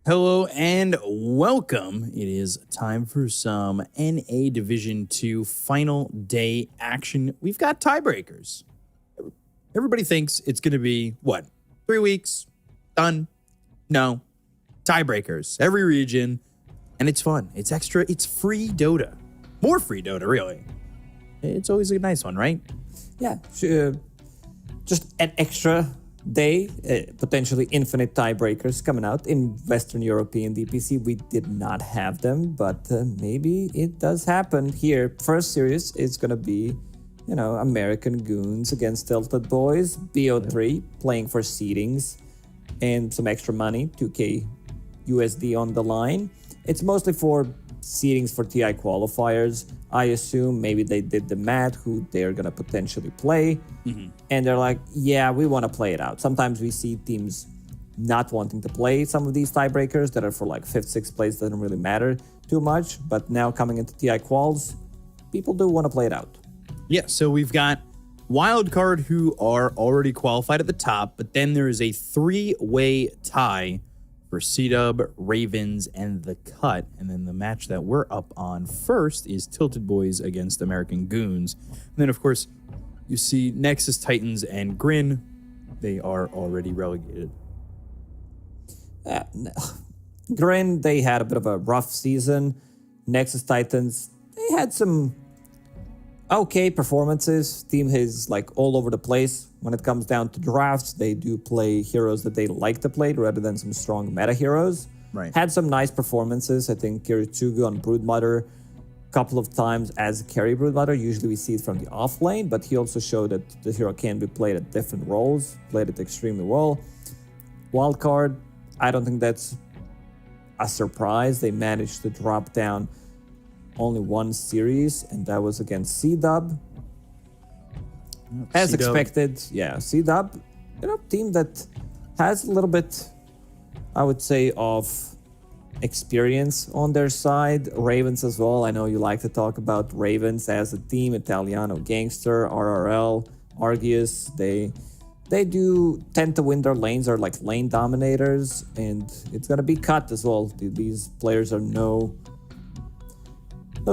Hello and welcome. It is time for some NA Division 2 final day action. We've got tiebreakers. Everybody thinks it's going to be, 3 weeks? Done? No. Tiebreakers. Every region. And it's fun. It's extra. It's free Dota. More free Dota, really. It's always a nice one, right? Yeah, just an extra day, potentially infinite tiebreakers coming out. In Western European DPC, we did not have them, but maybe it does happen here. First series is going to be, American Goons against Tilted Boys, BO3, playing for seedings and some extra money, 2k USD on the line. It's mostly for seedings for TI qualifiers. I assume maybe they did the math who they're going to potentially play. And they're like, yeah, we want to play it out. Sometimes we see teams not wanting to play some of these tiebreakers that are for like 5th, 6th place. Doesn't really matter too much. But now coming into TI quals, people do want to play it out. Yeah, so we've got Wildcard who are already qualified at the top, but then there is a 3-way tie for C-Dub, Ravens, and the Cut. And then the match that we're up on first is Tilted Boys against American Goons. And then, of course, you see Nexus Titans and Grin. They are already relegated. Grin, they had a bit of a rough season. Nexus Titans, they had some okay performances. Team is like all over the place. When it comes down to drafts, they do play heroes that they like to play rather than some strong meta heroes. Right. Had some nice performances. I think Kiritsugu on Broodmother a couple of times as a carry Broodmother. Usually we see it from the off lane, but he also showed that the hero can be played at different roles. Played it extremely well. Wildcard, I don't think that's a surprise. They managed to drop down only one series, and that was against C-Dub. As expected, yeah, C-Dub, team that has a little bit, I would say, of experience on their side. Ravens as well. I know you like to talk about Ravens as a team. Italiano Gangster, RRL, Argius. They do tend to win their lanes, are like lane dominators, and it's gonna be Cut as well. These players are no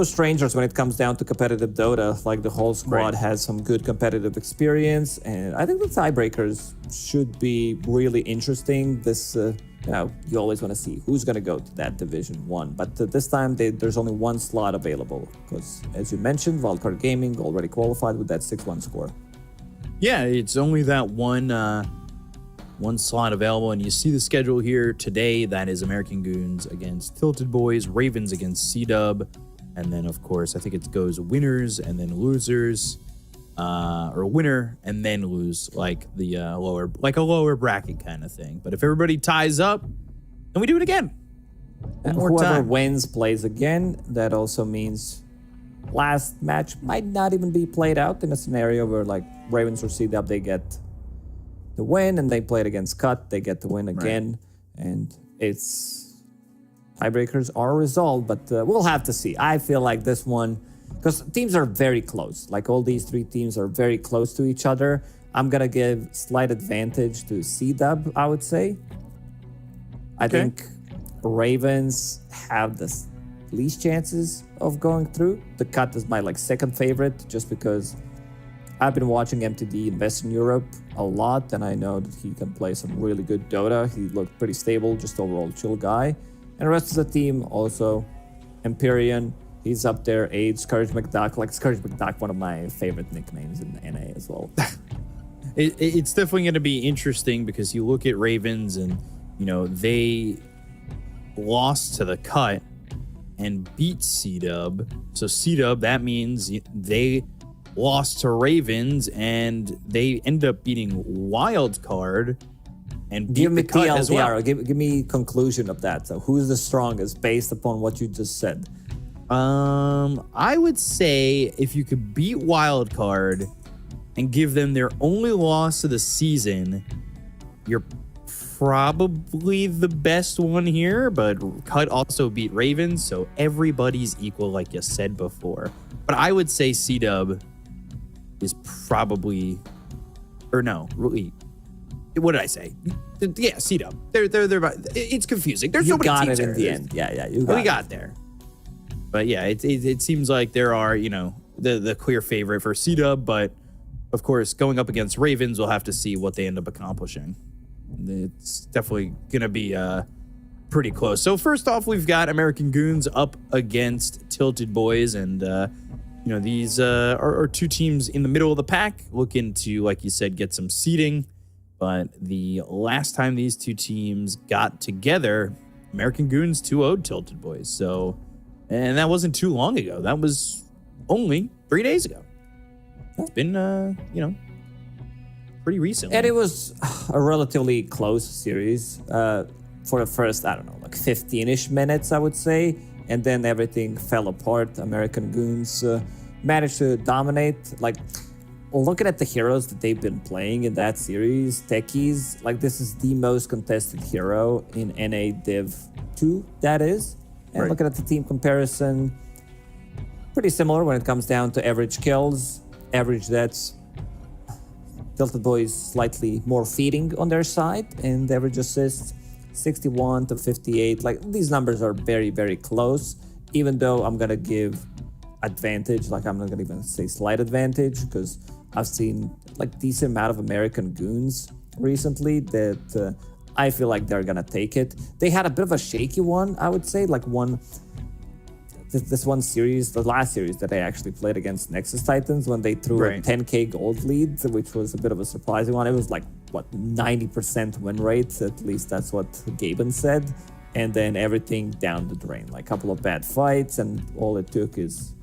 strangers when it comes down to competitive Dota. Like the whole squad has some good competitive experience, and I think the tiebreakers should be really interesting. This, you always want to see who's going to go to that Division 1, but this time there's only one slot available because, as you mentioned, Wildcard Gaming already qualified with that 6-1 score. Yeah, it's only that one slot available, and you see the schedule here today. That is American Goons against Tilted Boys, Ravens against C-Dub. And then, of course, I think it goes winners and then losers, or winner and then lose, like the a lower bracket kind of thing. But if everybody ties up, then we do it again. And whoever wins plays again. That also means last match might not even be played out in a scenario where like Ravens or C-Dub, they get the win, and they play it against Cut, they get the win again, and it's tiebreakers are resolved, but we'll have to see. I feel like this one, because teams are very close. Like all these three teams are very close to each other. I'm going to give slight advantage to C-Dub, I would say. I think Ravens have the least chances of going through. The Cut is my second favorite, just because I've been watching MTD in Western Europe a lot, and I know that he can play some really good Dota. He looked pretty stable, just overall chill guy. And the rest of the team also, Empyrean, he's up there, AIDS, Scourge McDuck. Like Scourge McDuck, one of my favorite nicknames in NA as well. It's definitely going to be interesting because you look at Ravens and, they lost to the Cut and beat C-Dub. So C-Dub, that means they lost to Ravens and they end up beating Wildcard and give me the Cut as well. Give me conclusion of that. So who's the strongest based upon what you just said? I would say if you could beat Wildcard and give them their only loss of the season, you're probably the best one here. But Cut also beat Ravens, so everybody's equal, like you said before. But I would say C-Dub is probably, or no, really, What did I say? Yeah, C-Dub. They're about, it's confusing. There's You so many got teams it in there. the end. Yeah, We got there. But yeah, it seems like there are, the clear favorite for C-Dub, but of course, going up against Ravens, we'll have to see what they end up accomplishing. It's definitely going to be pretty close. So first off, we've got American Goons up against Tilted Boys, and these are two teams in the middle of the pack looking to, like you said, get some seeding. But the last time these two teams got together, American Goons 2-0'd Tilted Boys. And that wasn't too long ago. That was only 3 days ago. It's been, pretty recently. And it was a relatively close series for the first, 15-ish minutes, I would say. And then everything fell apart. American Goons managed to dominate. Looking at the heroes that they've been playing in that series, Techies, this is the most contested hero in NA Div 2, that is. And looking at the team comparison, pretty similar when it comes down to average kills, average deaths. Tilted Boys slightly more feeding on their side, and average assists 61 to 58. These numbers are very, very close, even though I'm going to give advantage. I'm not going to even say slight advantage, because I've seen decent amount of American Goons recently that I feel like they're going to take it. They had a bit of a shaky one, I would say, this one series, the last series that I actually played against Nexus Titans, when they threw a 10k gold lead, which was a bit of a surprising one. It was 90% win rate, at least that's what Gaben said. And then everything down the drain, a couple of bad fights, and all it took is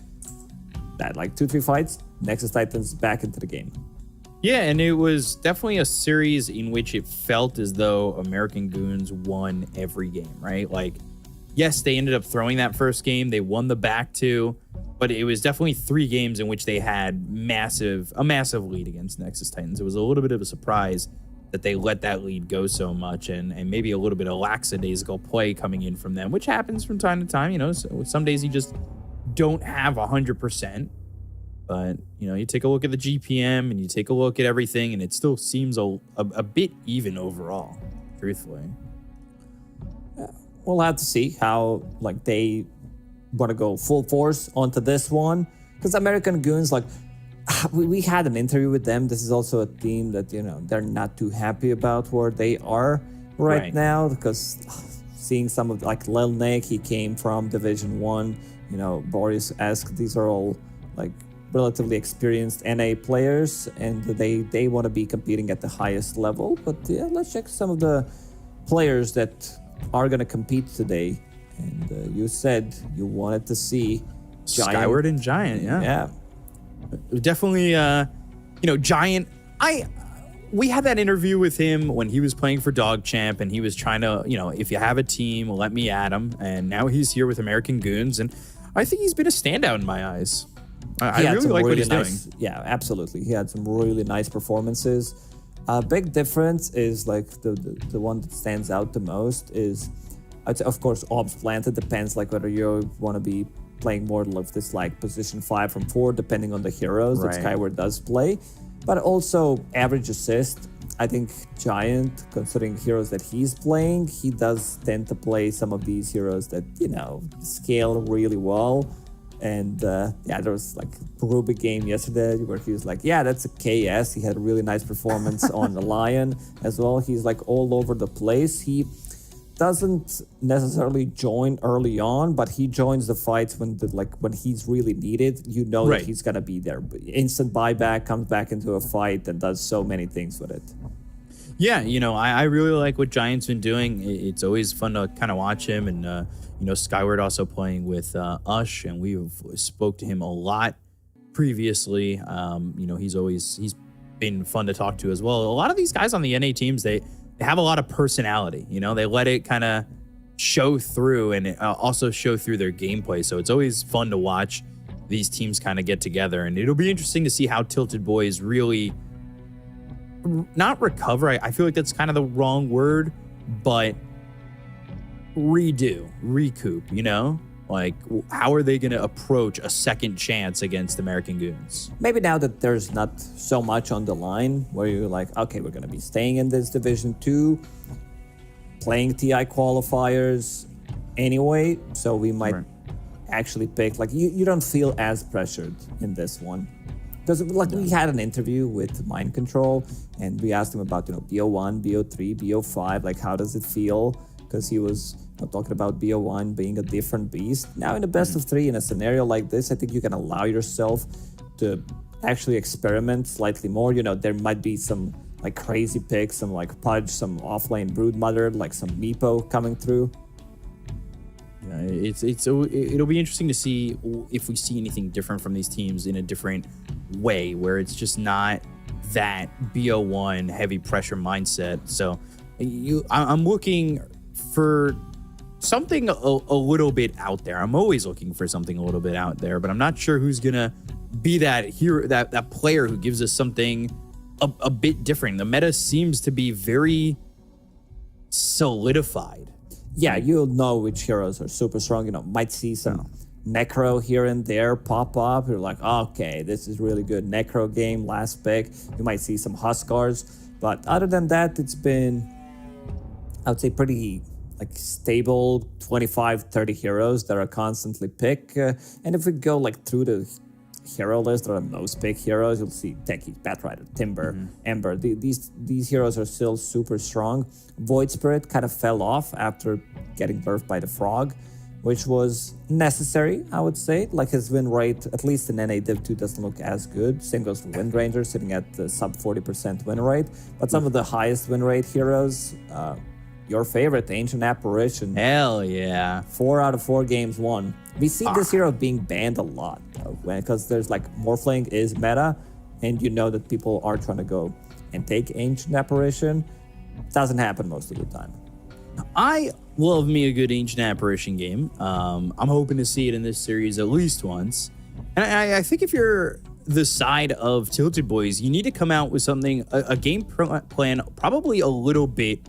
that 2-3 fights, Nexus Titans back into the game. Yeah, and it was definitely a series in which it felt as though American Goons won every game, right? Yes, they ended up throwing that first game. They won the back two, but it was definitely 3 games in which they had a massive lead against Nexus Titans. It was a little bit of a surprise that they let that lead go so much, and maybe a little bit of lackadaisical play coming in from them, which happens from time to time. So some days you just don't have 100%. But, you take a look at the GPM and you take a look at everything, and it still seems a bit even overall, truthfully. Yeah, we'll have to see how, they want to go full force onto this one. Because American Goons, we had an interview with them. This is also a team that, they're not too happy about where they are right now. Because seeing some of, Lil Nick, he came from Division 1. Boris asked, these are all, relatively experienced NA players, and they want to be competing at the highest level. But yeah, let's check some of the players that are going to compete today. And you said you wanted to see Giant. Skyward and Giant, yeah. Definitely, Giant. We had that interview with him when he was playing for Dog Champ, and he was trying to, if you have a team, let me at him. And now he's here with American Goons, and I think he's been a standout in my eyes. I really like what he's doing. Yeah, absolutely. He had some really nice performances. A big difference is the one that stands out the most is, of course, Ops Planted. Depends whether you want to be playing more of this position 5 from 4, depending on the heroes that Skyward does play. But also average assist. I think Giant, considering heroes that he's playing, he does tend to play some of these heroes that, scale really well. And there was Ruby game yesterday where he was that's a KS. He had a really nice performance on the Lion as well. He's all over the place. He doesn't necessarily join early on, but he joins the fights when when he's really needed. That he's gonna be there. Instant buyback, comes back into a fight, and does so many things with it. Yeah, I really like what Giant's been doing. It's always fun to kind of watch him, and Skyward also playing with Ush, and we've spoke to him a lot previously. He's been fun to talk to as well. A lot of these guys on the NA teams, they have a lot of personality. They let it kind of show through, and also show through their gameplay. So it's always fun to watch these teams kind of get together, and it'll be interesting to see how Tilted Boys really not recover. I feel like that's kind of the wrong word, but recoup, Like, how are they going to approach a second chance against American Goons? Maybe now that there's not so much on the line where you're like, okay, we're going to be staying in this Division 2, playing TI qualifiers anyway, so we might actually pick, like, you don't feel as pressured in this one. Because, like, we had an interview with Mind Control, and we asked him about, BO1, BO3, BO5, like, how does it feel? Because he was talking about BO1 being a different beast. Now, in the best of 3, in a scenario like this, I think you can allow yourself to actually experiment slightly more. There might be some, like, crazy picks, some, like, Pudge, some offlane Broodmother, like, some Meepo coming through. Yeah, it'll be interesting to see if we see anything different from these teams in a different way, where it's just not that BO1 heavy pressure mindset. So I'm looking for something a little bit out there. I'm always looking for something a little bit out there, but I'm not sure who's gonna be that hero, that player who gives us something a bit different. The meta seems to be very solidified. Yeah, you'll know which heroes are super strong. Might see some Necro here and there pop up. You're like, okay, this is really good. Necro game, last pick. You might see some Huskars. But other than that, it's been, I would say, pretty like stable 25, 30 heroes that are constantly picked. And if we go like through the hero list, that are most picked heroes, you'll see Techie, Batrider, Timber, Ember. These heroes are still super strong. Void Spirit kind of fell off after getting birthed by the Frog, which was necessary, I would say. Like, his win rate, at least in NA Div 2, doesn't look as good. Same goes for Wind Ranger, sitting at the sub 40% win rate. But some of the highest win rate heroes, your favorite, Ancient Apparition. Hell yeah. 4 out of 4 games won. We see this hero being banned a lot, because there's like Morphling is meta, and you know that people are trying to go and take Ancient Apparition. Doesn't happen most of the time. I love me a good Ancient Apparition game. I'm hoping to see it in this series at least once. And I think if you're the side of Tilted Boys, you need to come out with something, a game plan probably a little bit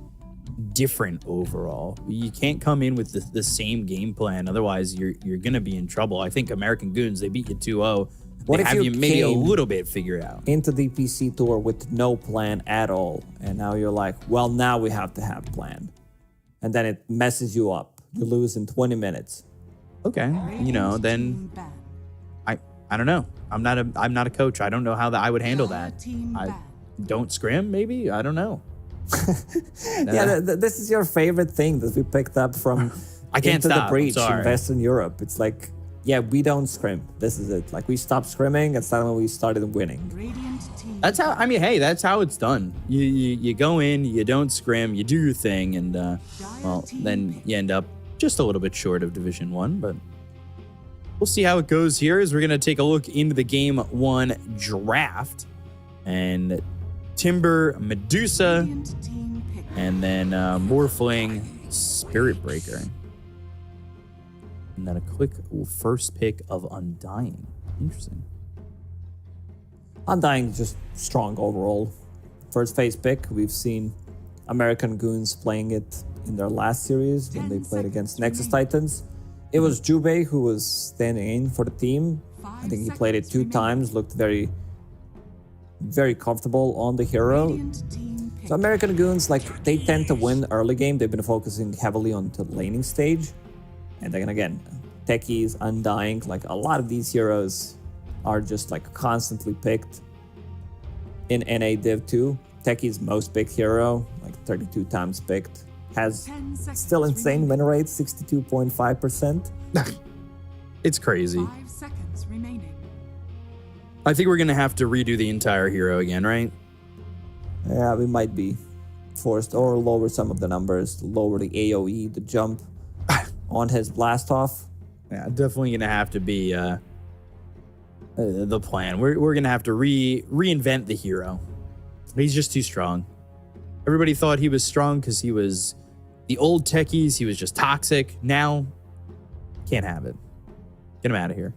different overall. You can't come in with the same game plan, otherwise you're gonna be in trouble. I think American Goons, they beat you 2-0. What if you maybe a little bit figured out into DPC tour with no plan at all, and now you're like, well, now we have to have plan, and then it messes you up. You lose in 20 minutes. Okay, then I don't know. I'm not a coach. I don't know how I would handle that. I don't scrim, maybe. I don't know. Yeah, this is your favorite thing that we picked up from I can't Into stop. the Breach in Western Europe. It's like, yeah, we don't scrim. This is it. Like, we stopped scrimming, and suddenly we started winning. That's how. I mean, hey, that's how it's done. You go in, you don't scrim, you do your thing, and well, then you end up just a little bit short of Division 1. But we'll see how it goes here. As we're gonna take a look into the Game 1 draft, and Timber, Medusa, and then Morphling, Spirit Breaker. And then a quick first pick of Undying. Interesting. Undying, just strong overall. First phase pick. We've seen American Goons playing it in their last series when they played against Nexus Titans. It was Jubei who was standing in for the team. I think he played it 2 times, looked very, very comfortable on the hero. So American Goons, like, they tend to win early game. They've been focusing heavily on the laning stage. And then again, Techies, Undying, like, a lot of these heroes are just like constantly picked in NA Div 2. Techies' most picked hero, like 32 times picked, has still insane win rate, 62.5%. It's crazy. 5 seconds remaining. I think we're gonna have to redo the entire hero again, right? Yeah, we might be forced, or lower some of the numbers, lower the AoE, the jump on his blast off. Yeah, definitely gonna have to be the plan. We're gonna have to reinvent the hero. He's just too strong. Everybody thought he was strong because he was the old Techies. He was just toxic. Now, can't have it. Get him out of here.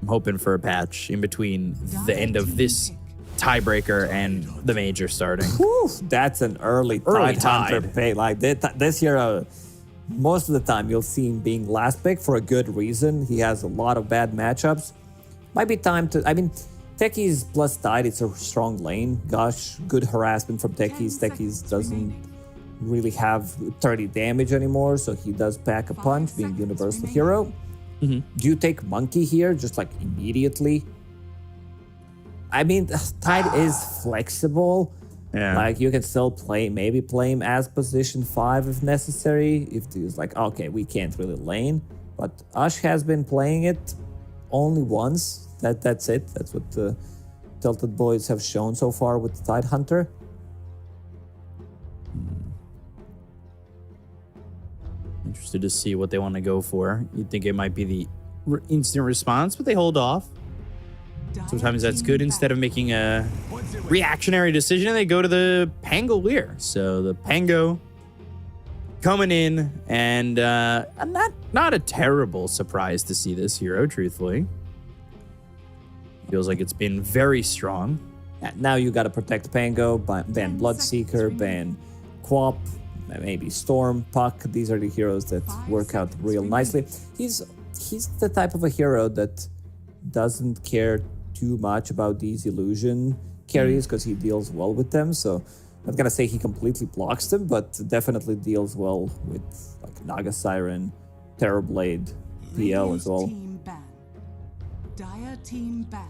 I'm hoping for a patch in between the end of this tiebreaker and the major starting. Whew, that's an early tide hunter pick. Like, this hero most of the time you'll see him being last pick for a good reason. He has a lot of bad matchups. Might be time to, I mean, Techies plus Tide, it's a strong lane. Gosh, good harassment from Techies. Techies doesn't really have 30 damage anymore, so he does pack a punch, being universal hero. Do you take Monkey here, just like immediately? I mean, Tide is flexible. Yeah. Like, you can still maybe play him as position 5 if necessary. If he's like, okay, we can't really lane. But Ash has been playing it only once. That's it. That's what the Tilted Boys have shown so far with the Tide Hunter. Interested to see what they want to go for. You'd think it might be the instant response, but they hold off. Sometimes that's good. Instead of making a reactionary decision, they go to the Pangolier. So the Pango coming in, and not a terrible surprise to see this hero, truthfully. Feels like it's been very strong. Now you got to protect Pango, ban Bloodseeker, ban Quap, maybe Storm, Puck. These are the heroes that work out real nicely. He's the type of a hero that doesn't care too much about these illusion carries because he deals well with them. So I'm not gonna say he completely blocks them, but definitely deals well with like Naga Siren, Terrorblade, PL as well. Dire team ban.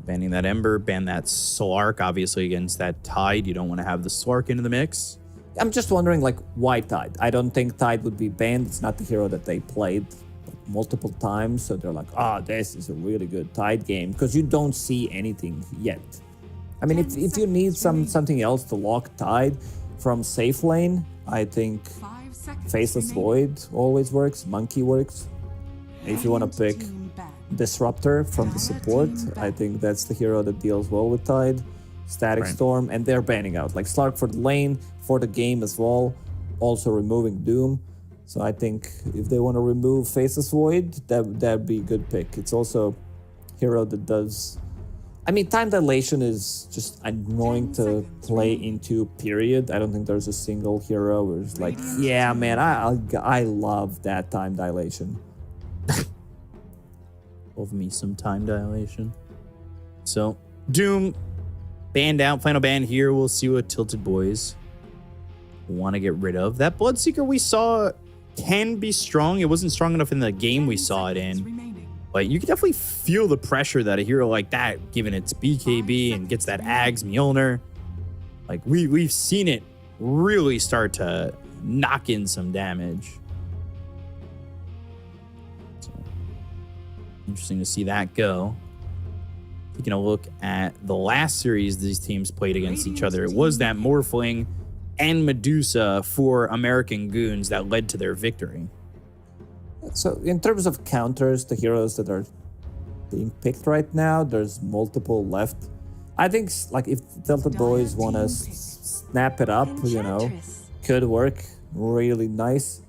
Banning that Ember, ban that Slark, obviously against that Tide. You don't want to have the Slark into the mix. I'm just wondering, like, why Tide? I don't think Tide would be banned. It's not the hero that they played multiple times, so they're like, this is a really good Tide game, because you don't see anything yet. I mean, if you need something else to lock Tide from safe lane, I think Faceless Void always works, Monkey works. If you want to pick Disruptor from the support, I think that's the hero that deals well with Tide. Static Storm, and they're banning out like Slark for the lane, for the game as well, also removing Doom. So I think if they want to remove Faceless Void, that'd be a good pick. It's also a hero that does, I mean, Time Dilation is just annoying to play into, period. I don't think there's a single hero where it's like, yeah, man, I love that Time Dilation. Love me some Time Dilation. So Doom banned out, final ban here. We'll see what Tilted Boys want to get rid of. That Bloodseeker we saw can be strong. It wasn't strong enough in the game we saw it in, but you can definitely feel the pressure that a hero like that, given its BKB and gets that Ags Mjolnir, like we've seen it really start to knock in some damage. So, interesting to see that go. Taking a look at the last series these teams played against each other, it was that Morphling and Medusa for American Goons that led to their victory. So in terms of counters, the heroes that are being picked right now, there's multiple left. I think like if Tilted Boys want to snap it up, you know, could work really nice.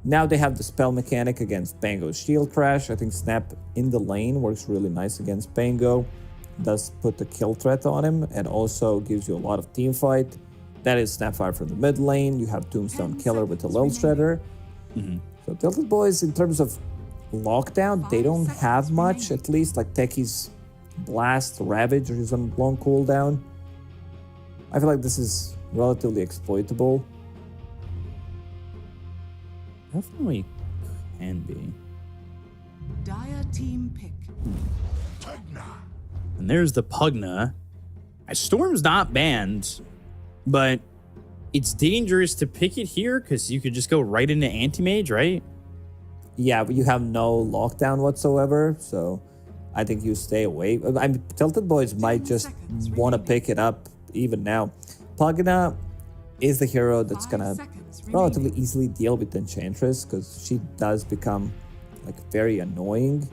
Now they have the spell mechanic against Pango's Shield Crash. I think Snap in the lane works really nice against Pango. Does put the kill threat on him and also gives you a lot of team fight. That is Snapfire from the mid lane. You have Tombstone Killer with the Lil Shredder. So Tilted Boys, in terms of lockdown, they don't have much. At least like Techie's Blast, Ravage is on long cooldown. I feel like this is relatively exploitable. Definitely can be. Dire team pick. And there's the Pugna. Storm's not banned, but it's dangerous to pick it here because you could just go right into Anti-Mage, right? Yeah, but you have no lockdown whatsoever, so I think you stay away. Tilted Boys might just want to pick it up even now. Pugna is the hero that's gonna relatively easily deal with Enchantress because she does become like very annoying.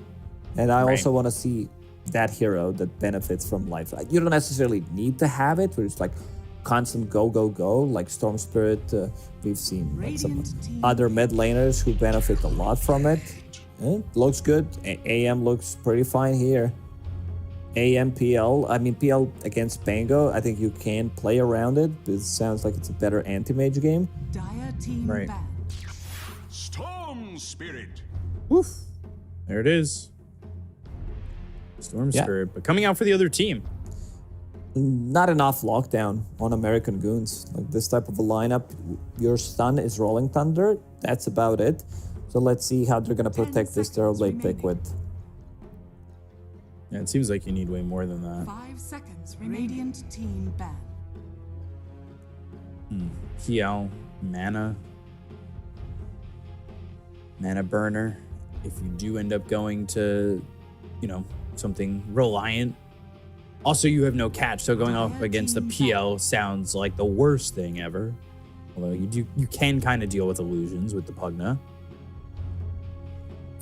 And I also want to see that hero that benefits from life. Like, you don't necessarily need to have it, where it's like constant go, like Storm Spirit. We've seen like some other mid laners who benefit a lot from it. Looks good. AM looks pretty fine here. AM PL, I mean PL against Pango, I think you can play around it. It sounds like it's a better anti-mage game. Dire team Right. ban. Storm Spirit. Woof. There it is. Storm Spirit, but coming out for the other team. Not enough lockdown on American Goons. Like this type of a lineup, your stun is Rolling Thunder. That's about it. So let's see how they're going to protect this Terrorblade pick with. Yeah, it seems like you need way more than that. 5 seconds. Radiant team ban. Kiel, mana burner. If you do end up going to, something reliant. Also, you have no catch, so going up against the PL sounds like the worst thing ever. Although you can kind of deal with illusions with the Pugna.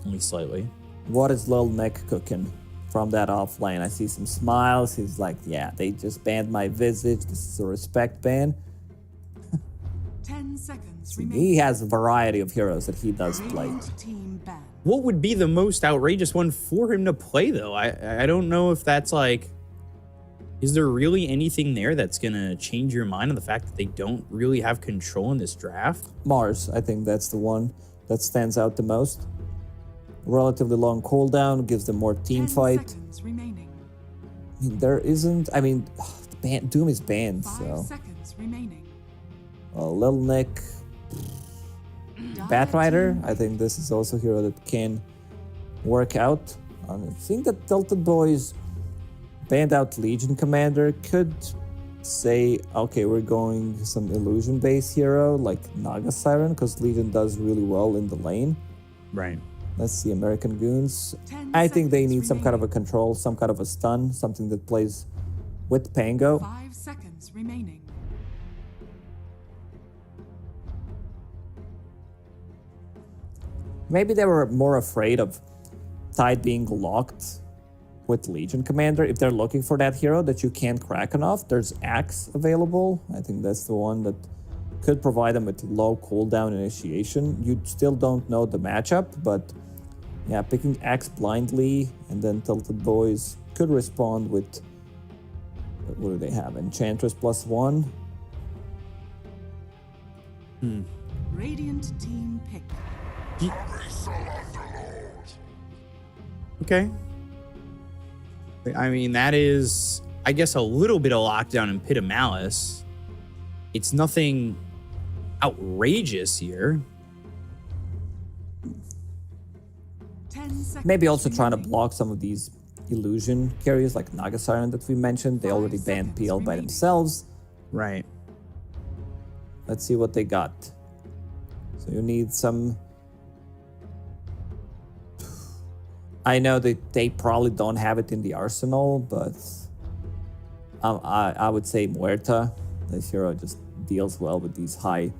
Only slightly. What is Lil Nick cooking from that offlane? I see some smiles. He's like, yeah, they just banned my Visage. This is a respect ban. 10 seconds. He has a variety of heroes that he does play. Radiant team ban. What would be the most outrageous one for him to play, though? I don't know if that's like... Is there really anything there that's going to change your mind on the fact that they don't really have control in this draft? Mars, I think that's the one that stands out the most. Relatively long cooldown, gives them more team 10 fight. seconds remaining. There isn't... Doom is banned, 5 so... seconds remaining. Lil Nick... Batrider, I think this is also a hero that can work out. I think that Tilted Boys banned out Legion Commander could say, okay, we're going some illusion-based hero like Naga Siren, because Legion does really well in the lane. Right. Let's see, American Goons. I think they need some kind of a control, some kind of a stun, something that plays with Pango. 5 seconds remaining. Maybe they were more afraid of Tide being locked with Legion Commander. If they're looking for that hero that you can't Kraken off, there's Axe available. I think that's the one that could provide them with low cooldown initiation. You still don't know the matchup, but yeah, picking Axe blindly and then Tilted Boys could respond with... What do they have? Enchantress +1. Radiant team pick. Okay. I mean, that is, I guess, a little bit of lockdown and Pit of Malice. It's nothing outrageous here. 10 seconds. Maybe also trying to block some of these illusion carriers like Naga Siren that we mentioned. They already banned PL by themselves. Right. Let's see what they got. So you need some... I know that they probably don't have it in the arsenal, but I would say Muerta. This hero just deals well with these high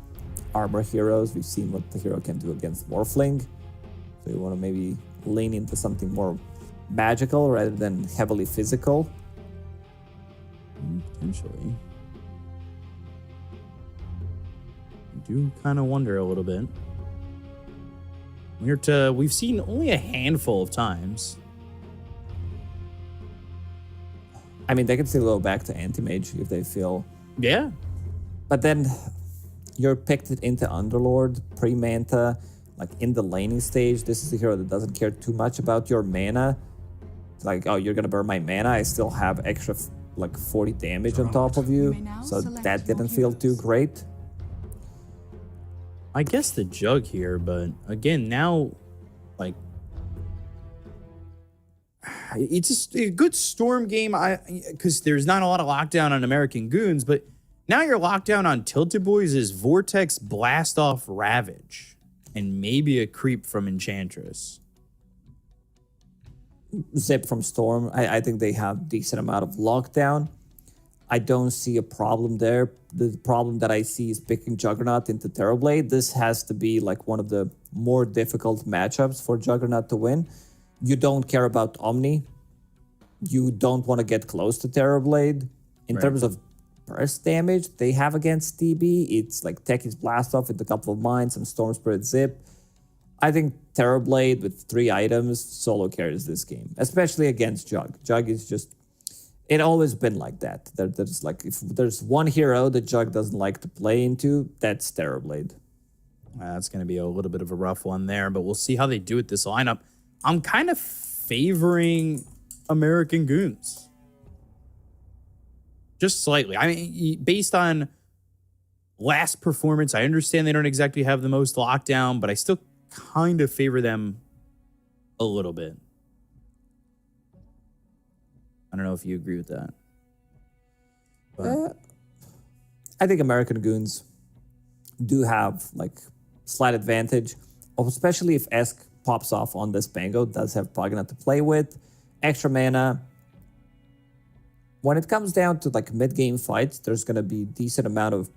armor heroes. We've seen what the hero can do against Morphling. So you want to maybe lean into something more magical rather than heavily physical. Potentially. I do kind of wonder a little bit. We've seen only a handful of times. I mean, they can still go back to Anti-Mage if they feel... Yeah. But then you're picked into Underlord, pre-Manta, like in the laning stage. This is a hero that doesn't care too much about your mana. It's like, oh, you're going to burn my mana. I still have extra, 40 damage on top of you. So that didn't feel too great. I guess the Jug here, but again, now, it's just a good Storm game. Because there's not a lot of lockdown on American Goons, but now your lockdown on Tilted Boys is Vortex, Blast Off, Ravage, and maybe a creep from Enchantress. Zip from Storm, I think they have decent amount of lockdown. I don't see a problem there. The problem that I see is picking Juggernaut into Terrorblade. This has to be one of the more difficult matchups for Juggernaut to win. You don't care about Omni. You don't want to get close to Terrorblade. In terms of burst damage they have against TB, it's like Techie's Blast Off with a couple of mines, some Storm Spirit Zip. I think Terrorblade with 3 items solo carries this game, especially against Jug. Jug is just... It always been like that. There's if there's one hero that Jug doesn't like to play into, that's Terrorblade. That's going to be a little bit of a rough one there, but we'll see how they do with this lineup. I'm kind of favoring American Goons. Just slightly. I mean, based on last performance, I understand they don't exactly have the most lockdown, but I still kind of favor them a little bit. I don't know if you agree with that. I think American Goons do have like slight advantage, especially if Esk pops off on this Pango, does have Pugna to play with, extra mana. When it comes down to like mid-game fights, there's gonna be decent amount of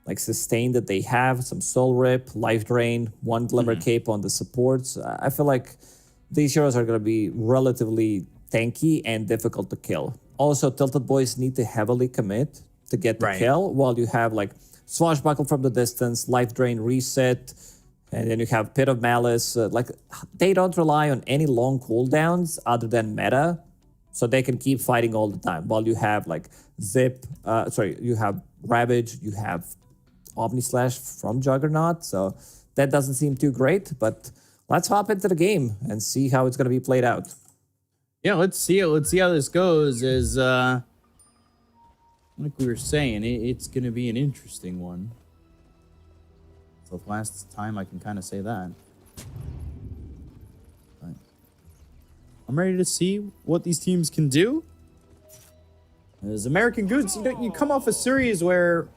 like sustain that they have, some soul rip, life drain, one glimmer cape on the supports. I feel like these heroes are gonna be relatively tanky and difficult to kill. Also, Tilted Boys need to heavily commit to get the kill, while you have like Swashbuckle from the distance, life drain reset, and then you have Pit of Malice. Like they don't rely on any long cooldowns other than meta, so they can keep fighting all the time. While you have like you have Ravage, you have Omni Slash from Juggernaut, so that doesn't seem too great. But let's hop into the game and see how it's going to be played out. Yeah, let's see it. Let's see how this goes. As like we were saying, it's going to be an interesting one. So last time I can kind of say that. But I'm ready to see what these teams can do. As American Goods, you come off a series where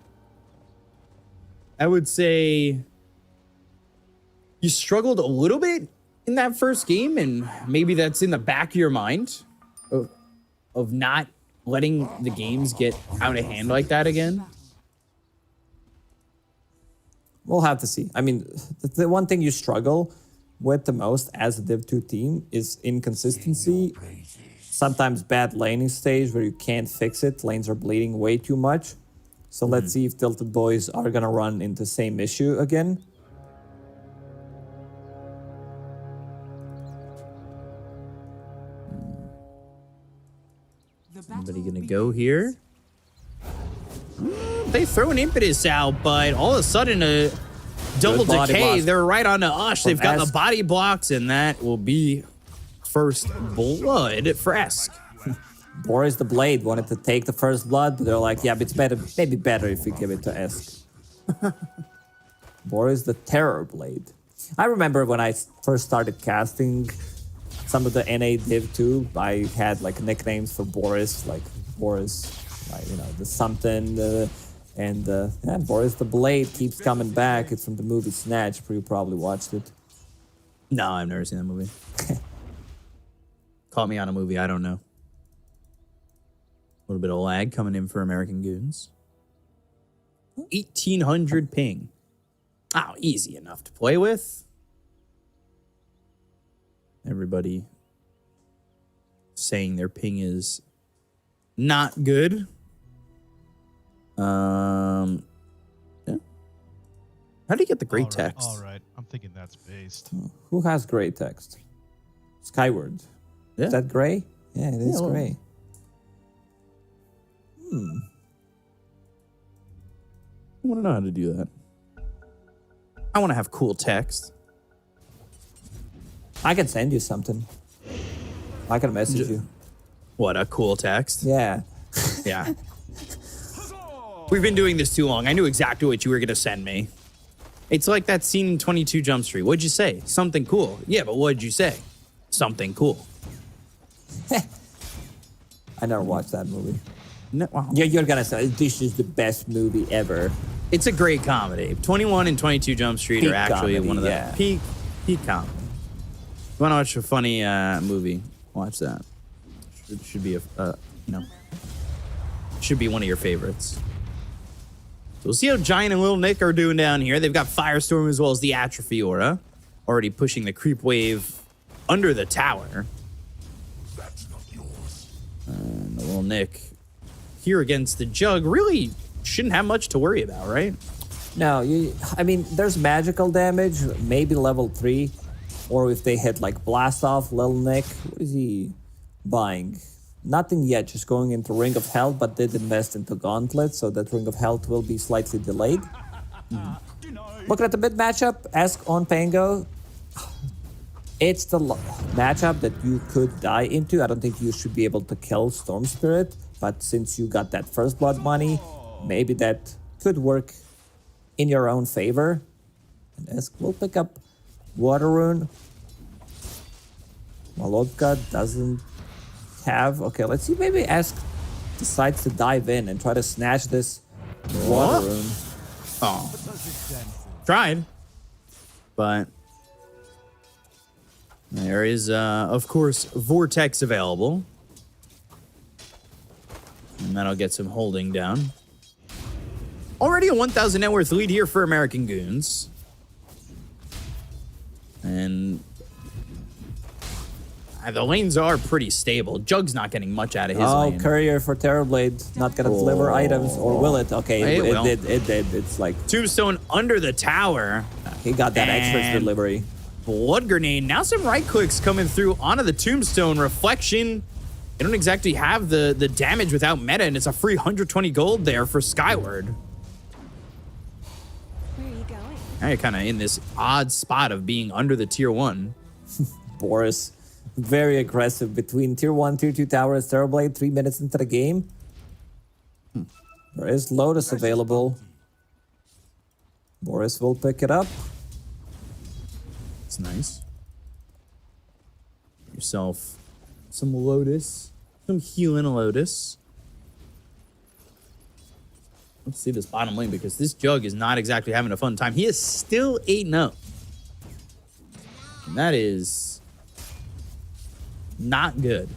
I would say you struggled a little bit in that first game, and maybe that's in the back of your mind of not letting the games get out of hand like that again. We'll have to see. I mean, the one thing you struggle with the most as a Div 2 team is inconsistency. Sometimes bad laning stage where you can't fix it. Lanes are bleeding way too much. So let's see if Tilted Boys are going to run into the same issue again. Somebody going to go here? They throw an impetus out, but all of a sudden a double decay. They're right on to Ush. They've got the body blocks, and that will be first blood for Esk. Boris the Blade wanted to take the first blood, but they're like, yeah, but it's better, maybe better if we give it to Esk. Boris the Terror Blade. I remember when I first started casting some of the NA Div 2, I had like nicknames for Boris, like the something, and Boris the Blade keeps coming back. It's from the movie Snatch. You probably watched it. No, I've never seen that movie. Caught me on a movie, I don't know. A little bit of lag coming in for American Goons. 1800 ping. Oh, easy enough to play with. Everybody saying their ping is not good. Yeah. How do you get the great text? All right, I'm thinking that's based. Who has gray text? Skyward. Yeah. Is that gray? Yeah, it is well, gray. I want to know how to do that. I want to have cool text. I can send you something. I can message you. What, a cool text? Yeah. Yeah. We've been doing this too long. I knew exactly what you were going to send me. It's like that scene in 22 Jump Street. What'd you say? Something cool. Yeah, but what'd you say? Something cool. I never watched that movie. No, wow. Yeah, you're gonna say this is the best movie ever. It's a great comedy. 21 and 22 Jump Street Peak are actually comedy, one of the yeah. peak comedy. You want to watch a funny movie? Watch that. It should be should be one of your favorites. So we'll see how Giant and Little Nick are doing down here. They've got Firestorm as well as the Atrophy Aura, already pushing the creep wave under the tower. And the Little Nick here against the Jug really shouldn't have much to worry about, right? No, I mean, there's magical damage, maybe level 3, or if they hit like Blast Off, Little Nick. What is he buying? Nothing yet, just going into Ring of Health, but did invest into Gauntlet, so that Ring of Health will be slightly delayed. Looking at the mid matchup, Esk on Pango. It's the matchup that you could die into. I don't think you should be able to kill Storm Spirit, but since you got that first blood money, maybe that could work in your own favor. And Esk will pick up Water Rune. Malotka doesn't have... Okay, let's see. Maybe Esk decides to dive in and try to snatch this Water Rune. Oh. Tried. But there is, of course, Vortex available. And that'll get some holding down. Already a 1,000 net worth lead here for American Goons. And the lanes are pretty stable. Jug's not getting much out of his lane. Courier for Terrorblade. Not gonna deliver items, or will it? Okay, it did. It did. It's like Tombstone under the tower. He got that extra delivery. Blood Grenade. Now some right clicks coming through onto the Tombstone. Reflection. They don't exactly have the damage without meta, and it's a free 120 gold there for Skyward. Where are you going? Now you're kind of in this odd spot of being under the tier 1. Boris, very aggressive between tier 1, tier 2 towers, Terrorblade, 3 minutes into the game. There is Lotus available. Boris will pick it up. It's nice. Get yourself some Lotus. Some healing Lotus. Let's see this bottom lane, because this Jug is not exactly having a fun time. He is still 8-0. And that is not good.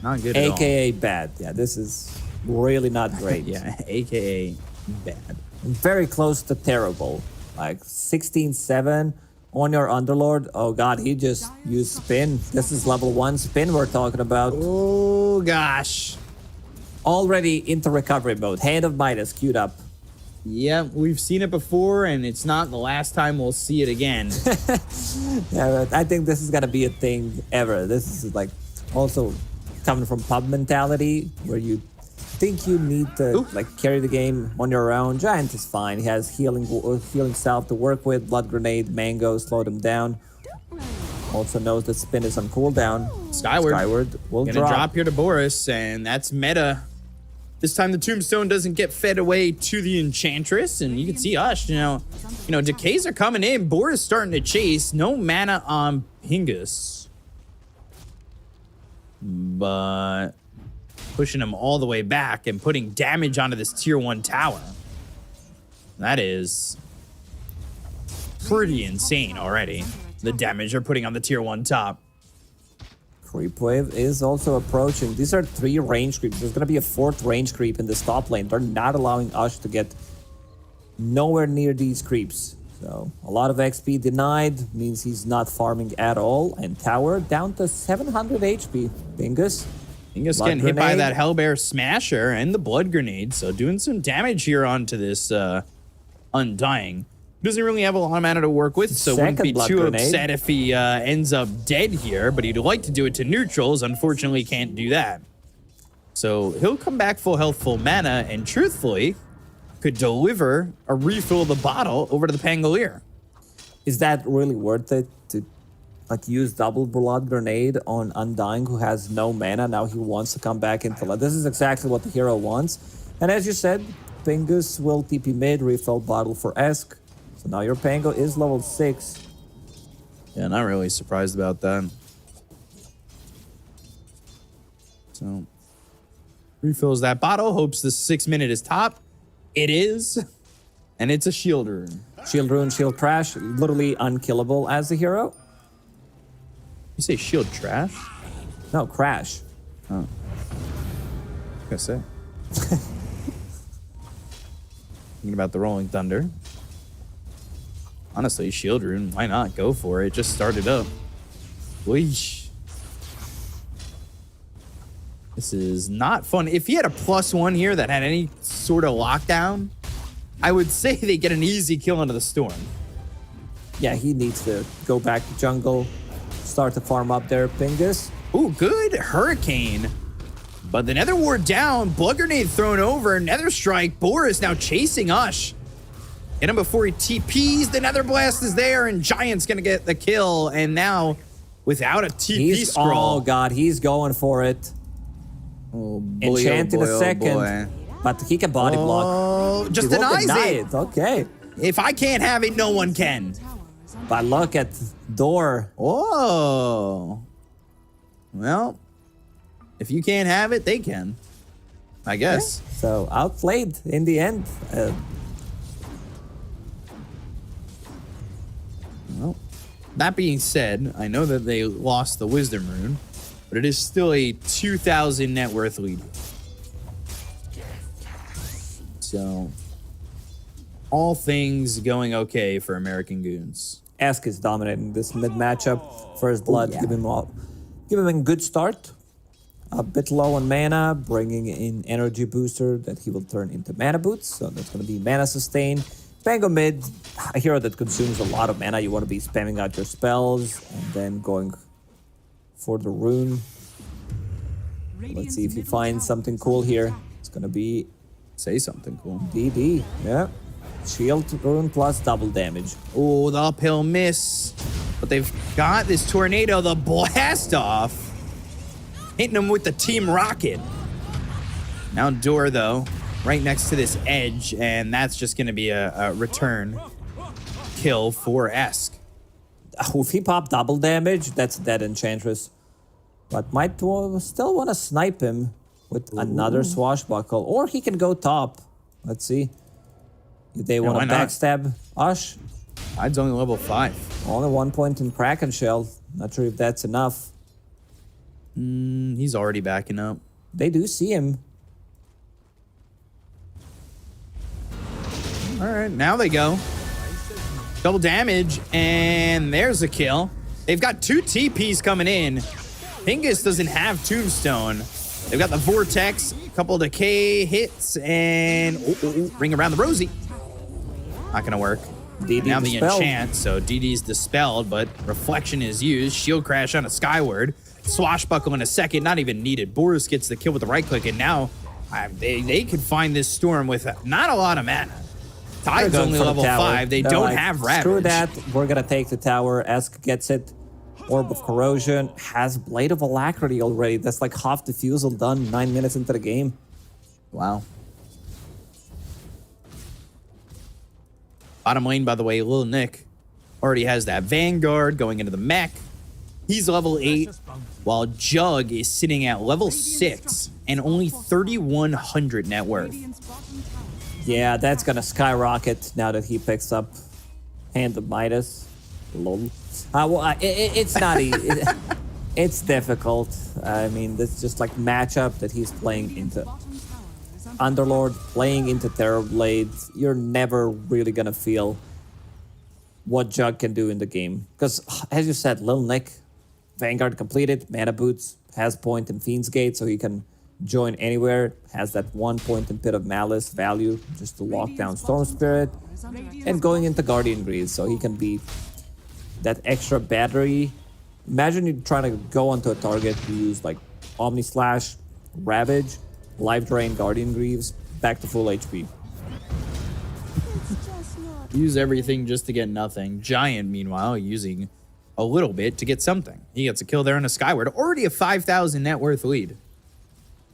Not good at all. AKA bad. Yeah, this is really not great. Yeah, AKA bad. Very close to terrible. Like 16-7 on your Underlord. Oh god, he just used spin. This is level 1 spin we're talking about. Oh gosh. Already into recovery mode. Hand of Midas queued up. Yeah, we've seen it before, and it's not the last time we'll see it again. Yeah, but I think this is gonna be a thing ever. This is like also coming from pub mentality, where you think you need to like carry the game on your own. Giant is fine. He has healing self to work with. Blood Grenade, Mango, slow them down. Also knows that spin is on cooldown. Skyward will gonna drop here to Boris, and that's meta. This time the Tombstone doesn't get fed away to the Enchantress, and you can see Ush, you know, decays are coming in. Boris starting to chase. No mana on Pingus. But pushing him all the way back and putting damage onto this tier 1 tower. That is pretty insane already. The damage they're putting on the tier 1 top. Creep wave is also approaching. These are 3 range creeps. There's going to be a 4th range creep in this top lane. They're not allowing Ush to get nowhere near these creeps. So a lot of XP denied means he's not farming at all. And tower down to 700 HP. Bingus. Bingus getting hit by that Hellbear Smasher and the Blood Grenade. So doing some damage here onto this Undying. Doesn't really have a lot of mana to work with, so wouldn't be too upset if he ends up dead here, but he'd like to do it to neutrals. Unfortunately, can't do that. So he'll come back full health, full mana, and truthfully, could deliver a refill of the bottle over to the Pangolier. Is that really worth it to like use double Blood Grenade on Undying, who has no mana? Now he wants to come back into life. This is exactly what the hero wants. And as you said, Pingus will TP mid, refill bottle for Esk. So now your Pango is level 6. Yeah, not really surprised about that. So, refills that bottle, hopes the 6 minute is top. It is, and it's a shield rune. Shield rune, shield trash, literally unkillable as a hero. You say shield trash? No, crash. Oh. I was gonna say. Thinking about the Rolling Thunder. Honestly, shield rune, why not? Go for it. Just start it up. Weesh. This is not fun. If he had a +1 here that had any sort of lockdown, I would say they get an easy kill into the Storm. Yeah, he needs to go back to jungle, start to farm up there, Pingus. Ooh, good Hurricane. But the Nether Ward down, Blood Grenade thrown over, Nether Strike. Boris now chasing Ush. Get him before he TPs. The Nether Blast is there, and Giant's going to get the kill. And now, without a TP scroll. Oh, God, he's going for it. Oh, boy, Enchant in a oh, second. boy. But he can body block. Oh, just He won't denies deny it. Okay. If I can't have it, no one can. But look at door. Oh. Well, if you can't have it, they can. I guess. So outplayed in the end. Well, that being said, I know that they lost the Wisdom Rune, but it is still a 2,000 net worth lead. So, all things going okay for American Goons. Esk is dominating this mid matchup. First blood, give him a good start. A bit low on mana, bringing in energy booster that he will turn into mana boots. So that's going to be mana sustain. Pango mid, a hero that consumes a lot of mana. You want to be spamming out your spells and then going for the rune. Let's see if he finds something cool here. It's going to be Say something cool. DD. Yeah. Shield rune plus double damage. Oh, the uphill miss. But they've got this tornado, the blast off. Hitting him with the Team Rocket. Now Door, though, right next to this edge, and that's just going to be a return kill for Esk. If he popped double damage, that's dead Enchantress. But might still want to snipe him with another swashbuckle. Or he can go top. Let's see. If they want to backstab Ush. Hyde's only level 5. Only 1 point in Kraken Shell. Not sure if that's enough. He's already backing up. They do see him. All right, now they go. Double damage, and there's a kill. They've got 2 TPs coming in. Pingus doesn't have Tombstone. They've got the Vortex, a couple of Decay hits, and Ring Around the Rosie. Not gonna work. DD now dispelled. The enchant, so DD's dispelled, but Reflection is used. Shield Crash on a Skyward. Swashbuckle in a second, not even needed. Boris gets the kill with the right click, and now they could find this Storm with not a lot of mana. Tide's only level 5. They don't have Ravage. Screw that. We're gonna take the tower. Esk gets it. Orb of Corrosion. Has Blade of Alacrity already. That's like half defusal done 9 minutes into the game. Wow. Bottom lane, by the way, Lil Nick already has that Vanguard going into the mech. He's level 8, while Jug is sitting at level 6 and only 3,100 net worth. Yeah, that's gonna skyrocket now that he picks up Hand of Midas. Lol. It's not easy. It's difficult. I mean, it's just like matchup that he's playing into. Underlord playing into Terrorblade. You're never really gonna feel what Jug can do in the game. Because, as you said, Lil Nick, Vanguard completed, mana boots, has point in Fiend's Gate, so he can join anywhere, has that 1 point in Pit of Malice value just to lock down Storm Spirit, and going into Guardian Greaves, so he can be that extra battery. Imagine you're trying to go onto a target, you use like Omni Slash, Ravage, Life Drain, Guardian Greaves, back to full HP. Use everything just to get nothing. Giant, meanwhile, using a little bit to get something. He gets a kill there on a Skyward. Already a 5,000 net worth lead.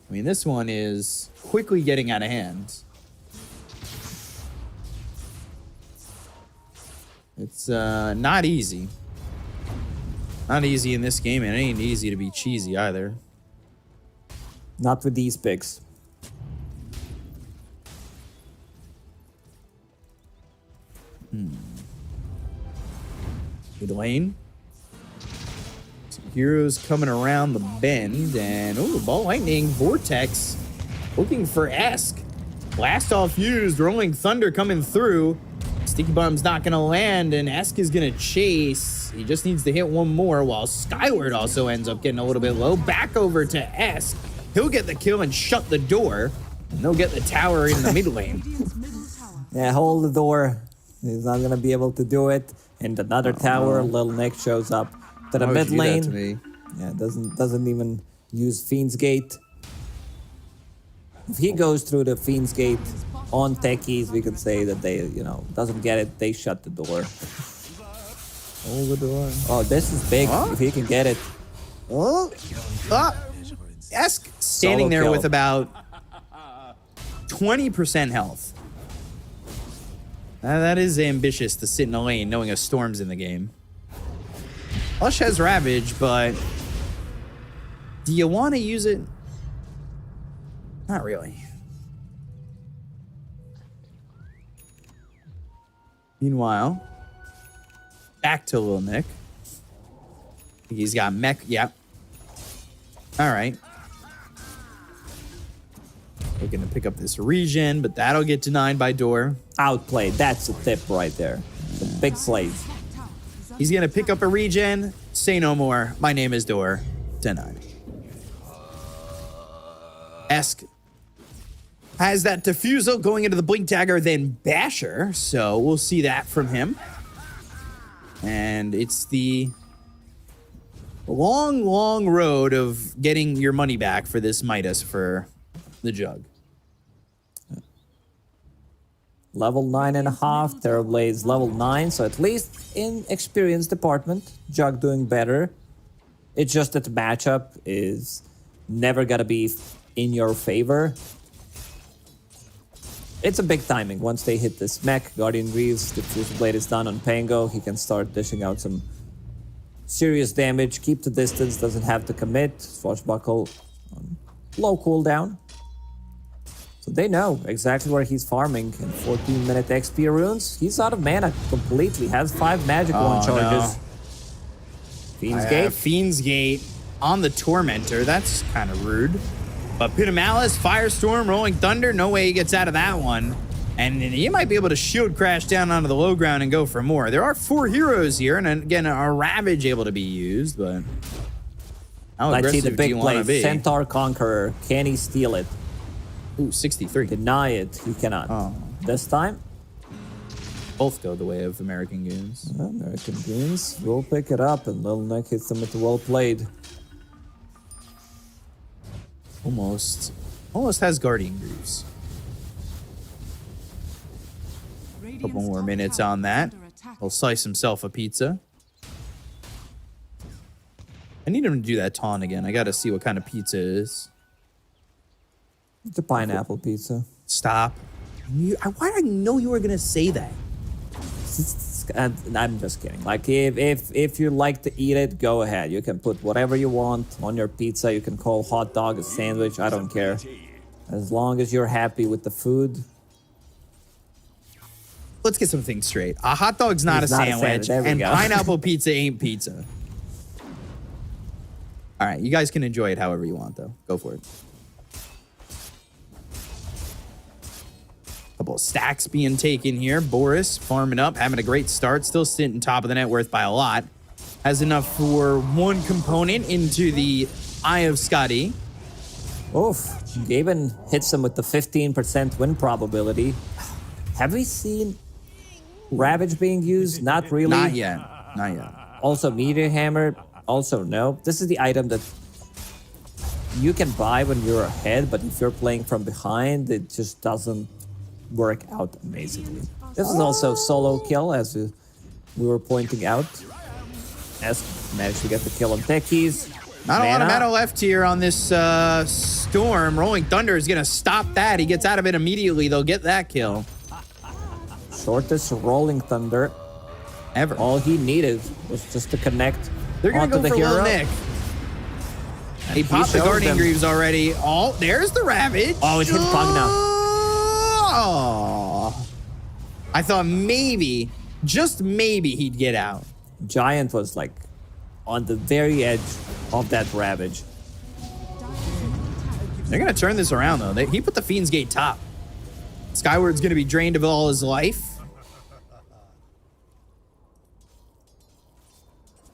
I mean, this one is quickly getting out of hand. It's not easy. Not easy in this game, and it ain't easy to be cheesy either. Not with these picks. Good lane. Some heroes coming around the bend, and Ball Lightning, Vortex, looking for Esk. Blast off used, Rolling Thunder coming through. Sticky Bomb's not gonna land, and Esk is gonna chase. He just needs to hit one more, while Skyward also ends up getting a little bit low. Back over to Esk. He'll get the kill and shut the door, and they'll get the tower in the mid lane. Yeah, hold the door. He's not gonna be able to do it. And another tower, Lil Nick shows up to the mid lane. Yeah, doesn't even use Fiend's Gate. If he goes through the Fiend's Gate, on techies, we could say that they, doesn't get it, they shut the door. Hold the door. Oh, this is big. Huh? If he can get it. Oh, Esk standing Solo there kill. with about 20% health. That is ambitious to sit in a lane knowing a storm's in the game. Lush has Ravage, but do you want to use it? Not really. Meanwhile, back to Lil Nick. He's got mech. Yep. All right. Looking to pick up this regen, but that'll get denied by door. Outplayed. That's a tip right there. The big plays. He's going to pick up a regen. Say no more. My name is Door. Denied. Esk has that defusal going into the Blink Dagger, then Basher. So we'll see that from him. And it's the long, long road of getting your money back for this Midas for the Jug. Level 9.5. Terrorblade's level 9. So at least in experience department, Jug doing better. It's just that the matchup is never going to be in your favor. It's a big timing. Once they hit this mech, Guardian Greaves, the Fusel Blade is done on Pango. He can start dishing out some serious damage. Keep the distance, doesn't have to commit. Swashbuckle on low cooldown. So they know exactly where he's farming. And 14-minute XP runes. He's out of mana completely. Has 5 magic wand charges. No. Fiend's Gate. Fiend's Gate on the Tormentor. That's kind of rude. But Pit of Malice, Firestorm, Rolling Thunder. No way he gets out of that one. And he might be able to shield crash down onto the low ground and go for more. There are 4 heroes here. And again, a Ravage able to be used. But how Let's see aggressive the do big you want to play. be? Centaur Conqueror. Can he steal it? Ooh, 63. Deny it. He cannot. Oh. This time, Both go the way of American Goons. American Goons will pick it up, and Lil Nick hits them with the well played. Almost has Guardian Greaves. Couple more minutes on that. He'll slice himself a pizza. I need him to do that taunt again. I gotta see what kind of pizza it is. It's a pineapple pizza. Stop. Why did I know you were gonna say that? I'm just kidding. Like, if you like to eat it, go ahead. You can put whatever you want on your pizza. You can call hot dog a sandwich. I don't care. As long as you're happy with the food. Let's get some things straight. A hot dog's not a It's not a sandwich, sandwich. There we and go. pineapple pizza ain't pizza. All right, you guys can enjoy it however you want, though. Go for it. Couple of stacks being taken here. Boris farming up, having a great start. Still sitting top of the net worth by a lot. Has enough for 1 component into the Eye of Scotty. Oof. Gaben hits him with the 15% win probability. Have we seen Ravage being used? Not really. Not yet. Not yet. Also, Meteor Hammer. Also, no. This is the item that you can buy when you're ahead, but if you're playing from behind, it just doesn't work out amazingly. This is also solo kill, as we were pointing out. As managed to get the kill on techies. Not a lot of mana left here on this storm. Rolling Thunder is going to stop that. He gets out of it immediately. They'll get that kill. Shortest Rolling Thunder. Ever. All he needed was just to connect They're going to onto go the for hero. Lil Nick. He popped the shows Guardian them. Greaves already. Oh, there's the Ravage. Oh, it hit Pugna. Oh. I thought maybe, just maybe he'd get out. Giant was like on the very edge of that Ravage. They're going to turn this around, though. He put the Fiend's Gate top. Skyward's going to be drained of all his life.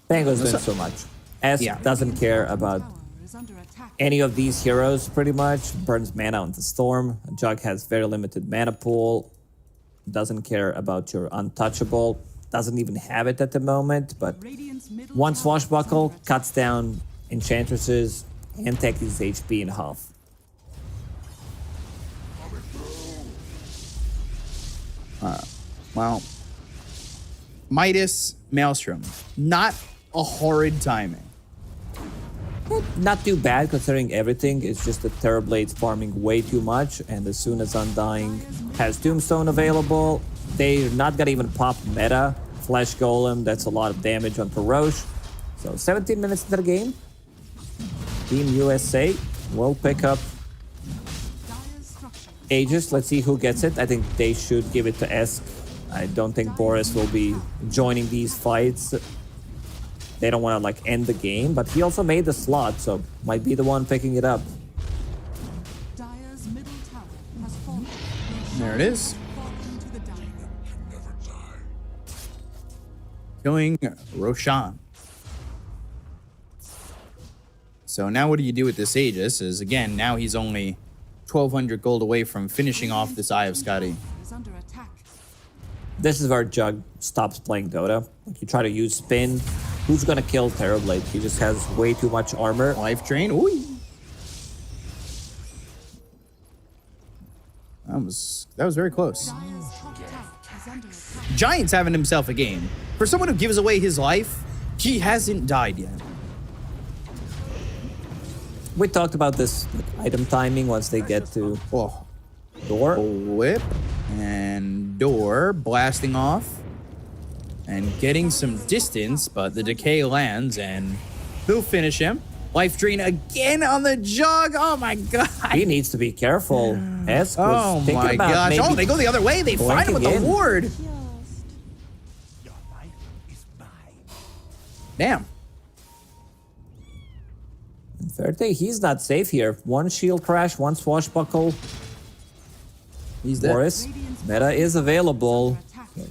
Pango's doing so much. S Yeah. doesn't care about any of these heroes, pretty much. Burns mana on the Storm. Jug has very limited mana pool. Doesn't care about your Untouchable. Doesn't even have it at the moment, but one Swashbuckle cuts down Enchantresses and Techies' HP in half. Well, Midas, Maelstrom. Not a horrid timing. Not too bad considering everything. It's just that Terrorblade's farming way too much, and as soon as Undying has Tombstone available, they're not gonna even pop meta. Flesh Golem, that's a lot of damage on Peroche. So 17 minutes into the game. Team USA will pick up Aegis. Let's see who gets it. I think they should give it to Esk. I don't think Boris will be joining these fights. They don't want to like end the game, but he also made the slot, so might be the one picking it up. Dire's middle tower has fallen. There it is. Fallen to the Dire. Going Roshan. So now what do you do with this Aegis? Is again, now he's only 1,200 gold away from finishing off this Eye of Scotty. Is under attack. This is where Jug stops playing Dota. Like, you try to use spin. Who's gonna kill Terrorblade? He just has way too much armor. Life Drain. Ooh. That was very close. Dire's top tower is under attack. Giant's having himself a game. For someone who gives away his life, he hasn't died yet. We talked about this item timing once they get to Oh, door. whip and door blasting off and getting some distance, but the decay lands and he'll finish him. Life Drain again on the Jug. Oh my god. He needs to be careful. Esk was Oh thinking my about gosh. maybe Oh, they go the other way. They find him with the blanking in. ward. Damn. Third day, he's not safe here. One shield crash, one swashbuckle. He's dead. Boris, meta is available.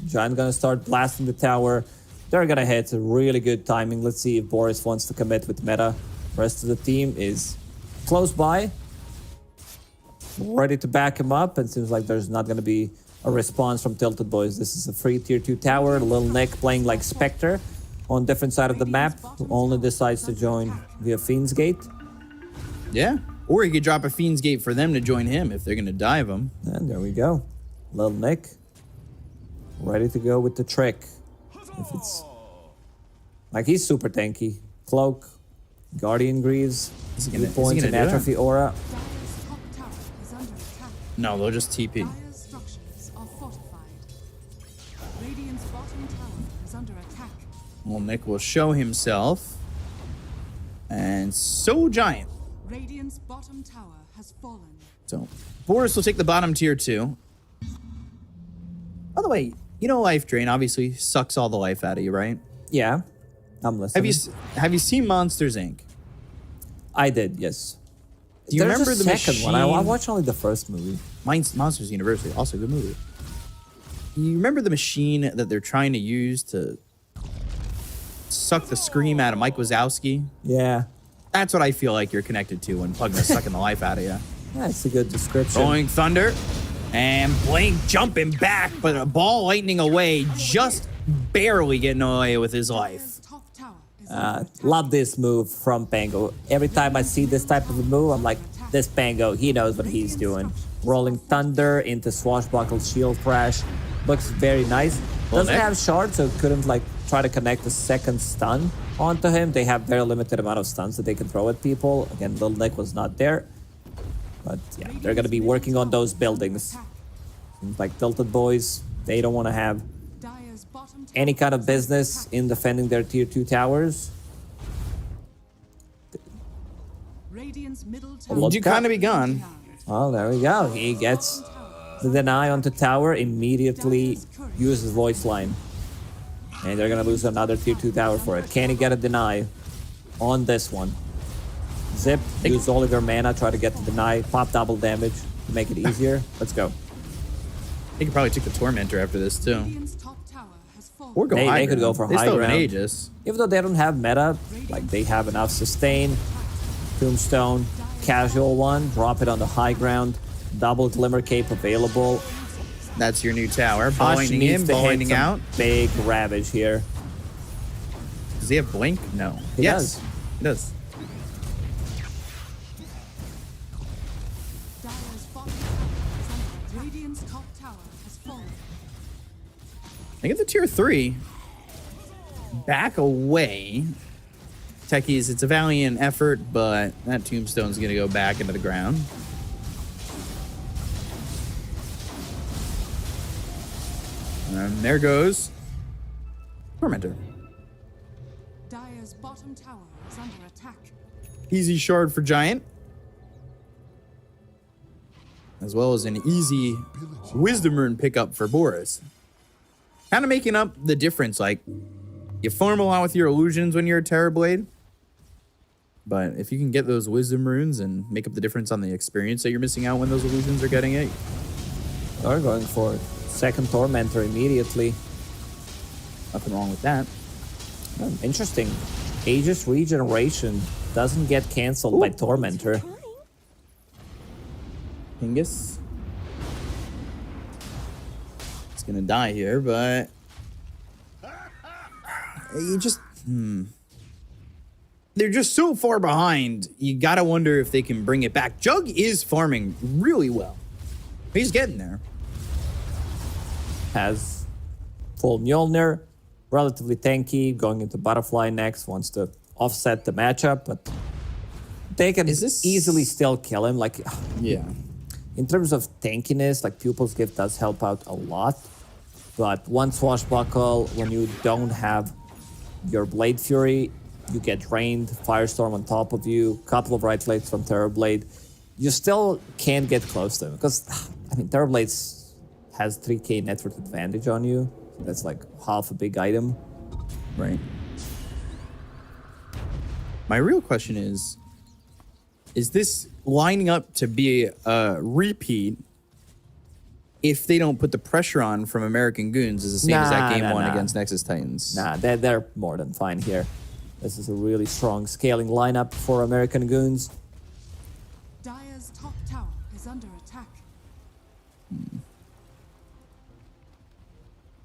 Giant gonna start blasting the tower. They're gonna hit. Really good timing. Let's see if Boris wants to commit with meta. Rest of the team is close by, ready to back him up. And seems like there's not gonna be a response from Tilted Boys. This is a free tier 2 tower. Little Nick playing like Spectre on different side of the map, who only decides to join via Fiend's Gate. Yeah. Or he could drop a Fiend's Gate for them to join him if they're going to dive him. And there we go. Little Nick, ready to go with the trick. If it's like, he's super tanky. Cloak, Guardian Greaves, Is he View gonna points, do and that? Atrophy Aura. Dire's top tower is under attack. No, they'll just TP. Dire's structures are fortified. Radiant's bottom tower is under attack. Well, Nick will show himself. And so Giant. Radiant's bottom tower has fallen. So Boris will take the bottom tier 2. By the way, you know Life Drain obviously sucks all the life out of you, right? Yeah, I'm listening. Have you seen Monsters Inc.? I did, yes. Do you There's remember a the second one? I machine- watched only the first movie. Monsters University, also a good movie. You remember the machine that they're trying to use to suck the scream out of Mike Wazowski? Yeah, That's what I feel like you're connected to when Pugna's sucking the life out of you. that's a good description. Going Thunder and Blink jumping back, but a ball lightning away, just barely getting away with his life. Dire's top tower is under attack. Love this move from Pango. Every time I see this type of a move, I'm like, this Pango, he knows what he's doing. Rolling Thunder into Swashbuckle Shield Crash. Looks very nice. Well, Doesn't Nick- have shards, so couldn't like try to connect a second stun onto him. They have very limited amount of stuns that they can throw at people. Again, Little Nick was not there. But yeah, they're gonna be working on those buildings. Seems like Tilted Boys, they don't want to have Dire's bottom tower any kind of is under business attack. in defending their tier 2 towers. Radiant's middle tower. Look You kind of be gone. Oh, there we go. He gets the deny onto tower, immediately uses voice line. And they're gonna lose another tier 2 tower for it. Can he get a deny on this one? Zip, use all of your mana, try to get the deny, pop double damage to make it easier. Let's go. They could probably take the Tormentor after this, too. Radiant's top tower has fallen. Or go They high could ground. go for They high still have an ground. Aegis. Even though they don't have meta, like they have enough sustain, Tombstone, casual one, drop it on the high ground, double Glimmer Cape available. That's your new tower. Hush Blinding needs in, to hit blinding some out. big ravage here. Does he have Blink? No. He yes. does. He does. Dire's bottom tower is under attack. Radiant's top tower has fallen. They get the tier 3. Back away. Techies, it's a valiant effort, but that tombstone's going to go back into the ground. And there goes Tormentor. Dire's bottom tower is under attack. Easy shard for Giant. As well as an easy Wisdom Rune pickup for Boris. Kind of making up the difference. Like, you farm a lot with your illusions when you're a Terrorblade. But if you can get those Wisdom Runes and make up the difference on the experience that you're missing out when those illusions are getting it. They're going for it. Second Tormentor immediately. Nothing wrong with that. Oh, interesting. Aegis Regeneration doesn't get cancelled by Tormentor. Pingus. It's gonna die here, but you just they're just so far behind. You gotta wonder if they can bring it back. Jug is farming really well. He's getting there. Has full Mjolnir, relatively tanky, going into Butterfly next, wants to offset the matchup, but they can easily still kill him. Like, Yeah. in terms of tankiness, like Pupil's Gift does help out a lot, but one Swashbuckle, when you don't have your Blade Fury, you get drained, Firestorm on top of you, couple of right blades from Terrorblade, you still can't get close to him, because, I mean, Terrorblades has 3k network advantage on you. That's like half a big item. Right. My real question is this lining up to be a repeat if they don't put the pressure on from American Goons as the same as that game 1 against Nexus Titans? Nah, they're more than fine here. This is a really strong scaling lineup for American Goons. Dire's top tower is under attack.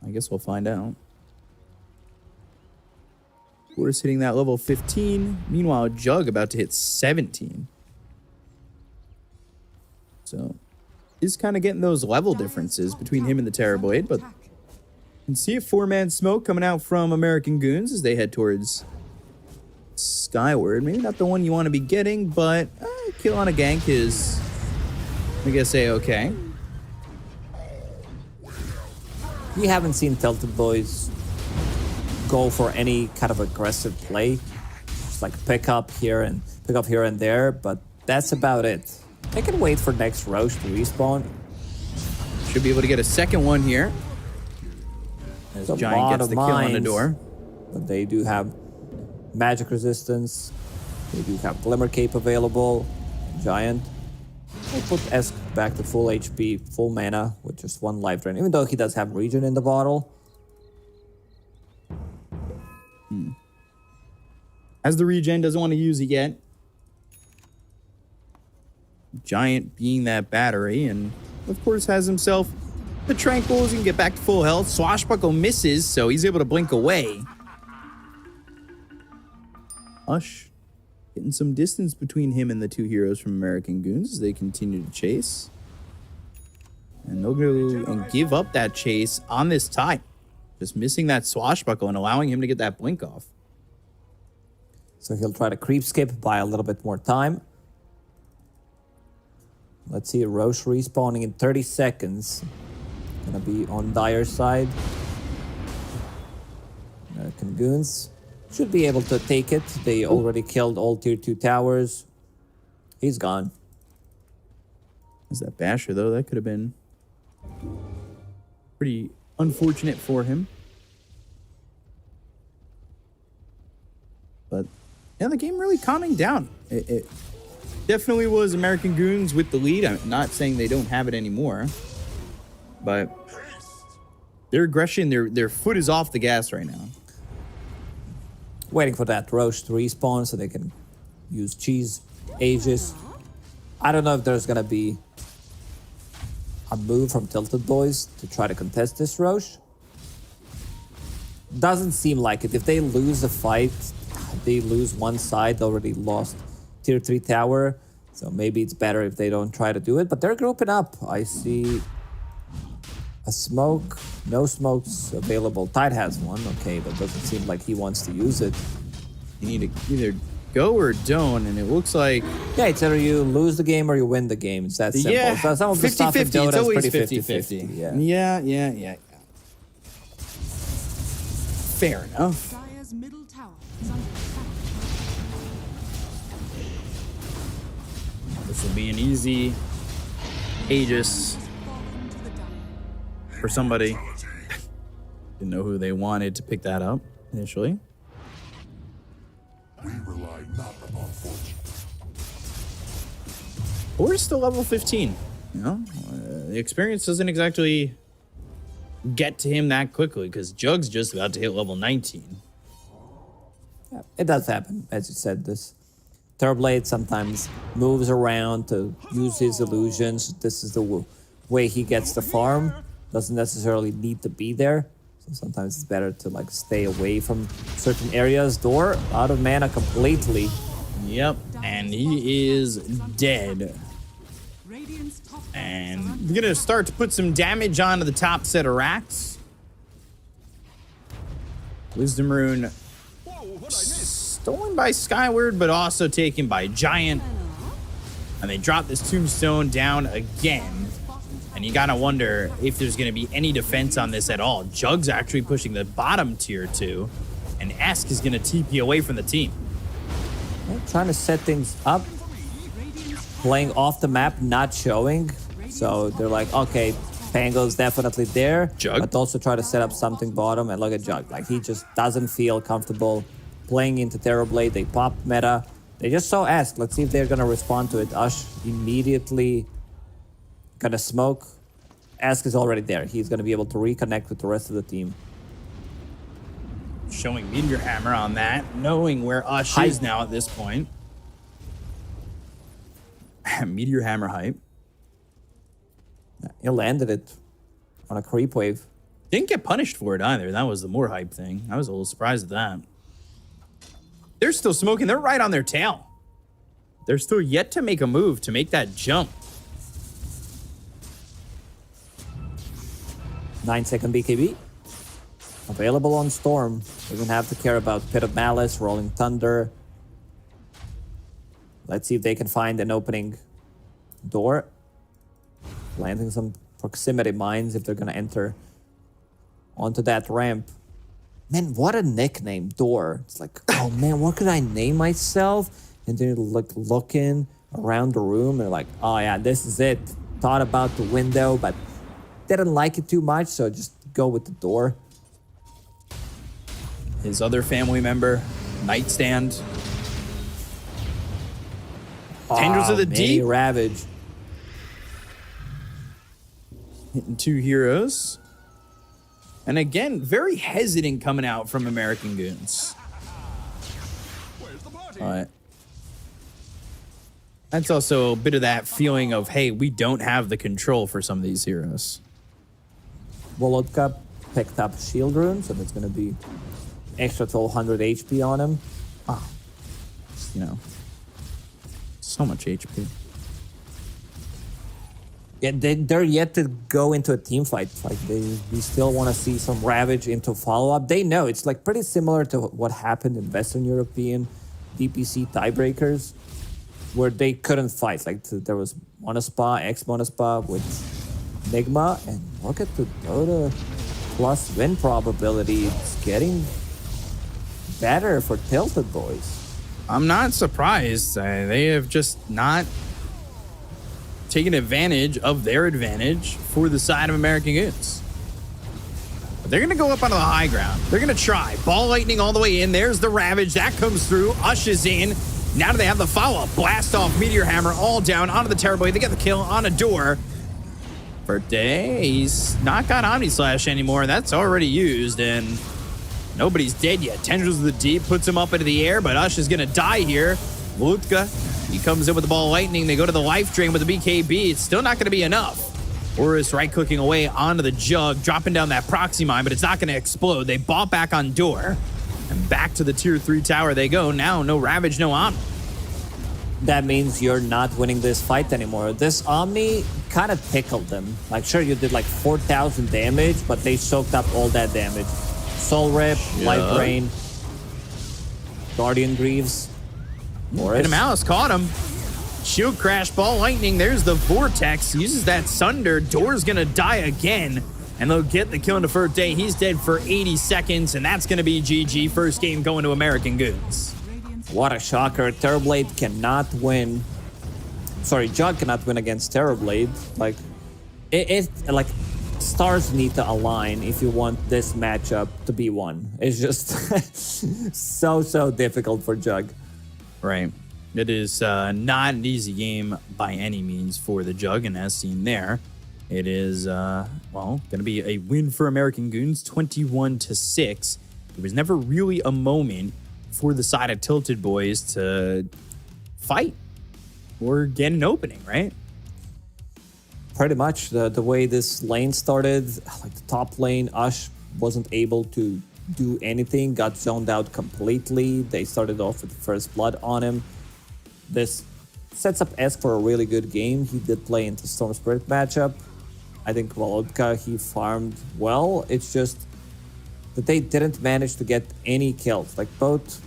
I guess we'll find out. We're hitting that level 15. Meanwhile, Jug about to hit 17. So, he's kind of getting those level differences between him and the Terrorblade, but you can see a 4-man smoke coming out from American Goons as they head towards Skyward. Maybe not the one you want to be getting, but kill on a gank is, I guess, okay. We haven't seen Tilted Boys go for any kind of aggressive play. Just like pick up here and there, but that's about it. They can wait for next Roche to respawn. Should be able to get a second one here. As There's a Giant lot gets of the kill on the mines, door. But they do have magic resistance. They do have Glimmer Cape available. Giant. They put Esk back to full HP, full mana, with just 1 life drain, even though he does have regen in the bottle. Has the regen, doesn't want to use it yet. Giant being that battery, and of course has himself the Tranquils. He can get back to full health. Swashbuckle misses, so he's able to blink away. Hush. Getting some distance between him and the 2 heroes from American Goons as they continue to chase. And they'll go and give up that chase on this time. Just missing that Swashbuckle and allowing him to get that blink off. So he'll try to creep skip, buy a little bit more time. Let's see, Roche respawning in 30 seconds. Gonna be on Dire's side. American Goons should be able to take it. They already killed all tier 2 towers. He's gone. There's that Basher, though. That could have been pretty unfortunate for him. But, yeah, the game really calming down. It definitely was American Goons with the lead. I'm not saying they don't have it anymore. But their aggression, their foot is off the gas right now. Waiting for that Roche to respawn so they can use Cheese, Aegis. I don't know if there's gonna be a move from Tilted Boys to try to contest this Roche. Doesn't seem like it. If they lose the fight, they lose one side, they already lost tier 3 tower. So maybe it's better if they don't try to do it. But they're grouping up. I see A smoke. No smokes available. Tide has one. Okay, but doesn't seem like he wants to use it. You need to either go or don't, and it looks like... Yeah, it's either you lose the game or you win the game. It's that simple. Yeah, So some of the stuff in 50-50. Dota It's is always pretty 50-50. 50-50. Yeah. Fair enough. Dire's middle tower is under attack. This will be an easy Aegis Fallen to the dire. for somebody. Didn't know who they wanted to pick that up initially. We rely not upon fortune. We're still level 15. You know, the experience doesn't exactly get to him that quickly because Jug's just about to hit level 19. Yeah, it does happen. As you said, this Terrorblade sometimes moves around to use his illusions. This is the way he gets the farm. Doesn't necessarily need to be there. So sometimes it's better to like stay away from certain areas. Door out of mana completely. Yep, and he is dead. Radiant's top And we're gonna start to put some damage onto the top set of racks. Wisdom Rune stolen by Skyward, but also taken by Giant. And they drop this tombstone down again. And you gotta wonder if there's gonna be any defense on this at all. Jug's actually pushing the bottom tier 2, and Esk is gonna TP away from the team. Well, trying to set things up. Playing off the map, not showing. So they're like, okay, Pango's definitely there. Jug. But also try to set up something bottom. And look at Jug. Like, he just doesn't feel comfortable playing into Terrorblade. They pop meta. They just saw Esk. Let's see if they're going to respond to it. Ush immediately gonna smoke. Esk is already there. He's going to be able to reconnect with the rest of the team. Showing Meteor Hammer on that, knowing where Ush Hype. is now at this point. Meteor Hammer hype. He landed it on a creep wave. Didn't get punished for it either. That was the more hype thing. I was a little surprised at that. They're still smoking. They're right on their tail. They're still yet to make a move to make that jump. 9-second BKB. Available on Storm. Doesn't have to care about Pit of Malice, Rolling Thunder. Let's see if they can find an opening door. Planting some proximity mines if they're going to enter onto that ramp. Man, what a nickname, Door. It's like, oh man, what could I name myself? And then you're like looking around the room and like, oh yeah, this is it. Thought about the window, but didn't like it too much, so just go with the Door. His other family member, Nightstand. Tendrils of the Mini Deep. Ravage. Hitting 2 heroes. And again, very hesitant coming out from American Goons. But that's also a bit of that feeling of, hey, we don't have the control for some of these heroes. Volotka picked up Shield Rune, so that's going to be extra 1200 HP on him. You know, so much HP. Yeah, they're yet to go into a team fight. Like we still want to see some Ravage into follow-up. They know it's like pretty similar to what happened in Western European DPC tiebreakers, where they couldn't fight. Like there was Monospa, ex-Monospa with Nigma, and look at the Dota plus win probability. It's getting better for Tilted Boys. I'm not surprised. They have just not taken advantage of their advantage for the side of American Goons. But they're going to go up onto the high ground. They're going to try. Ball lightning all the way in. There's the Ravage. That comes through. Ush is in. Now do they have the follow-up? Blast off Meteor Hammer all down onto the Terrorblade. They get the kill on a door. Birthday, he's not got Omni Slash anymore. That's already used, and nobody's dead yet. Tendrils of the Deep puts him up into the air, but Ush is going to die here. Volotka, he comes in with the ball lightning. They go to the life drain with the BKB. It's still not going to be enough. Horus right-clicking away onto the Jug, dropping down that proxy mine, but it's not going to explode. They bought back on door, and back to the tier 3 tower they go. Now, no Ravage, no Omni. that means you're not winning this fight anymore. This Omni kind of tickled them. Like, sure, you did like 4,000 damage, but they soaked up all that damage. Soul Rip, Life Drain, Guardian Greaves. And Malice caught him. Shield Crash, Ball Lightning. There's the Vortex. Uses that Sunder. Door's going to die again. And they'll get the kill in the first day. He's dead for 80 seconds, and that's going to be GG. First game going to American Goons. What a shocker. Terrorblade cannot win. Sorry, Jug cannot win against Terrorblade. Like, like, stars need to align if you want this matchup to be won. It's just so difficult for Jug. Right. It is not an easy game by any means for the Jug, and as seen there, it is, well, going to be a win for American Goons, 21-6. There was never really a moment for the side of Tilted Boys to fight or get an opening, right? Pretty much. The way this lane started, like the top lane, Ush wasn't able to do anything, got zoned out completely. They started off with first blood on him. This sets up Esk for a really good game. He did play into Storm Spirit matchup. I think Volodka, he farmed well. It's just that they didn't manage to get any kills. Like both,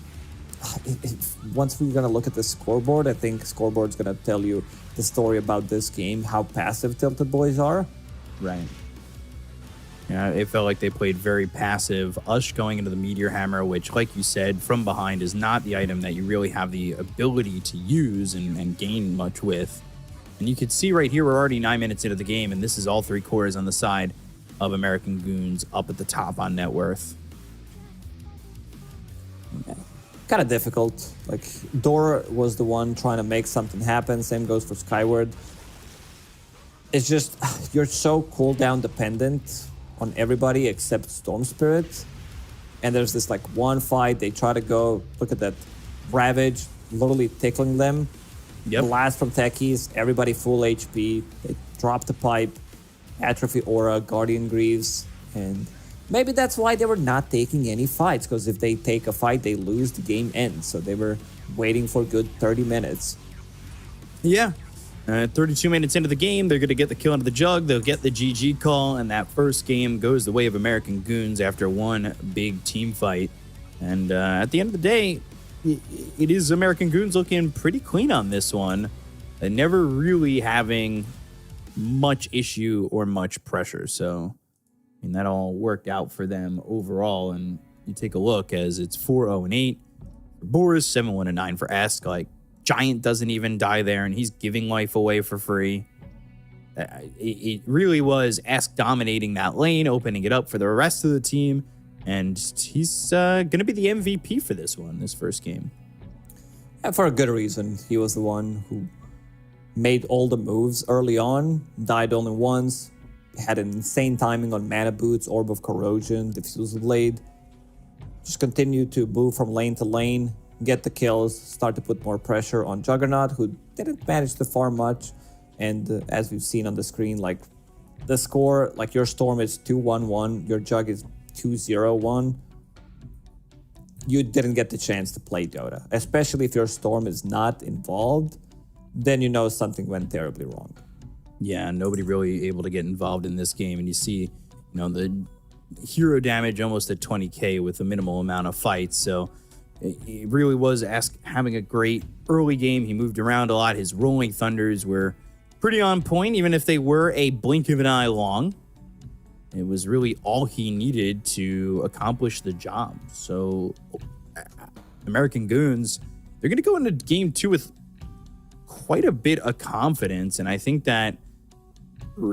once we're gonna look at the scoreboard, I think scoreboard's gonna tell you the story about this game, how passive Tilted Boys are. Right. Yeah, it felt like they played very passive. Ush going into the Meteor Hammer, which, like you said, from behind is not the item that you really have the ability to use and gain much with. And you can see right here, we're already 9 minutes into the game, and this is all three cores on the side of American Goons up at the top on net worth. Kind of difficult. Like, Dora was the one trying to make something happen. Same goes for Skyward. It's just, you're so cooldown dependent on everybody except Storm Spirit. And there's this like one fight, they try to go, look at that Ravage, literally tickling them. Yep. Blast from Techies, everybody full HP. They drop the pipe, Atrophy Aura, Guardian Greaves, and maybe that's why they were not taking any fights, because if they take a fight, they lose, the game ends. So they were waiting for a good 30 minutes. Yeah. 32 minutes into the game, they're going to get the kill into the Jug. They'll get the GG call, and that first game goes the way of American Goons after one big team fight. And at the end of the day, it is American Goons looking pretty clean on this one. Never really having much issue or much pressure. So, I mean, that all worked out for them overall. And you take a look as it's 4-0-8 for Boris, 7-1-9 for Esk. Like, Giant doesn't even die there, and he's giving life away for free. It really was Esk dominating that lane, opening it up for the rest of the team. And he's going to be the MVP for this one, this first game. And for a good reason. He was the one who made all the moves early on, died only once, had an insane timing on Mana Boots, Orb of Corrosion, Diffusal Blade. Just continue to move from lane to lane, get the kills, start to put more pressure on Juggernaut, who didn't manage to farm much. And as we've seen on the screen, like the score, like your Storm is 2-1-1, your Jug is 2-0-1. You didn't get the chance to play Dota, especially if your Storm is not involved. Then you know something went terribly wrong. Yeah, nobody really able to get involved in this game. And you see, you know, the hero damage almost at 20k with a minimal amount of fights. So it really was Esk having a great early game. He moved around a lot. His Rolling Thunders were pretty on point, even if they were a blink of an eye long. It was really all he needed to accomplish the job. So American Goons, they're going to go into game two with quite a bit of confidence. And I think that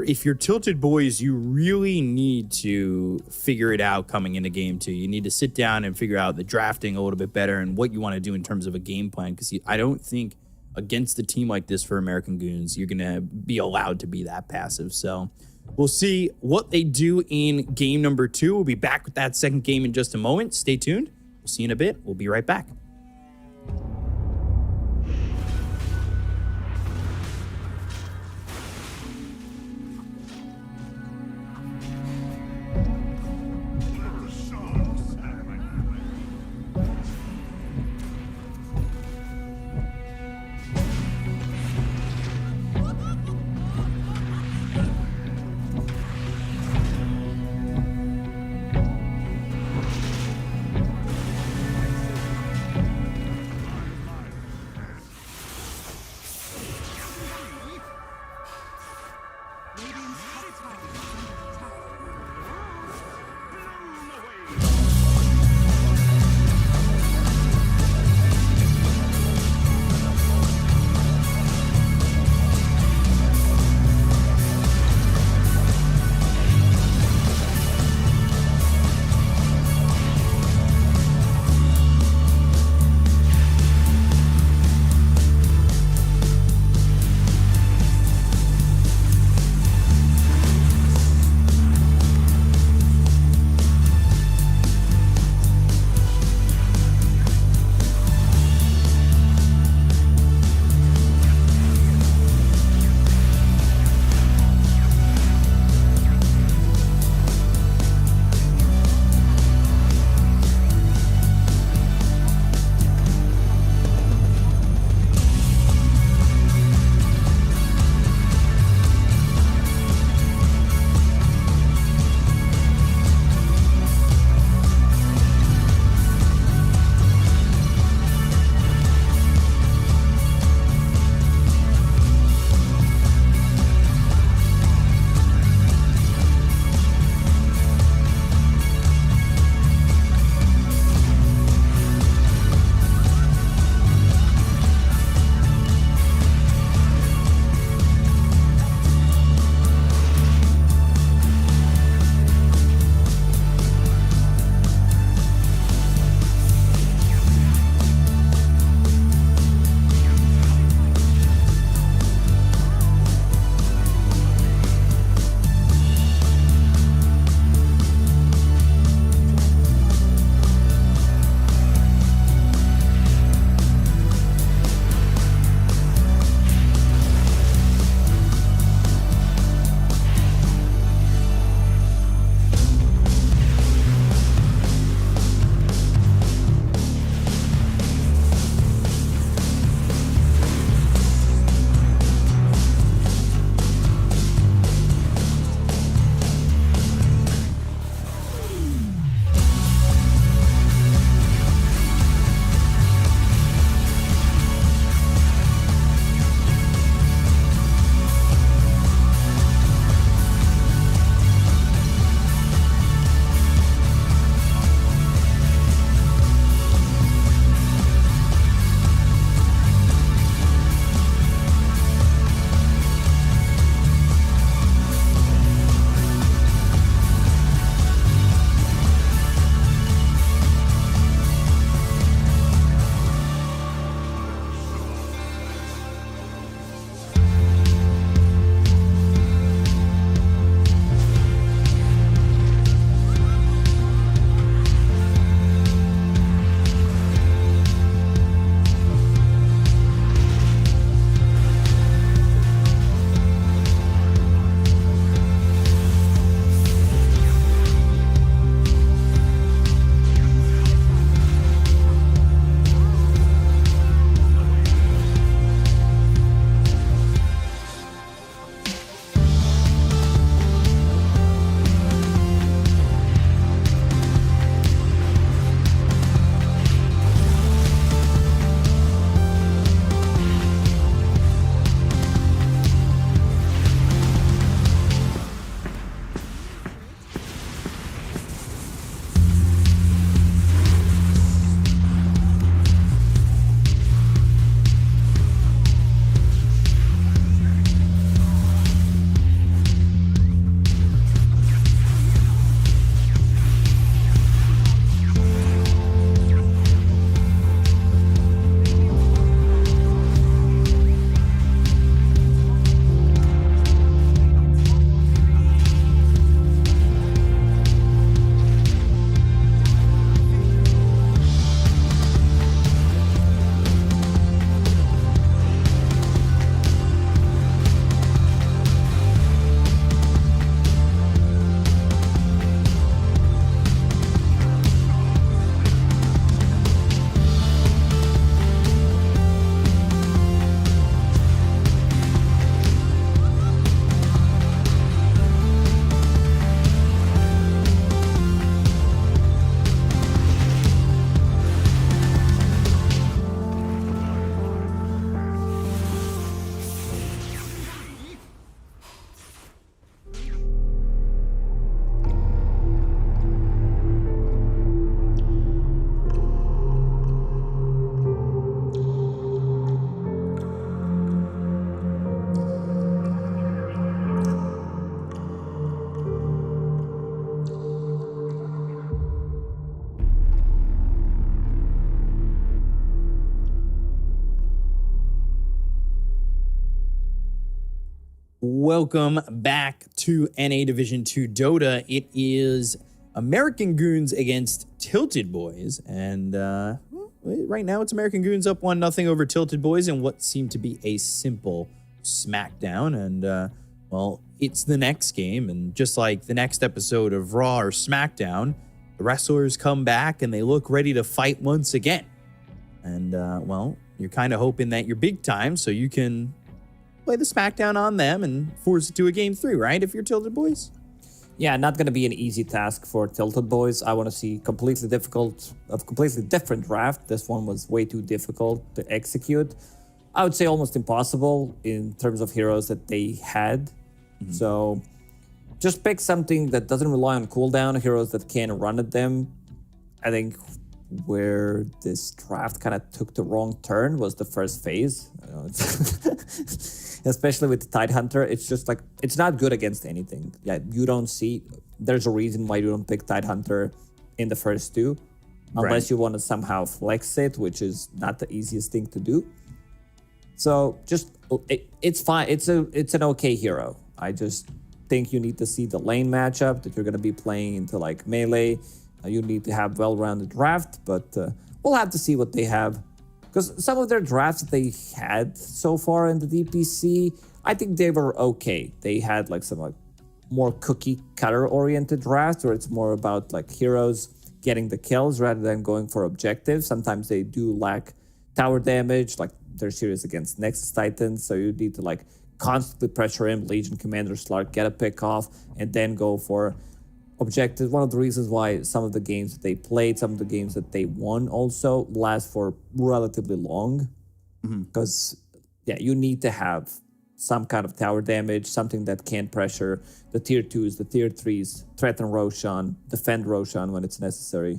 if you're Tilted Boys, you really need to figure it out coming into game two. You need to sit down and figure out the drafting a little bit better and what you want to do in terms of a game plan. Because I don't think against a team like this for American Goons, you're going to be allowed to be that passive. So we'll see what they do in game number two. We'll be back with that second game in just a moment. Stay tuned. We'll see you in a bit. We'll be right back. Welcome back to NA Division 2 Dota. It is American Goons against Tilted Boys. And right now it's American Goons up 1-0 over Tilted Boys in what seemed to be a simple smackdown. And, well, it's the next game. And just like the next episode of Raw or SmackDown, the wrestlers come back and they look ready to fight once again. And, well, you're kind of hoping that you're big time so you can play the SmackDown on them and force it to a game 3, right? If you're Tilted Boys? Yeah, not going to be an easy task for Tilted Boys. I want to see a completely different draft. This one was way too difficult to execute. I would say almost impossible in terms of heroes that they had. Mm-hmm. So just pick something that doesn't rely on cooldown, heroes that can run at them. I think where this draft kind of took the wrong turn was the first phase. Especially with the Tidehunter, it's just like, it's not good against anything. Yeah, you don't see, there's a reason why you don't pick Tidehunter in the first two, unless you want to somehow flex it, which is not the easiest thing to do. So just, it's fine. It's an okay hero. I just think you need to see the lane matchup that you're going to be playing into like melee. You need to have well-rounded draft, but we'll have to see what they have. Because some of their drafts that they had so far in the DPC, I think they were okay. They had like some like more cookie cutter oriented drafts where it's more about like heroes getting the kills rather than going for objectives. Sometimes they do lack tower damage, like they're serious against Nexus Titans, so you need to like constantly pressure him, Legion Commander Slark, get a pick off, and then go for objectives. One of the reasons why some of the games that they played, some of the games that they won also last for relatively long. Because, yeah, you need to have some kind of tower damage, something that can pressure the tier 2s, the tier 3s, threaten Roshan, defend Roshan when it's necessary.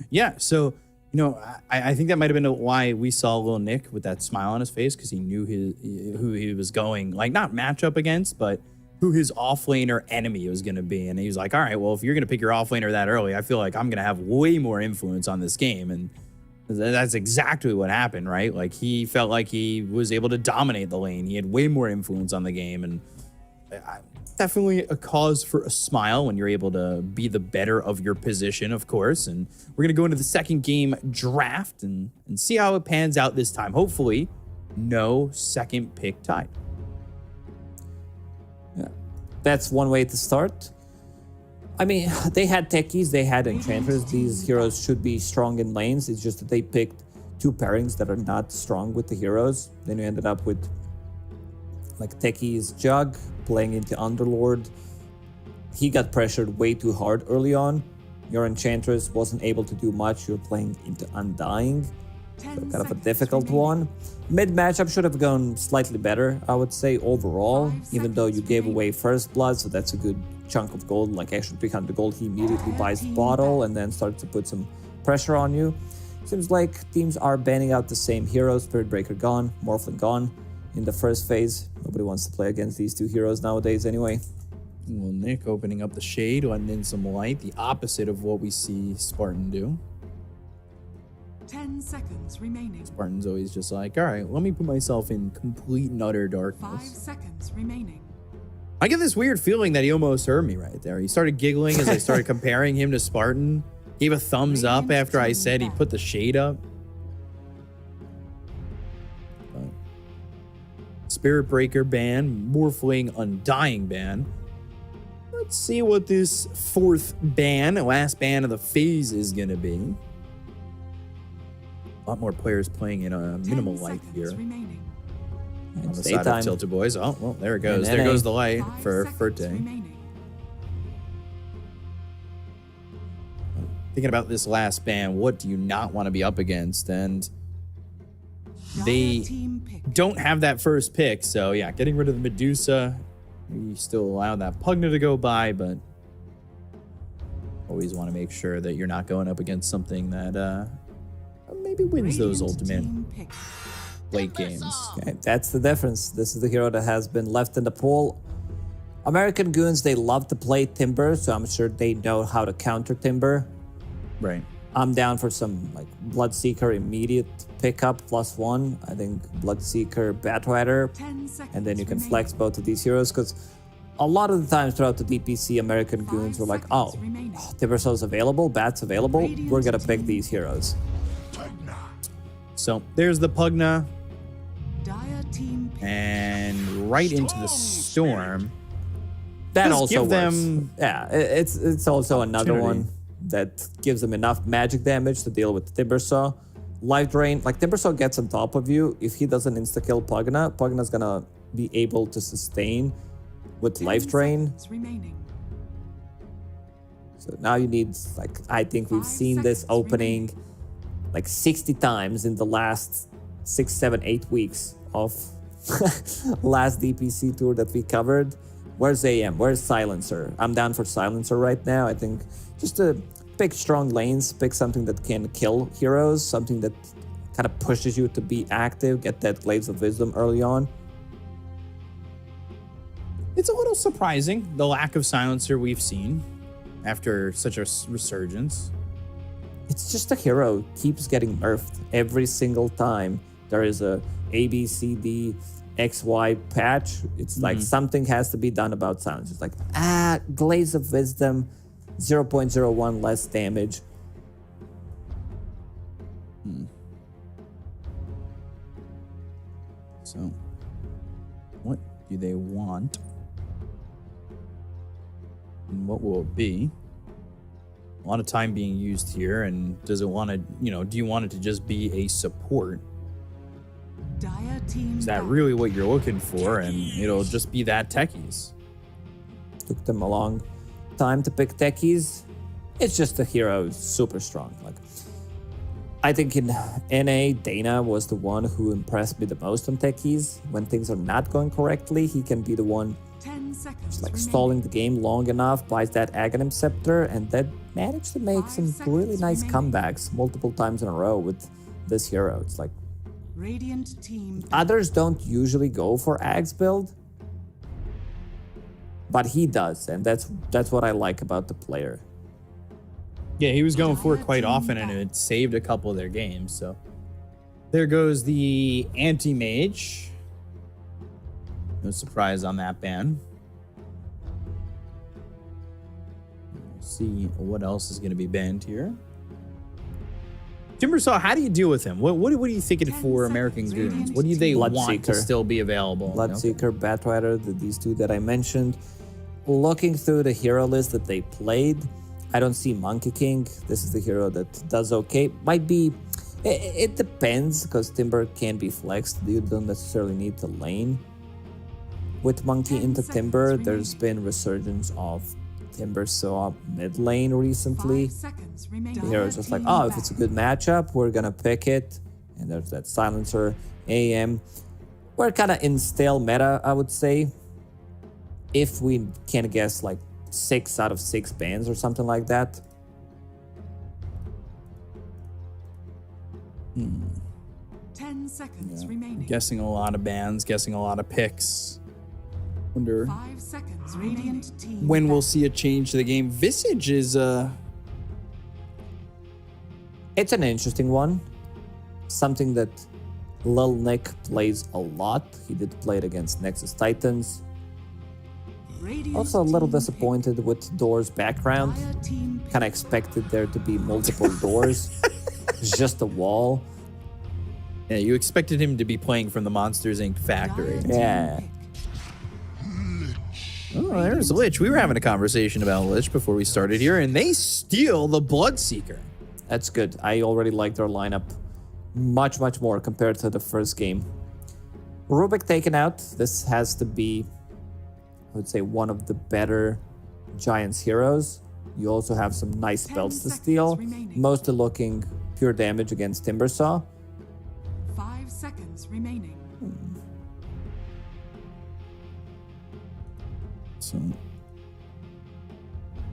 Yeah, so, you know, I think that might have been why we saw Lil Nick with that smile on his face, because he knew who he was going, like, not match up against, but who his offlaner enemy was going to be. And he was like, all right, well, if you're going to pick your offlaner that early, I feel like I'm going to have way more influence on this game. And that's exactly what happened, right? Like, he felt like he was able to dominate the lane. He had way more influence on the game. And definitely a cause for a smile when you're able to be the better of your position, of course. And we're going to go into the second game draft and see how it pans out this time. Hopefully, no second pick tied. That's one way to start. I mean, they had techies, they had enchanters. These heroes should be strong in lanes. It's just that they picked two pairings that are not strong with the heroes. Then you ended up with like techies Jug playing into Underlord. He got pressured way too hard early on. Your enchantress wasn't able to do much. You're playing into Undying. So kind of a difficult one. Mid matchup should have gone slightly better, I would say, overall, even though you gave away first blood, so that's a good chunk of gold, like extra 300 gold. He immediately buys bottle and then starts to put some pressure on you. Seems like teams are banning out the same heroes. Spirit Breaker gone, Morphling gone in the first phase. Nobody wants to play against these two heroes nowadays anyway. Well, Nick opening up the shade, letting in some light, the opposite of what we see Spartan do. 10 seconds remaining. Spartan's always just like, all right, let me put myself in complete and utter 5 darkness. seconds remaining. I get this weird feeling that he almost heard me right there. He started giggling as I started comparing him to Spartan. Gave a thumbs up after I said he put the shade up. Spirit Breaker ban, Morphling Undying ban. Let's see what this fourth ban, last ban of the phase, is going to be. A lot more players playing in a minimal light here. Remaining. On the side of Tilted Boys. Oh, well, there it goes. There goes the light for Ferte. Thinking about this last ban, what do you not want to be up against? And they don't have that first pick. So, yeah, getting rid of the Medusa. You still allow that Pugna to go by, but always want to make sure that you're not going up against something that maybe wins those ultimate late games. Okay, that's the difference. This is the hero that has been left in the pool. American Goons, they love to play Timber, so I'm sure they know how to counter Timber. Right. I'm down for some like Bloodseeker immediate pickup +1. I think Bloodseeker Batrider, 10 seconds and then you can remaining. flex both of these heroes because a lot of the times throughout the DPC, American goons were like, oh, seconds remaining. Timbersaul's available, Bat's available, we're gonna pick these heroes. So there's the Pugna Dire team pick. and right into the Storm. That Just also give works. them Yeah, it's also another opportunity. one that gives them enough magic damage to deal with Timbersaw. Life Drain, like Timbersaw gets on top of you. If he doesn't insta-kill Pugna, Pugna's gonna be able to sustain with 10 Life Drain. seconds remaining. So now you need, like, I think we've 5 seen this seconds opening like 60 times in the last 6, 7, 8 weeks of last DPC tour that we covered. Where's AM? Where's Silencer? I'm down for Silencer right now. I think just to pick strong lanes, pick something that can kill heroes, something that kind of pushes you to be active, get that Glaives of Wisdom early on. It's a little surprising, the lack of silencer we've seen after such a resurgence. It's just a hero keeps getting nerfed every single time there is a A, B, C, D, X, Y patch. It's like something has to be done about silence. It's like, Glaives of Wisdom, 0.01 less damage. So, what do they want? And what will it be? A lot of time being used here, and does it want to, do you want it to just be a support? Dire team Is that back. really what you're looking for? And it'll just be that techies. Took them a long time to pick techies. It's just a hero who's super strong. Like, I think in NA, Dana was the one who impressed me the most on techies. When things are not going correctly, he can be the one 10 seconds like remaining. stalling the game long enough, buys that Aghanim Scepter, and then managed to make 5 some seconds really nice remaining. comebacks multiple times in a row with this hero. It's like Radiant team others don't usually go for Ags build, but he does, and that's what I like about the player. Yeah, he was going for it quite often, and it saved a couple of their games. So there goes the anti-mage. No surprise on that ban. Let's see what else is going to be banned here. Timbersaw, how do you deal with him? What are you thinking 10 for seconds, American Goons? Radiant What do they want to Bloodseeker. still be available? Bloodseeker, Batrider, these two that I mentioned. Looking through the hero list that they played, I don't see Monkey King. This is the hero that does okay. Might be, it depends, because Timber can be flexed. You don't necessarily need to lane with Monkey 10 into seconds Timber. There's remaining. been resurgence of Timbersaw mid lane recently. 5 seconds remaining. The hero's just like, oh, if it's a good matchup, we're gonna pick it. And there's that Silencer, AM. We're kind of in stale meta, I would say. If we can guess like 6 out of 6 bans or something like that. 10 seconds remaining. Guessing a lot of bans, guessing a lot of picks. Wonder 5 seconds. Radiant team when we'll back. see a change to the game. Visage is It's an interesting one. Something that Lil Nick plays a lot. He did play it against Nexus Titans. Radiant Also a little team disappointed with Door's background. Dire team Kind of expected there to be multiple doors. It's just a wall. yeah, you expected him to be playing from the Monsters Inc. factory. Dire team Yeah. pick. Oh, there's Lich. We were having a conversation about Lich before we started here, and they steal the Bloodseeker. That's good. I already like their lineup much, much more compared to the first game. Rubik taken out. This has to be, I would say, one of the better Giants heroes. You also have some nice 10 spells to seconds steal. remaining. Mostly looking pure damage against Timbersaw. 5 seconds remaining. So,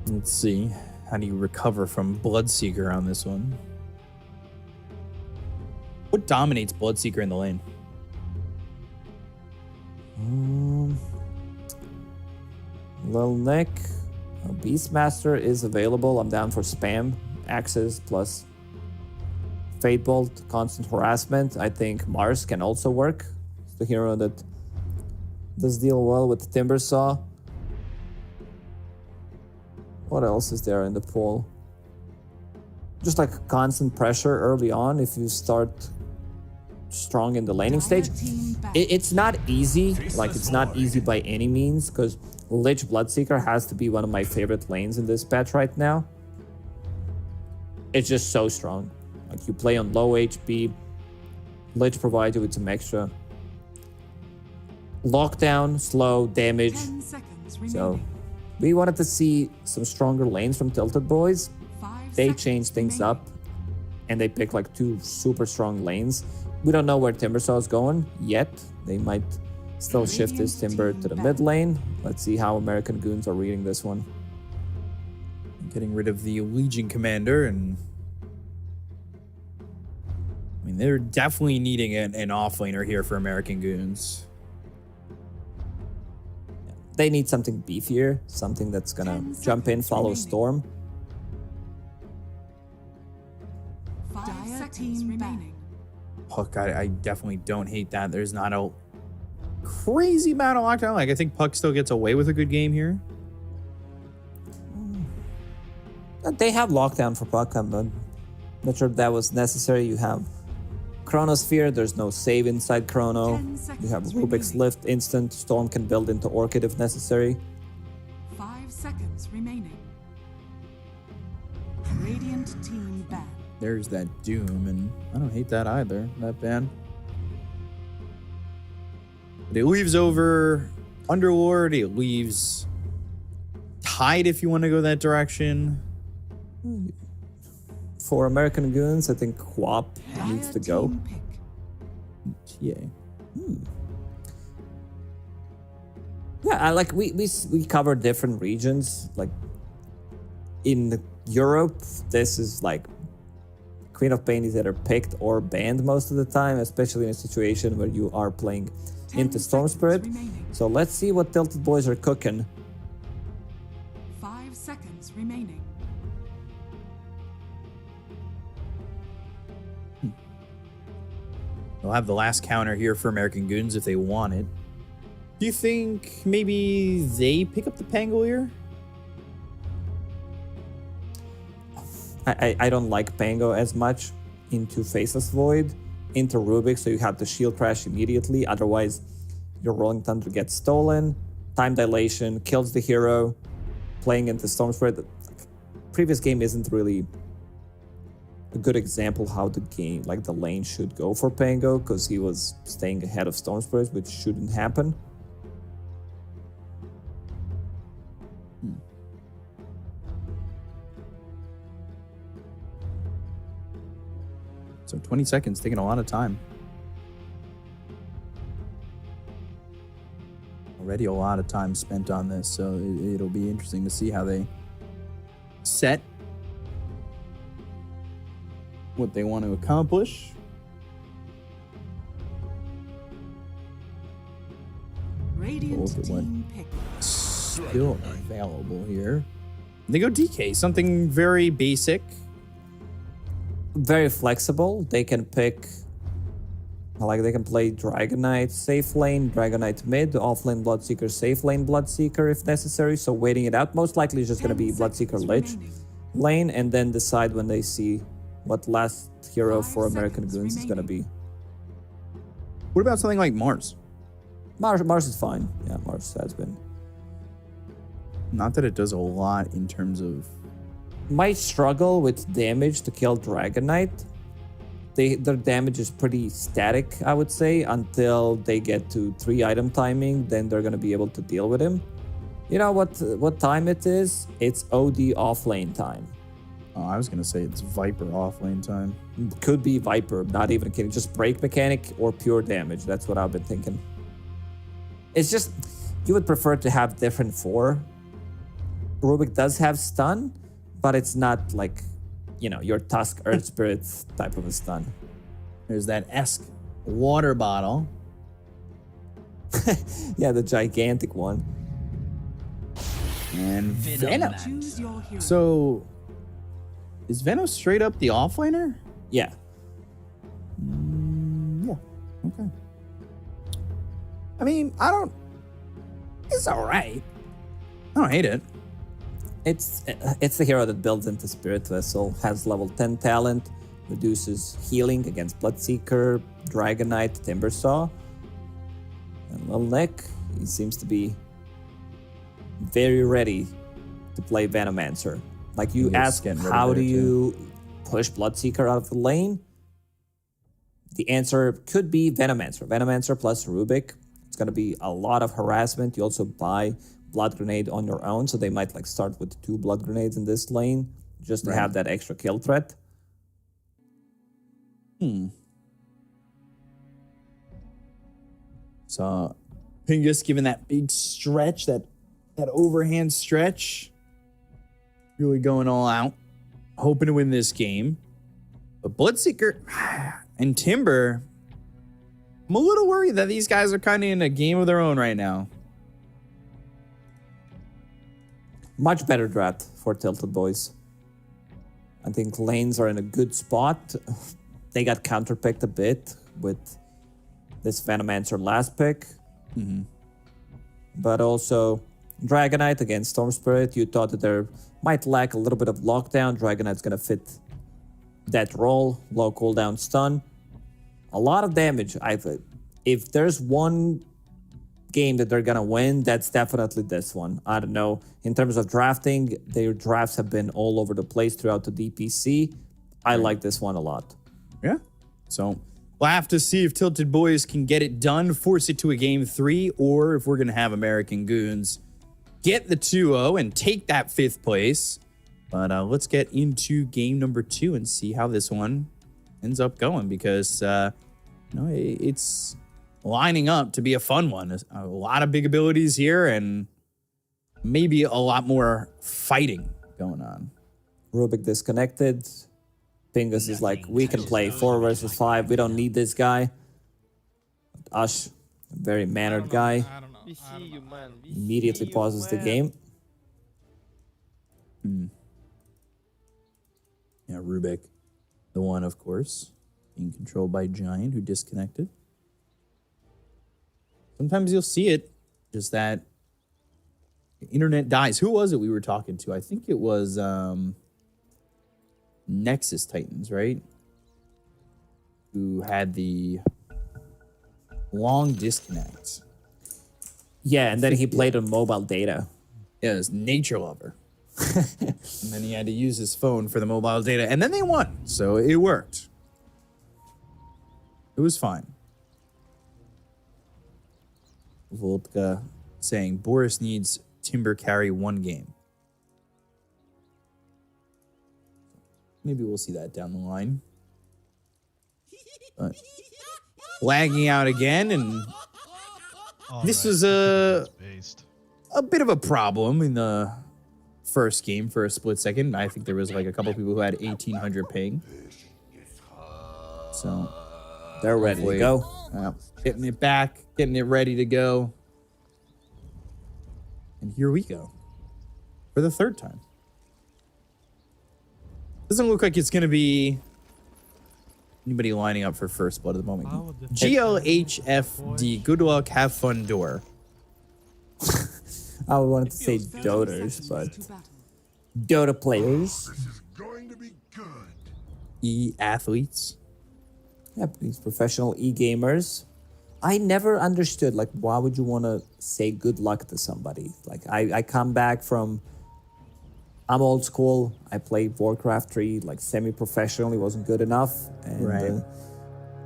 let's see. How do you recover from Bloodseeker on this one? What dominates Bloodseeker in the lane? Lil Nick. Beastmaster is available. I'm down for spam. Axes plus Fate Bolt, constant harassment. I think Mars can also work. It's the hero that does deal well with Timbersaw. What else is there in the pool? Just like constant pressure early on if you start strong in the laning stage. It's not easy, like it's not easy by any means, because Lich Bloodseeker has to be one of my favorite lanes in this patch right now. It's just so strong. Like you play on low HP, Lich provides you with some extra lockdown, slow damage. 10 seconds remaining. So we wanted to see some stronger lanes from Tilted Boys. 5 They seconds changed things remaining. up and they picked like 2 super strong lanes. We don't know where Timbersaw is going yet. They might still shift this Timber to the mid lane. Let's see how American Goons are reading this one. Getting rid of the Legion Commander, and I mean, they're definitely needing an offlaner here for American Goons. They need something beefier, something that's gonna 10 jump in, seconds follow remaining. Storm. 5 seconds remaining. Puck, I definitely don't hate that. There's not a crazy amount of lockdown. Like, I think Puck still gets away with a good game here. They have lockdown for Puck. I'm not sure if that was necessary. You have Chronosphere. There's no save inside Chrono. 10 You have seconds Rubik's remaining. Lift instant. Storm can build into Orchid if necessary. 5 seconds remaining. Radiant team ban. There's that Doom, and I don't hate that either, that ban. But it leaves over Underlord. It leaves Tide if you want to go that direction. For American Goons, I think Quap needs Dire to go. team pick. Yeah. Yeah, I like we cover different regions. Like in Europe, this is like Queen of Pain is either picked or banned most of the time, especially in a situation where you are playing 10 into Storm seconds Spirit. remaining. So let's see what Tilted Boys are cooking. 5 seconds remaining. They'll have the last counter here for American Goons if they want it. Do you think maybe they pick up the Pangolier? I don't like Pango as much into Faceless Void, into Rubik, so you have to shield crash immediately. Otherwise, your Rolling Thunder gets stolen. Time Dilation kills the hero. Playing into Storm Spirit. Previous game isn't really a good example how the game, like the lane, should go for Pango, because he was staying ahead of Storm Spirit, which shouldn't happen. So 20 seconds, taking a lot of time. Already a lot of time spent on this, so it'll be interesting to see how they set what they want to accomplish. Radiant Look at what team pick. still available here. They go DK, something very basic. Very flexible. They can pick, like they can play Dragonite safe lane, Dragonite mid, offlane Bloodseeker, safe lane Bloodseeker if necessary. So waiting it out, most likely is just going to 10 be Bloodseeker seconds Lich remaining. lane, and then decide when they see what last hero 5 for American seconds Goons is going to be. What about something like Mars? Mars is fine. Yeah, Mars has been. Not that it does a lot in terms of... Might struggle with damage to kill Dragonite. Their damage is pretty static, I would say, until they get to 3 item timing. Then they're gonna be able to deal with him. You know what time it is? It's OD offlane time. Oh, I was going to say it's Viper offlane time. Could be Viper, not even kidding. Just break mechanic or pure damage. That's what I've been thinking. It's just, you would prefer to have different 4. Rubik does have stun, but it's not like, you know, your Tusk Earth Spirit type of a stun. There's that Esk water bottle. Yeah, the gigantic one. And Venom. Choose your hero. So, is Venom straight up the offlaner? Yeah. Okay. I mean, it's all right. I don't hate it. It's the hero that builds into Spirit Vessel, has level 10 talent, reduces healing against Bloodseeker, Dragon Knight, Timbersaw. And Little Nick, he seems to be very ready to play Venomancer. Like you ask, how do you push Bloodseeker out of the lane? The answer could be Venomancer. Venomancer plus Rubik. It's going to be a lot of harassment. You also buy Blood Grenade on your own, so they might like start with 2 Blood Grenades in this lane just to have that extra kill threat. So Pingus giving that big stretch, that overhand stretch. Really going all out. Hoping to win this game. But Bloodseeker and Timber, I'm a little worried that these guys are kind of in a game of their own right now. Much better draft for Tilted Boys. I think lanes are in a good spot. They got counterpicked a bit with this Venomancer last pick. But also Dragonite against Storm Spirit. You thought that there might lack a little bit of lockdown. Dragonite's going to fit that role. Low cooldown stun. A lot of damage. If there's one game that they're gonna win, that's definitely this one. I don't know. In terms of drafting, their drafts have been all over the place throughout the DPC. I like this one a lot. Yeah. So we'll have to see if Tilted Boys can get it done, force it to a game 3, or if we're gonna have American Goons get the 2-0 and take that 5th place. But let's get into game number 2 and see how this one ends up going, because it's lining up to be a fun one. A lot of big abilities here and maybe a lot more fighting going on. Rubik disconnected. Pingus is like, we can play 4 versus 5. We don't need this guy. Ush, a very mannered guy, immediately pauses the game. Yeah, Rubik, the one, of course, being controlled by Giant, who disconnected. Sometimes you'll see it, just that the internet dies. Who was it we were talking to? I think it was Nexus Titans, right? Who had the long disconnect. Yeah, and then he played on mobile data. Yeah, it was Nature Lover. And then he had to use his phone for the mobile data. And then they won, so it worked. It was fine. Voltka saying Boris needs Timber carry 1 game. Maybe we'll see that down the line. But lagging out again, and this was a bit of a problem in the first game for a split second. I think there was like a couple people who had 1800 ping. So they're ready to go. Getting it back, getting it ready to go. And here we go. For the 3rd time. Doesn't look like it's going to be anybody lining up for first blood at the moment. GLHFD. Good luck, have fun, door. I wanted to say Doters, but Dota players. This is going to be good. E-athletes. Yep, these professional e-gamers. I never understood, like, why would you want to say good luck to somebody? Like, I come back from, I'm old school. I played Warcraft 3, like, semi-professionally, wasn't good enough. And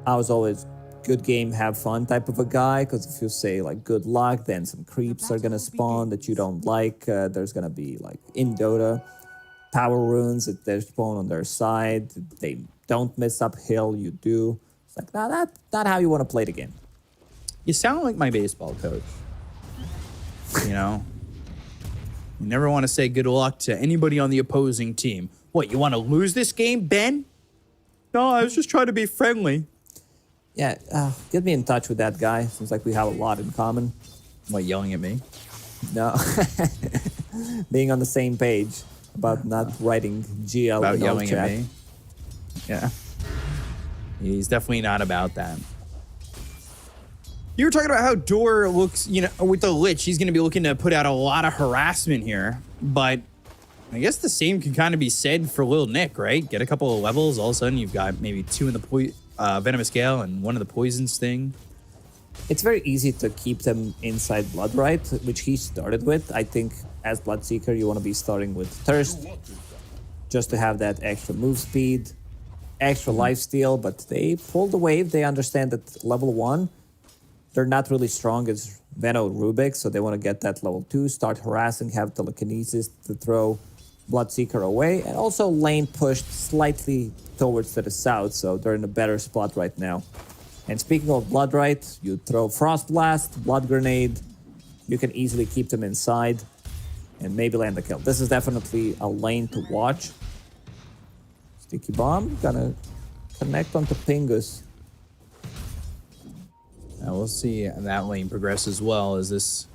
I was always good game, have fun type of a guy. Because if you say, like, good luck, then some creeps are going to spawn that you don't like. There's going to be, like, in Dota, power runes that they spawn on their side. They don't miss uphill, you do. It's like, nah, that's not how you want to play the game. You sound like my baseball coach. You know? You never want to say good luck to anybody on the opposing team. What, you want to lose this game, Ben? No, I was just trying to be friendly. Yeah, get me in touch with that guy. Seems like we have a lot in common. What, yelling at me? No. Being on the same page about not writing GL About in no yelling chat. at me? Yeah. He's definitely not about that. You were talking about how Door looks, you know, with the Lich, he's going to be looking to put out a lot of harassment here. But I guess the same can kind of be said for Lil Nick, right? Get a couple of levels, all of a sudden you've got maybe 2 in the Venomous Gale and 1 of the Poison Sting. It's very easy to keep them inside Bloodright, which he started with. I think as Bloodseeker, you want to be starting with Thirst, just to have that extra move speed, extra lifesteal. But they pulled the wave. They understand that level 1, they're not really strong as Veno Rubik, so they want to get that level 2, start harassing, have telekinesis to throw Bloodseeker away, and also lane pushed slightly towards to the south, so they're in a better spot right now. And speaking of Bloodright, you throw Frost Blast, Blood Grenade, you can easily keep them inside and maybe land the kill. This is definitely a lane to watch. Sticky Bomb, gonna connect onto Pingus. Now we'll see that lane progress as well as this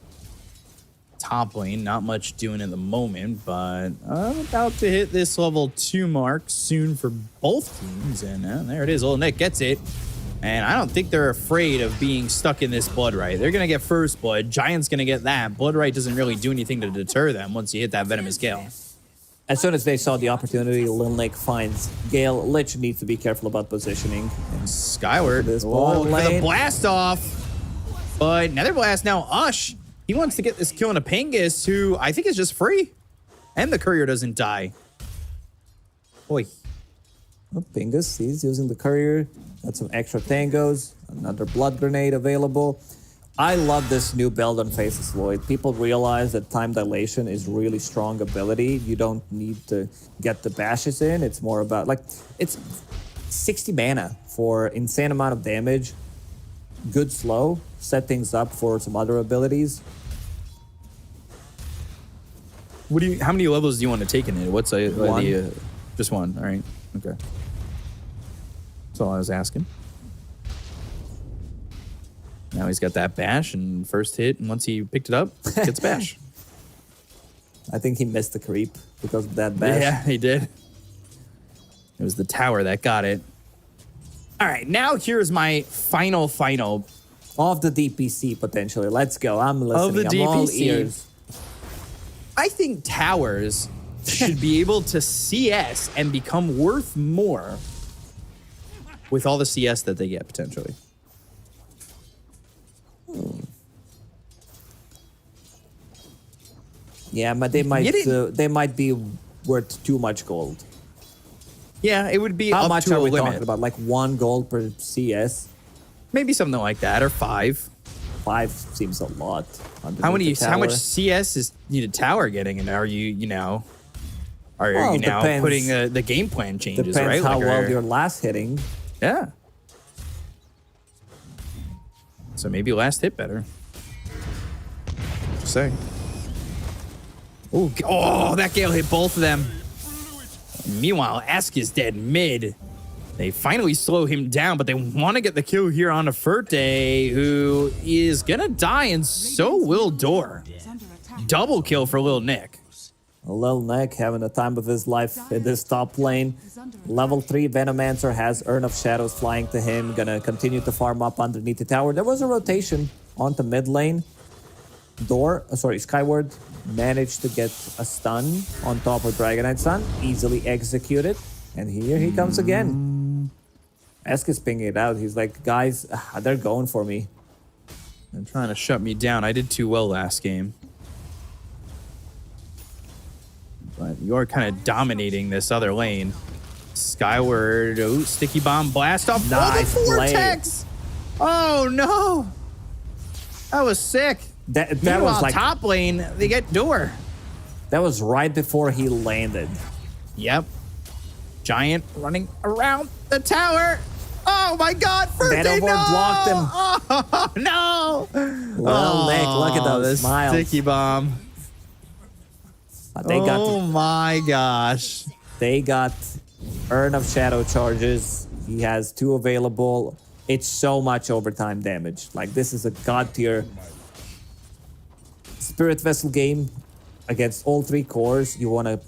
top lane. Not much doing at the moment, but I'm about to hit this level 2 mark soon for both teams. And there it is. Old Nick gets it. And I don't think they're afraid of being stuck in this Bloodright. They're going to get First Blood. Giant's going to get that. Bloodright doesn't really do anything to deter them once you hit that Venomous Gale. As soon as they saw the opportunity, Lil Nick finds Gale. Lich needs to be careful about positioning. And Skyward. This Oh, bottom lane. the blast off. But Nether Blast now, Ush. He wants to get this kill on a Pingus, who I think is just free. And the Courier doesn't die. Boy. Oh, Pingus, he's using the Courier. Got some extra tangos. Another Blood Grenade available. I love this new build on Faceless Void. People realize that Time Dilation is really strong ability. You don't need to get the bashes in. It's more about, like, it's 60 mana for insane amount of damage. Good slow. Set things up for some other abilities. What do you? How many levels do you want to take in it? What's One. Just one. All right. Okay. That's all I was asking. Now he's got that bash and first hit, and once he picked it up, gets bash. I think he missed the creep because of that bash. Yeah, he did. It was the tower that got it. All right, now here's my final. Of the DPC, potentially. Let's go. I'm listening. Of the I'm all DPC. ears. I think towers should be able to CS and become worth more with all the CS that they get, potentially. Yeah, but they might be worth too much gold. Yeah, it would be How up much to are a we limit. talking about? Like 1 gold per CS? Maybe something like that, or 5. 5 seems a lot. How many? underneath the How much tower. CS is need a tower getting? And are you now Well, depends. putting the game plan changes? Depends right? how Like, well you're last hitting. Yeah. So maybe last hit better. Just saying. Ooh, oh, that Gale hit both of them. Meanwhile, Esk is dead mid. They finally slow him down, but they want to get the kill here on Aferte, who is going to die, and so will Door. Is under attack. Double kill for Lil Nick. Lil Nick having the time of his life in this top lane. Level 3 Venomancer has Urn of Shadows flying to him. Gonna continue to farm up underneath the tower. There was a rotation onto mid lane. Skyward managed to get a stun on top of Dragonite Sun. Easily executed. And here he comes again. Esk is pinging it out. He's like, guys, they're going for me. They're trying to shut me down. I did too well last game. But you're kind of dominating this other lane. Skyward, oh, sticky bomb blast off. Nice oh, the play. vortex! Oh no! That was sick. That Meanwhile, was like top lane, they get Door. that was right before he landed. Yep. Giant running around the tower. Oh my God! Venomore blocked him. Oh no! Well, Nick, look at the those smiles. sticky bomb. They Oh my gosh. They got Urn of Shadow charges. He has 2 available. It's so much overtime damage. Like, this is a god tier Spirit Vessel game against all 3 cores. You want to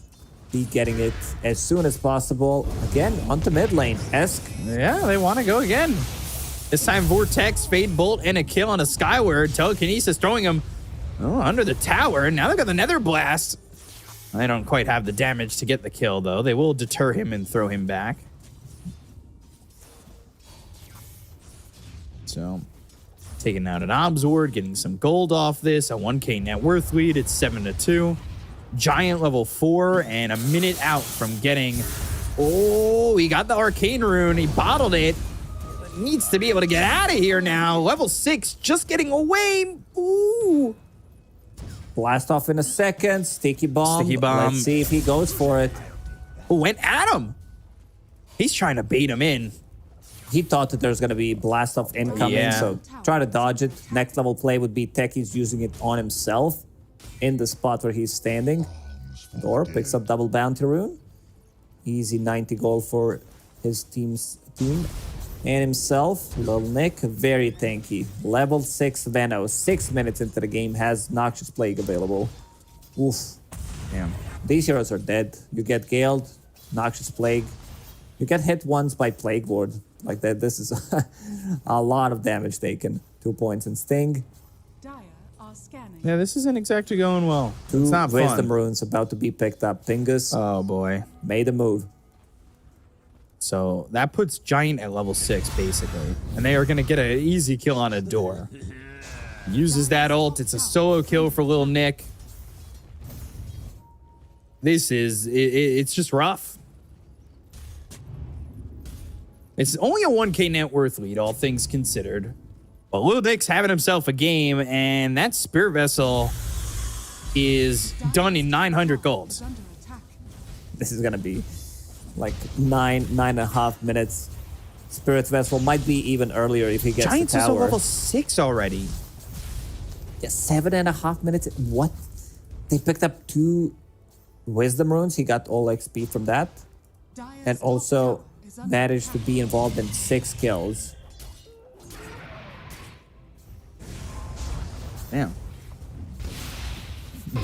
be getting it as soon as possible. Again, onto mid lane. Esk. Yeah, they want to go again. This time, Vortex, Fade Bolt, and a kill on a Skyward. Telekinesis throwing him under the tower. Now they've got the Nether Blast. They don't quite have the damage to get the kill, though. They will deter him and throw him back. So, taking out an Obzord, getting some gold off this. A 1K net worth lead. It's 7-2. Giant level 4, and a minute out from getting... Oh, he got the Arcane Rune. He bottled it. Needs to be able to get out of here now. Level 6, just getting away. Ooh. Blast off in a second. Sticky bomb. Sticky bomb. Let's see if he goes for it. Went at him. He's trying to bait him in. He thought that there's going to be blast off incoming, Yeah. so try to dodge it. Next level play would be Techie's using it on himself in the spot where he's standing. Or picks up double bounty rune. Easy 90 gold for his team. And himself, Lil Nick, very tanky. Level 6 Veno, 6 minutes into the game, has Noxious Plague available. Oof. Damn. These heroes are dead. You get Galed, Noxious Plague. You get hit once by Plague Ward. Like that, this is a lot of damage taken. 2 points in Sting. Dire are scanning. Yeah, this isn't exactly going well. 2 It's not Wisdom fun. Runes about to be picked up. Tingus Oh, boy. made a move. So that puts Giant at level 6, basically. And they are going to get an easy kill on a door. Uses that ult. It's a solo kill for Lil Nick. This is... It's just rough. It's only a 1K net worth lead, all things considered. But Lil Nick's having himself a game, and that Spirit Vessel is done in 900 gold. Is under attack. This is gonna be like 9.5 minutes. Spirit Vessel might be even earlier if he gets Giants the is a tower. level 6 already. Yeah, 7.5 minutes. What? They picked up 2 Wisdom Runes. He got all XP from that. Dire's And top also tower is under managed to attack. be involved in 6 kills. Damn.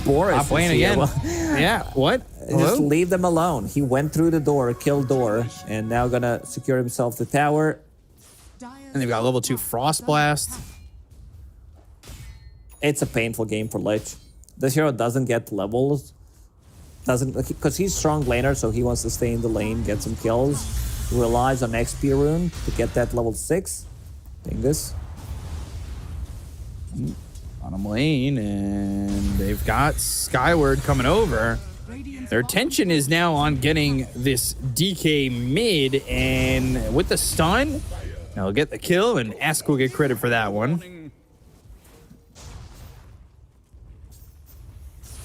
Boris Stop is playing here. again. Well, Yeah, what? just Hello? leave them alone. He went through the door, killed door, and now gonna secure himself the tower. Dire's And they've got level 2 top tower Frost is under Blast. attack. It's a painful game for Lich. This hero doesn't get levels. Doesn't, because he's strong laner, so he wants to stay in the lane, get some kills. Relies on XP rune to get that level 6. Dingus. Bottom lane, and they've got Skyward coming over. Radiant's Their bottom attention is now on getting this DK mid, and with the stun, they'll get the kill, and Ask will get credit for that one.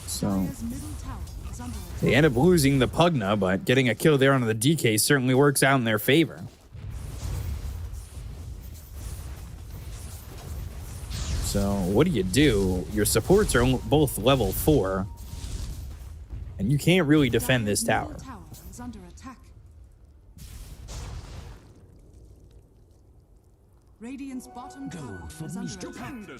So Dire's middle tower is under attack. they end up losing the Pugna, but getting a kill there on the DK certainly works out in their favor. So what do? Your supports are both level 4, and you can't really defend this Dire's tower. middle tower is under attack. Radiant's bottom tower is under attack.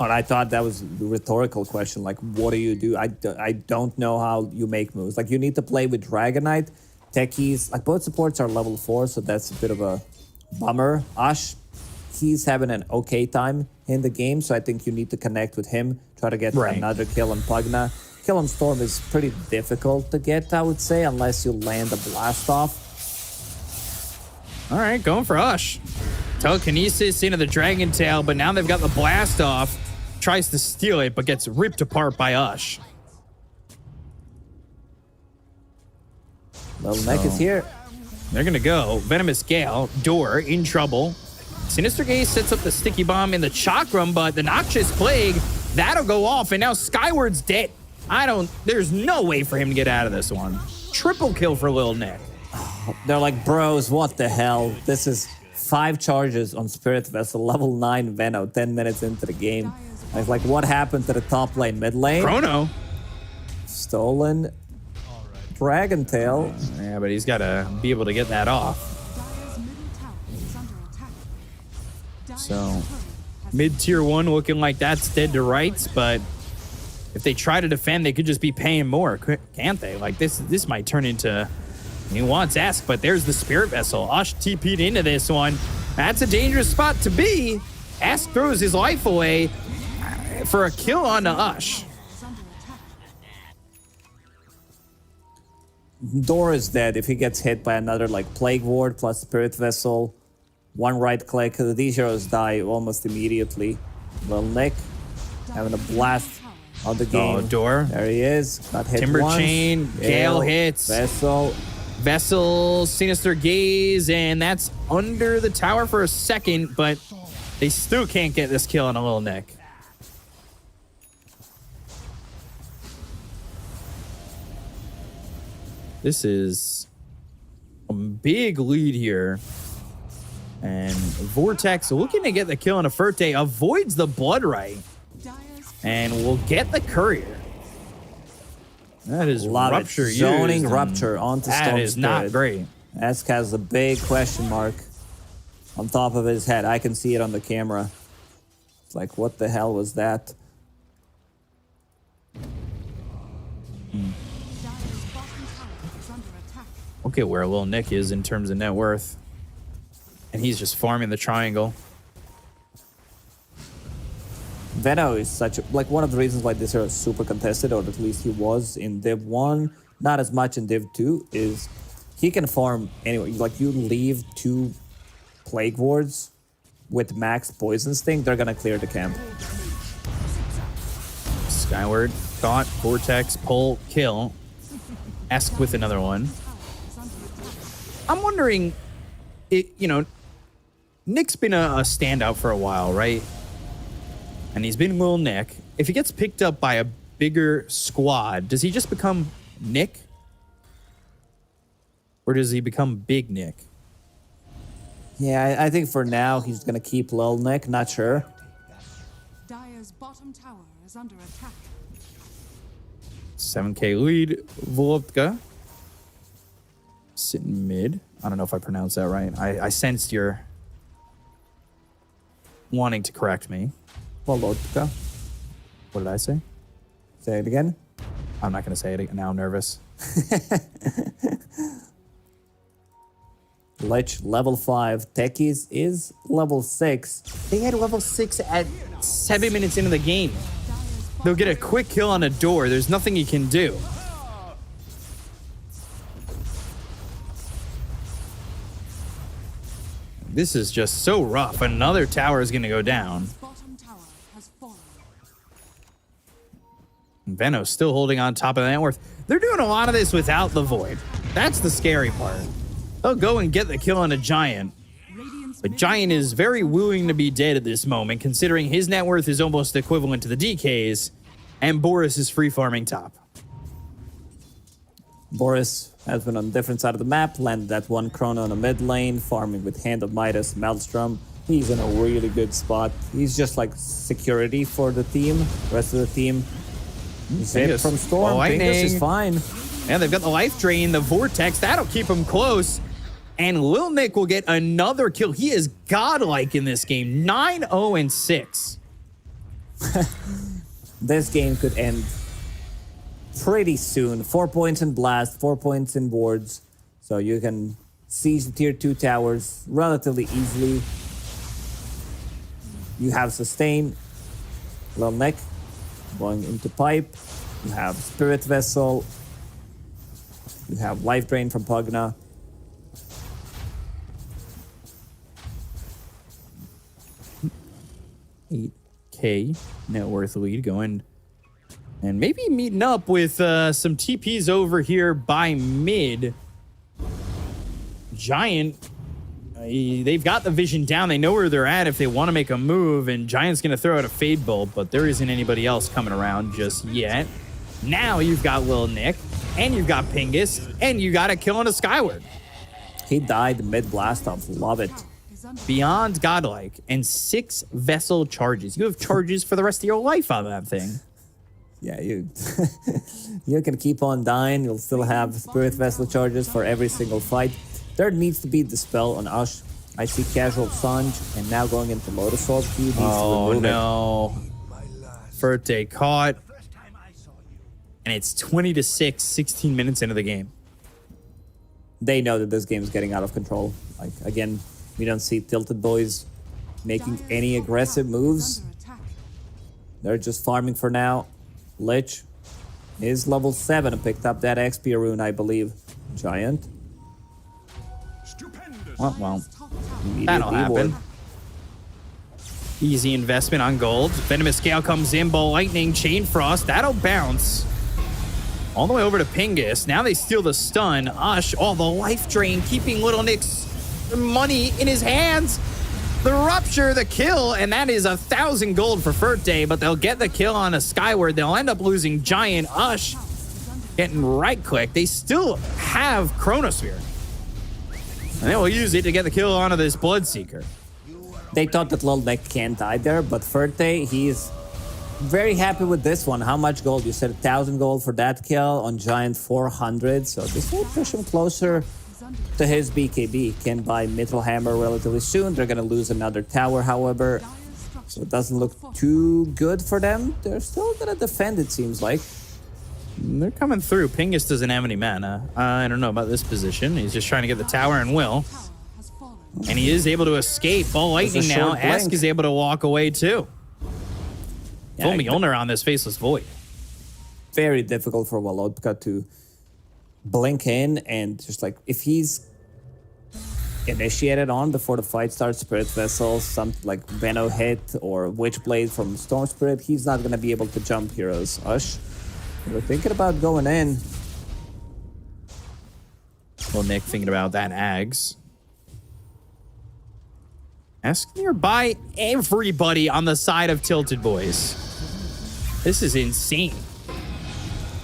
And I thought that was a rhetorical question. Like, what do you do? I don't know how you make moves. Like, you need to play with Dragonite. Techies, like, both supports are level 4, so that's a bit of a bummer. Ash, he's having an okay time in the game, so I think you need to connect with him. Try to get Right. another kill on Pugna. Kill on Storm is pretty difficult to get, I would say, unless you land a blast off. All right, going for Ush. Telekinesis into the Dragon Tail, but now they've got the blast off. Tries to steal it, but gets ripped apart by Ush. Little Neck is here. They're gonna go. Venomous Gale, Door in trouble. Sinister Gaze sets up the Sticky Bomb in the Chakram, but the Noxious Plague, that'll go off, and now Skyward's dead. There's no way for him to get out of this one. Triple kill for Lil Nick. They're like, bros, what the hell? This is 5 charges on Spirit Vessel, level 9 Veno, 10 minutes into the game. Like, what happened to the top lane? Mid lane? Chrono. Stolen. Dragon Tail. Yeah, but he's got to be able to get that off. Dire's middle tower is under attack. Dire's So, turret has Mid-tier 1 looking like that's dead to rights, but if they try to defend, they could just be paying more, can't they? Like, this might turn into... He wants Ask, but there's the Spirit Vessel. Ush TP'd into this one. That's a dangerous spot to be. Ask throws his life away for a kill on Ush. Door is dead if he gets hit by another like Plague Ward plus Spirit Vessel. One right click, these heroes die almost immediately. Well, Nick having a blast on the game. Oh, Door. There he is. Got hit Timber once. Chain, Gale hits. Vessel, Sinister Gaze, and that's under the tower for a second, but they still can't get this kill on a Little Nick. This is a big lead here. And Vortex looking to get the kill on a Ferte, avoids the Blood Right, and will get the Courier. That is Rupture used. Zoning Rupture onto Storm That is Spirit. not great. Esk has a big question mark on top of his head. I can see it on the camera. It's like, what the hell was that? Look at where Lil Nick is in terms of net worth. And he's just farming the triangle. Veno is such a, like one of the reasons why this hero is super contested, or at least he was in Div 1, not as much in Div 2, is he can farm anyway. Like you leave 2 Plague Wards with max Poison Sting, they're gonna clear the camp. Skyward, caught, Vortex, pull, kill. Esk with another one. I'm wondering, Nick's been a standout for a while, right? And he's been Lil Nick. If he gets picked up by a bigger squad, does he just become Nick? Or does he become Big Nick? Yeah, I think for now he's gonna keep Lil Nick, not sure. Dire's bottom tower is under attack. 7k lead, Volopka. Sitting mid. I don't know if I pronounced that right. I sensed your wanting to correct me. Volotka. What did I say? Say it again. I'm not going to say it again. Now I'm nervous. Lich level 5. Techies is level 6. They had level 6 at 7 minutes into the game. They'll get a quick kill on a door. There's nothing you can do. This is just so rough. Another tower is going to go down. Bottom tower has fallen. Veno's still holding on top of the net worth. They're doing a lot of this without the Void. That's the scary part. They'll go and get the kill on a Giant. But Giant is very willing to be dead at this moment, considering his net worth is almost equivalent to the DK's, and Boris is free farming top. Boris has been on a different side of the map, landed that one Chrono in the mid lane, farming with Hand of Midas, Maelstrom. He's in a really good spot. He's just like security for the team. The rest of the team, zip from Storm. Pingus is fine. And they've got the life drain, the Vortex. That'll keep him close. And Lil Nick will get another kill. He is godlike in this game. 9-0-6. This game could end pretty soon. 4 points in Blast, 4 points in boards. So you can siege the tier 2 towers relatively easily. You have Sustain. Lil Nick going into Pipe. You have Spirit Vessel. You have Life Drain from Pugna. $8K net worth lead going. And maybe meeting up with some TPs over here by mid. Giant, they've got the vision down. They know where they're at if they want to make a move. And Giant's going to throw out a Fade Bolt, but there isn't anybody else coming around just yet. Now you've got Lil Nick, and you've got Pingus, and you got a kill on a Skyward. He died mid blast off. Love it. Beyond godlike, and 6 vessel charges. You have charges for the rest of your life on that thing. Yeah, you you can keep on dying. You'll still have Spirit Vessel charges for every single fight. There needs to be the spell on Ush. I see Casual Sanj, and now going into Lotus Orb. He needs to remove no. Ferte caught. And it's 20-6, 16 minutes into the game. They know that this game is getting out of control. Like, again, We don't see Tilted Boys making any aggressive moves. Under attack. They're just farming for now. Lich is level 7 and picked up that XP rune, I believe. Giant. Stupendous. Well, Top tower Immediate that'll happen. D-ward. Easy investment on gold. Venomous Gale comes in. Ball Lightning, Chain Frost. That'll bounce. All the way over to Pingus. Now they steal the stun. Ush, the life drain, keeping Little Nick's money in his hands. The rupture, the kill, and that is 1,000 gold for Ferte, but they'll get the kill on a Skyward. They'll end up losing Giant. Ush getting right click. They still have Chronosphere. And they will use it to get the kill onto this Bloodseeker. They thought that Little Nick can't die there, but Ferte, he's very happy with this one. How much gold? You said 1,000 gold for that kill on Giant 400. So this will push him closer to his BKB. Can buy Mithril Hammer relatively soon. They're going to lose another tower, however. So it doesn't look too good for them. They're still going to defend, it seems like. They're coming through. Pingus doesn't have any mana. I don't know about this position. He's just trying to get the tower and will. tower has fallen. And he is able to escape. Ball Lightning There's a now. short blink. Esk is able to walk away too. Yeah, Full Mjolnir on this Faceless Void. very difficult for Walotka to blink in and just like if he's initiated on before the fight starts, Spirit Vessel, something like Veno hit or Witchblade from Storm Spirit, he's not gonna be able to jump heroes. Ush, we're thinking about going in. Well, Nick thinking about that Ags. Ask nearby everybody on the side of Tilted Boys. This is insane.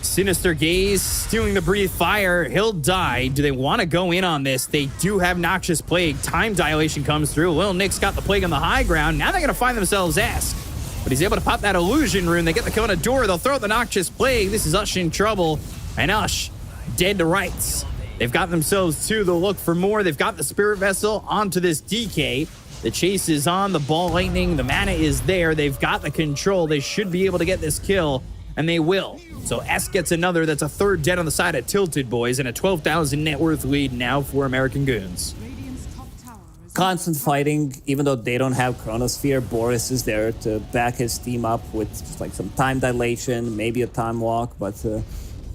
Sinister Gaze, stealing the Breathe Fire. He'll die. Do they want to go in on this? They do have Noxious Plague. Time Dilation comes through. Lil Nick's got the Plague on the high ground. Now they're going to find themselves Ask. But he's able to pop that Illusion Rune. They get the kill on a door. They'll throw out the Noxious Plague. This is Ush in trouble. And Ush dead to rights. They've got themselves two. They'll look for more. They've got the Spirit Vessel onto this DK. The chase is on. The Ball Lightning. The mana is there. They've got the control. They should be able to get this kill. And they will. So S gets another. That's a third dead on the side of Tilted Boys. And a 12,000 net worth lead now for American Goons. Radiant's top tower is Constant fighting, even though they don't have Chronosphere, Boris is there to back his team up with just like some time dilation, maybe a time walk, but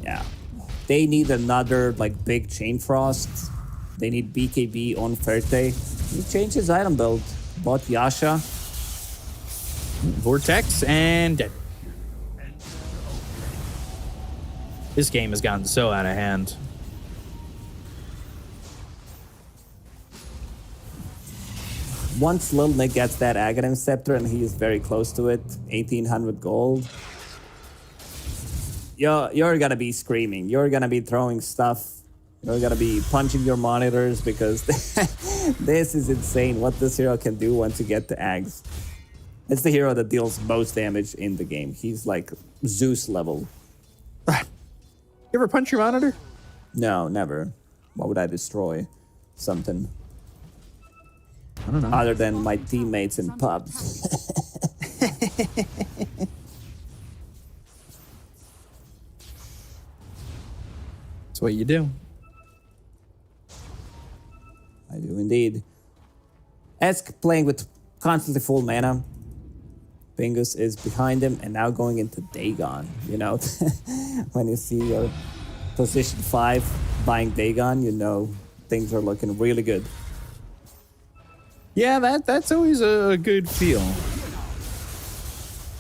yeah. They need another like big Chain Frost. They need BKB on Ferte. He changed his item build. Bought Yasha. Vortex and dead. This game has gotten so out of hand. Once Lil Nick gets that Aghanim Scepter, and he is very close to it, 1,800 gold, you're gonna be screaming. You're gonna be throwing stuff. You're gonna be punching your monitors because this is insane what this hero can do once you get the Ags. It's the hero that deals most damage in the game. He's like Zeus level. You ever punch your monitor? No, never. Why would I destroy something? I don't know. Other than my teammates in pubs. That's what you do. I do indeed. Esk playing with constantly full mana. Pingus is behind him and now going into Dagon. You know, when you see your position 5 buying Dagon, you know things are looking really good. Yeah, that's always a good feel.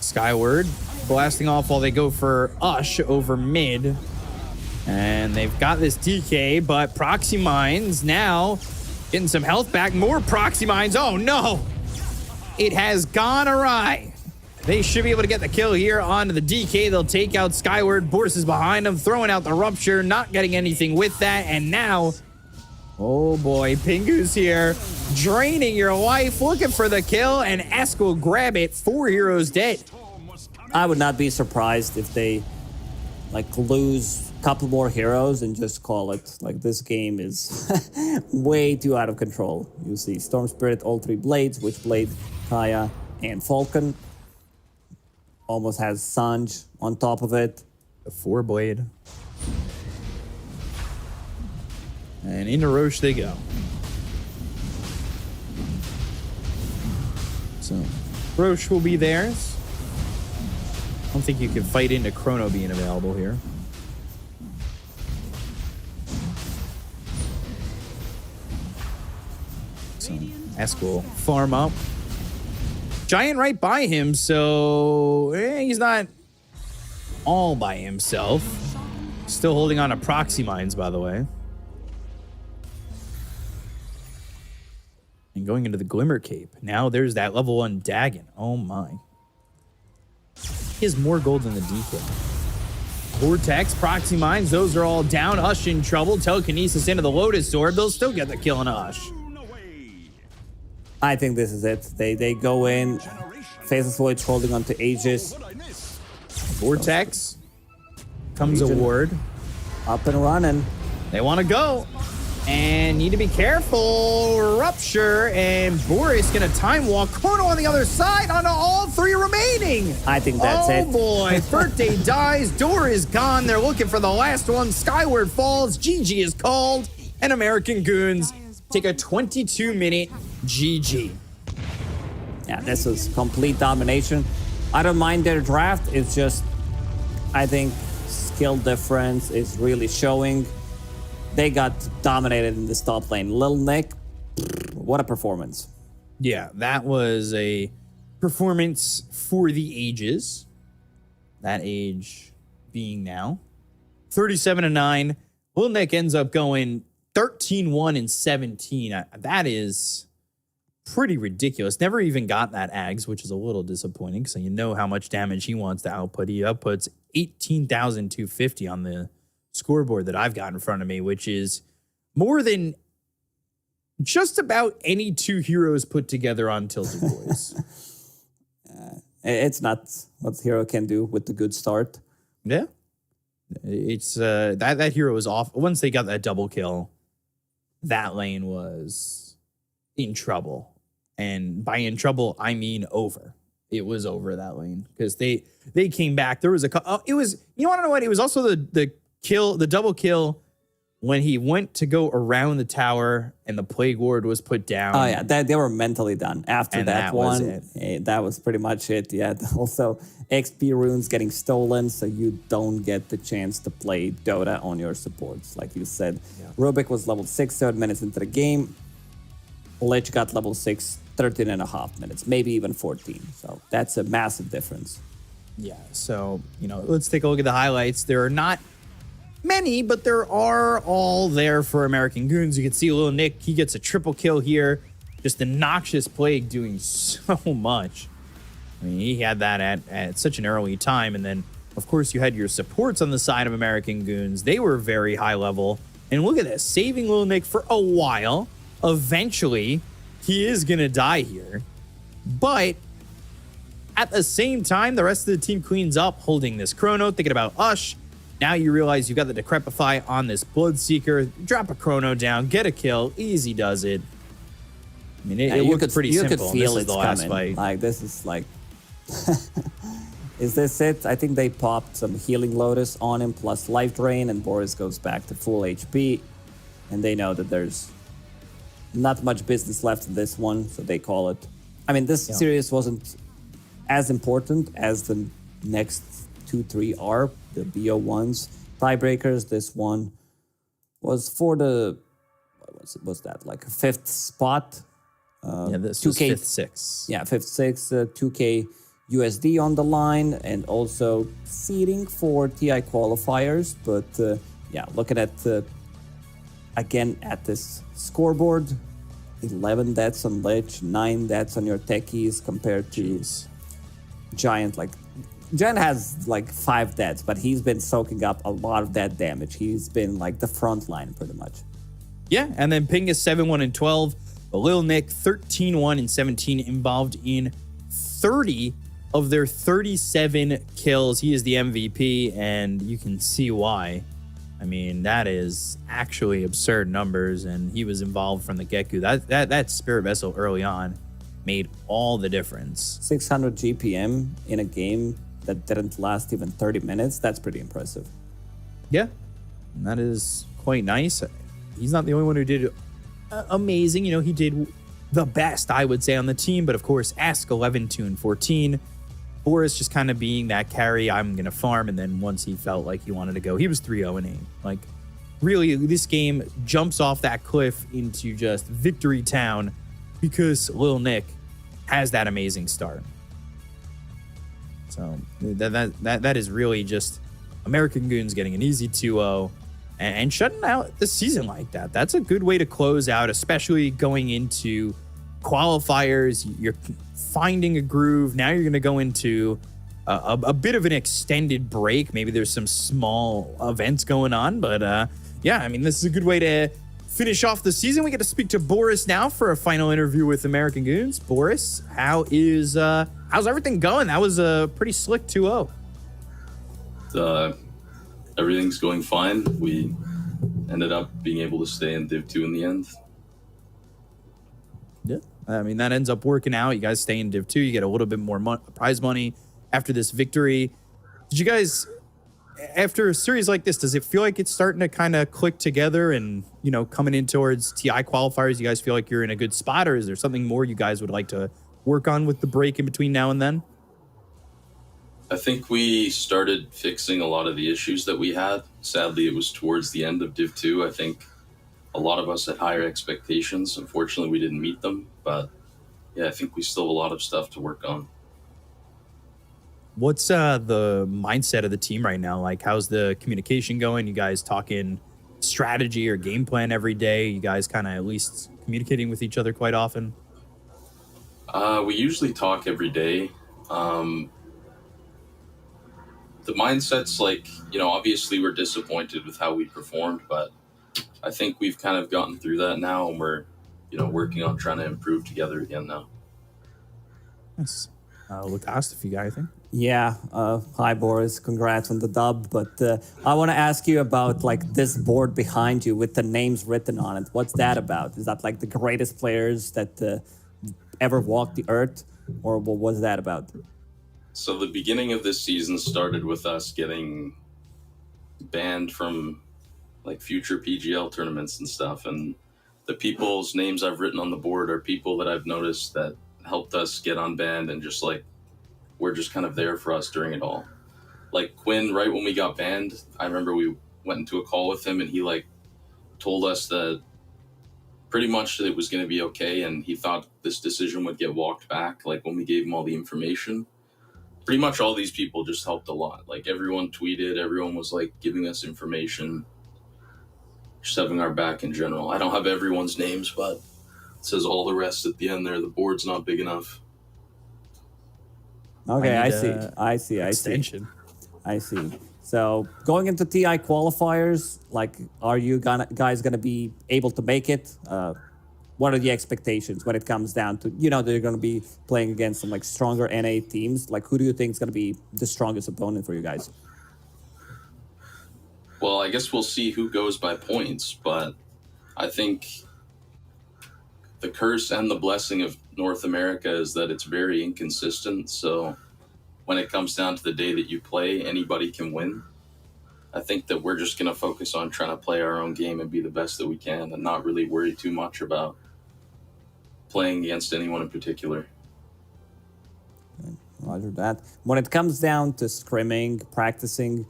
Skyward blasting off while they go for Ush over mid. And they've got this DK, but Proxy Mines now getting some health back. More Proxy Mines. Oh, no. It has gone awry. They should be able to get the kill here onto the DK. They'll take out Skyward. Boris is behind them, throwing out the Rupture, not getting anything with that. And now, oh boy, Pingu's here, draining your life, looking for the kill, and Esk will grab it. 4 heroes dead. I would not be surprised if they like lose a couple more heroes and just call it. Like this game is way too out of control. You see Storm Spirit, all 3 blades, Witchblade, Kaya, and Falcon. Almost has Sanj on top of it. The 4-blade. And into Roche they go. So, Roche will be theirs. I don't think you can fight into Chrono being available here. So, Esk will farm up. Giant right by him, so he's not all by himself. Still holding on to proxy mines, by the way. And going into the Glimmer Cape. Now there's that level 1 Dagon. Oh my. He has more gold than the DK. Vortex, proxy mines, those are all down. Ush in trouble. Telekinesis into the Lotus Sword. They'll still get the kill on Ush. I think this is it. They go in. Faceless Void's holding on to Aegis. Vortex. Comes a ward. Up and running. They want to go. And need to be careful. Rupture and Boris gonna time walk. Chrono on the other side onto all 3 remaining. I think that's it. Oh boy. Birthday dies. Door is gone. They're looking for the last one. Skyward falls. GG is called. And American Goons take a 22-minute GG. Yeah, this was complete domination. I don't mind their draft. It's just, I think skill difference is really showing. They got dominated in this top lane. Lil Nick, what a performance. Yeah, that was a performance for the ages. That age being now 37-9. Lil Nick ends up going 13-1 and 17. That is pretty ridiculous. Never even got that Ags, which is a little disappointing. So you know how much damage he wants to output. He outputs 18,250 on the scoreboard that I've got in front of me, which is more than just about any 2 heroes put together on Tilted Boys. It's nuts what Hero can do with the good start. Yeah. It's that hero was off. Once they got that double kill, that lane was in trouble. And by in trouble, I mean over. It was over that lane because they came back. There was it was, you want to know what? It was also the double kill when he went to go around the tower and the Plague Ward was put down. Oh yeah, they were mentally done after that one. That was pretty much it. Yeah. Also, XP runes getting stolen, so you don't get the chance to play Dota on your supports, like you said. Yeah. Rubik was level 6, 7 minutes into the game. Lich got level 6, 13 and a half minutes, maybe even 14. So that's a massive difference. Yeah. So let's take a look at the highlights. There are not many, but there are all there for American Goons. You can see Lil Nick, he gets a triple kill here. Just the Noxious Plague doing so much. I mean, he had that at such an early time. And then, of course, you had your supports on the side of American Goons. They were very high level. And look at this, saving Lil Nick for a while. Eventually, he is going to die here. But at the same time, the rest of the team cleans up, holding this Chrono, thinking about Ush. Now you realize you got the Decrepify on this Bloodseeker. Drop a Chrono down, get a kill. Easy does it. I mean, it looked pretty simple. You could feel this is the last coming. fight. Like, this is like... Is this it? I think they popped some Healing Lotus on him, plus Life Drain, and Boris goes back to full HP. And they know that there's not much business left in this one, so they call it. I mean, this series wasn't as important as the next 2-3 are, the BO1s. Tiebreakers, this one was for the, what was that, like a 5th spot? This was 5th, 6th. Yeah, 5th, 6th, 2K USD on the line, and also seeding for TI qualifiers. But looking at, again, at this scoreboard, 11 deaths on Lich, 9 deaths on your techies compared to Giant. Like, Giant has like 5 deaths, but he's been soaking up a lot of that damage. He's been like the front line pretty much. Yeah, and then Ping is 7-1 and 12. But Lil Nick 13-1 and 17, involved in 30 of their 37 kills. He is the MVP, and you can see why. I mean, that is actually absurd numbers, and he was involved from the get-go. That Spirit Vessel early on made all the difference. 600 GPM in a game that didn't last even 30 minutes. That's pretty impressive. Yeah, that is quite nice. He's not the only one who did amazing. He did the best, I would say, on the team. But of course, Ask 11, 2, and 14. Boris just kind of being that carry, I'm going to farm. And then once he felt like he wanted to go, he was 3-0 and 8. Like, really, this game jumps off that cliff into just Victory Town because Lil Nick has that amazing start. So that is really just American Goons getting an easy 2-0 and shutting out the season like that. That's a good way to close out, especially going into qualifiers. You're finding a groove. Now you're going to go into a bit of an extended break. Maybe there's some small events going on, but yeah, I mean, this is a good way to finish off the season. We get to speak to Boris now for a final interview with American Goons. Boris, how's everything going? That was a pretty slick 2-0. Everything's going fine. We ended up being able to stay in Div 2 in the end. Yeah, I mean, that ends up working out. You guys stay in Div 2. You get a little bit more prize money after this victory. Did you guys, after a series like this, does it feel like it's starting to kind of click together and, you know, coming in towards TI qualifiers, you guys feel like you're in a good spot, or is there something more you guys would like to work on with the break in between now and then? I think we started fixing a lot of the issues that we had. Sadly, it was towards the end of Div 2. I think a lot of us had higher expectations. Unfortunately, we didn't meet them. But yeah, I think we still have a lot of stuff to work on. What's the mindset of the team right now? Like, how's the communication going? You guys talking strategy or game plan every day? You guys kind of at least communicating with each other quite often? We usually talk every day. The mindset's like, you know, obviously we're disappointed with how we performed, but I think we've kind of gotten through that now, and we're, you know, working on trying to improve together again now. Yes. Lukas, if you got anything? Yeah, hi Boris, congrats on the dub, but I want to ask you about like this board behind you with the names written on it. What's that about? Is that like the greatest players that ever walked the earth, or what was that about? So the beginning of this season started with us getting banned from like future PGL tournaments and stuff, and the people's names I've written on the board are people that I've noticed that helped us get unbanned and just like were just kind of there for us during it all. Like Quinn, right when we got banned, I remember we went into a call with him and he like told us that pretty much that it was going to be okay, and he thought this decision would get walked back like when we gave him all the information. Pretty much all these people just helped a lot. Like everyone tweeted, everyone was like giving us information, just having our back in general. I don't have everyone's names, but it says all the rest at the end there. The board's not big enough. Okay, I see. Extension. I see. So going into TI qualifiers, like, are you guys gonna be able to make it? What are the expectations when it comes down to, you know, they're going to be playing against some like stronger NA teams? Like, who do you think is going to be the strongest opponent for you guys? Well, I guess we'll see who goes by points, but I think the curse and the blessing of North America is that it's very inconsistent. So when it comes down to the day that you play, anybody can win. I think that we're just going to focus on trying to play our own game and be the best that we can and not really worry too much about playing against anyone in particular. Roger that. When it comes down to scrimming, practicing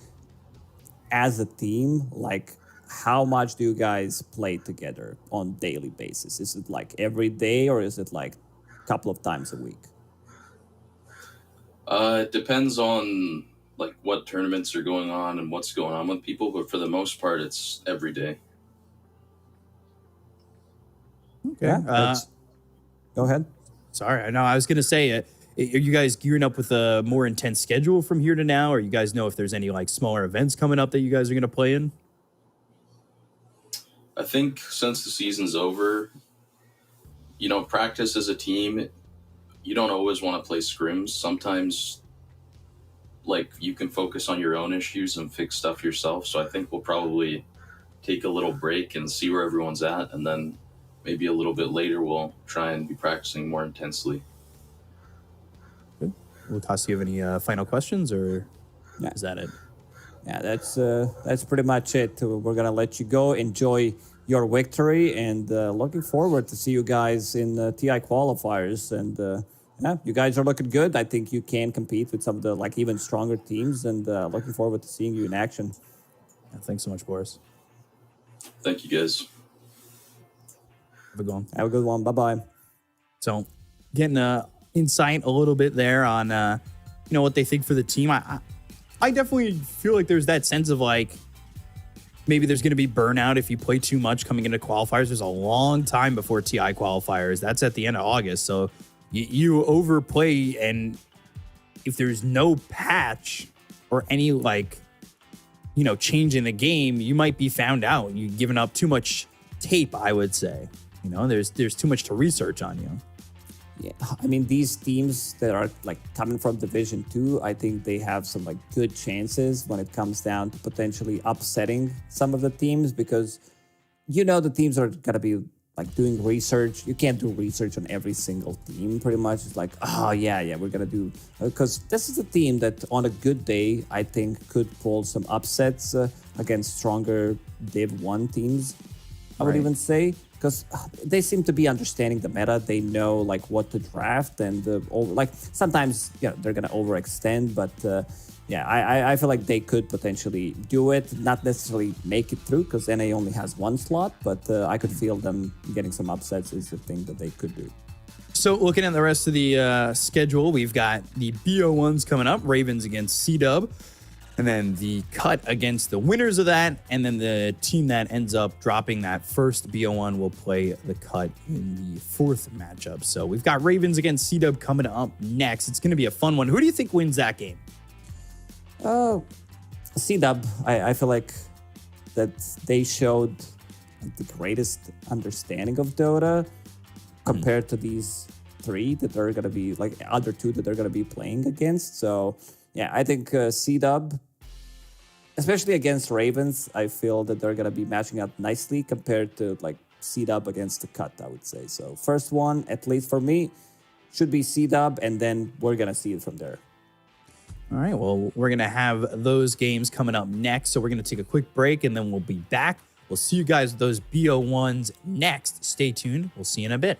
as a team, like, how much do you guys play together on daily basis? Is it like every day, or is it like a couple of times a week? It depends on like what tournaments are going on and what's going on with people, but for the most part, it's every day. Okay. Yeah, go ahead. Sorry, no, I was going to say, are you guys gearing up with a more intense schedule from here to now, or you guys know if there's any like smaller events coming up that you guys are going to play in? I think since the season's over, you know, practice as a team, you don't always want to play scrims. Sometimes, like, you can focus on your own issues and fix stuff yourself. So I think we'll probably take a little break and see where everyone's at, and then maybe a little bit later we'll try and be practicing more intensely. Good. Lukas, do you have any final questions, or is that it? Yeah, that's pretty much it. We're gonna let you go. Enjoy your victory, and looking forward to see you guys in TI qualifiers. And yeah, you guys are looking good. I think you can compete with some of the like even stronger teams, and looking forward to seeing you in action. Yeah, thanks so much, Boris. Thank you, guys. Have a good one. Have a good one. Bye bye. So, getting insight a little bit there on what they think for the team. I definitely feel like there's that sense of like maybe there's going to be burnout if you play too much coming into qualifiers. There's a long time before TI qualifiers. That's at the end of August. So you overplay, and if there's no patch or any change in the game, you might be found out. You've given up too much tape, I would say. There's too much to research on you. Yeah, I mean, these teams that are like coming from Division 2, I think they have some like good chances when it comes down to potentially upsetting some of the teams, because the teams are gonna be like doing research. You can't do research on every single team pretty much. It's like, oh yeah, we're gonna do, because this is a team that on a good day, I think could pull some upsets against stronger Div 1 teams, I would even say. Because they seem to be understanding the meta. They know like what to draft, and sometimes they're gonna overextend, but I feel like they could potentially do it, not necessarily make it through, because NA only has one slot, but I could feel them getting some upsets is the thing that they could do. So looking at the rest of the schedule, we've got the BO1s coming up, Ravens against C-Dub, and then the cut against the winners of that, and then the team that ends up dropping that first BO1 will play the cut in the fourth matchup. So we've got Ravens against C-Dub coming up next. It's going to be a fun one. Who do you think wins that game? C-Dub. I feel like that they showed the greatest understanding of Dota compared to these three that they're going to be, like other two that they're going to be playing against. So yeah, I think C-Dub, especially against Ravens, I feel that they're going to be matching up nicely compared to like C-Dub against the cut, I would say. So first one, at least for me, should be C-Dub, and then we're going to see it from there. All right, well, we're going to have those games coming up next. So we're going to take a quick break, and then we'll be back. We'll see you guys with those BO1s next. Stay tuned. We'll see you in a bit.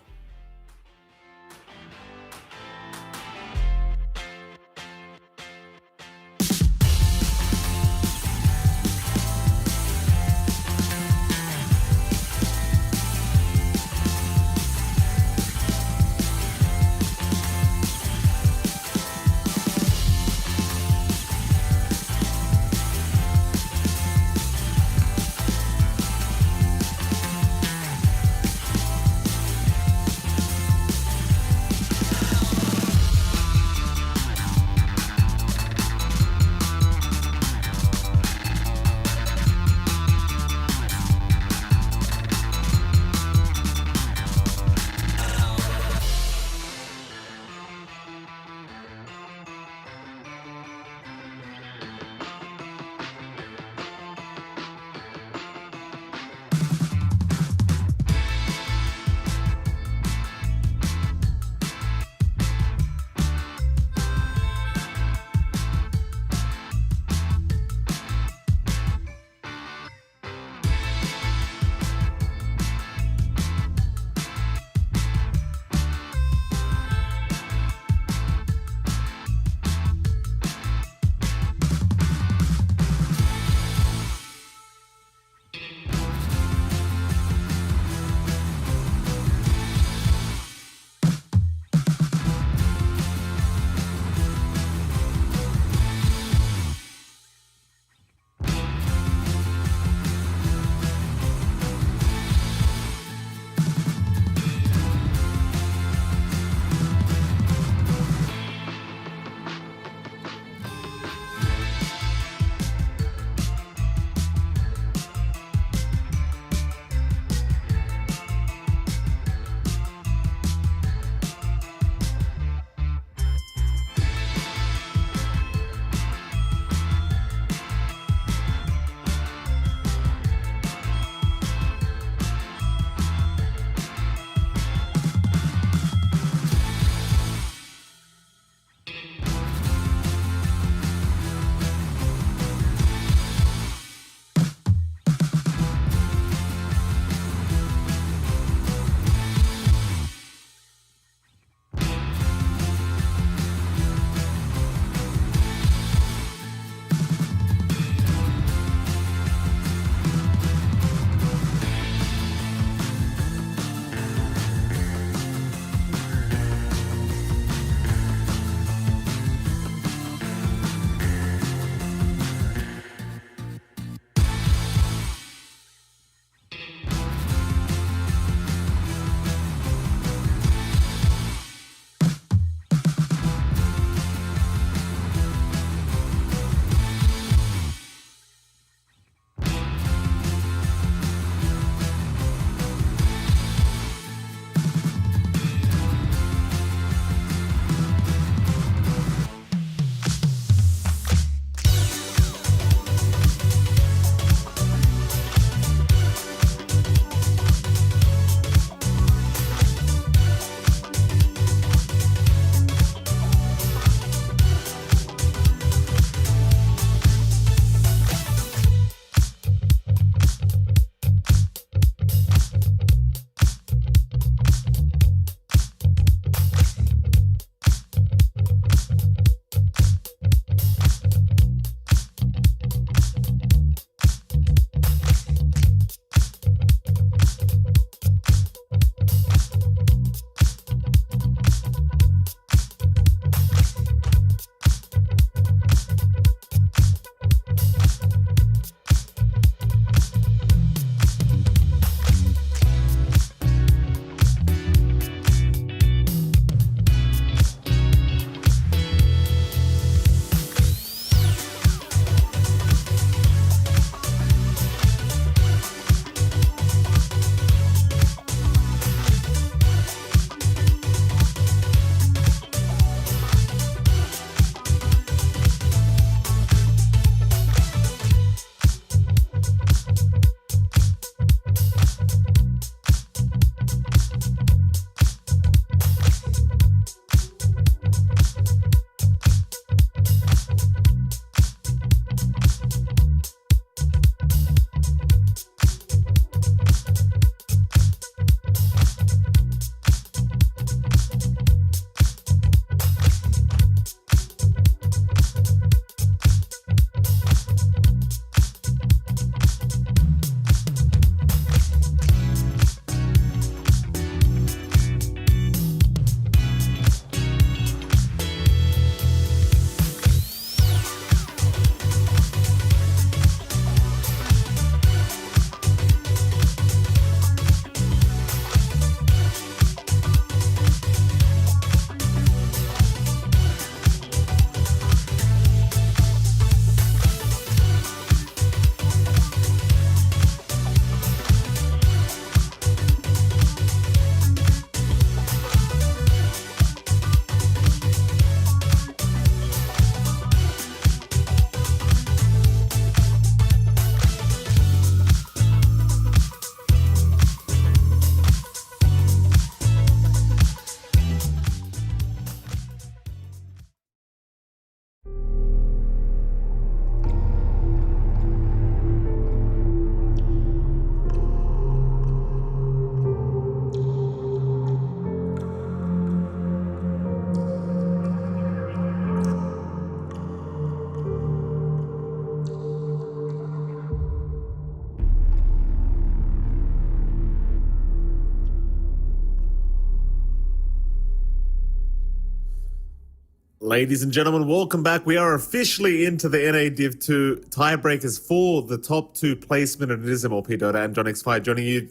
Ladies and gentlemen, welcome back. We are officially into the NA Div 2 tiebreakers for the top 2 placement, and it is MLP Dota and John X5 joining you.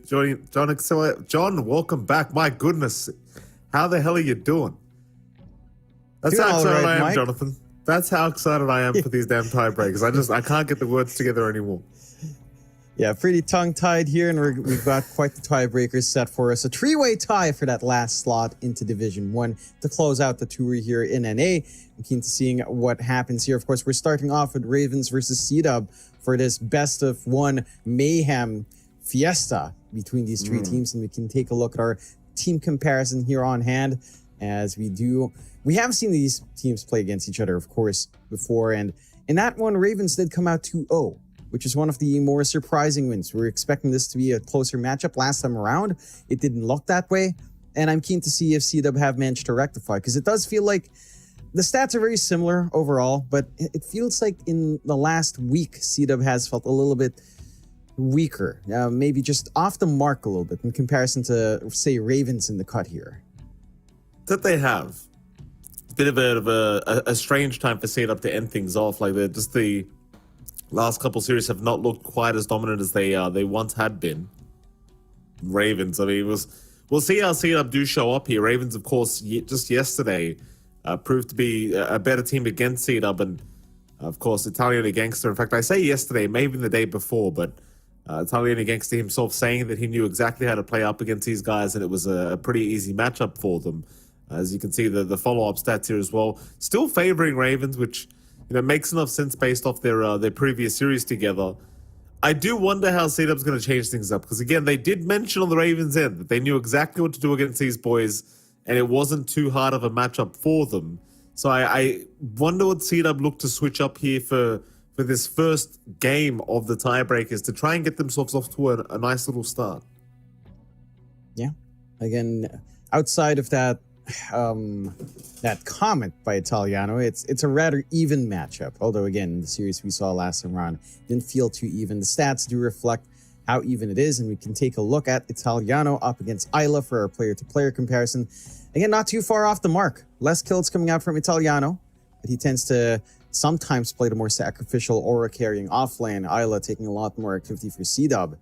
John, welcome back. My goodness, how the hell are you doing? That's how excited I am, Mike. Jonathan. That's how excited I am for these damn tiebreakers. I can't get the words together anymore. Yeah, pretty tongue-tied here, and we've got quite the tiebreakers set for us. A 3-way tie for that last slot into Division 1 to close out the tour here in NA. I'm keen to seeing what happens here. Of course, we're starting off with Ravens versus C-Dub for this best-of-1 mayhem fiesta between these three teams, and we can take a look at our team comparison here on hand as we do. We have seen these teams play against each other, of course, before, and in that one, Ravens did come out 2-0. Which is one of the more surprising wins. We were expecting this to be a closer matchup last time around. It didn't look that way. And I'm keen to see if C-Dub have managed to rectify, because it does feel like the stats are very similar overall, but it feels like in the last week, C-Dub has felt a little bit weaker. Maybe just off the mark a little bit in comparison to, say, Ravens in the cut here. That they have. It's a bit of a strange time for C-Dub to end things off. Like, the last couple series have not looked quite as dominant as they once had been. Ravens, I mean, we'll see how C-Dub do show up here. Ravens, of course, just yesterday proved to be a better team against C-Dub, and of course, Italiano Gangster. In fact, I say yesterday, maybe the day before, but Italiano Gangster himself saying that he knew exactly how to play up against these guys, and it was a pretty easy matchup for them. As you can see, the follow-up stats here as well, still favoring Ravens, which makes enough sense based off their previous series together. I do wonder how C-Dub's going to change things up, because again, they did mention on the Ravens end that they knew exactly what to do against these boys, and it wasn't too hard of a matchup for them. So I wonder what C-Dub look to switch up here for this first game of the tiebreakers to try and get themselves off to a nice little start. Yeah, again, outside of that comment by Italiano, it's a rather even matchup. Although again, the series we saw last time around didn't feel too even. The stats do reflect how even it is, and we can take a look at Italiano up against Isla for our player-to-player comparison. Again, not too far off the mark. Less kills coming out from Italiano, but he tends to sometimes play the more sacrificial aura carrying offlane. Isla taking a lot more activity for C-Dub.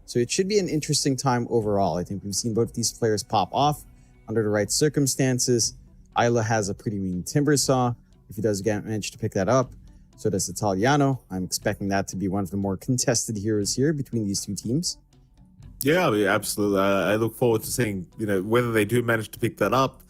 So it should be an interesting time overall. I think we've seen both these players pop off under the right circumstances. Isla has a pretty mean timber saw, if he does manage to pick that up. So does Italiano. I'm expecting that to be one of the more contested heroes here between these two teams. Yeah, absolutely. I look forward to seeing, whether they do manage to pick that up.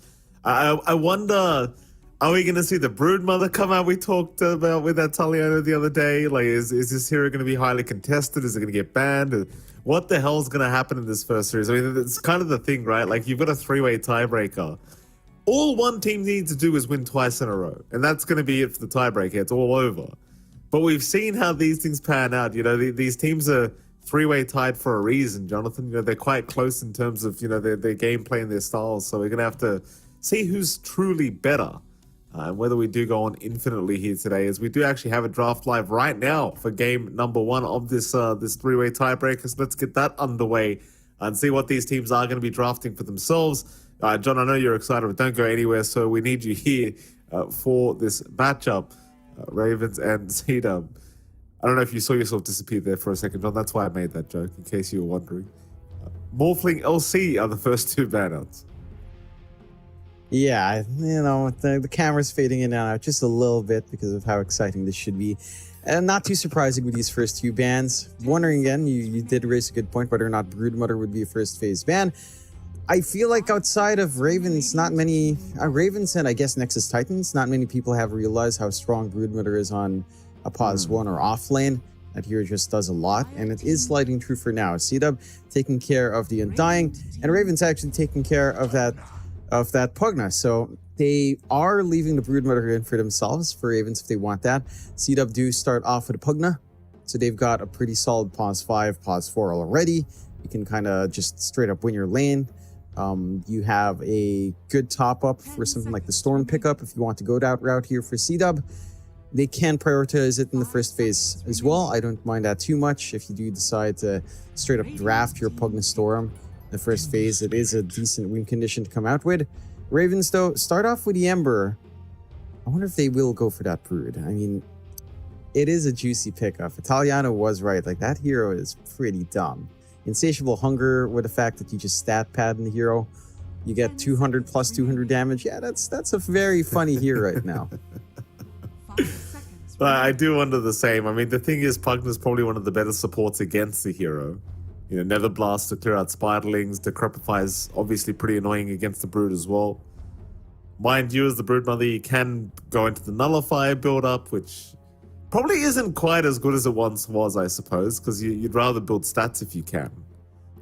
I wonder, are we going to see the Broodmother come out we talked about with Italiano the other day? Like, is this hero going to be highly contested? Is it going to get banned? What the hell is going to happen in this first series? I mean, it's kind of the thing, right? Like, you've got a 3-way tiebreaker. All one team needs to do is win twice in a row, and that's going to be it for the tiebreaker. It's all over. But we've seen how these things pan out. These teams are 3-way tied for a reason, Jonathan. They're quite close in terms of, their gameplay and their styles. So we're going to have to see who's truly better. And whether we do go on infinitely here today, as we do actually have a draft live right now for game number 1 of this 3-way tiebreaker. So let's get that underway and see what these teams are going to be drafting for themselves. John, I know you're excited, but don't go anywhere. So we need you here for this matchup, Ravens and C-Dub. I don't know if you saw yourself disappear there for a second, John. That's why I made that joke, in case you were wondering. Morphling LC are the first 2 banouts. Yeah, the camera's fading in and out just a little bit because of how exciting this should be. And not too surprising with these first 2 bans. Wondering again, you did raise a good point, whether or not Broodmother would be a first phase ban. I feel like outside of Ravens, not many... Ravens and I guess Nexus Titans, not many people have realized how strong Broodmother is on a pause 1 or off lane. That hero just does a lot, and it is sliding true for now. C-Dub taking care of the Undying, and Ravens actually taking care of that Pugna. So they are leaving the Broodmother in for themselves, for Ravens if they want that. C-Dub do start off with a Pugna, so they've got a pretty solid pause 5, pause 4 already. You can kind of just straight up win your lane. You have a good top up for something like the Storm pickup if you want to go that route here for C-Dub. They can prioritize it in the first phase as well. I don't mind that too much. If you do decide to straight up draft your Pugna Storm in the first phase, it is a decent win condition to come out with. Ravens, though, start off with the Ember. I wonder if they will go for that Brood. I mean, it is a juicy pickup. Italiano was right. Like, that hero is pretty dumb. Insatiable Hunger with the fact that you just stat pad in the hero. You get 200 plus 200 damage. Yeah, that's a very funny hero right now. 5 seconds. But I do wonder the same. I mean, the thing is, Pugna's probably one of the better supports against the hero. You know, Nether Blast to clear out Spiderlings. Decrepify is obviously pretty annoying against the Brood as well. Mind you, as the Brood Mother, you can go into the Nullifier build-up, which probably isn't quite as good as it once was, I suppose, because you'd rather build stats if you can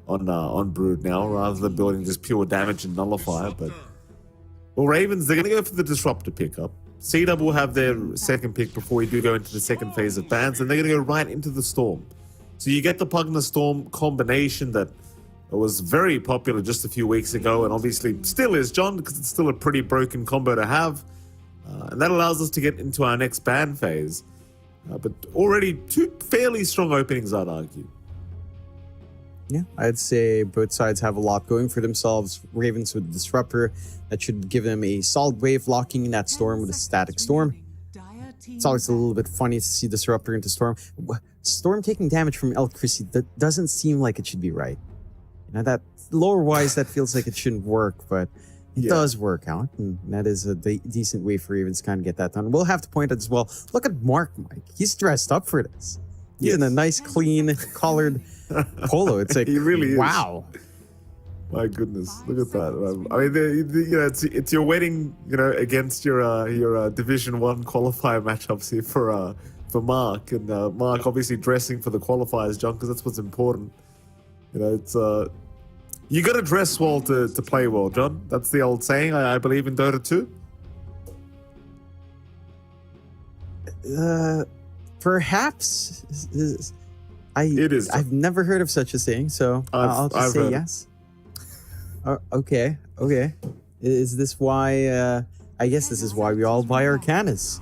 on Brood now, rather than building just pure damage and Nullifier. But well, Ravens, they're going to go for the Disruptor pickup. C-Dub will have their second pick before we do go into the second phase of bans, and they're going to go right into the Storm. So you get the Pugna Storm combination that was very popular just a few weeks ago, and obviously still is, John, because it's still a pretty broken combo to have. And that allows us to get into our next ban phase. But already two fairly strong openings, I'd argue. Yeah, I'd say both sides have a lot going for themselves. Ravens with the Disruptor, that should give them a solid wave locking in that Storm with a static Storm. It's always a little bit funny to see Disruptor into Storm. Storm taking damage from El Chrissy, that doesn't seem like it should be right. You know, that lore-wise, that feels like it shouldn't work, but it does work out, and that is a decent way for Ravens to kind of get that done. We'll have to point out as well, look at Mark, Mike. He's dressed up for this. He's in a nice, clean, collared polo. It's like, He really is. wow. My goodness, look at that. I mean, you know, it's your wedding, you know, against your Division 1 qualifier matchups here for Mark, and Mark obviously dressing for the qualifiers, John, because that's what's important. You know, it's you got to dress well to play well, John. That's the old saying, I believe, in Dota 2. Perhaps. It is. I've never heard of such a saying, so I'll just say yes. Okay. Is this why? I guess this is why we all buy Arcanas.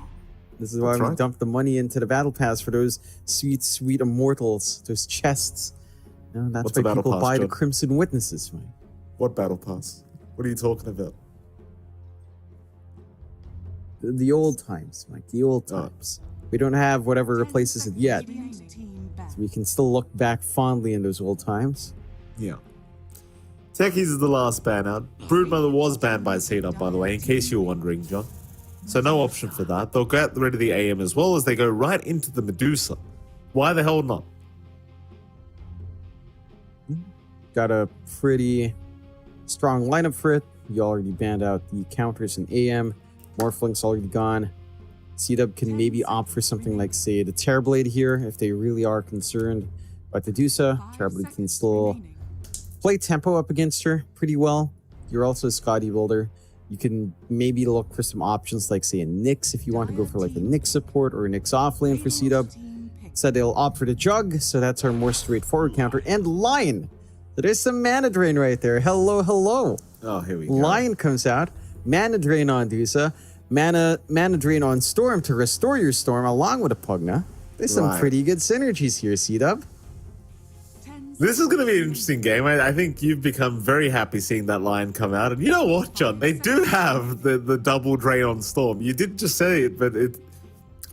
This is why we dump the money into the battle pass for those sweet, sweet immortals, those chests. You know, that's why people buy the Crimson Witnesses, Mike. What battle pass? What are you talking about? The old times, Mike. The old times. We don't have whatever replaces it yet. So we can still look back fondly in those old times. Yeah. Techies is the last ban out. Broodmother was banned by C-Dub, by the way, in case you were wondering, John. So no option for that. They'll get rid of the AM as well as they go right into the Medusa. Why the hell not? Got a pretty strong lineup for it. You already banned out the counters in AM. Morphlink's already gone. C-Dub can maybe opt for something like, say, the Terrorblade here, if they really are concerned about the Medusa. Terrorblade can still play tempo up against her pretty well. You're also a Scotty builder. You can maybe look for some options like, say, a Nyx if you want to go for like a Nyx support or a Nyx offlane for C-Dub. Said they'll opt for the Jug, so that's our more straightforward counter. And Lion! There's some mana drain right there. Hello. Oh, here we go. Lion comes out. Mana drain on Dusa. Mana drain on Storm to restore your Storm along with a Pugna. There's some pretty good synergies here, C-Dub. This is going to be an interesting game. I think you've become very happy seeing that line come out. And you know what, John? They do have the double drain on Storm. You did just say it, but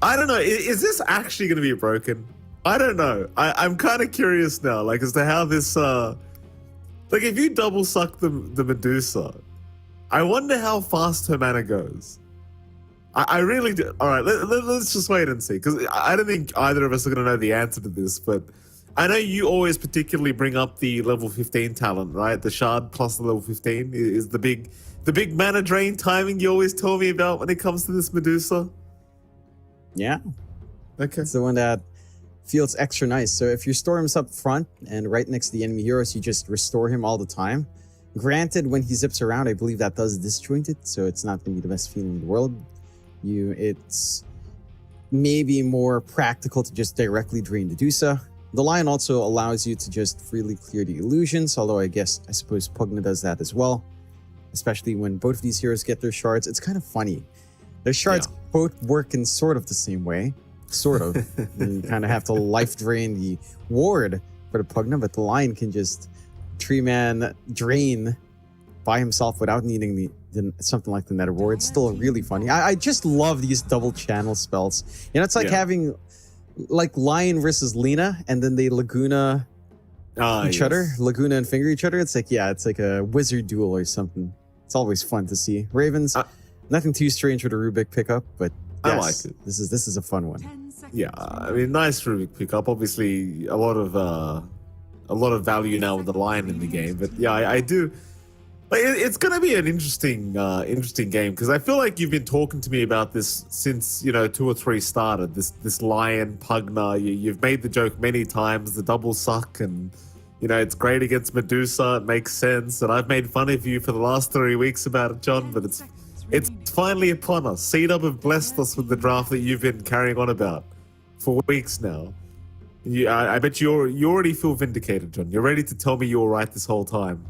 I don't know. Is this actually going to be broken? I don't know. I'm kind of curious now, like, as to how this... like, if you double suck the Medusa, I wonder how fast her mana goes. I really do. All right, let's just wait and see, because I don't think either of us are going to know the answer to this, but I know you always particularly bring up the level 15 talent, right? The Shard plus the level 15 is the big mana drain timing you always tell me about when it comes to this Medusa. Yeah. Okay. It's the one that feels extra nice. So if your Storm's up front and right next to the enemy heroes, you just restore him all the time. Granted, when he zips around, I believe that does disjoint it, so it's not going to be the best feeling in the world. It's maybe more practical to just directly drain the Dusa. The Lion also allows you to just freely clear the illusions, although I suppose Pugna does that as well, especially when both of these heroes get their shards. It's kind of funny. Their shards both work in sort of the same way. Sort of. You kind of have to life drain the ward for the Pugna, but the Lion can just 3-man drain by himself without needing the something like the Nether War. It's still really funny. I just love these double channel spells. You know, it's like having like Lion versus Lena, and then they Laguna each other, Laguna and finger each other. It's like it's like a wizard duel or something. It's always fun to see. Ravens, nothing too strange with a Rubik pickup, but I like it. This is a fun one. Yeah, I mean, nice Rubik pickup. Obviously, a lot of value now with the Lion in the game. But yeah, I do. Like, it's going to be an interesting game, because I feel like you've been talking to me about this since 2 or 3 started. This Lion Pugna. You've made the joke many times. The double suck, and it's great against Medusa. It makes sense, and I've made fun of you for the last 3 weeks about it, John. But it's finally upon us. C-Dub have blessed us with the draft that you've been carrying on about for weeks now. I bet you already feel vindicated, John. You're ready to tell me you were right this whole time.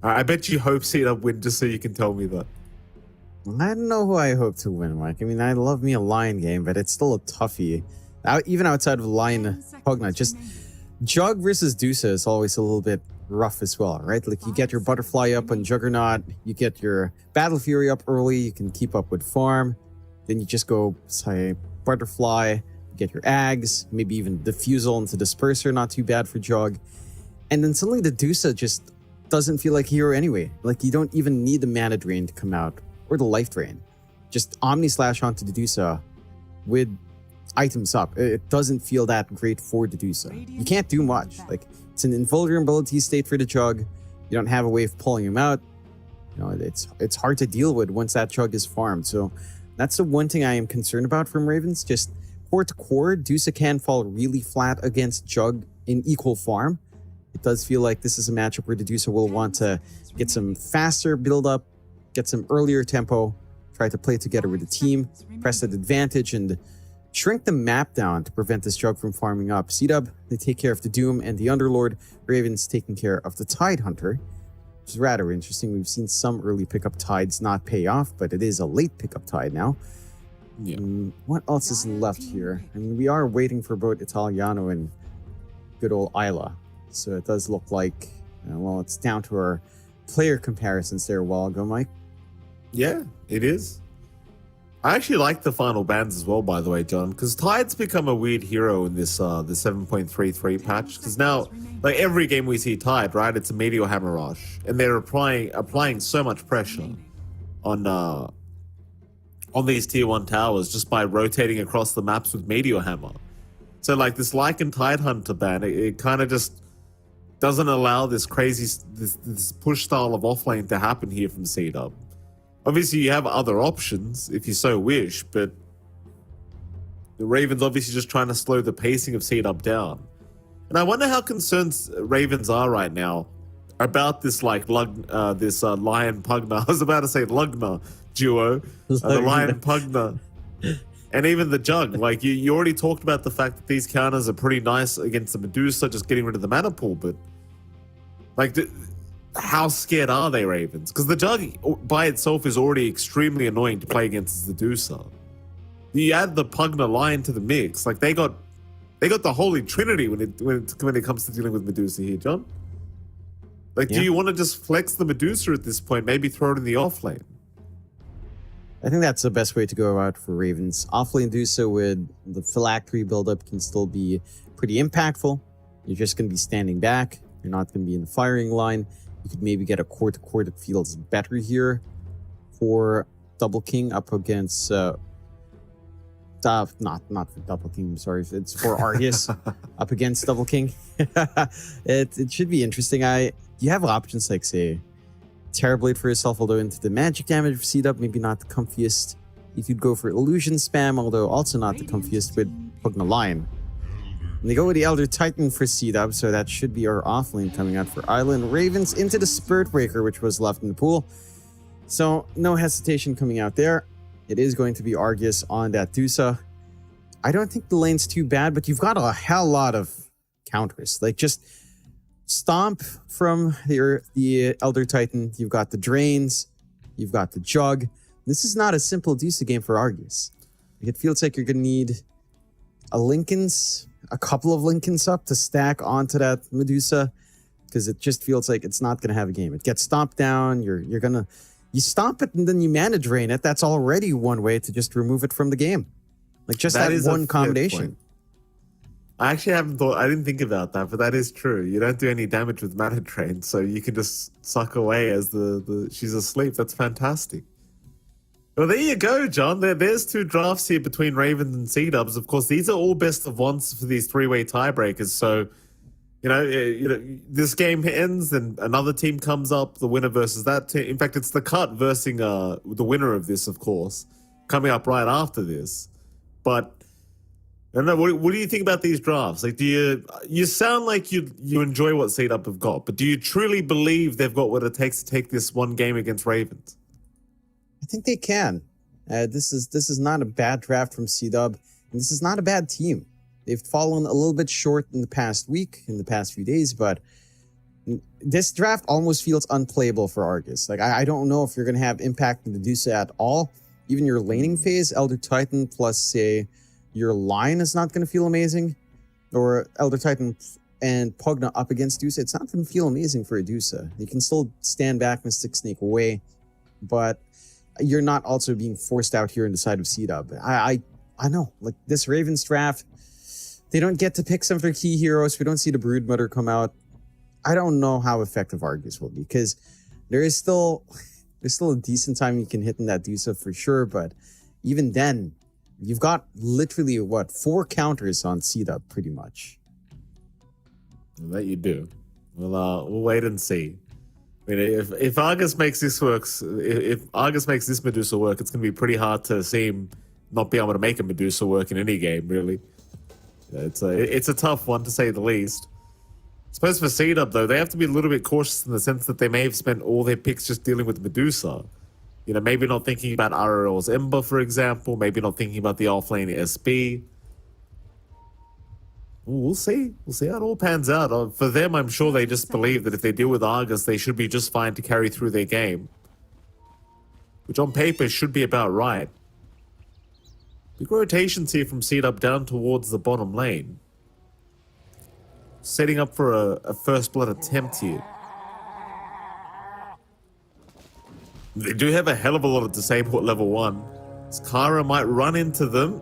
I bet you hope C-Dub win just so you can tell me that. I don't know who I hope to win, Mike. I mean, I love me a Lion game, but it's still a toughie. Even outside of Lion Pugna, just Jug versus Dusa is always a little bit rough as well, right? Like, you get your Butterfly up on Juggernaut, you get your Battle Fury up early, you can keep up with farm, then you just go, say, Butterfly, get your Ags, maybe even Diffusal into Disperser, not too bad for Jug. And then suddenly the Dusa just doesn't feel like a hero anyway. Like, you don't even need the Mana Drain to come out, or the Life Drain. Just Omni Slash onto the Dusa with items up. It doesn't feel that great for the Dusa. You can't do much. Like, it's an invulnerability state for the Jug. You don't have a way of pulling him out. It's hard to deal with once that Jug is farmed. So that's the one thing I am concerned about from Ravens. Just core to core, Dusa can fall really flat against Jug in equal farm. It does feel like this is a matchup where the Dusa will want to get some faster build up, get some earlier tempo, try to play together with the team, press that advantage, and shrink the map down to prevent this Jug from farming up. C-Dub, they take care of the Doom and the Underlord. Ravens taking care of the Tide Hunter, which is rather interesting. We've seen some early pickup Tides not pay off, but it is a late pickup Tide now. Yeah. What else is left here? I mean, we are waiting for both Italiano and good old Isla. So it does look like, it's down to our player comparisons there a while ago, Mike. Yeah, it is. I actually like the final bans as well, by the way, John, because Tide's become a weird hero in this the 7.33 patch. Because now, like, every game we see Tide, right, it's a Meteor Hammer Rush, and they're applying so much pressure on these tier 1 towers just by rotating across the maps with Meteor Hammer. So, like, this Lycan Tide Hunter ban, it kind of just doesn't allow this crazy this push style of offlane to happen here from C-Dub. Obviously, you have other options if you so wish, but the Ravens obviously just trying to slow the pacing of C-Dub down. And I wonder how concerned Ravens are right now about this Lion Pugna. I was about to say Lugna duo, the Lion Pugna, and even the Jug. Like, you already talked about the fact that these counters are pretty nice against the Medusa, just getting rid of the mana pool, but like, how scared are they, Ravens? Because the Jug by itself is already extremely annoying to play against the Medusa. You add the Pugna Lion to the mix, like, they got the Holy Trinity when it comes to dealing with Medusa here, John. Like, do you want to just flex the Medusa at this point? Maybe throw it in the offlane. I think that's the best way to go about for Ravens. Offlane Medusa with the Phylactery buildup can still be pretty impactful. You're just going to be standing back. You're not going to be in the firing line. You could maybe get a core to core that feels better here for Double King up against not for Double King, I'm sorry, it's for Argus up against Double King. It should be interesting. You have options like, say, Terrorblade for yourself, although into the magic damage of C-Dub, maybe not the comfiest. You could go for Illusion Spam, although also not the comfiest with Pugna Lion. And they go with the Elder Titan for C-Dub, so that should be our offlane coming out for Island. Ravens into the Spirit Breaker, which was left in the pool. So no hesitation coming out there. It is going to be Argus on that Dusa. I don't think the lane's too bad, but you've got a hell lot of counters. Like, just Stomp from the Elder Titan. You've got the Drains. You've got the Jug. This is not a simple Dusa game for Argus. Like, it feels like you're going to need a couple of Lincolns up to stack onto that Medusa, because it just feels like it's not going to have a game. It gets stomped down. You're going to You stomp it and then you mana drain it. That's already one way to just remove it from the game. Like just that is a one fair combination. point. I actually I didn't think about that, but that is true. You don't do any damage with mana drain, so you can just suck away as she's asleep. That's fantastic. Well, there you go, John. There's 2 drafts here between Ravens and C-Dubs. Of course, these are all best of ones for these 3-way tiebreakers. So, this game ends and another team comes up, the winner versus that team. In fact, it's the cut versus the winner of this, of course, coming up right after this. But I don't know. What do you think about these drafts? Like, you sound like you enjoy what C-Dub have got, but do you truly believe they've got what it takes to take this one game against Ravens? I think they can. This is not a bad draft from C-Dub, and this is not a bad team. They've fallen a little bit short in the past week, in the past few days, but this draft almost feels unplayable for Argus. Like, I don't know if you're going to have impact in Medusa at all. Even your laning phase, Elder Titan plus, say, your line is not going to feel amazing. Or Elder Titan and Pugna up against Dusa, it's not going to feel amazing for Dusa. You can still stand back, Mystic Snake away, but you're not also being forced out here in the side of C-Dub. I know, like this Ravens draft, they don't get to pick some of their key heroes. We don't see the Broodmother come out. I don't know how effective Argus will be, because there's still a decent time you can hit in that Dusa for sure, but even then, you've got literally, 4 counters on C-Dub pretty much. That you do. We'll wait and see. I mean, if Argus makes this if Argus makes this Medusa work, it's going to be pretty hard to see him not be able to make a Medusa work in any game, really. It's a tough one, to say the least. I suppose for C-Dub, though, they have to be a little bit cautious in the sense that they may have spent all their picks just dealing with Medusa. Maybe not thinking about RRL's Ember, for example. Maybe not thinking about the offlane SB. We'll see. We'll see how it all pans out. For them, I'm sure they just believe that if they deal with Argus, they should be just fine to carry through their game. Which on paper should be about right. Big rotations here from C-Dub down towards the bottom lane. Setting up for a first blood attempt here. They do have a hell of a lot of disable at level 1. Kara might run into them.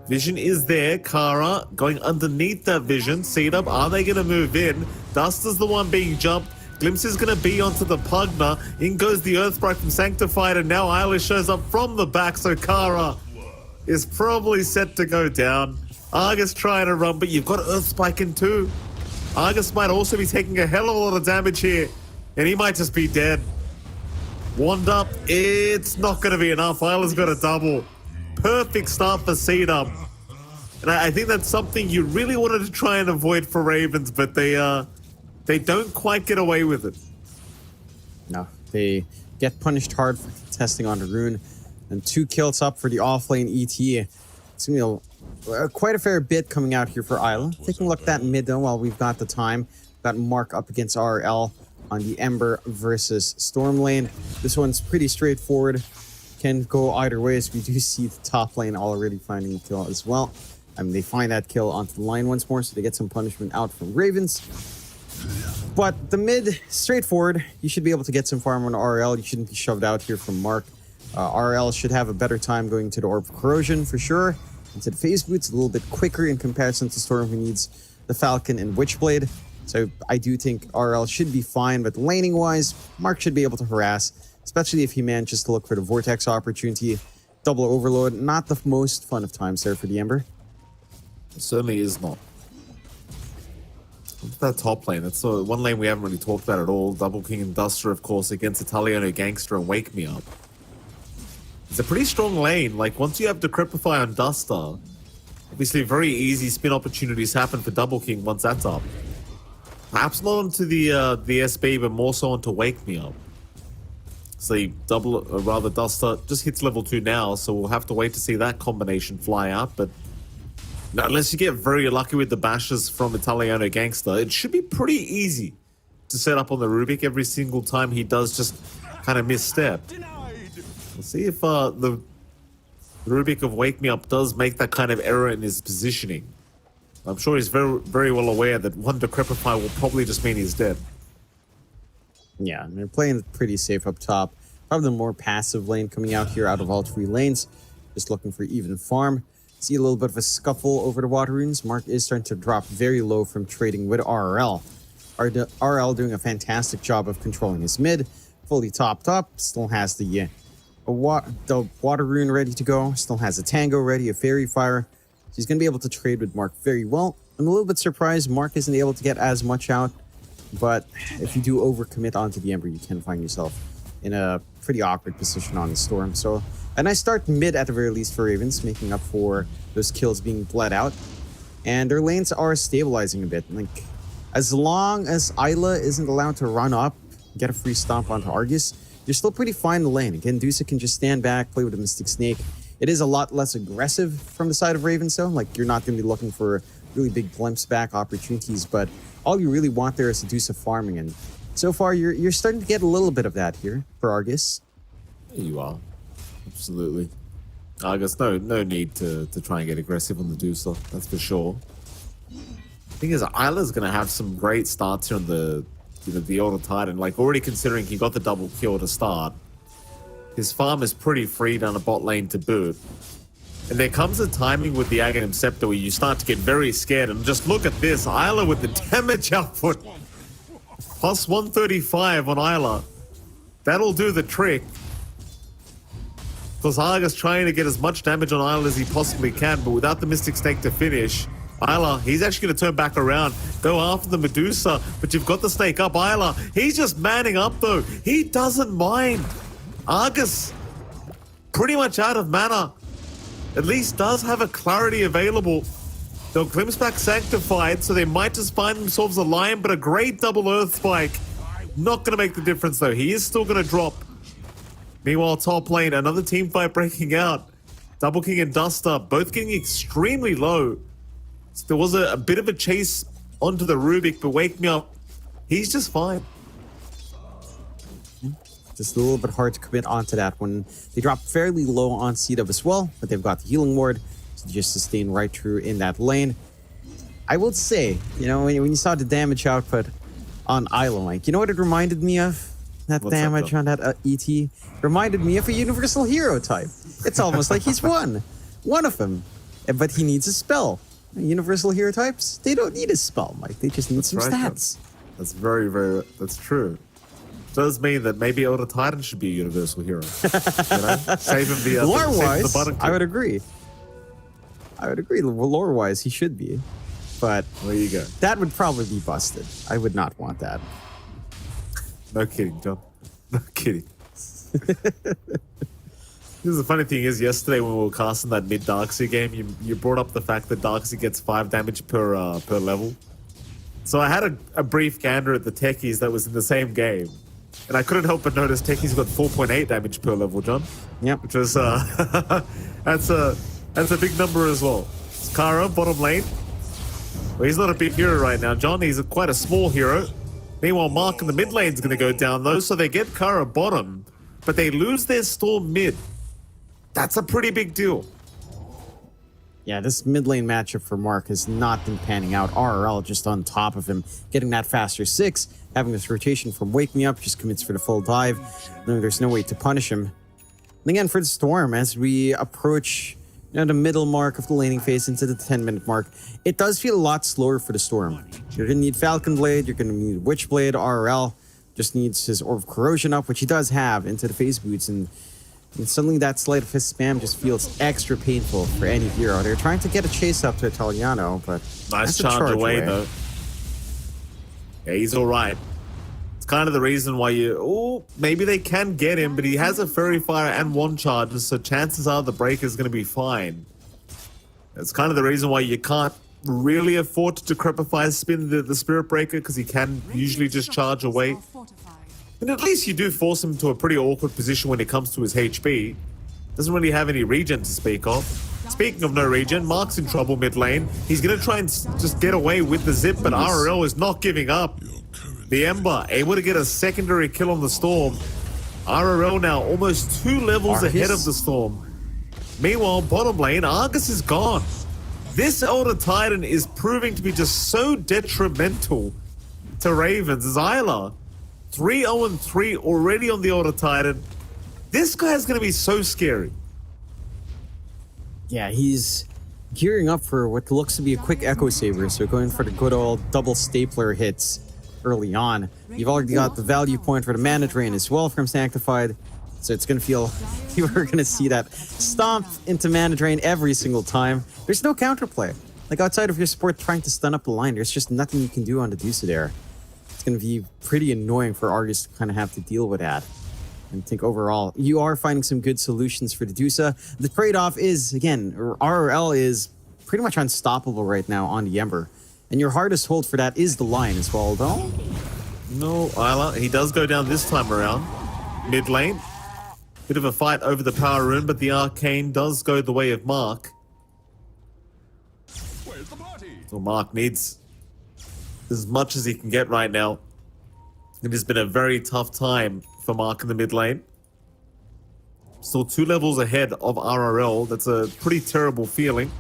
Vision is there. Kara going underneath that vision. C-Dub, are they going to move in? Dust is the one being jumped. Glimpse is going to be onto the Pugna. In goes the Earthsprite from Sanctified, and now Eilish shows up from the back, so Kara is probably set to go down. Argus trying to run, but you've got Earthspike in too. Argus might also be taking a hell of a lot of damage here, and he might just be dead. Wand up, it's not going to be enough. Isla's got a double. Perfect start for C-Dub. And I think that's something you really wanted to try and avoid for Ravens, but they don't quite get away with it. No, they get punished hard for testing on the rune. And 2 kills up for the offlane ET. It's going to be quite a fair bit coming out here for Isla. Taking a look at that mid though while we've got the time. Got Mark up against RL on the Ember versus Storm lane. This one's pretty straightforward. Can go either way, as we do see the top lane already finding a kill as well. They find that kill onto the line once more, so they get some punishment out from Ravens. But the mid, straightforward. You should be able to get some farm on RL. You shouldn't be shoved out here from Mark. RL should have a better time going to the Orb of Corrosion for sure. Into the Phase Boots, a little bit quicker in comparison to Storm, who needs the Falcon and Witchblade. So I do think RL should be fine, but laning-wise, Mark should be able to harass, especially if he manages to look for the Vortex opportunity. Double Overload, not the most fun of times there for the Ember. It certainly is not. Look at that top lane. That's one lane we haven't really talked about at all. Double King and Duster, of course, against Italiano Gangster and Wake Me Up. It's a pretty strong lane. Like, once you have Decrepify on Duster, obviously very easy spin opportunities happen for Double King once that's up. Perhaps not onto the SB, but more so onto Wake Me Up. So the Duster just hits level 2 now, so we'll have to wait to see that combination fly out. But unless you get very lucky with the bashes from Italiano Gangster, it should be pretty easy to set up on the Rubik every single time he does just kind of misstep. We'll see if the Rubik of Wake Me Up does make that kind of error in his positioning. I'm sure he's very, very well aware that one Decrepify will probably just mean he's dead. Yeah, they're playing pretty safe up top. Probably the more passive lane coming out here out of all three lanes. Just looking for even farm. See a little bit of a scuffle over the water runes. Mark is starting to drop very low from trading with RRL. RL doing a fantastic job of controlling his mid. Fully topped up. Still has the water rune ready to go. Still has a Tango ready, a Fairy Fire. So he's going to be able to trade with Mark very well. I'm a little bit surprised Mark isn't able to get as much out. But if you do overcommit onto the Ember, you can find yourself in a pretty awkward position on the Storm. So a nice start mid at the very least for Ravens, making up for those kills being bled out. And their lanes are stabilizing a bit. Like, as long as Isla isn't allowed to run up, get a free stomp onto Argus, you're still pretty fine in the lane. Again, Dusa can just stand back, play with a Mystic Snake. It is a lot less aggressive from the side of Ravens, though. Like, you're not going to be looking for really big glimpse back opportunities, but all you really want there is to do some farming. And so far, you're starting to get a little bit of that here for Argus. There you are. Absolutely. Argus, no need to try and get aggressive on the Dusa, that's for sure. Thing is, Isla's gonna have some great starts here on the Elder Titan. Like, already considering he got the double kill to start, his farm is pretty free down the bot lane to boot. And there comes a timing with the Aghanim Scepter where you start to get very scared. And just look at this, Isla with the damage output. Plus 135 on Isla. That'll do the trick. Because Argus trying to get as much damage on Isla as he possibly can, but without the Mystic Snake to finish, Isla, he's actually going to turn back around, go after the Medusa, but you've got the snake up. Isla, he's just manning up though. He doesn't mind. Argus, pretty much out of mana, at least does have a clarity available. They'll glimpse back Sanctified, so they might just find themselves a lion, but a great double Earth Spike. Not going to make the difference though. He is still going to drop. Meanwhile, top lane, another team fight breaking out. Double King and Duster, both getting extremely low. So there was a bit of a chase onto the Rubik, but Wake Me Up, he's just fine. Just a little bit hard to commit onto that one. They drop fairly low on C-Dub as well, but they've got the healing ward, so just sustain right through in that lane. I will say, when you saw the damage output on Isla, like, you know what it reminded me of? That What's damage on that ET reminded me of a universal hero type. It's almost like he's one of them, but he needs a spell. Universal hero types, they don't need a spell, Mike. They just need some stats. That's very, that's true. Does mean that maybe Elder Titan should be a universal hero. Save him the lore-wise, button click. I would agree. Lore-wise, he should be, but there you go. That would probably be busted. I would not want that. No kidding, John. No kidding. The funny thing is, yesterday when we were casting that mid Darkseid game, you brought up the fact that Darkseid gets 5 damage per level. So I had a brief gander at the techies that was in the same game, and I couldn't help but notice techies got 4.8 damage per level, John. Yep. Which was that's a big number as well. Kara, bottom lane. Well, he's not a big hero right now, John. He's quite a small hero. Meanwhile, Mark in the mid lane is going to go down though, so they get Kara bottom, but they lose their Storm mid. That's a pretty big deal. Yeah, this mid lane matchup for Mark has not been panning out. RRL just on top of him, getting that faster 6, having this rotation from Wake Me Up, just commits for the full dive. No, there's no way to punish him. And again, for the Storm, as we approach the middle mark of the laning phase into the 10-minute mark, it does feel a lot slower for the Storm. You're going to need Falcon Blade, you're going to need Witchblade. RRL just needs his Orb of Corrosion up, which he does have, into the phase boots, and suddenly that Sleight of Fist spam just feels extra painful for any hero. They're trying to get a chase up to Italiano, but nice charge away though. Yeah, he's all right. It's kind of the reason why maybe they can get him, but he has a Fairy Fire and 1 charges, so chances are the Breaker's going to be fine. It's kind of the reason why you can't really afford to Decrepify spin the Spirit Breaker, because he can usually just charge away. And at least you do force him to a pretty awkward position when it comes to his HP. Doesn't really have any regen to speak of. Speaking of no regen, Mark's in trouble mid lane. He's going to try and just get away with the zip, but RRL is not giving up. The Ember able to get a secondary kill on the Storm. RRL now almost 2 levels ahead of the Storm. Meanwhile, bottom lane, Argus is gone. This Elder Titan is proving to be just so detrimental to Ravens. As Isla 3-0-3 already on the Elder Titan. This guy is going to be so scary. Yeah, he's gearing up for what looks to be a quick Echo Saber, so going for the good old double stapler hits early on. You've already got the value point for the mana drain as well from Sanctified, so it's going to feel you are going to see that stomp into mana drain every single time. There's no counterplay. Like, outside of your support trying to stun up the line, there's just nothing you can do on the Deuce there. It's going to be pretty annoying for Argus to kind of have to deal with that. And I think overall, you are finding some good solutions for the Dusa. The trade-off is, again, RRL is pretty much unstoppable right now on the Ember. And your hardest hold for that is the line as well, though. No, Isla, he does go down this time around. Mid lane. Bit of a fight over the power rune, but the arcane does go the way of Mark. Where's the party? So Mark needs as much as he can get right now. It has been a very tough time for Mark in the mid lane. Still 2 levels ahead of RRL. That's a pretty terrible feeling.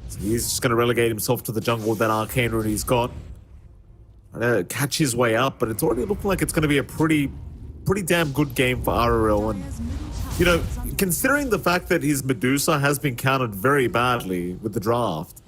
So he's just going to relegate himself to the jungle with that arcane rune he's got. Catch his way up, but it's already looking like it's going to be a pretty damn good game for RRL. And, you know, considering the fact that his Medusa has been countered very badly with the draft,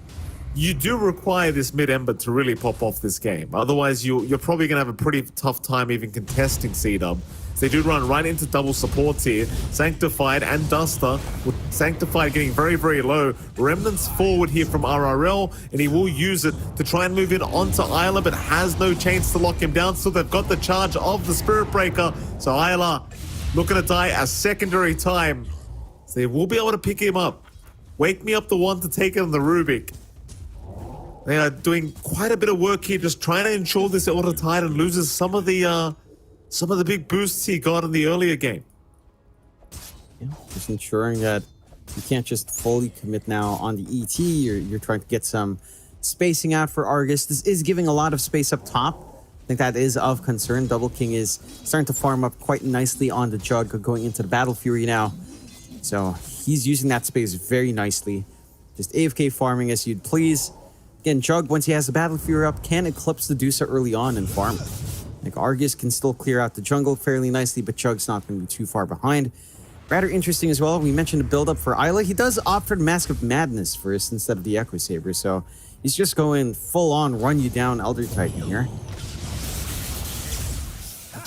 you do require this mid-ember to really pop off this game. Otherwise, you're probably going to have a pretty tough time even contesting C-Dub. So they do run right into double supports here. Sanctified and Duster, with Sanctified getting very, very low. Remnants forward here from RRL, and he will use it to try and move in onto Isla, but has no chance to lock him down. So they've got the charge of the Spirit Breaker. So Isla looking to die a secondary time. So they will be able to pick him up. Wake me up the one to take it on the Rubik. They are doing quite a bit of work here, just trying to ensure this Elder Titan loses some of the big boosts he got in the earlier game. Yeah, just ensuring that you can't just fully commit now on the ET. You're trying to get some spacing out for Argus. This is giving a lot of space up top. I think that is of concern. Double King is starting to farm up quite nicely on the Jug, going into the Battle Fury now. So he's using that space very nicely. Just AFK farming as you'd please. Again, Jug, once he has the Battle Fury up, can eclipse the Dusa early on and farm. Like, Argus can still clear out the jungle fairly nicely, but Jug's not going to be too far behind. Rather interesting as well, we mentioned the build-up for Isla. He does opt for the Mask of Madness first instead of the Echo Saber, so he's just going full-on run you down Elder Titan here.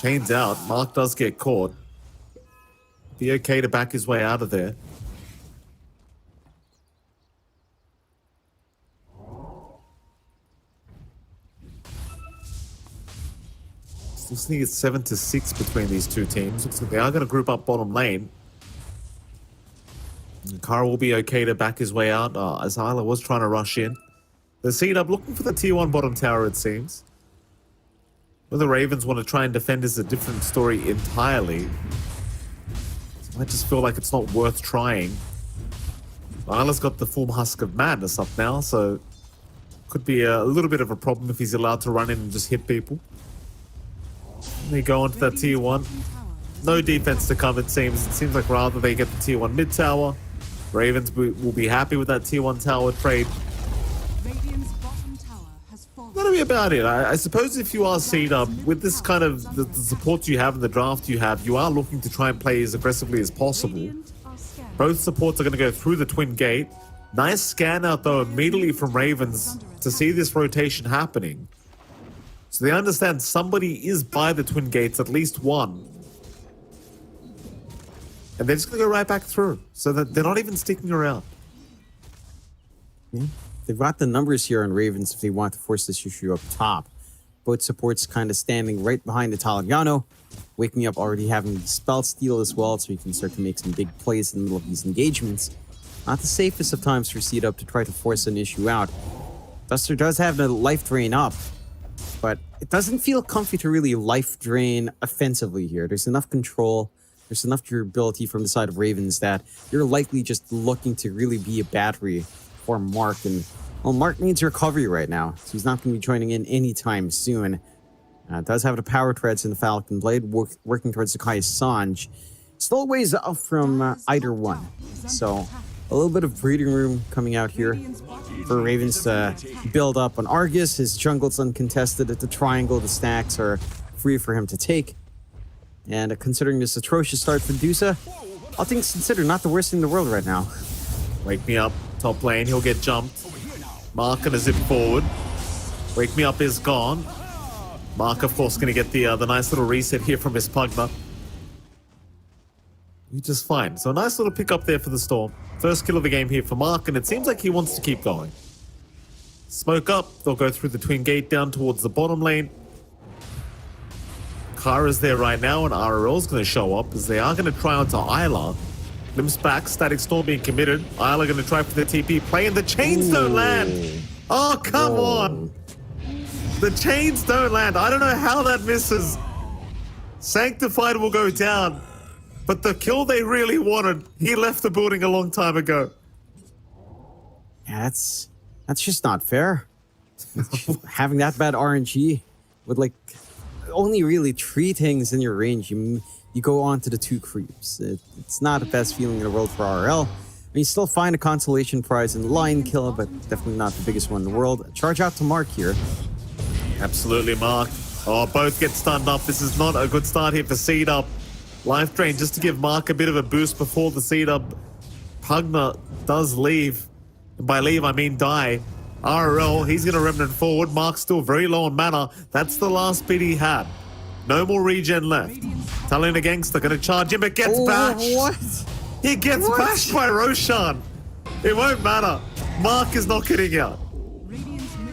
Chains out. Mark does get caught. Be okay to back his way out of there. Still seeing it's 7-6 between these two teams. Looks like they are going to group up bottom lane. Kara will be okay to back his way out, as Isla was trying to rush in. The C-Dub looking for the tier 1 bottom tower, it seems. Whether the Ravens want to try and defend is a different story entirely. So I just feel like it's not worth trying. Isla's got the full Husk of Madness up now, so could be a little bit of a problem if he's allowed to run in and just hit people. They go onto that tier 1. No defense to come, it seems. It seems like rather they get the tier 1 mid tower. Ravens will be happy with that tier 1 tower trade. Radiant's bottom tower has fallen. That'll be about it. I suppose if you are C-Dub, with this kind of the support you have and the draft you have, you are looking to try and play as aggressively as possible. Radiant are scared. Both supports are going to go through the Twin Gate. Nice scan out, though, immediately from Ravens to see this rotation happening. So they understand somebody is by the Twin Gates, at least one. And they're just going to go right back through, so that they're not even sticking around. Yeah. They've got the numbers here on Ravens if they want to force this issue up top. Both supports kind of standing right behind the Italiano. Waking up already having the spell steal as well, so you can start to make some big plays in the middle of these engagements. Not the safest of times for C-Dub to try to force an issue out. Duster does have the life drain up, but it doesn't feel comfy to really life drain offensively here. There's enough control, there's enough durability from the side of Ravens that you're likely just looking to really be a battery for Mark. And, well, Mark needs recovery right now, so he's not going to be joining in anytime soon. Does have the power treads in the Falcon Blade, working towards the Kai Sanj. Still a ways up from either one, so a little bit of breathing room coming out here for Ravens to build up on Argus. His jungle's uncontested at the triangle. The stacks are free for him to take. And considering this atrocious start for Medusa, all things considered, not the worst thing in the world right now. Wake me up, top lane. He'll get jumped. Mark gonna zip forward. Wake me up is gone. Mark, of course, gonna get the nice little reset here from his Pugna. He's just fine. So a nice little pick up there for the Storm. First kill of the game here for Mark, and it seems like he wants to keep going. Smoke up. They'll go through the Twin Gate down towards the bottom lane. Kara's there right now, and RRL's going to show up as they are going to try onto Isla. Limps back, Static Storm being committed. Isla going to try for the TP, playing the chains don't land. Oh, come on. The chains don't land. I don't know how that misses. Sanctified will go down. But the kill they really wanted, he left the building a long time ago. Yeah, that's just not fair. Having that bad RNG with like only really 3 things in your range, you go on to the 2 creeps. It's not the best feeling in the world for RL. You still find a consolation prize in the Lion Kill, but definitely not the biggest one in the world. Charge out to Mark here. Absolutely, Mark. Oh, both get stunned up. This is not a good start here for Seed Up. Life Drain just to give Mark a bit of a boost before the Seed Up. Pugna does leave. And by leave, I mean die. RL, he's going to remnant forward. Mark's still very low on mana. That's the last bit he had. No more regen left. Talina Gangster going to charge him, but gets bashed. What? He gets bashed by Roshan. It won't matter. Mark is not getting out.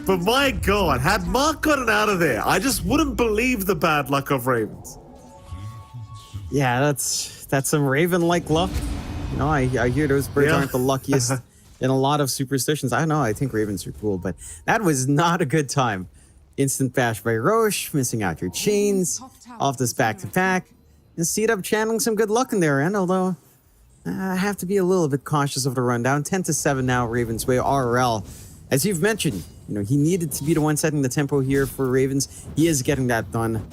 But my God, had Mark gotten out of there, I just wouldn't believe the bad luck of Ravens. Yeah, that's some Raven-like luck. You know, I hear those birds aren't the luckiest in a lot of superstitions. I know, I think Ravens are cool, but that was not a good time. Instant bash by Roche, missing out your chains, off this back-to-back. And Seed Up channeling some good luck in there, and although I have to be a little bit cautious of the rundown. 10-7 now, Ravens way. RL, as you've mentioned, you know, he needed to be the one setting the tempo here for Ravens. He is getting that done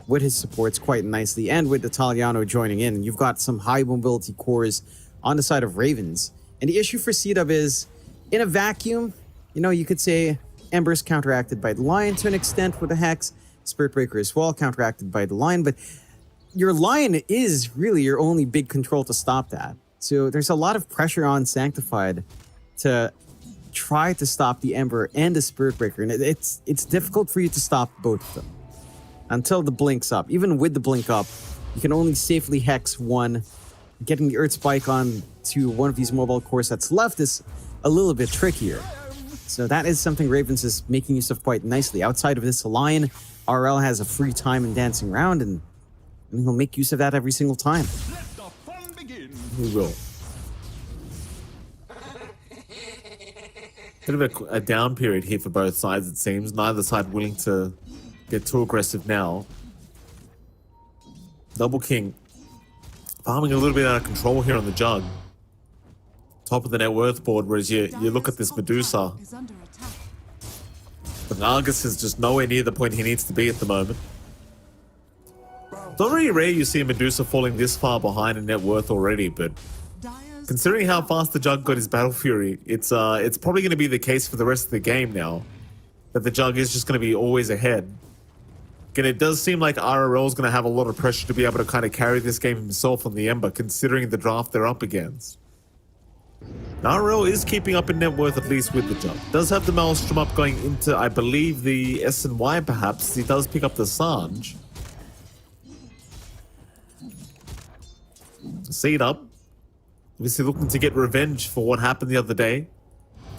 with his supports quite nicely, and with Italiano joining in. You've got some high mobility cores on the side of Ravens. And the issue for C-Dub is, in a vacuum, you know, you could say Ember's counteracted by the Lion to an extent with the Hex, Spirit Breaker as well, counteracted by the Lion, but your Lion is really your only big control to stop that. So there's a lot of pressure on Sanctified to try to stop the Ember and the Spirit Breaker, and it's difficult for you to stop both of them until the blink's up. Even with the blink up, you can only safely Hex one. Getting the Earth Spike on to one of these mobile cores that's left is a little bit trickier. So that is something Ravens is making use of quite nicely. Outside of this Lion, RL has a free time in dancing around, and he'll make use of that every single time. He will. Bit of a down period here for both sides, it seems. Neither side willing to get too aggressive now. Double King farming a little bit out of control here on the Jug. Top of the net worth board, whereas you look at this Medusa. But Argus is just nowhere near the point he needs to be at the moment. Not really rare you see a Medusa falling this far behind in net worth already, but considering how fast the Jug got his Battle Fury, it's probably going to be the case for the rest of the game now, that the Jug is just going to be always ahead. Again, it does seem like RRL is going to have a lot of pressure to be able to kind of carry this game himself on the Ember, considering the draft they're up against. RRL is keeping up in net worth, at least with the Jug. Does have the Maelstrom up going into, I believe, the S&Y perhaps. He does pick up the Sange. Seed Up. Obviously looking to get revenge for what happened the other day.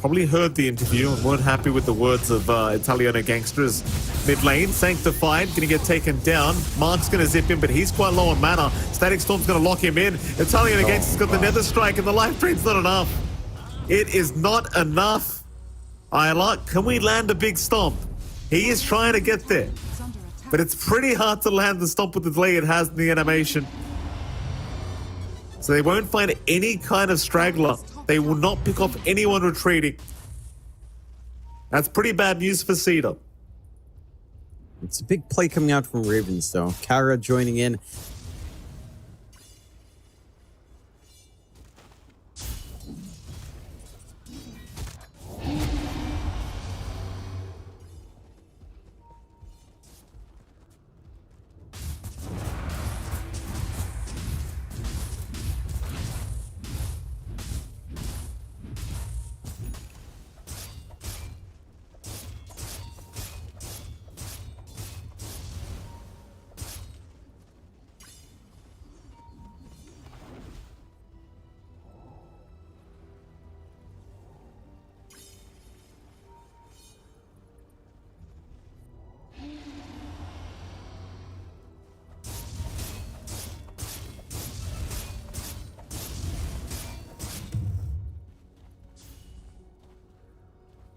Probably heard the interview and weren't happy with the words of Italiano Gangsters. Mid lane, Sanctified, gonna get taken down. Mark's gonna zip in, but he's quite low on mana. Static Storm's gonna lock him in. Italiano Gangsters got the Nether Strike, and the life drain's not enough. It is not enough. Isla, can we land a big stomp? He is trying to get there, but it's pretty hard to land the stomp with the delay it has in the animation. So they won't find any kind of straggler. They will not pick off anyone retreating. That's pretty bad news for Cedar. It's a big play coming out from Ravens, though. Kara joining in.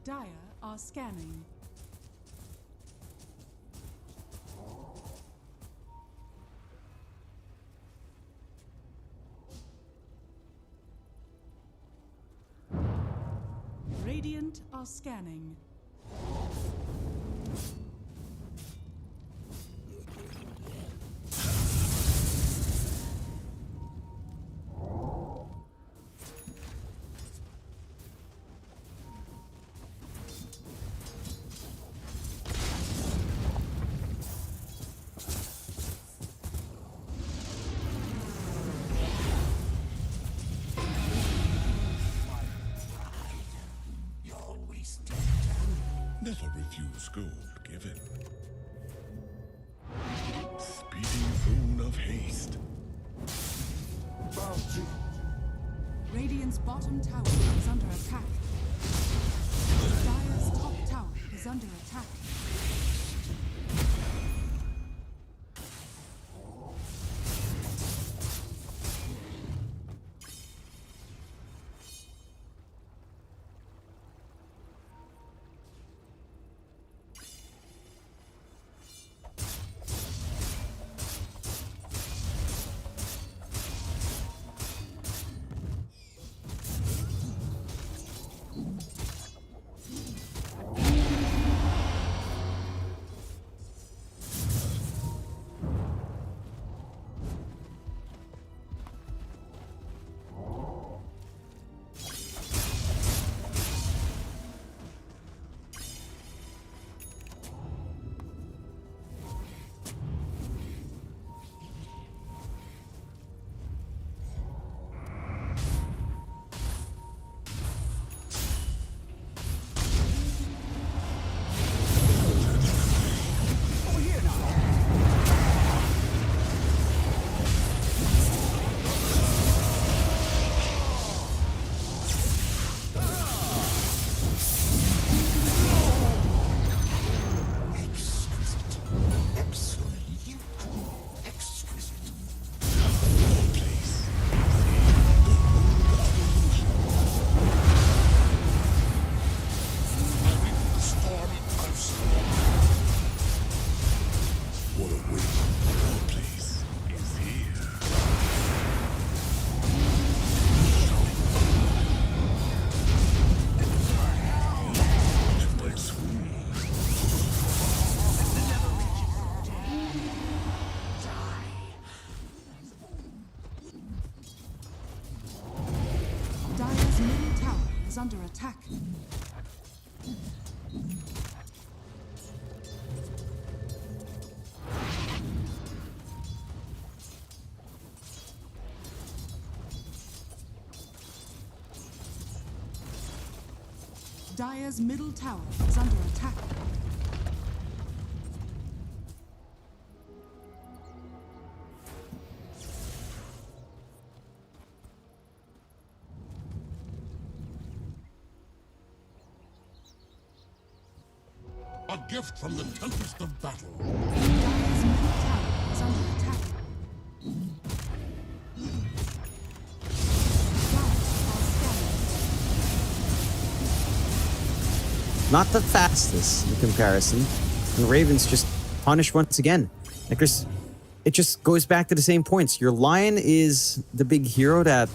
Dire are scanning. Radiant are scanning. Never refuse gold given. Speedy boon of haste. Bounty. Radiant's bottom tower is under attack. Dire's top tower is under attack. Under attack. Dire's middle tower is under attack. A gift from the tempest of battle. Dire's middle tower is under attack. Not the fastest in comparison. The Ravens just punish once again. Like it just goes back to the same points. Your Lion is the big hero that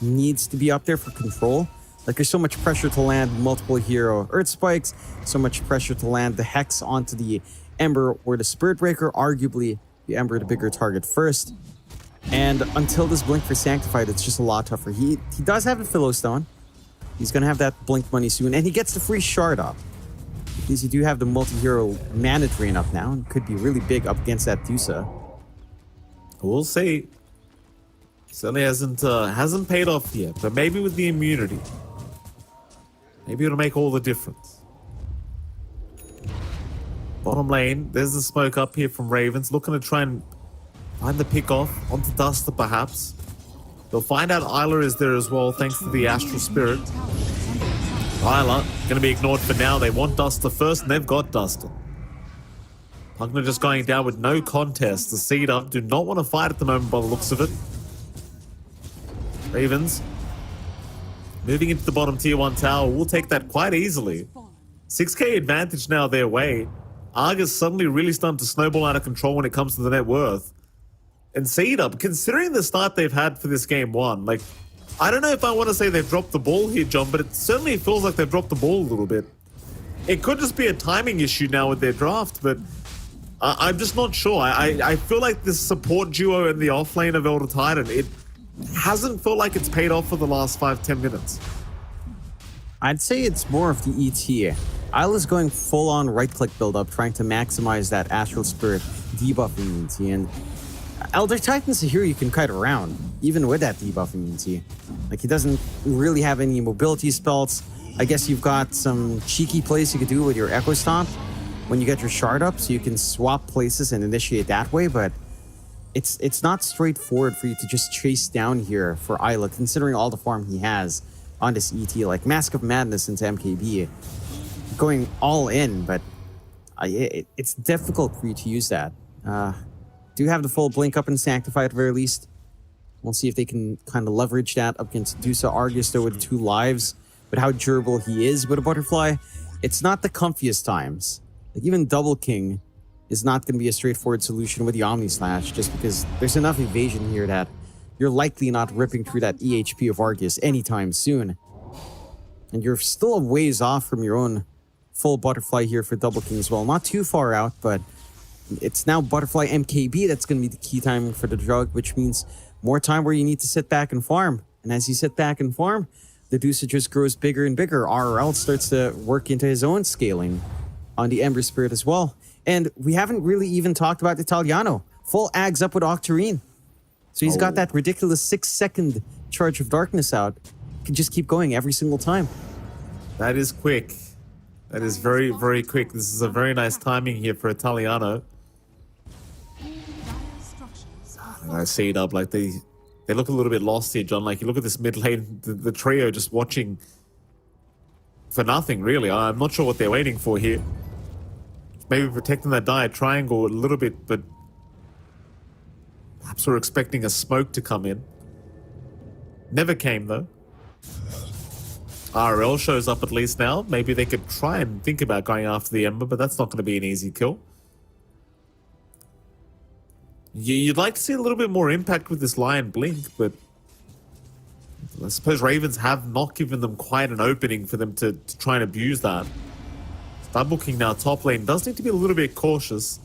needs to be up there for control. Like there's so much pressure to land multiple hero Earth Spikes, so much pressure to land the Hex onto the Ember or the Spirit Breaker. Arguably, the Ember the bigger target first. And until this Blink for Sanctified, it's just a lot tougher. He does have the Philostone. He's going to have that Blink money soon. And he gets the free Shard up. Because you do have the multi-hero Mana Drain up now. And could be really big up against that Dusa. We'll see. Certainly hasn't paid off yet. But maybe with the immunity. Maybe it'll make all the difference. Bottom lane, there's the smoke up here from Ravens. Looking to try and find the pick off onto Duster perhaps. They'll find out Isla is there as well, thanks to the Astral Spirit. Isla, going to be ignored for now. They want Duster first, and they've got Duster. Pugner just going down with no contest. The Cedar do not want to fight at the moment by the looks of it. Ravens moving into the bottom tier 1 tower. We'll take that quite easily. 6K advantage now their way. Argus suddenly really starting to snowball out of control when it comes to the net worth. And Seedup, considering the start they've had for this game one, like, I don't know if I want to say they've dropped the ball here, John, but it certainly feels like they've dropped the ball a little bit. It could just be a timing issue now with their draft, but I'm just not sure. I feel like this support duo in the off lane of Elder Titan, it hasn't felt like it's paid off for the last 5-10 minutes. I'd say it's more of the ET. Isla's going full-on right-click build-up, trying to maximize that Astral Spirit debuff immunity, and Elder Titan's a hero you can kite around, even with that debuff immunity. Like, he doesn't really have any mobility spells. I guess you've got some cheeky plays you could do with your Echo Stomp when you get your shard up, so you can swap places and initiate that way, but it's not straightforward for you to just chase down here for Isla, considering all the farm he has on this ET, like Mask of Madness into MKB. Going all in, but it's difficult for you to use that. Do have the full blink up and Sanctify at the very least. We'll see if they can kind of leverage that up against Dusa Argus, though, with 2 lives. But how durable he is with a butterfly, it's not the comfiest times. Like, even Double King is not going to be a straightforward solution with the Omni Slash, just because there's enough evasion here that you're likely not ripping through that EHP of Argus anytime soon. And you're still a ways off from your own full butterfly here for Double King as well. Not too far out, but it's now butterfly MKB that's going to be the key timing for the drug, which means more time where you need to sit back and farm. And as you sit back and farm, the Dusa just grows bigger and bigger. RRL starts to work into his own scaling on the Ember Spirit as well. And we haven't really even talked about Italiano. Full Ags up with Octarine. So he's got that ridiculous 6-second charge of darkness out. Can just keep going every single time. That is quick. That is very, very quick. This is a very nice timing here for Italiano. I see it up like they look a little bit lost here, John. Like, you look at this mid lane, the trio just watching for nothing, really. I'm not sure what they're waiting for here. Maybe protecting that dire triangle a little bit, but perhaps we're expecting a smoke to come in. Never came, though. RL shows up at least now. Maybe they could try and think about going after the Ember, but that's not going to be an easy kill. You'd like to see a little bit more impact with this Lion Blink, but I suppose Ravens have not given them quite an opening for them to try and abuse that. Double King now top lane does need to be a little bit cautious.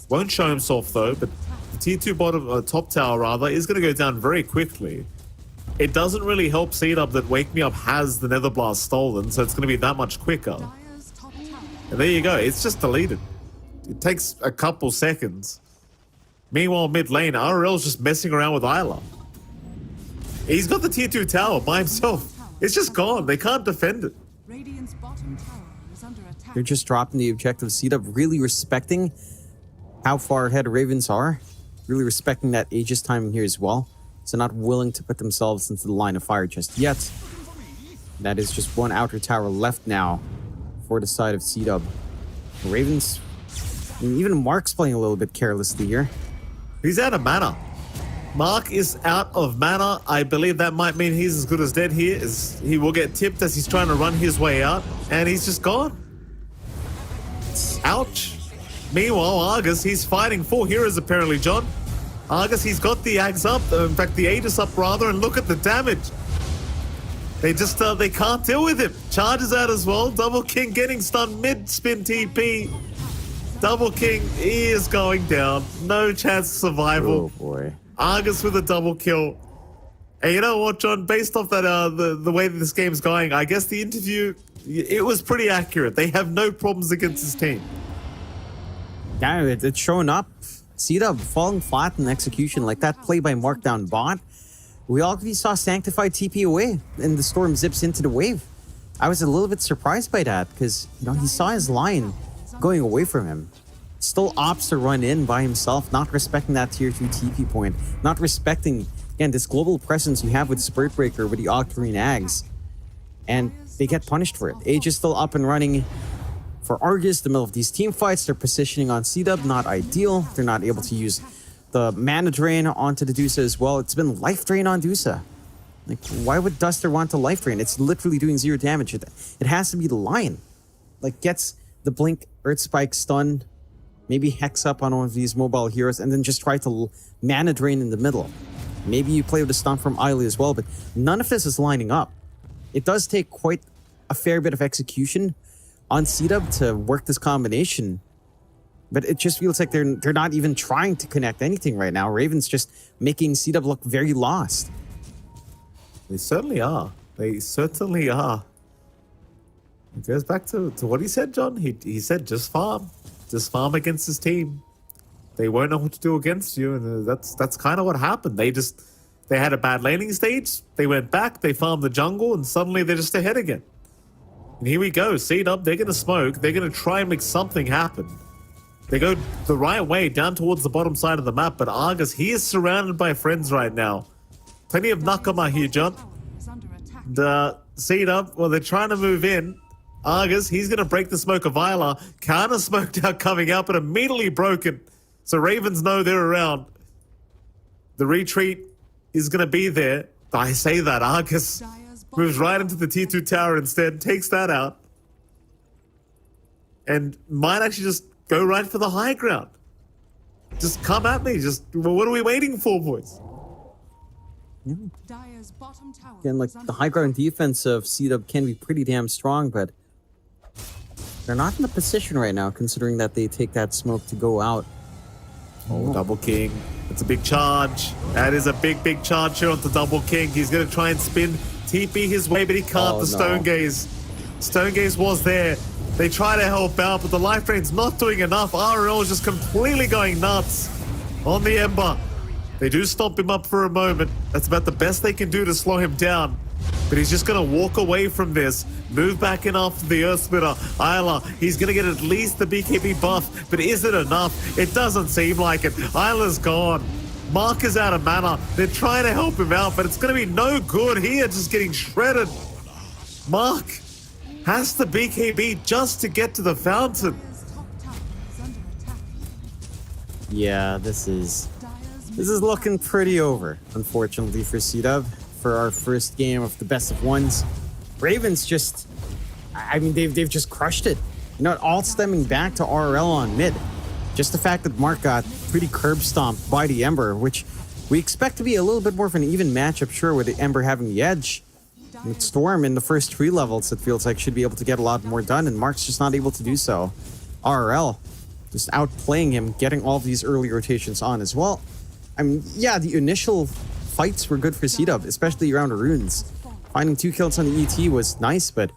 Won't show himself though, but the tier 2 bottom, top tower rather, is going to go down very quickly. It doesn't really help Seedup that Wake Me Up has the Nether Blast stolen, so it's going to be that much quicker. And there you go, it's just deleted. It takes a couple seconds. Meanwhile, mid lane, RL's just messing around with Isla. He's got the tier 2 tower by himself. It's just gone. They can't defend it. Radiant's bottom tower is under attack. They're just dropping the objective. Seedup really respecting how far ahead Ravens are. Really respecting that Aegis timing here as well. So not willing to put themselves into the line of fire just yet. That is just one outer tower left now for the side of Seedup. Ravens, I mean, even Mark's playing a little bit carelessly here. He's out of mana. Mark is out of mana. I believe that might mean he's as good as dead here. As he will get tipped as he's trying to run his way out. And he's just gone. Ouch. Meanwhile, Argus, he's fighting 4 heroes apparently, John. Argus, he's got the Axe up. In fact, the Aegis up rather. And look at the damage. They just, they can't deal with him. Charges out as well. Double King getting stunned mid-spin TP. Double King, he is going down. No chance of survival. Oh boy. Argus with a double kill. And you know what, John? Based off that, the way that this game's going, I guess the interview, it was pretty accurate. They have no problems against this team. Yeah, it's showing up. Seedup falling flat in execution, like that play by Markdown bot. We already saw Sanctified TP away, and the Storm zips into the wave. I was a little bit surprised by that, because, you know, he saw his line going away from him. Still opts to run in by himself, not respecting that tier 2 TP point, not respecting, again, this global presence you have with Spirit Breaker with the Octarine Ags. And they get punished for it. Age is still up and running for Argus. The middle of these team fights, they're positioning on Seedup, not ideal. They're not able to use the mana drain onto the Dusa as well. It's been life drain on Dusa. Like, why would Duster want to life drain? It's literally doing 0 damage. It has to be the Lion. Like, gets the Blink, Earth Spike, stun, maybe Hex up on one of these mobile heroes, and then just try to mana drain in the middle. Maybe you play with the Stomp from Isley as well, but none of this is lining up. It does take quite a fair bit of execution on C-Dub to work this combination, but it just feels like they're not even trying to connect anything right now. Raven's just making C-Dub look very lost. They certainly are. They certainly are. It goes back to what he said, John. He said just farm. Just farm against his team. They won't know what to do against you, and that's kind of what happened. They had a bad laning stage. They went back, they farmed the jungle, and suddenly they're just ahead again. And here we go. Seed up, they're going to smoke. They're going to try and make something happen. They go the right way, down towards the bottom side of the map, but Argus, he is surrounded by friends right now. Plenty of Nakama here, John. The seed up, well, they're trying to move in. Argus, he's going to break the smoke of Viola. Counter smoke now coming out, but immediately broken. So Ravens know they're around. The retreat is going to be there. I say that. Argus moves right into the T2 tower instead, takes that out. And might actually just go right for the high ground. Just come at me. Well, what are we waiting for, boys? Again, like, the high ground defense of C-Dub can be pretty damn strong, but they're not in a position right now, considering that they take that smoke to go out. Oh, Double King. It's a big charge. That is a big charge here onto Double King. He's going to try and spin TP his way, but he can't. The Stone Gaze. Stone Gaze was there. They try to help out, but the life drain's not doing enough. RL is just completely going nuts on the Ember. They do stomp him up for a moment. That's about the best they can do to slow him down. But he's just going to walk away from this, move back in after the Earth Splitter. Isla, he's going to get at least the BKB buff, but is it enough? It doesn't seem like it. Isla's gone. Mark is out of mana. They're trying to help him out, but it's going to be no good here, just getting shredded. Mark has the BKB just to get to the fountain. Yeah, this is looking pretty over, unfortunately, for C-Dub. For our first game of the best of ones, Ravens just, I mean, they've just crushed it. You know, all stemming back to RL on mid. Just the fact that Mark got pretty curb stomped by the Ember, which we expect to be a little bit more of an even matchup, sure, with the Ember having the edge. With Storm in the first 3 levels, it feels like should be able to get a lot more done, and Mark's just not able to do so. RL just outplaying him, getting all these early rotations on as well. I mean, yeah, the initial fights were good for C-Dub, especially around the runes. Finding 2 kills on the ET was nice, but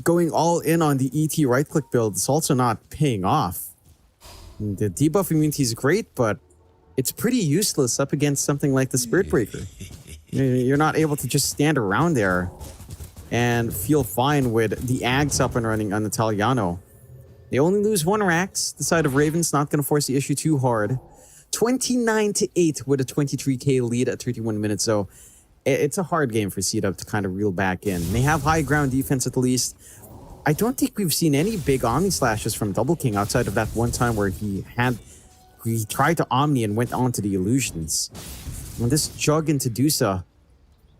going all in on the ET right-click build is also not paying off. And the debuff immunity is great, but it's pretty useless up against something like the Spirit Breaker. You're not able to just stand around there and feel fine with the Ags up and running on Italiano. They only lose 1 Rax. The side of Raven's not going to force the issue too hard. 29-8 with a 23k lead at 31 minutes. So it's a hard game for C-Dub to kind of reel back in. They have high ground defense at the least. I don't think we've seen any big Omni slashes from Double King outside of that one time where he tried to Omni and went on to the illusions. When this Jug into Dusa,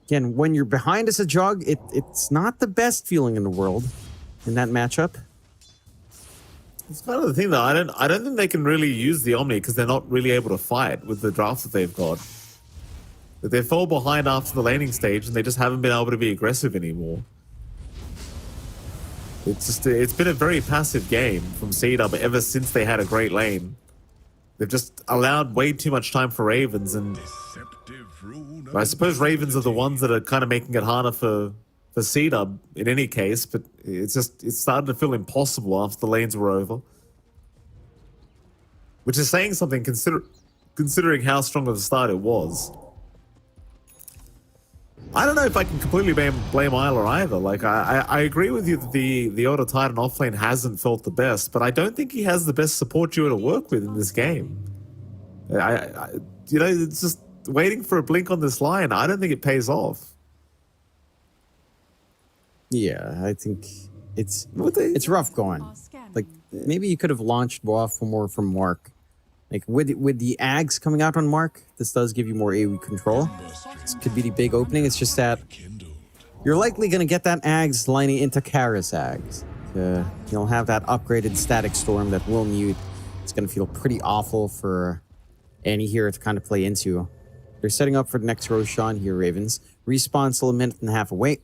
again, when you're behind as a Jug, it's not the best feeling in the world in that matchup. It's kind of the thing, though. I don't think they can really use the Omni because they're not really able to fight with the drafts that they've got. That they fall behind after the laning stage and they just haven't been able to be aggressive anymore. It's been a very passive game from C-Dub ever since they had a great lane. They've just allowed way too much time for Ravens, and I suppose Ravens are the ones that are kind of making it harder for C-Dub in any case, but it's starting to feel impossible after the lanes were over. Which is saying something considering how strong of a start it was. I don't know if I can completely blame Isla either. Like, I agree with you that the Auto Titan offlane hasn't felt the best, but I don't think he has the best support duo to work with in this game. You know, it's just waiting for a blink on this line. I don't think it pays off. Yeah, I think it's rough going. Like, maybe you could have launched more from Mark. Like with the Ags coming out on Mark, this does give you more AoE control. This could be the big opening. It's just that you're likely going to get that Ags lining into Kara's Ags. You'll have that upgraded Static Storm that will mute. It's going to feel pretty awful for any hero to kind of play into. They're setting up for the next Roshan here, Ravens. Respawn still a minute and a half away.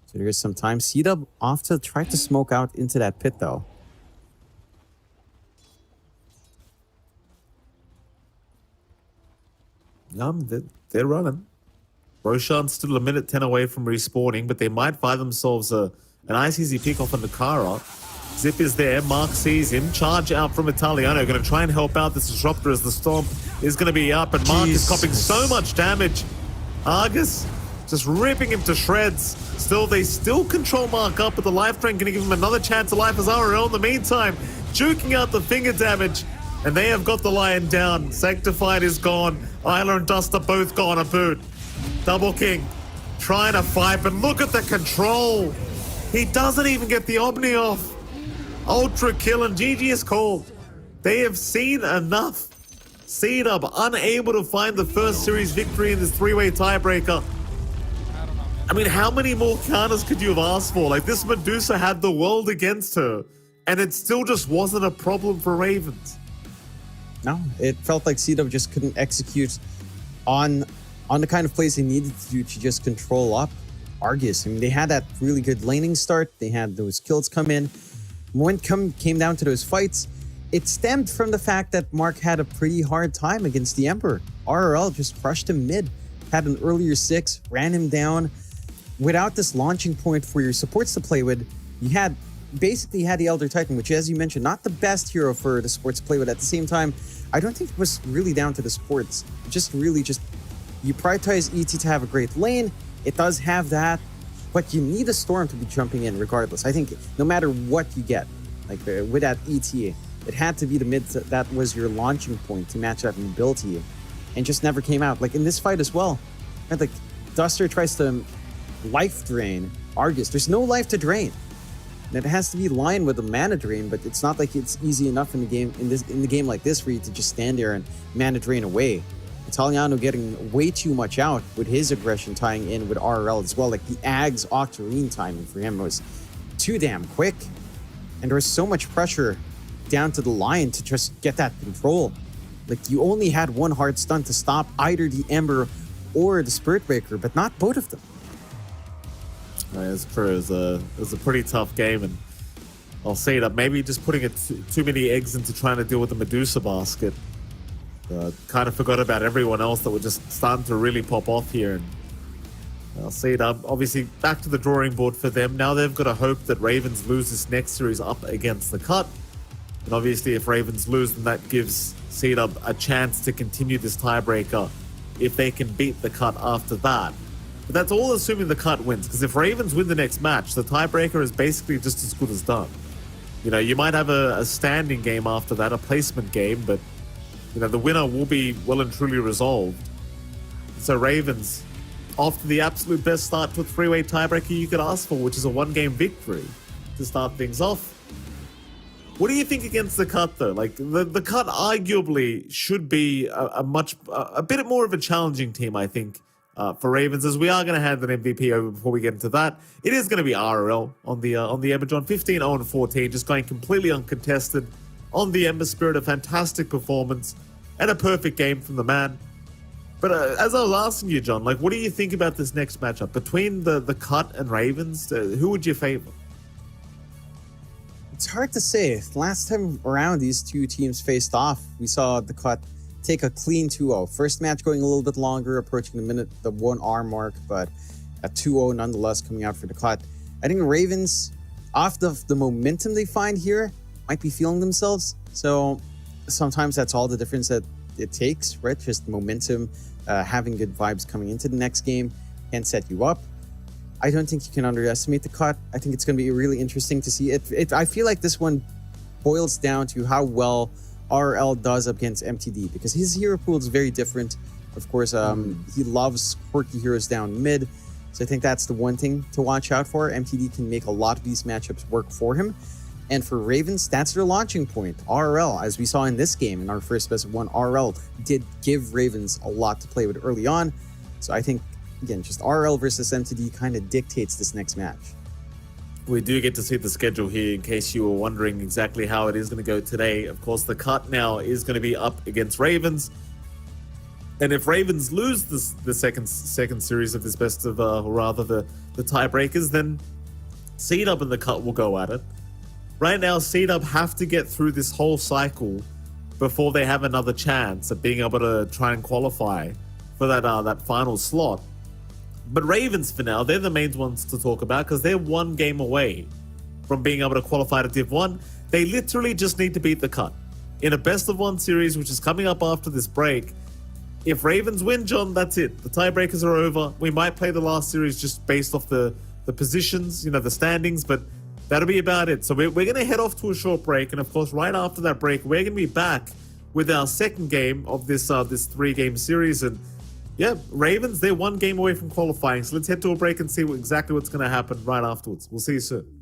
So there's some time. C-Dub off to try to smoke out into that pit, though. They're running. Roshan's still a minute 10 away from respawning, but they might find themselves an nice easy pick off on the Kara. Zip is there. Mark sees him. Charge out from Italiano. Going to try and help out this disruptor as the Stomp is going to be up, and Mark is copping so much damage. Argus just ripping him to shreds. They still control Mark up, but the life drain going to give him another chance of life as RL in the meantime, juking out the finger damage. And they have got the Lion down. Sanctified is gone. Isla and Dust are both gone a boot. Double King trying to fight, but look at the control. He doesn't even get the Omni off. Ultra kill, and GG is called. They have seen enough. C-Dub unable to find the first series victory in this three-way tiebreaker. I mean, how many more counters could you have asked for? Like, this Medusa had the world against her, and it still just wasn't a problem for Ravens. No, it felt like C-Dub just couldn't execute on the kind of plays they needed to do to just control up Argus. I mean, they had that really good laning start. They had those kills come in. When it came down to those fights, it stemmed from the fact that Mark had a pretty hard time against the Emperor. RRL just crushed him mid, had an earlier 6, ran him down. Without this launching point for your supports to play with, you basically had the Elder Titan, which, as you mentioned, not the best hero for the supports to play with. At the same time, I don't think it was really down to the supports. You prioritize ET to have a great lane. It does have that, but you need a Storm to be jumping in regardless. I think no matter what you get, like with that ET, it had to be the mid that was your launching point to match that mobility, and just never came out. Like in this fight as well, right? Like Duster tries to life drain Argus. There's no life to drain. And it has to be lined with a mana drain, but it's not like it's easy enough in the game like this for you to just stand there and mana drain away. Italiano getting way too much out with his aggression tying in with RRL as well. Like the Ags Octarine timing for him was too damn quick. And there was so much pressure down to the Lion to just get that control. Like you only had one hard stun to stop either the Ember or the Spirit Breaker, but not both of them. It's true. It was a pretty tough game, and I'll say that maybe just putting too many eggs into trying to deal with the Medusa basket. Kind of forgot about everyone else that were just starting to really pop off here. And I'll say it. Obviously, back to the drawing board for them. Now they've got to hope that Ravens lose this next series up against the Cut. And obviously, if Ravens lose, then that gives C-Dub a chance to continue this tiebreaker if they can beat the Cut after that. But that's all assuming the Cut wins, because if Ravens win the next match, the tiebreaker is basically just as good as done. You know, you might have a standing game after that, a placement game, but you know, the winner will be well and truly resolved. So Ravens, off to the absolute best start to a three-way tiebreaker you could ask for, which is a one-game victory to start things off. What do you think against the Cut, though? Like, the Cut arguably should be a bit more of a challenging team, I think, for Ravens, as we are going to hand an MVP over before we get into that. It is going to be RRL on the Emberjon, 15-0-14, just going completely uncontested on the Ember Spirit. A fantastic performance and a perfect game from the man. But as I was asking you, John, like, what do you think about this next matchup between the Cut and Ravens? Who would you favor? It's hard to say. Last time around these two teams faced off, we saw the Cut take a clean 2-0. First match going a little bit longer, approaching the 1 hour mark, but a 2-0 nonetheless coming out for the Cut. I think Ravens, off the momentum they find here, might be feeling themselves. So sometimes that's all the difference that it takes, right? Just momentum, having good vibes coming into the next game can set you up. I don't think you can underestimate the Cut. I think it's going to be really interesting to see it. I feel like this one boils down to how well RL does against MTD, because his hero pool is very different. Of course, he loves quirky heroes down mid. So I think that's the one thing to watch out for. MTD can make a lot of these matchups work for him. And for Ravens, that's their launching point. RL, as we saw in this game, in our first best of one, RL did give Ravens a lot to play with early on. So I think, again, just RL versus MTD kind of dictates this next match. We do get to see the schedule here in case you were wondering exactly how it is going to go today. Of course, the cut now is going to be up against Ravens. And if Ravens lose the second series of this best of, or rather the tiebreakers, then C-Dub and the cut will go at it. Right now, C-Dub have to get through this whole cycle before they have another chance at being able to try and qualify for that final slot. But Ravens, for now, they're the main ones to talk about because they're one game away from being able to qualify to Div 1. They literally just need to beat the cut. In a best of one series, which is coming up after this break, if Ravens win, John, that's it. The tiebreakers are over. We might play the last series just based off the positions, the standings, but that'll be about it. So we're going to head off to a short break. And of course, right after that break, we're going to be back with our second game of this 3-game series. And yeah, Ravens, they're one game away from qualifying. So let's head to a break and see exactly what's going to happen right afterwards. We'll see you soon.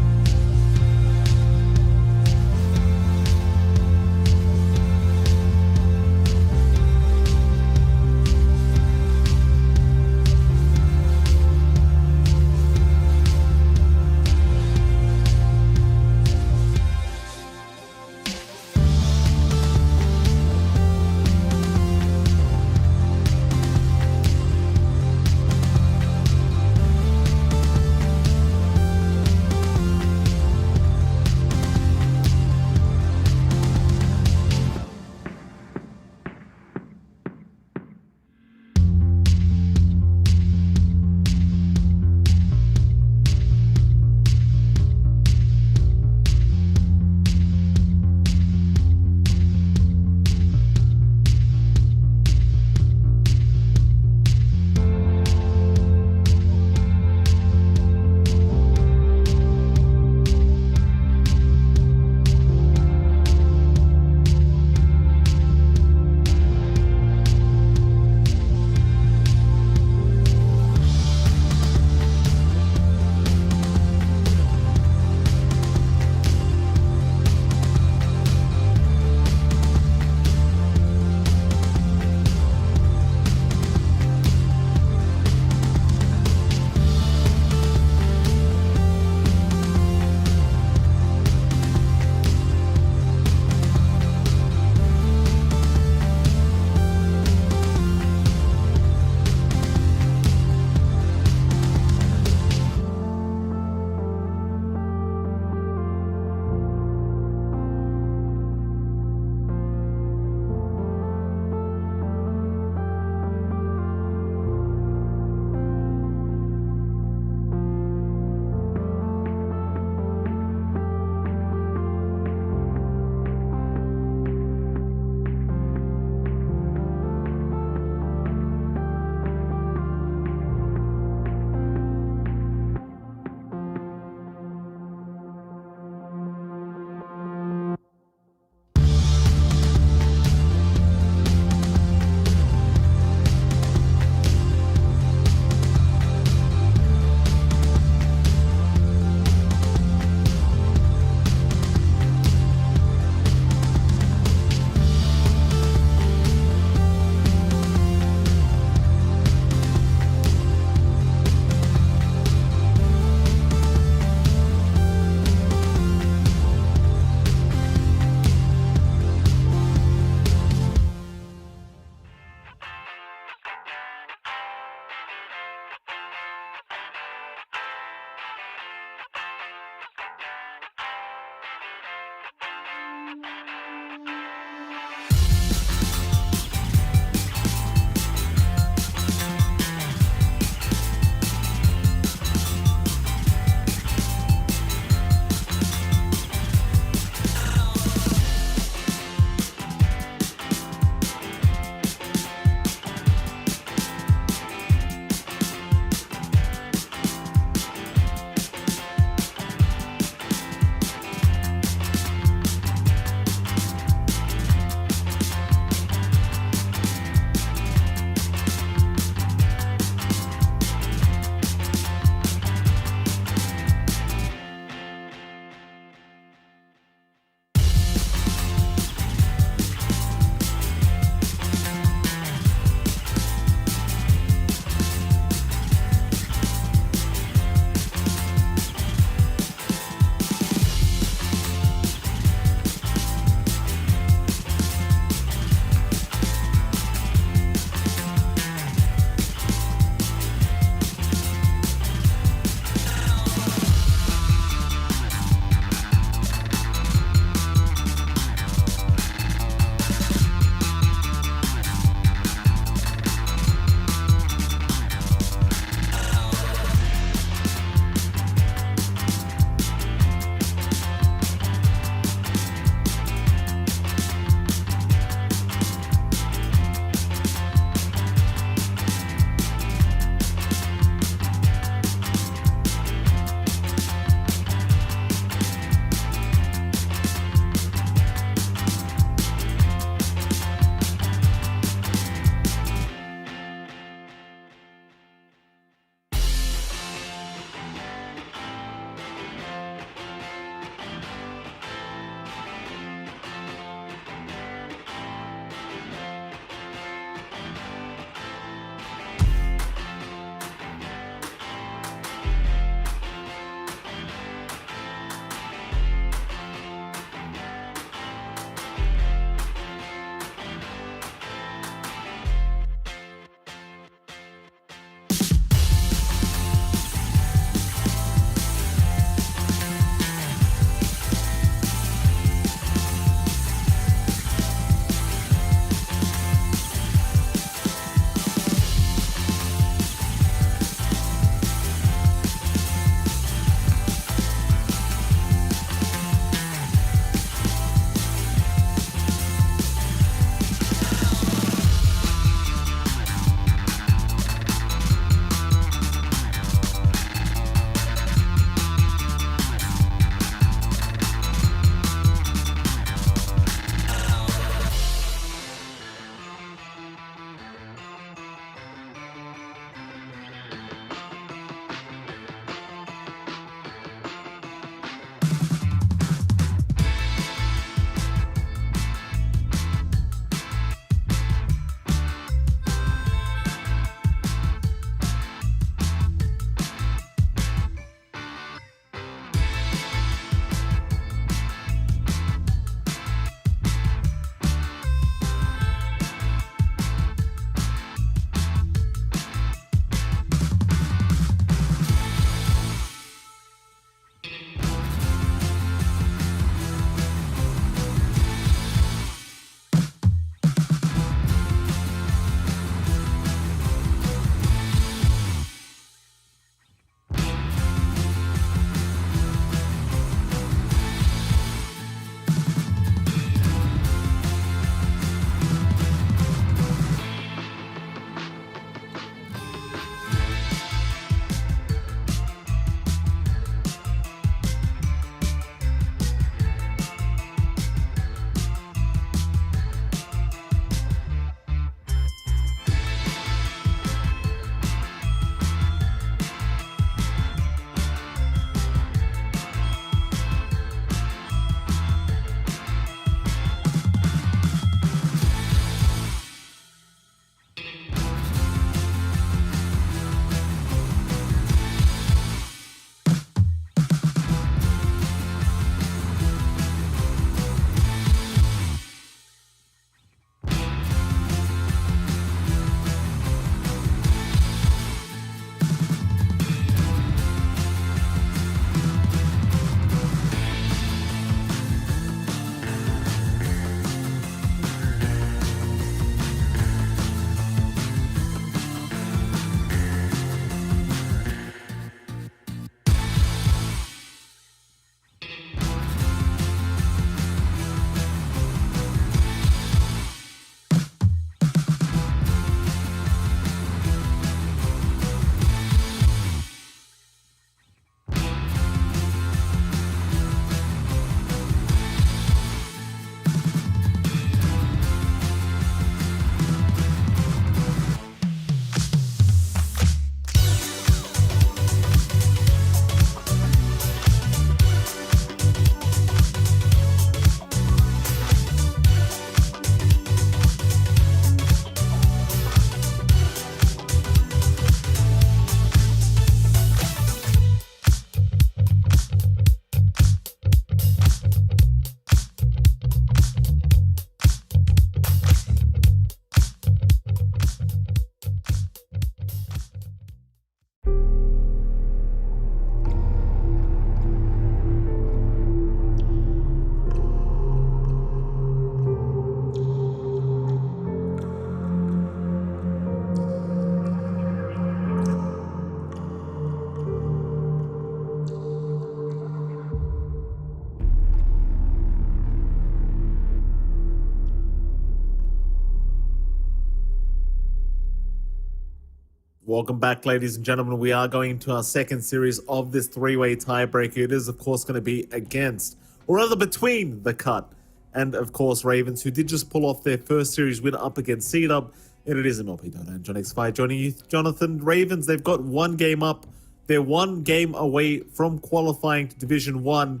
Welcome back, ladies and gentlemen. We are going into our second series of this three-way tiebreaker. It is, of course, going to be against, or rather between, the Cut and, of course, Ravens, who did just pull off their first series win up against C-Dub. And it is an LP Dota and John X5 joining you. Jonathan, Ravens, they've got one game up. They're one game away from qualifying to Division 1.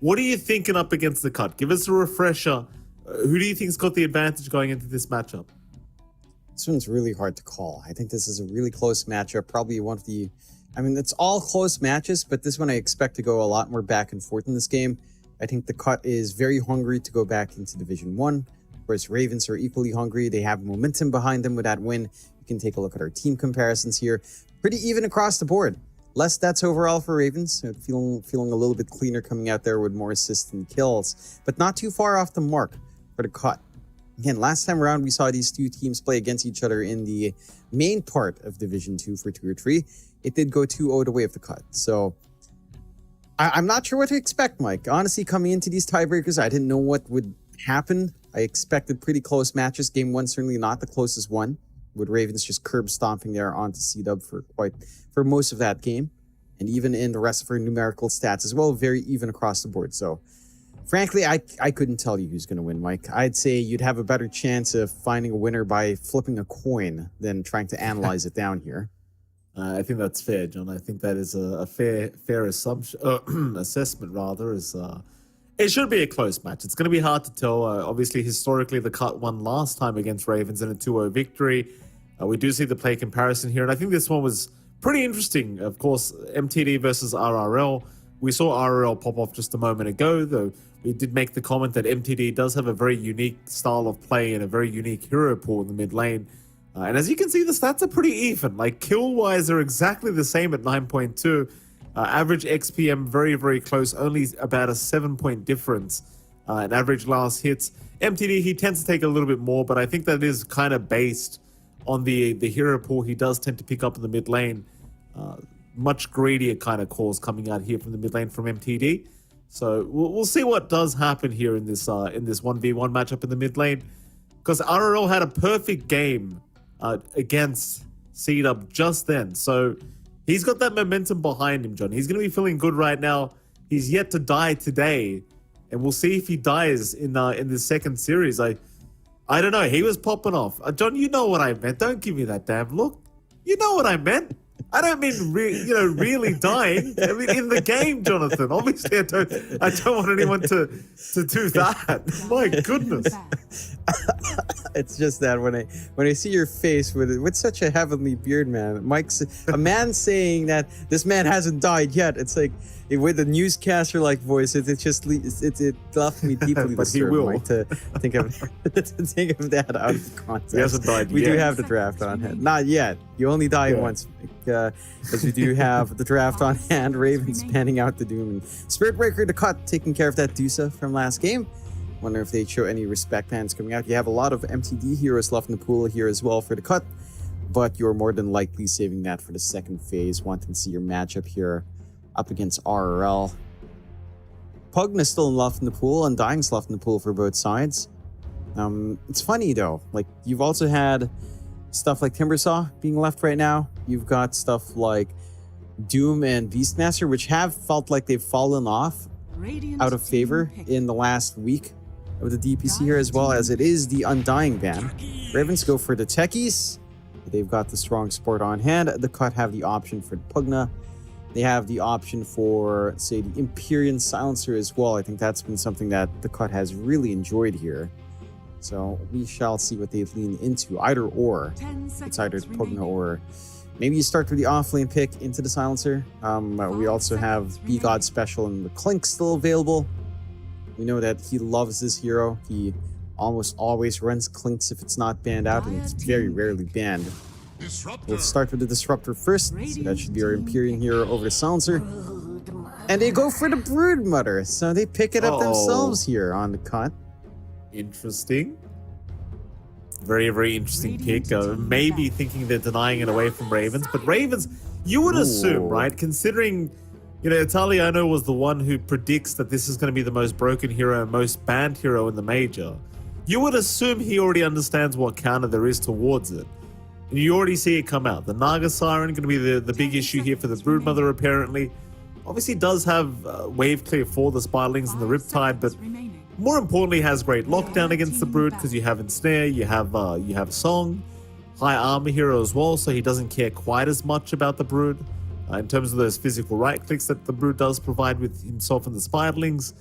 What are you thinking up against the Cut? Give us a refresher. Who do you think's got the advantage going into this matchup? This one's really hard to call. I think this is a really close matchup. Probably one of the... I mean, it's all close matches, but this one I expect to go a lot more back and forth in this game. I think the Cut is very hungry to go back into Division 1, whereas Ravens are equally hungry. They have momentum behind them with that win. You can take a look at our team comparisons here. Pretty even across the board. Less deaths overall for Ravens. Feeling a little bit cleaner coming out there with more assists and kills, but not too far off the mark for the Cut. Again, last time around, we saw these two teams play against each other in the main part of Division 2 for 2 or 3. It did go 2-0 the way of the Cut. So I'm not sure what to expect, Mike. Honestly, coming into these tiebreakers, I didn't know what would happen. I expected pretty close matches. Game 1 certainly not the closest one, with Ravens just curb stomping there onto C-Dub for most of that game. And even in the rest of her numerical stats as well, very even across the board. So frankly, I couldn't tell you who's going to win, Mike. I'd say you'd have a better chance of finding a winner by flipping a coin than trying to analyze it down here. I think that's fair, John. I think that is a fair assumption, assessment rather. It should be a close match. It's going to be hard to tell. Obviously, historically, the Cut won last time against Ravens in a 2-0 victory. We do see the play comparison here, and I think this one was pretty interesting. Of course, MTD versus RRL. We saw RRL pop off just a moment ago, though we did make the comment that MTD does have a very unique style of play and a very unique hero pool in the mid lane. And as you can see, the stats are pretty even. Like, kill-wise, they're exactly the same at 9.2. Average XPM, very, very close. Only about a 7-point difference. And average last hits. MTD, he tends to take a little bit more, but I think that is kind of based on the hero pool he does tend to pick up in the mid lane. Much greedier kind of calls coming out here from the mid lane from MTD. So we'll see what does happen here in this 1v1 matchup in the mid lane. Because RRL had a perfect game against C-Dub just then. So he's got that momentum behind him, John. He's going to be feeling good right now. He's yet to die today. And we'll see if he dies in the second series. I don't know. He was popping off. John, you know what I meant. Don't give me that damn look. You know what I meant. I don't mean really dying. I mean in the game, Jonathan. Obviously, I don't want anyone to do that. My goodness. It's just that when I see your face with such a heavenly beard, man, Mike's a man saying that this man hasn't died yet. It's like with a newscaster like voice, it left me deeply disturbed, Mike, to think of that out of context. He hasn't died we yet. do have the draft on hand. Not yet. You only die once, because we do have the draft on hand. Ravens panning out the Doom and Spiritbreaker, the Cut, taking care of that Dusa from last game. Wonder if they show any respect pans coming out. You have a lot of MTD heroes left in the pool here as well for the Cut, but you're more than likely saving that for the second phase, wanting to see your matchup here up against RRL. Pugna's still left in the pool, Undying's left in the pool for both sides. It's funny though, like you've also had stuff like Timbersaw being left right now. You've got stuff like Doom and Beastmaster, which have felt like they've fallen off out of favor in the last week of the DPC here, as well as it is the Undying ban. Ravens go for the Techies. They've got the strong support on hand. The Cut have the option for Pugna. They have the option for, say, the Empyrean Silencer as well. I think that's been something that the Cut has really enjoyed here. So we shall see what they lean into. Either or. It's either Pugna or maybe you start with the offlane pick into the Silencer. We also have B-God Special and the Clink still available. We know that he loves this hero. He almost always runs Clinks if it's not banned out, and it's very rarely banned. We'll start with the Disruptor first. So that should be our Empyrean hero over the Silencer. And they go for the Broodmother. So they pick it up themselves here on the Cut. Interesting. Very, very interesting pick. Maybe thinking they're denying it away from Ravens. But Ravens, you would assume, right? Considering, Italiano was the one who predicts that this is going to be the most broken hero and most banned hero in the major. You would assume he already understands what counter there is towards it. And you already see it come out. The Naga Siren going to be the big issue here for the Broodmother, apparently. Obviously does have wave clear for the Spirelings and the Riptide, but more importantly has great lockdown against the Brood because you have Ensnare, you have Song, high armor hero as well, so he doesn't care quite as much about the Brood in terms of those physical right clicks that the Brood does provide with himself and the Spirelings.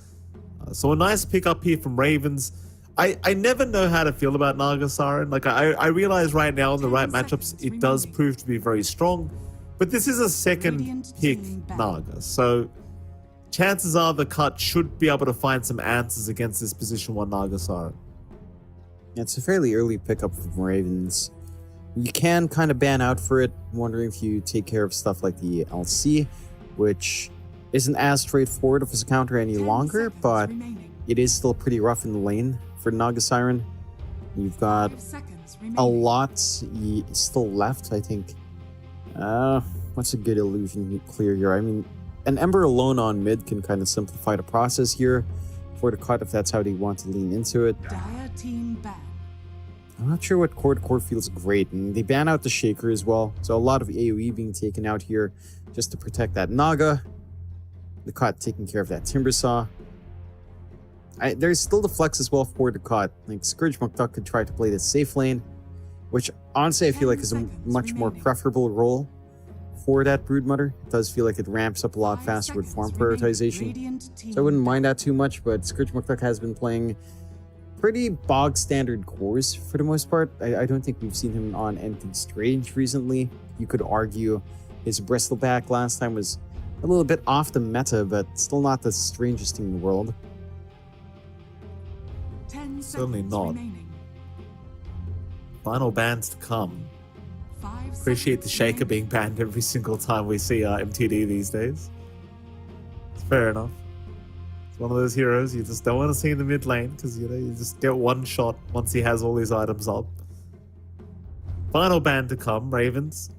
So a nice pickup here from Ravens. I never know how to feel about Naga Siren. Like I realize right now in the right matchups it does prove to be very strong, but this is a second pick Naga, so chances are the cut should be able to find some answers against this position 1 Naga Siren. It's a fairly early pickup from Ravens. You can kind of ban out for it, wondering if you take care of stuff like the LC, which isn't as straightforward of a counter any longer, but it is still pretty rough in the lane for Naga Siren. You've got a lot still left, I think. What's a good illusion clear here? I mean, an Ember alone on mid can kind of simplify the process here for the cut if that's how they want to lean into it. Dire team ban. I'm not sure what core feels great, and they ban out the Shaker as well, so a lot of AoE being taken out here just to protect that Naga. The cut taking care of that Timber Saw. There's still the flex as well for the cut. Like Scourge Muktuk could try to play the safe lane, which honestly I feel like is a much more preferable role for that Broodmother. It does feel like it ramps up a lot faster with farm prioritization, so I wouldn't mind that too much, but Scourge Muktuk has been playing pretty bog standard cores for the most part. I don't think we've seen him on anything strange recently. You could argue his Bristleback last time was a little bit off the meta, but still not the strangest thing in the world. Certainly not. Final bans to come. Appreciate the Shaker being banned every single time we see MTD these days. It's fair enough. It's one of those heroes you just don't want to see in the mid lane because you just get one shot once he has all his items up. Final ban to come, Ravens.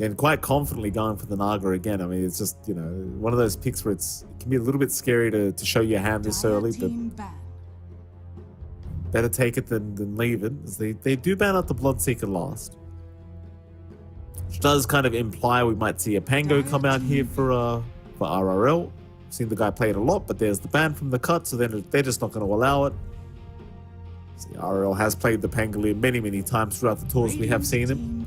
And quite confidently going for the Naga again. I mean, it's just, one of those picks where it can be a little bit scary to show your hand this early, but better take it than leave it, as they do ban out the Bloodseeker last. Which does kind of imply we might see a Pango come out here for RRL. Seen the guy play it a lot, but there's the ban from the cut, so then they're just not going to allow it. See, RRL has played the Pangolier many times throughout the tours we have seen him.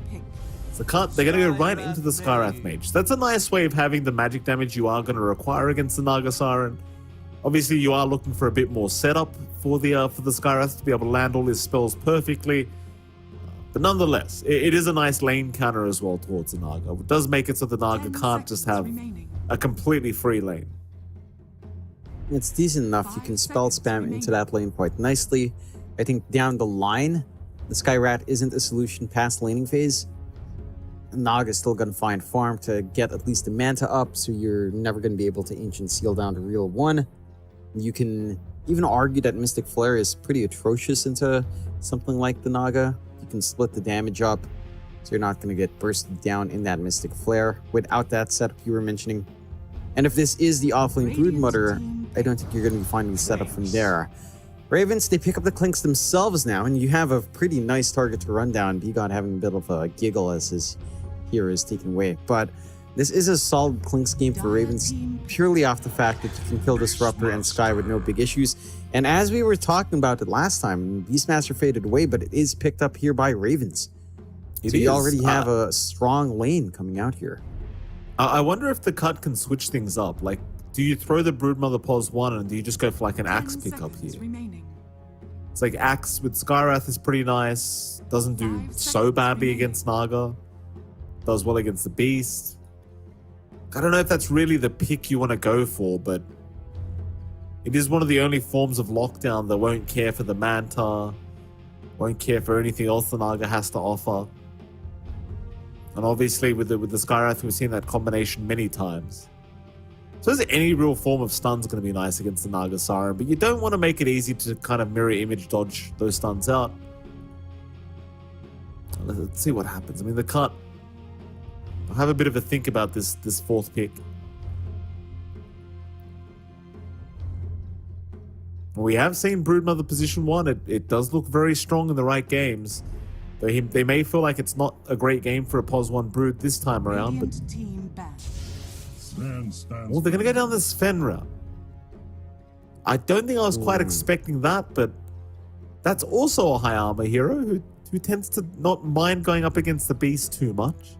The cut, they're going to go right into the Skywrath Mage. That's a nice way of having the magic damage you are going to require against the Naga Siren. Obviously, you are looking for a bit more setup for the Skywrath to be able to land all his spells perfectly. But nonetheless, it is a nice lane counter as well towards the Naga. It does make it so the Naga can't just have a completely free lane. It's decent enough. You can spell spam into that lane quite nicely. I think down the line, the Skyrat isn't a solution past laning phase. Naga's still going to find farm to get at least the Manta up, so you're never going to be able to Ancient Seal down to real 1. You can even argue that Mystic Flare is pretty atrocious into something like the Naga. You can split the damage up, so you're not going to get bursted down in that Mystic Flare without that setup you were mentioning. And if this is the offlane Broodmother, I don't think you're going to be finding the setup from there. Ravens, they pick up the Clinks themselves now, and you have a pretty nice target to run down. Begon having a bit of a giggle as his hero is taken away, but this is a solid Clinks game for Ravens purely off the fact that you can kill Disruptor and Sky with no big issues. And as we were talking about it last time, Beastmaster faded away, but it is picked up here by Ravens. So you already have a strong lane coming out here. I wonder if the cut can switch things up. Like, do you throw the Broodmother pos 1 and do you just go for like an Axe pickup here? It's like Axe with Skywrath is pretty nice. Doesn't do so badly against Naga. Does well against the Beast. I don't know if that's really the pick you want to go for, but it is one of the only forms of lockdown that won't care for the Manta, won't care for anything else the Naga has to offer. And obviously with the Skywrath, we've seen that combination many times. So is any real form of stun's going to be nice against the Naga Siren, but you don't want to make it easy to kind of mirror image dodge those stuns out. Let's see what happens. I mean, the cut, I'll have a bit of a think about this fourth pick. We have seen Broodmother position 1. It does look very strong in the right games. Though they may feel like it's not a great game for a POS 1 Brood this time around. But Radiant team banned. well, they're going to go down the Sven route. I don't think I was quite expecting that, but that's also a high armor hero who tends to not mind going up against the beast too much.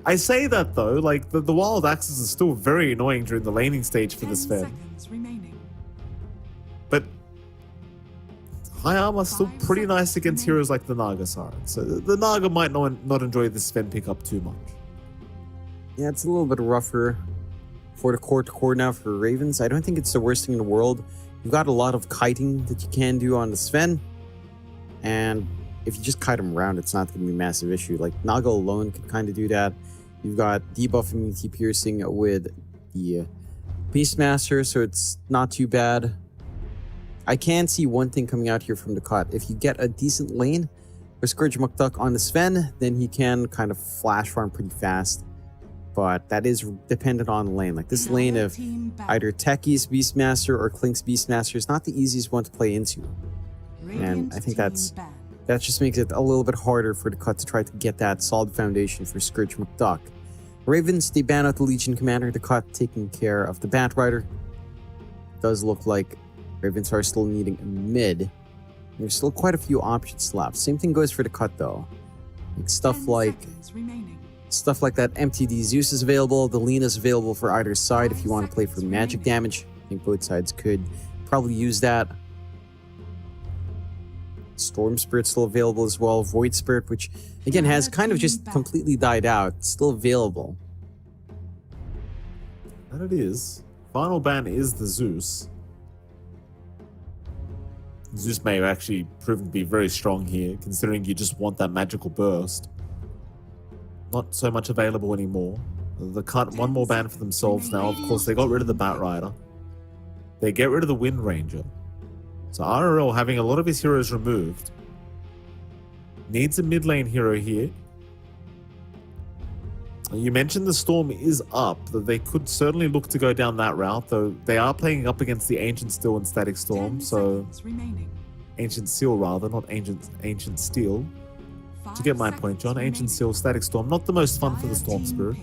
I say that though, like the wild axes is still very annoying during the laning stage for 10 the Sven. seconds remaining. But high armor is still pretty nice against heroes like the Naga Siren. So the Naga might not enjoy the Sven pickup too much. Yeah, it's a little bit rougher for the core-to-core now for Ravens. I don't think it's the worst thing in the world. You've got a lot of kiting that you can do on the Sven. And if you just kite him around, it's not going to be a massive issue. Like, Naga alone can kind of do that. You've got debuff immunity piercing with the Beastmaster, so it's not too bad. I can see one thing coming out here from the cut. If you get a decent lane for Scourge McDuck on the Sven, then he can kind of flash farm pretty fast. But that is dependent on the lane. Like this lane of either Techie's Beastmaster or Klink's Beastmaster is not the easiest one to play into. And I think that just makes it a little bit harder for the cut to try to get that solid foundation for Scourge McDuck. Ravens, they ban out the Legion Commander, the cut taking care of the Batrider. Does look like Ravens are still needing a mid. There's still quite a few options left. Same thing goes for the cut though. Like stuff like that MTD Zeus is available, the Lina is available for either side if you want to play for magic damage. I think both sides could probably use that. Storm Spirit's still available as well. Void Spirit, which again has kind of just completely died out, it's still available. And it is. Final ban is the Zeus. Zeus may have actually proven to be very strong here, considering you just want that magical burst. Not so much available anymore. The cut one more ban for themselves now. Of course, they got rid of the Batrider. They get rid of the Wind Ranger. So RRL, having a lot of his heroes removed, needs a mid lane hero here. You mentioned the Storm is up, that they could certainly look to go down that route, though they are playing up against the Ancient Steel and Static Storm, so Ancient Seal rather, not Ancient Steel. To get my point, John, Ancient Steel, Static Storm, not the most fun for the Storm Spirit.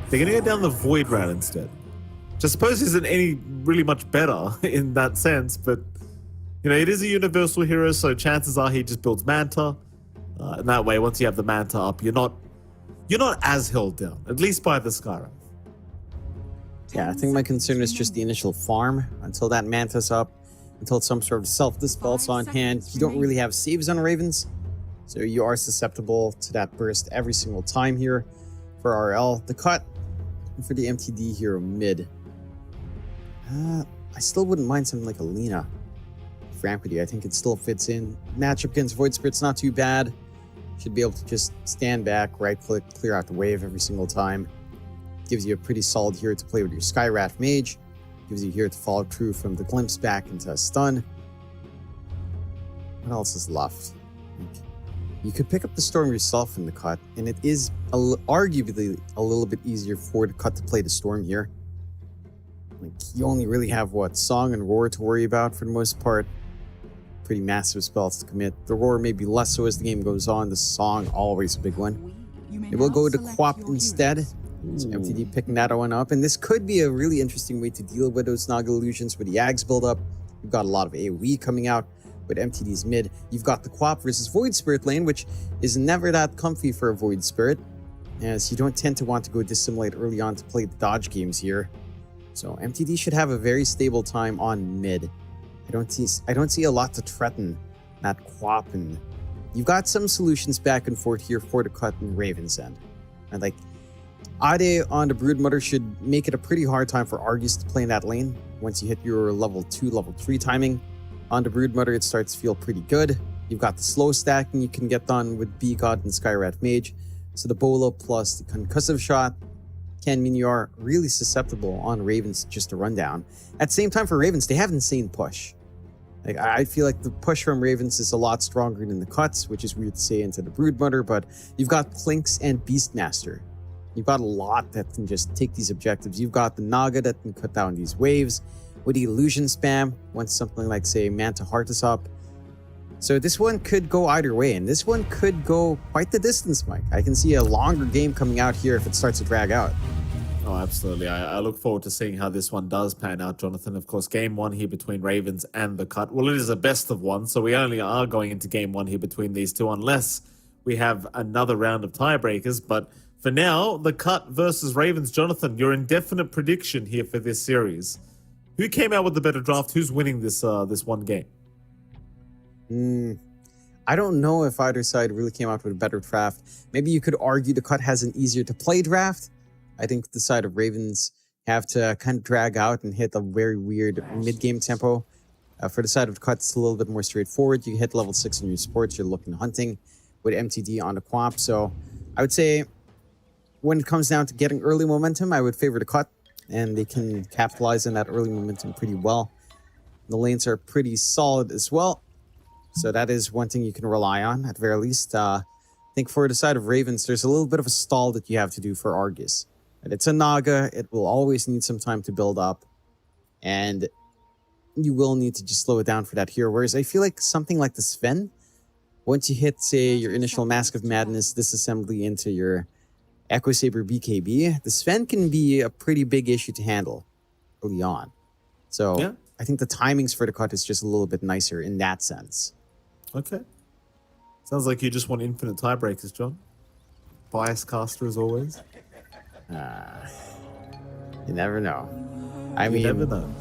They're going to go down the Void route instead. Which I suppose isn't any really much better in that sense, but you know, it is a universal hero, so chances are he just builds Manta. And that way, once you have the Manta up, you're not as held down, at least by the Skyrim. Yeah, I think my concern is just the initial farm until that Manta's up, until some sort of self-dispel's on hand. You don't really have saves on Ravens, so you are susceptible to that burst every single time here. For RL, the cut, and for the MTD hero mid. I still wouldn't mind something like a Lina. Frankly, I think it still fits in. Matchup against Void Spirit's not too bad. Should be able to just stand back, right-click, clear out the wave every single time. Gives you a pretty solid hero to play with your Skywrath Mage. Gives you a hero to follow through from the Glimpse back into a stun. What else is left? You could pick up the Storm yourself in the cut, and it is arguably a little bit easier for the cut to play the Storm here. Like, you only really have, Song and Roar to worry about for the most part. Pretty massive spells to commit. The Roar may be less so as the game goes on. The Song, always a big one. It will go to Quap instead. So MTD picking that one up. And this could be a really interesting way to deal with those Naga illusions with the Ags build up. You've got a lot of AoE coming out with MTD's mid. You've got the Quap versus Void Spirit lane, which is never that comfy for a Void Spirit, as you don't tend to want to go dissimulate early on to play the dodge games here. So MTD should have a very stable time on mid. I don't see a lot to threaten that Quap, and you've got some solutions back and forth here for the cut and Raven's End. And like Ade on the Broodmother should make it a pretty hard time for Argus to play in that lane. Once you hit your level 2, level 3 timing on the Broodmother, it starts to feel pretty good. You've got the slow stacking you can get done with B-God and Skywrath Mage. So the Bola plus the concussive shot can mean you are really susceptible on Ravens just to run down. At the same time, for Ravens, they have insane push. Like, I feel like the push from Ravens is a lot stronger than the cuts, which is weird to say into the Broodmother, but you've got Klinks and Beastmaster. You've got a lot that can just take these objectives. You've got the Naga that can cut down these waves. with the illusion spam once something like, say, Manta Heart is up. So this one could go either way, and this one could go quite the distance, Mike. I can see a longer game coming out here if it starts to drag out. Oh, absolutely. I look forward to seeing how this one does pan out, Jonathan. Of course, game one here between Ravens and the Cut. Well, it is a best of one, so we only are going into game one here between these two unless we have another round of tiebreakers. But for now, the Cut versus Ravens. Jonathan, your indefinite prediction here for this series. Who came out with the better draft? Who's winning this one game? I don't know if either side really came out with a better draft. Maybe you could argue the Cut has an easier to play draft. I think the side of Ravens have to kind of drag out and hit a very weird mid-game tempo. For the side of the Cut, it's a little bit more straightforward. You hit level 6 in your sports, you're looking hunting with MTD on the quap. So I would say when it comes down to getting early momentum, I would favor the Cut, and they can capitalize on that early momentum pretty well. The lanes are pretty solid as well. So that is one thing you can rely on, at the very least. I think for the side of Ravens, there's a little bit of a stall that you have to do for Argus. And it's a Naga. It will always need some time to build up. And you will need to just slow it down for that hero. Whereas I feel like something like the Sven, once you hit, say, your initial Mask of Madness disassembly into your Echo Saber BKB, the Sven can be a pretty big issue to handle early on. So yeah. I think the timings for the Cut is just a little bit nicer in that sense. Okay. Sounds like you just want infinite tiebreakers, John. Bias caster as always. You never know. You never know.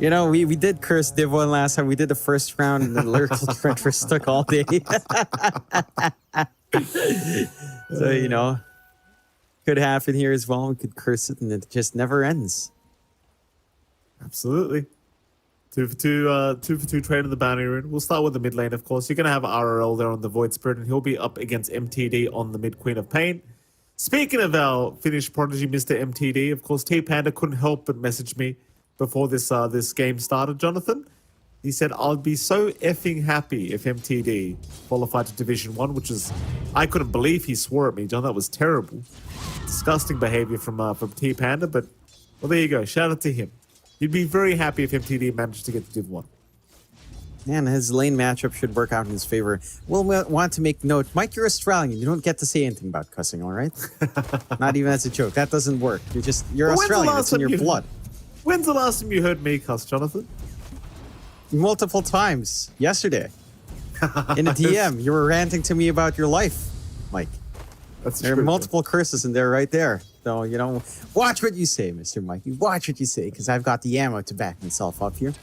You know, we did curse Div 1 last time. We did the first round, and the lyrical treacherous took all day. So, you know, could happen here as well. We could curse it, and it just never ends. Absolutely. 2 for 2 trade in the bounty rune. We'll start with the mid lane, of course. You're going to have RRL there on the Void Spirit, and he'll be up against MTD on the mid Queen of Pain. Speaking of our Finnish prodigy, Mr. MTD, of course, T-Panda couldn't help but message me before this game started, Jonathan. He said, I'd be so effing happy if MTD qualified to Division 1, which is, I couldn't believe he swore at me, John. That was terrible. Disgusting behavior from T-Panda, but, well, there you go. Shout out to him. He'd be very happy if MTD managed to get to Div 1. Man, his lane matchup should work out in his favor. We'll want to make note. Mike, you're Australian. You don't get to say anything about cussing, all right? Not even as a joke. That doesn't work. You're Australian. It's in your blood. When's the last time you heard me cuss, Jonathan? Multiple times. Yesterday. In a DM, you were ranting to me about your life, Mike. There are multiple curses in there right there. So, you know, watch what you say, Mr. Mikey. Watch what you say, because I've got the ammo to back myself up here.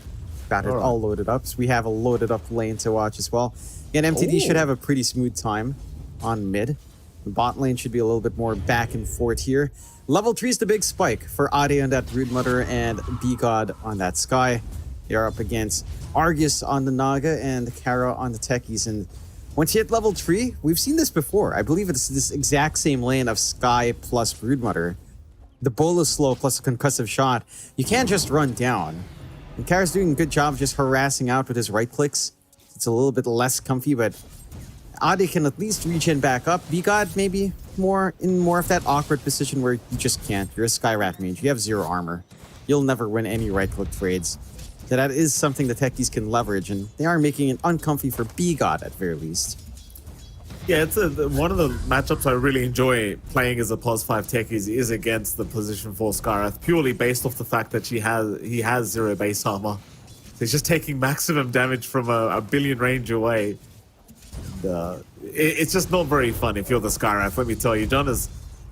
Got it all loaded up. So we have a loaded up lane to watch as well. And MTD should have a pretty smooth time on mid. The bot lane should be a little bit more back and forth here. Level 3 is the big spike for Ade on that Brood Mother and B-God on that Sky. They are up against Argus on the Naga and Kara on the Techies. And once you hit level 3, we've seen this before. I believe it's this exact same lane of Sky plus Brood Mother. The bolus slow plus a concussive shot. You can't just run down. And Kara's doing a good job of just harassing out with his right clicks. It's a little bit less comfy, but Ade can at least regen back up. B-God maybe more of that awkward position where you just can't. You're a Skyrat mage. You have 0 armor. You'll never win any right-click trades. So that is something the techies can leverage, and they are making it uncomfy for B-God at very least. Yeah, it's one of the matchups I really enjoy playing as a plus 5 techies is against the position 4 Skywrath, purely based off the fact that he has 0 base armor. So he's just taking maximum damage from a billion range away. And, it's just not very fun if you're the Skywrath, let me tell you. John,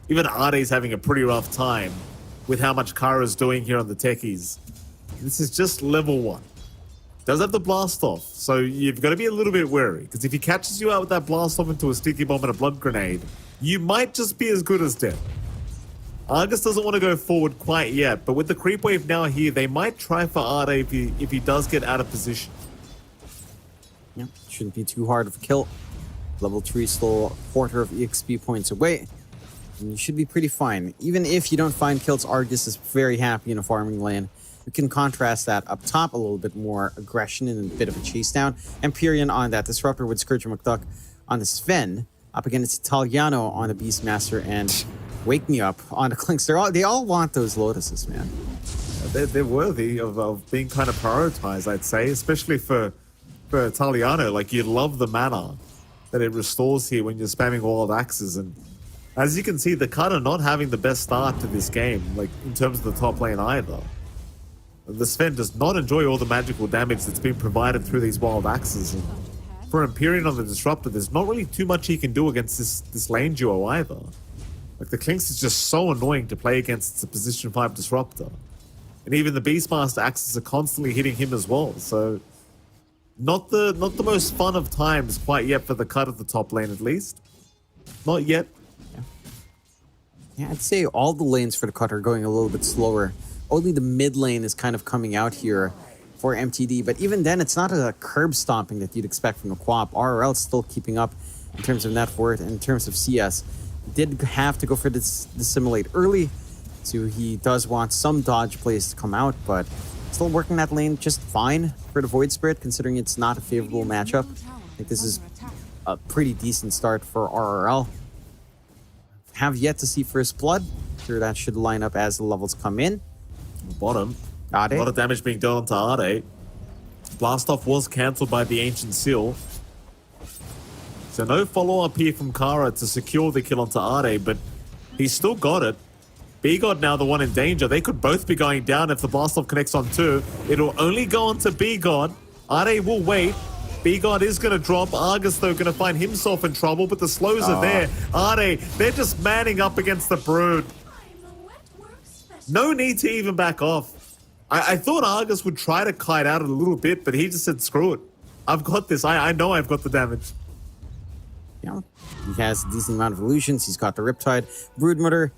even Ade's having a pretty rough time with how much Kara's doing here on the techies. This is just level 1. Does have the blast off, so you've got to be a little bit wary, because if he catches you out with that blast off into a sticky bomb and a blood grenade, you might just be as good as dead. Argus doesn't want to go forward quite yet, but with the creep wave now here, they might try for Ade if he does get out of position. Yep, shouldn't be too hard of a kill. Level 3 still a quarter of EXP points away, and you should be pretty fine. Even if you don't find kills, Argus is very happy in a farming lane. We can contrast that up top, a little bit more aggression and a bit of a chase down. Empyrean on that Disruptor with Scourge McDuck on the Sven, up against Italiano on the Beastmaster, and Wake Me Up on the Clinks. They all want those Lotuses, man. they're worthy of being kind of prioritized, I'd say, especially for Italiano. Like, you love the mana that it restores here when you're spamming wild axes. And as you can see, the Cutter not having the best start to this game, like in terms of the top lane either. The Sven does not enjoy all the magical damage that's been provided through these wild axes. And for Empyrean on the Disruptor, there's not really too much he can do against this lane duo either. Like, the Clinks is just so annoying to play against the position 5 Disruptor. And even the Beastmaster axes are constantly hitting him as well. So not the most fun of times quite yet for the Cut at the top lane, at least. Not yet. Yeah, I'd say all the lanes for the cut are going a little bit slower. Only the mid lane is kind of coming out here for MTD, but even then, it's not a curb stomping that you'd expect from the co-op. RRL is still keeping up in terms of net worth and in terms of CS. Did have to go for this dissimulate early, so he does want some dodge plays to come out, but still working that lane just fine for the Void Spirit, considering it's not a favorable matchup. I think this is a pretty decent start for RRL. Have yet to see First Blood. Sure, that should line up as the levels come in. Bottom. Ade. A lot of damage being done onto Ade. Blastoff was cancelled by the Ancient Seal. So no follow-up here from Kara to secure the kill onto Ade, but he's still got it. B-God now the one in danger. They could both be going down if the Blastoff connects on 2. It'll only go onto B-God. Ade will wait. B-God is going to drop. Argus, though, going to find himself in trouble, but the slows are there. Ade, they're just manning up against the Brood. No need to even back off. I thought Argus would try to kite out a little bit, but he just said, screw it. I've got this. I know I've got the damage. Yeah, he has a decent amount of illusions. He's got the Riptide. Broodmother,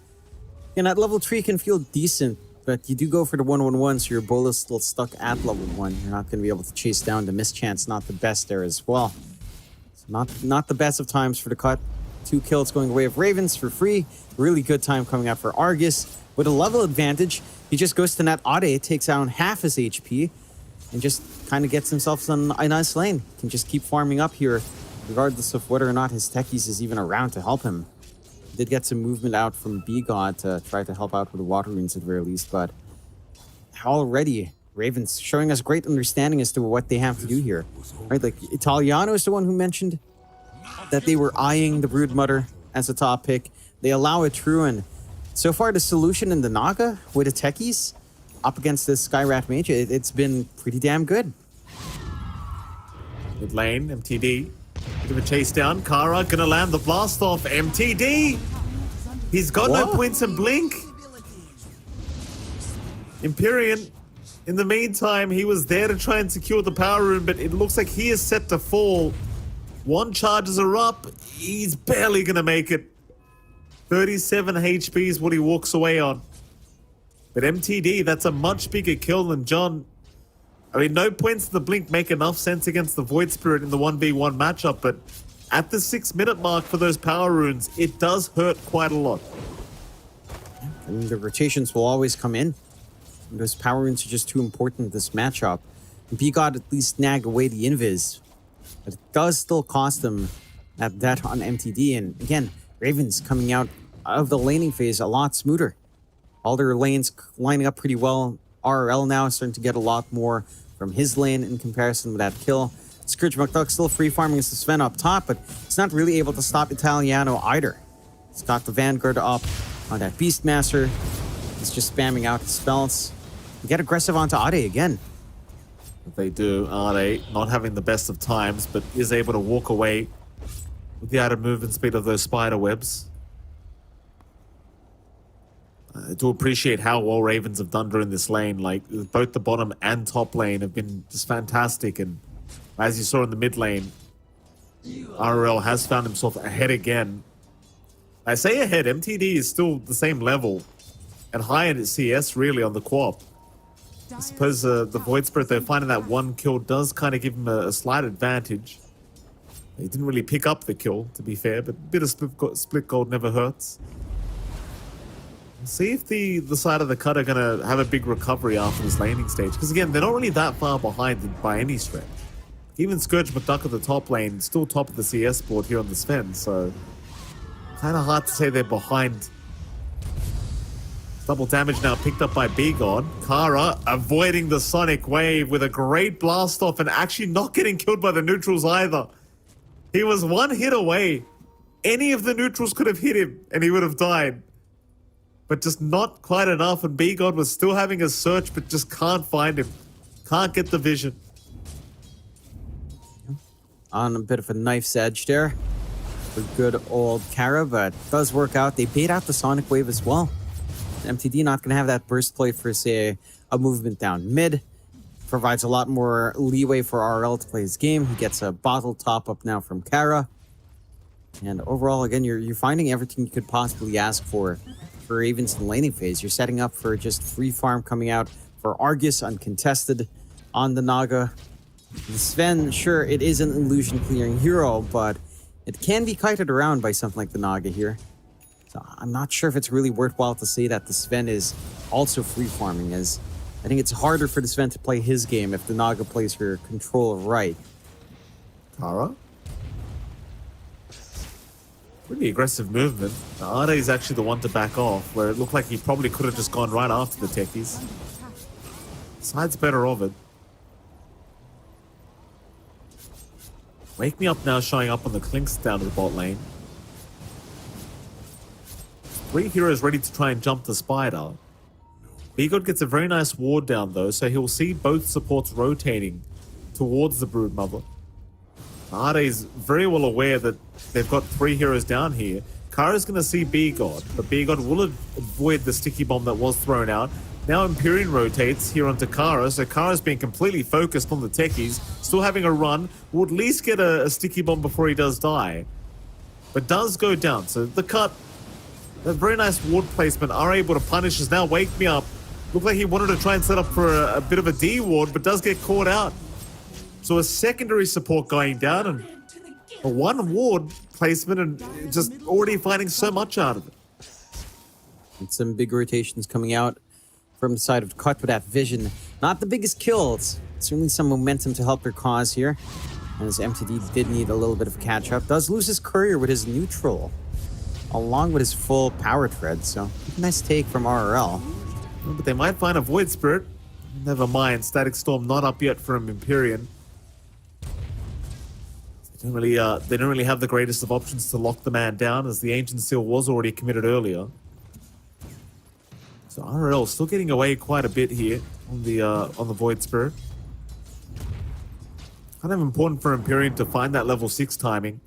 and at level 3 can feel decent, but you do go for the 1-1-1, so your bull is still stuck at level 1. You're not going to be able to chase down the mischance. Not the best there as well. So not the best of times for the cut. 2 kills going away of Ravens for free. Really good time coming out for Argus. With a level advantage, he just goes to net Ade, takes down half his HP, and just kind of gets himself on a nice lane. Can just keep farming up here, regardless of whether or not his techies is even around to help him. Did get some movement out from B-God to try to help out with the water runes at the very least, but already Ravens showing us great understanding as to what they have to do here. Right, like Italiano is the one who mentioned that they were eyeing the Broodmother as a top pick. They allow it through, and so far the solution in the Naga with the techies up against this Skyrat Mage, it's been pretty damn good. Mid lane, MTD. Bit of a chase down. Kara gonna land the blast off. MTD! He's got no points in Blink. Empyrean, in the meantime, he was there to try and secure the power room, but it looks like he is set to fall. 1 charges are up. He's barely gonna make it. 37 HP is what he walks away on. But MTD, that's a much bigger kill than John. I mean, no points to the Blink make enough sense against the Void Spirit in the 1v1 matchup, but at the 6-minute mark for those power runes, it does hurt quite a lot. And the rotations will always come in. And those power runes are just too important in this matchup. B-God at least snag away the invis, but it does still cost them that on MTD. And again, Ravens coming out of the laning phase a lot smoother. All their lanes lining up pretty well. RRL now is starting to get a lot more from his lane in comparison with that kill. Scourge McDuck still free farming his Sven up top, but he's not really able to stop Italiano either. He's got the Vanguard up on that Beastmaster. He's just spamming out his spells. Get aggressive onto Ade again. They do. Ade not having the best of times, but is able to walk away with the added movement speed of those spider webs. I do appreciate how well Ravens have done during this lane. Like, both the bottom and top lane have been just fantastic. And as you saw in the mid lane, RRL has found himself ahead again. I say ahead, MTD is still the same level and higher in CS really on the co-op. I suppose the Void Spirit, though, finding that 1 kill does kind of give him a slight advantage. He didn't really pick up the kill, to be fair, but a bit of split gold never hurts. See if the side of the cut are going to have a big recovery after this laning stage. Because again, they're not really that far behind by any stretch. Even Scourge McDuck at the top lane, still top of the CS board here on the Sven, so kind of hard to say they're behind Double damage now picked up by B-God. Kara avoiding the Sonic Wave with a great blast off and actually not getting killed by the neutrals either. He was one hit away. Any of the neutrals could have hit him and he would have died. But just not quite enough, and B-God was still having a search but just can't find him. Can't get the vision. On a bit of a knife's edge there for good old Kara, but it does work out. They bait out the Sonic Wave as well. MTD not going to have that burst play for, say, a movement down mid. Provides a lot more leeway for RL to play his game. He gets a bottle top up now from Kara. And overall, again, you're finding everything you could possibly ask for Ravens in the laning phase. You're setting up for just free farm coming out for Argus uncontested on the Naga. The Sven, sure, it is an illusion clearing hero, but it can be kited around by something like the Naga here. So I'm not sure if it's really worthwhile to say that the Sven is also free farming, as I think it's harder for the Sven to play his game if the Naga plays for control right. Kara? Pretty aggressive movement. Ade is actually the one to back off, where it looked like he probably could have just gone right after the techies. Side's better of it. Wake Me Up now showing up on the Clinks down to the bot lane. 3 heroes ready to try and jump the spider. B-God gets a very nice ward down though, so he'll see both supports rotating towards the Broodmother. Ade is very well aware that they've got 3 heroes down here. Kara's going to see B-God, but B-God will avoid the sticky bomb that was thrown out. Now Empyrean rotates here onto Kara, so Kara's being completely focused on the techies, still having a run, will at least get a sticky bomb before he does die. But does go down, so the cut, a very nice ward placement, are able to punish us now. Wake Me Up. Looked like he wanted to try and set up for a bit of a D ward, but does get caught out. So a secondary support going down, and a 1 ward placement, and just already finding so much out of it. And some big rotations coming out from the side of Cut with that vision. Not the biggest kills. Certainly some momentum to help their cause here. As MTD did need a little bit of catch-up. Does lose his courier with his neutral, along with his full power tread. So, nice take from RRL. But they might find a Void Spirit. Never mind, Static Storm not up yet from Empyrean. They don't really have the greatest of options to lock the man down, as the Ancient Seal was already committed earlier. So RL still getting away quite a bit here on the Void Spirit. Kind of important for Empyrean to find that level 6 timing.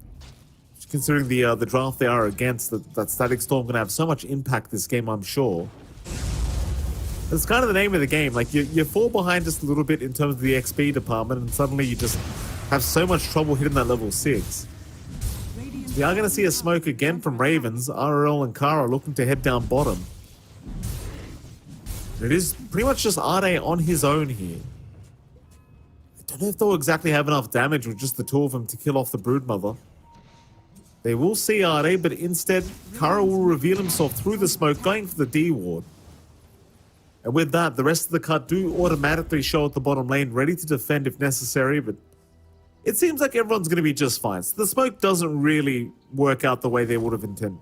Considering the draft they are against, that Static Storm going to have so much impact this game, I'm sure. It's kind of the name of the game. Like, you fall behind just a little bit in terms of the XP department, and suddenly you just have so much trouble hitting that level 6. We are going to see a smoke again from Ravens. RL and Kara looking to head down bottom. It is pretty much just Ade on his own here. I don't know if they'll exactly have enough damage with just the 2 of them to kill off the Broodmother. They will see Ade, but instead, Kara will reveal himself through the smoke, going for the D ward. And with that, the rest of the cut do automatically show at the bottom lane, ready to defend if necessary, but it seems like everyone's going to be just fine. So the smoke doesn't really work out the way they would have intended.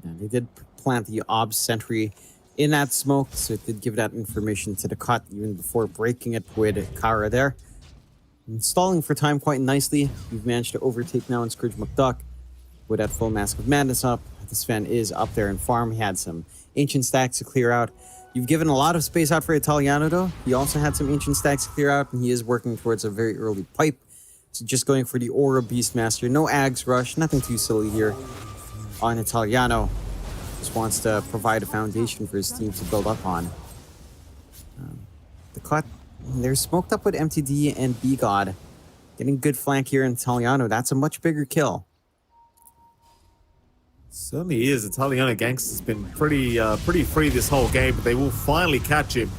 Yeah, they did plant the Ob Sentry in that smoke, so it did give that information to the cut even before breaking it with Kara there. Stalling for time quite nicely. We've managed to overtake now in Scourge McDuck with that full Mask of Madness up. This fan is up there in farm. He had some ancient stacks to clear out. You've given a lot of space out for Italiano though. He also had some ancient stacks to clear out, and he is working towards a very early pipe. So just going for the Aura Beastmaster. No Ags Rush, nothing too silly here on Italiano. Just wants to provide a foundation for his team to build up on. The cut, they're smoked up with MTD and B-God. Getting good flank here in Italiano. That's a much bigger kill. Certainly is. Italiano Gangster's been pretty free this whole game, but they will finally catch him.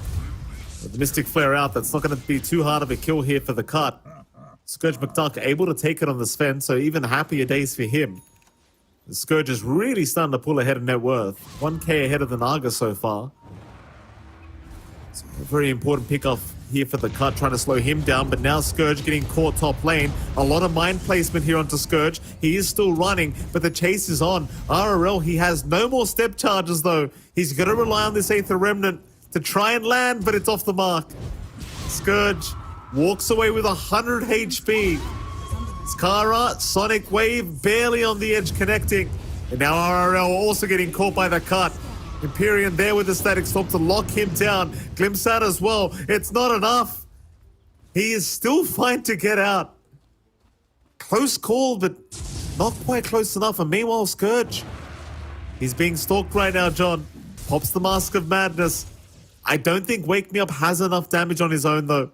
With the Mystic Flare out, that's not going to be too hard of a kill here for the cut. Scourge McDuck able to take it on the Sven, so even happier days for him. The Scourge is really starting to pull ahead of net worth. 1k ahead of the Naga so far. A very important pickoff here for the cut, trying to slow him down, but now Scourge getting caught top lane. A lot of mind placement here onto Scourge. He is still running, but the chase is on. RRL, he has no more step charges though. He's going to rely on this Aether Remnant to try and land, but it's off the mark. Scourge walks away with 100 HP. Skara, Sonic Wave, barely on the edge connecting. And now RRL also getting caught by the cut. Empyrean there with the static storm to lock him down. Glimpse out as well. It's not enough. He is still fine to get out. Close call, but not quite close enough. And meanwhile, Scourge, he's being stalked right now, John. Pops the Mask of Madness. I don't think Wake Me Up has enough damage on his own, though.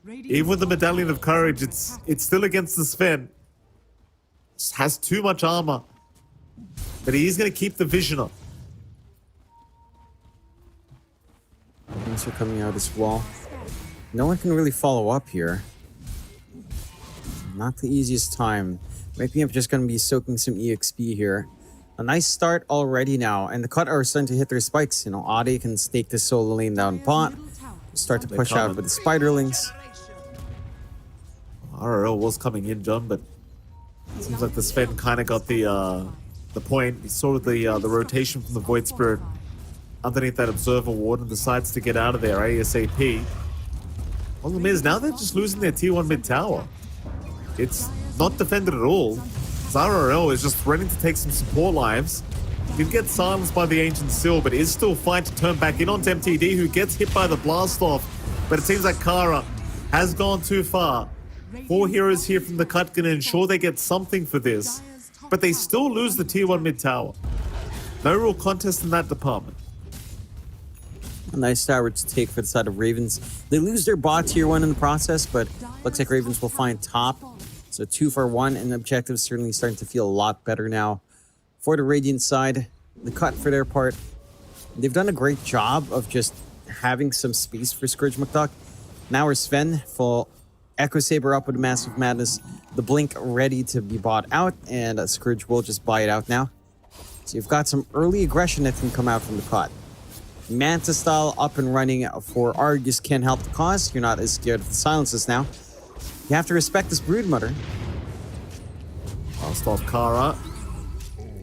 Even with the Medallion of Courage, it's still against the Sven. Just has too much armor. But he is going to keep the vision up. Things are coming out as well. No one can really follow up here. Not the easiest time. Wake Me Up just going to be soaking some EXP here. A nice start already now, and the cut are starting to hit their spikes. You know, Ade can stake this solo lane down bot. Start to push out with the Spiderlings. RRL was coming in, John, but it seems like the Sven kind of got the point. He saw the rotation from the Void Spirit underneath that Observer Ward and decides to get out of there ASAP. Problem is, now they're just losing their tier 1 mid tower. It's not defended at all. RRL is just threatening to take some support lives. He get silenced by the Ancient Seal, but is still fine to turn back in onto MTD, who gets hit by the blast off. But it seems like Kara has gone too far. 4 heroes here from the cut can ensure they get something for this. But they still lose the tier 1 mid tower. No real contest in that department. A nice tower to take for the side of Ravens. They lose their bot tier 1 in the process, but looks like Ravens will find top. So 2 for 1, and the objective is certainly starting to feel a lot better now. For the Radiant side, the cut for their part, they've done a great job of just having some space for Scourge McDuck. Now we're Sven, full Echo Saber up with Massive Madness. The Blink ready to be bought out, and Scourge will just buy it out now. So you've got some early aggression that can come out from the cut. Manta style up and running for Argus can help the cause. You're not as scared of the silences now. You have to respect this Broodmother. Last off Kara.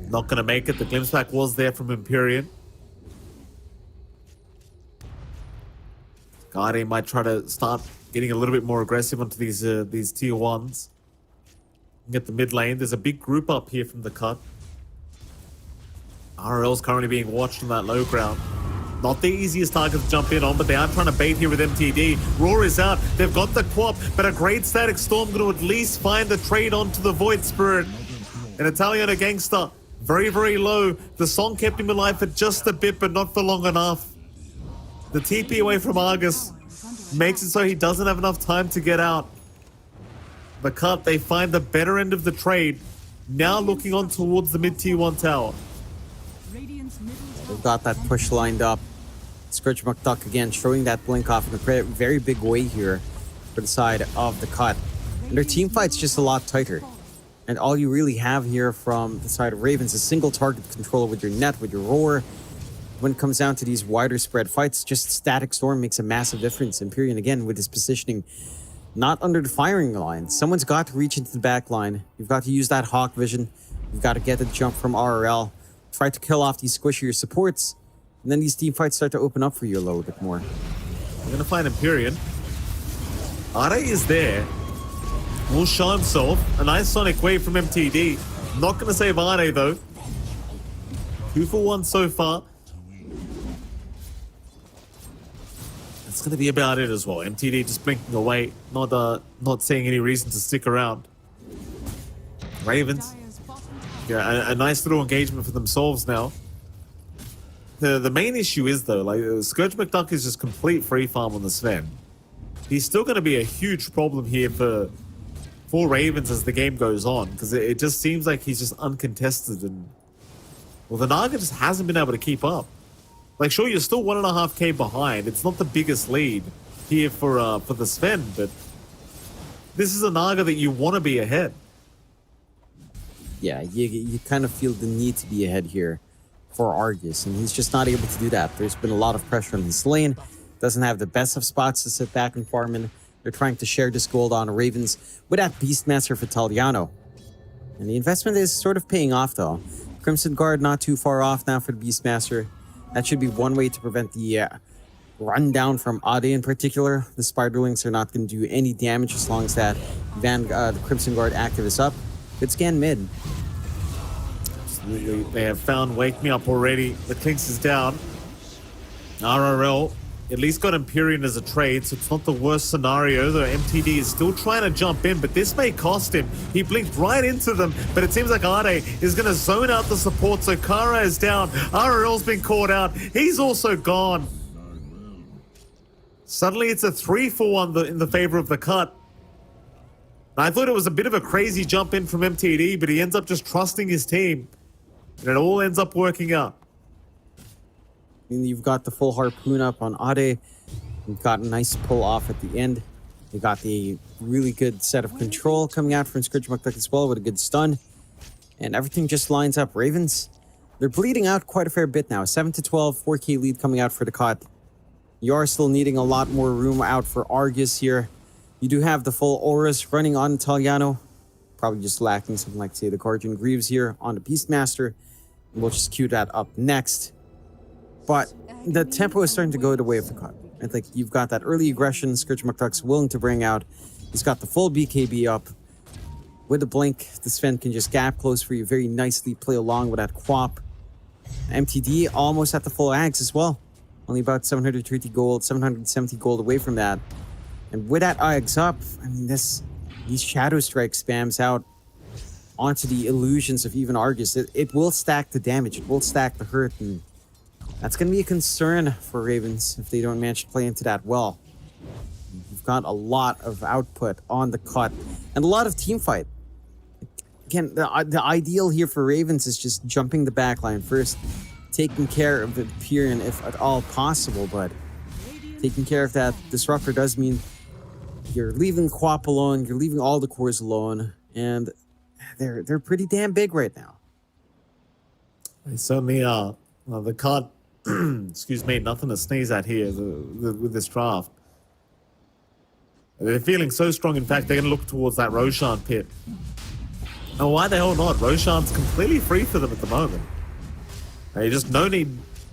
Not going to make it. The glimpse back was there from Empyrean. Guardian might try to start getting a little bit more aggressive onto these tier 1s. Get the mid lane. There's a big group up here from the cut. RL's currently being watched on that low ground. Not the easiest target to jump in on, but they are trying to bait here with MTD. Roar is out. They've got the Quap, but a great Static Storm going to at least find the trade onto the Void Spirit. An Italiano Gangster, very, very low. The song kept him alive for just a bit, but not for long enough. The TP away from Argus makes it so he doesn't have enough time to get out. The cut, they find the better end of the trade. Now looking on towards the mid-tier 1 tower. They've got that push lined up. Scourge McDuck again showing that blink off in a very big way here for the side of the cut. And their team fight's just a lot tighter. And all you really have here from the side of Ravens is single target control with your net, with your roar. When it comes down to these wider spread fights, just Static Storm makes a massive difference. Empyrean again with his positioning not under the firing line. Someone's got to reach into the back line. You've got to use that Hawk vision. You've got to get the jump from RRL. Try to kill off these squishier supports. And then these team fights start to open up for you a little bit more. We're going to find Empyrean. Ade is there. Will show himself. A nice Sonic Wave from MTD. Not going to save Ade though. 2 for 1 so far. That's going to be about it as well. MTD just blinking away. Not seeing any reason to stick around. Ravens. Yeah, a nice little engagement for themselves now. The main issue is though, like Scourge McDuck is just complete free farm on the Sven. He's still going to be a huge problem here for Ravens as the game goes on, because it just seems like he's just uncontested, and well, the Naga just hasn't been able to keep up. Like, sure, you're still 1.5k behind. It's not the biggest lead here for the Sven, but this is a Naga that you want to be ahead. Yeah, you kind of feel the need to be ahead here for Argus, and he's just not able to do that. There's been a lot of pressure on his lane. doesn't have the best of spots to sit back and farm in. They're trying to share this gold on Ravens with that Beastmaster for Italiano. And the investment is sort of paying off though. Crimson Guard not too far off now for the Beastmaster. That should be one way to prevent the run down from Ade in particular. The Spiderlings are not going to do any damage as long as that the Crimson Guard active is up. Good scan mid. Absolutely. They have found Wake Me Up already. The Clinks is down. RRL at least got Empyrean as a trade, so it's not the worst scenario. The MTD is still trying to jump in, but this may cost him. He blinked right into them, but it seems like Ade is going to zone out the support, so Kara is down. RRL's been caught out. He's also gone. Suddenly it's a 3-for-1 in the favor of the cut. I thought it was a bit of a crazy jump in from MTD, but he ends up just trusting his team. And it all ends up working out. And you've got the full harpoon up on Ade. You've got a nice pull off at the end. You got the really good set of control coming out from Scourge McDuck as well with a good stun. And everything just lines up. Ravens, they're bleeding out quite a fair bit now. 7-12, 4K lead coming out for the cut. You are still needing a lot more room out for Argus here. You do have the full auras running on Italiano. Probably just lacking something like, say, the Guardian Greaves here on the Beastmaster. We'll just queue that up next. But the tempo is starting to go the way of the cut. I think you've got that early aggression Scourge McDuck's willing to bring out. He's got the full BKB up. With the blink, the Sven can just gap close for you very nicely, play along with that Quap. MTD almost at the full ags as well. Only about 730 gold, 770 gold away from that. And with that ags up, I mean, these Shadow Strike spams out onto the illusions of even Argus. It will stack the damage, it will stack the hurt, and that's going to be a concern for Ravens if they don't manage to play into that well. You've got a lot of output on the cut and a lot of team fight. Again, the ideal here for Ravens is just jumping the backline first, taking care of the Empyrean if at all possible, but taking care of that Disruptor does mean you're leaving Quap alone, you're leaving all the cores alone, and they're pretty damn big right now. They certainly are. Well, the cut, excuse me, nothing to sneeze at here with this draft. They're feeling so strong, in fact, they're going to look towards that Roshan pit. And why the hell not? Roshan's completely free for them at the moment. They just no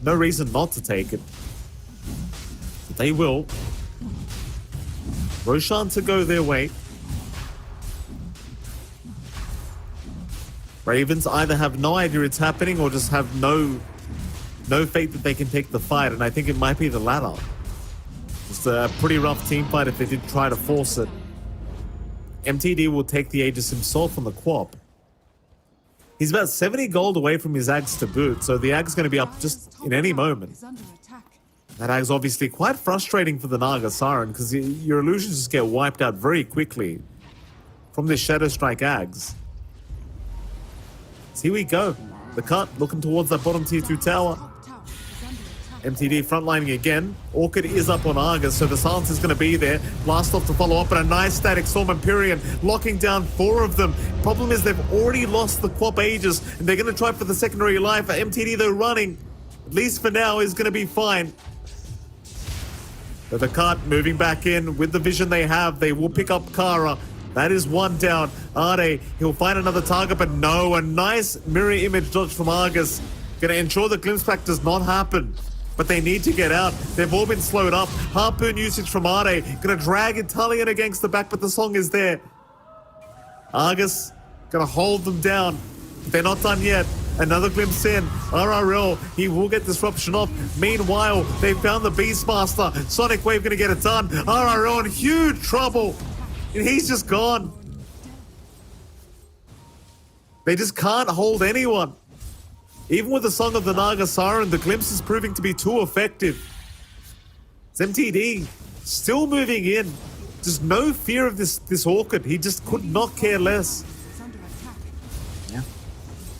reason not to take it. But they will. Roshan to go their way. Ravens either have no idea it's happening or just have no faith that they can take the fight, and I think it might be the latter. It's a pretty rough team fight if they did try to force it. MTD will take the Aegis himself on the Quap. He's about 70 gold away from his Ags to boot, so the Ag's going to be up just in any moment. That Ag's obviously quite frustrating for the Naga Siren, because your illusions just get wiped out very quickly from the Shadow Strike Ags. So here we go. The cut, looking towards that bottom tier 2 tower. MTD frontlining again. Orchid is up on Argus, so the silence is going to be there. Blast off to follow up, and a nice static Storm Empyrean locking down 4 of them. Problem is they've already lost the Quap Aegis, and they're going to try for the secondary life. MTD, though, running, at least for now, is going to be fine. But the cut moving back in with the vision they have. They will pick up Kara. That is one down. Ade, he'll find another target, but no. A nice mirror image dodge from Argus. Going to ensure the glimpse pack does not happen. But they need to get out. They've all been slowed up. Harpoon usage from Ade. Going to drag Italian against the back, but the song is there. Argus going to hold them down. But they're not done yet. Another glimpse in. RRL, he will get disruption off. Meanwhile, they found the Beastmaster. Sonic Wave going to get it done. RRL in huge trouble. And he's just gone. They just can't hold anyone. Even with the Song of the Naga Siren, the glimpse is proving to be too effective. It's MTD still moving in. Just no fear of this Orchid. He just could not care less. Yeah.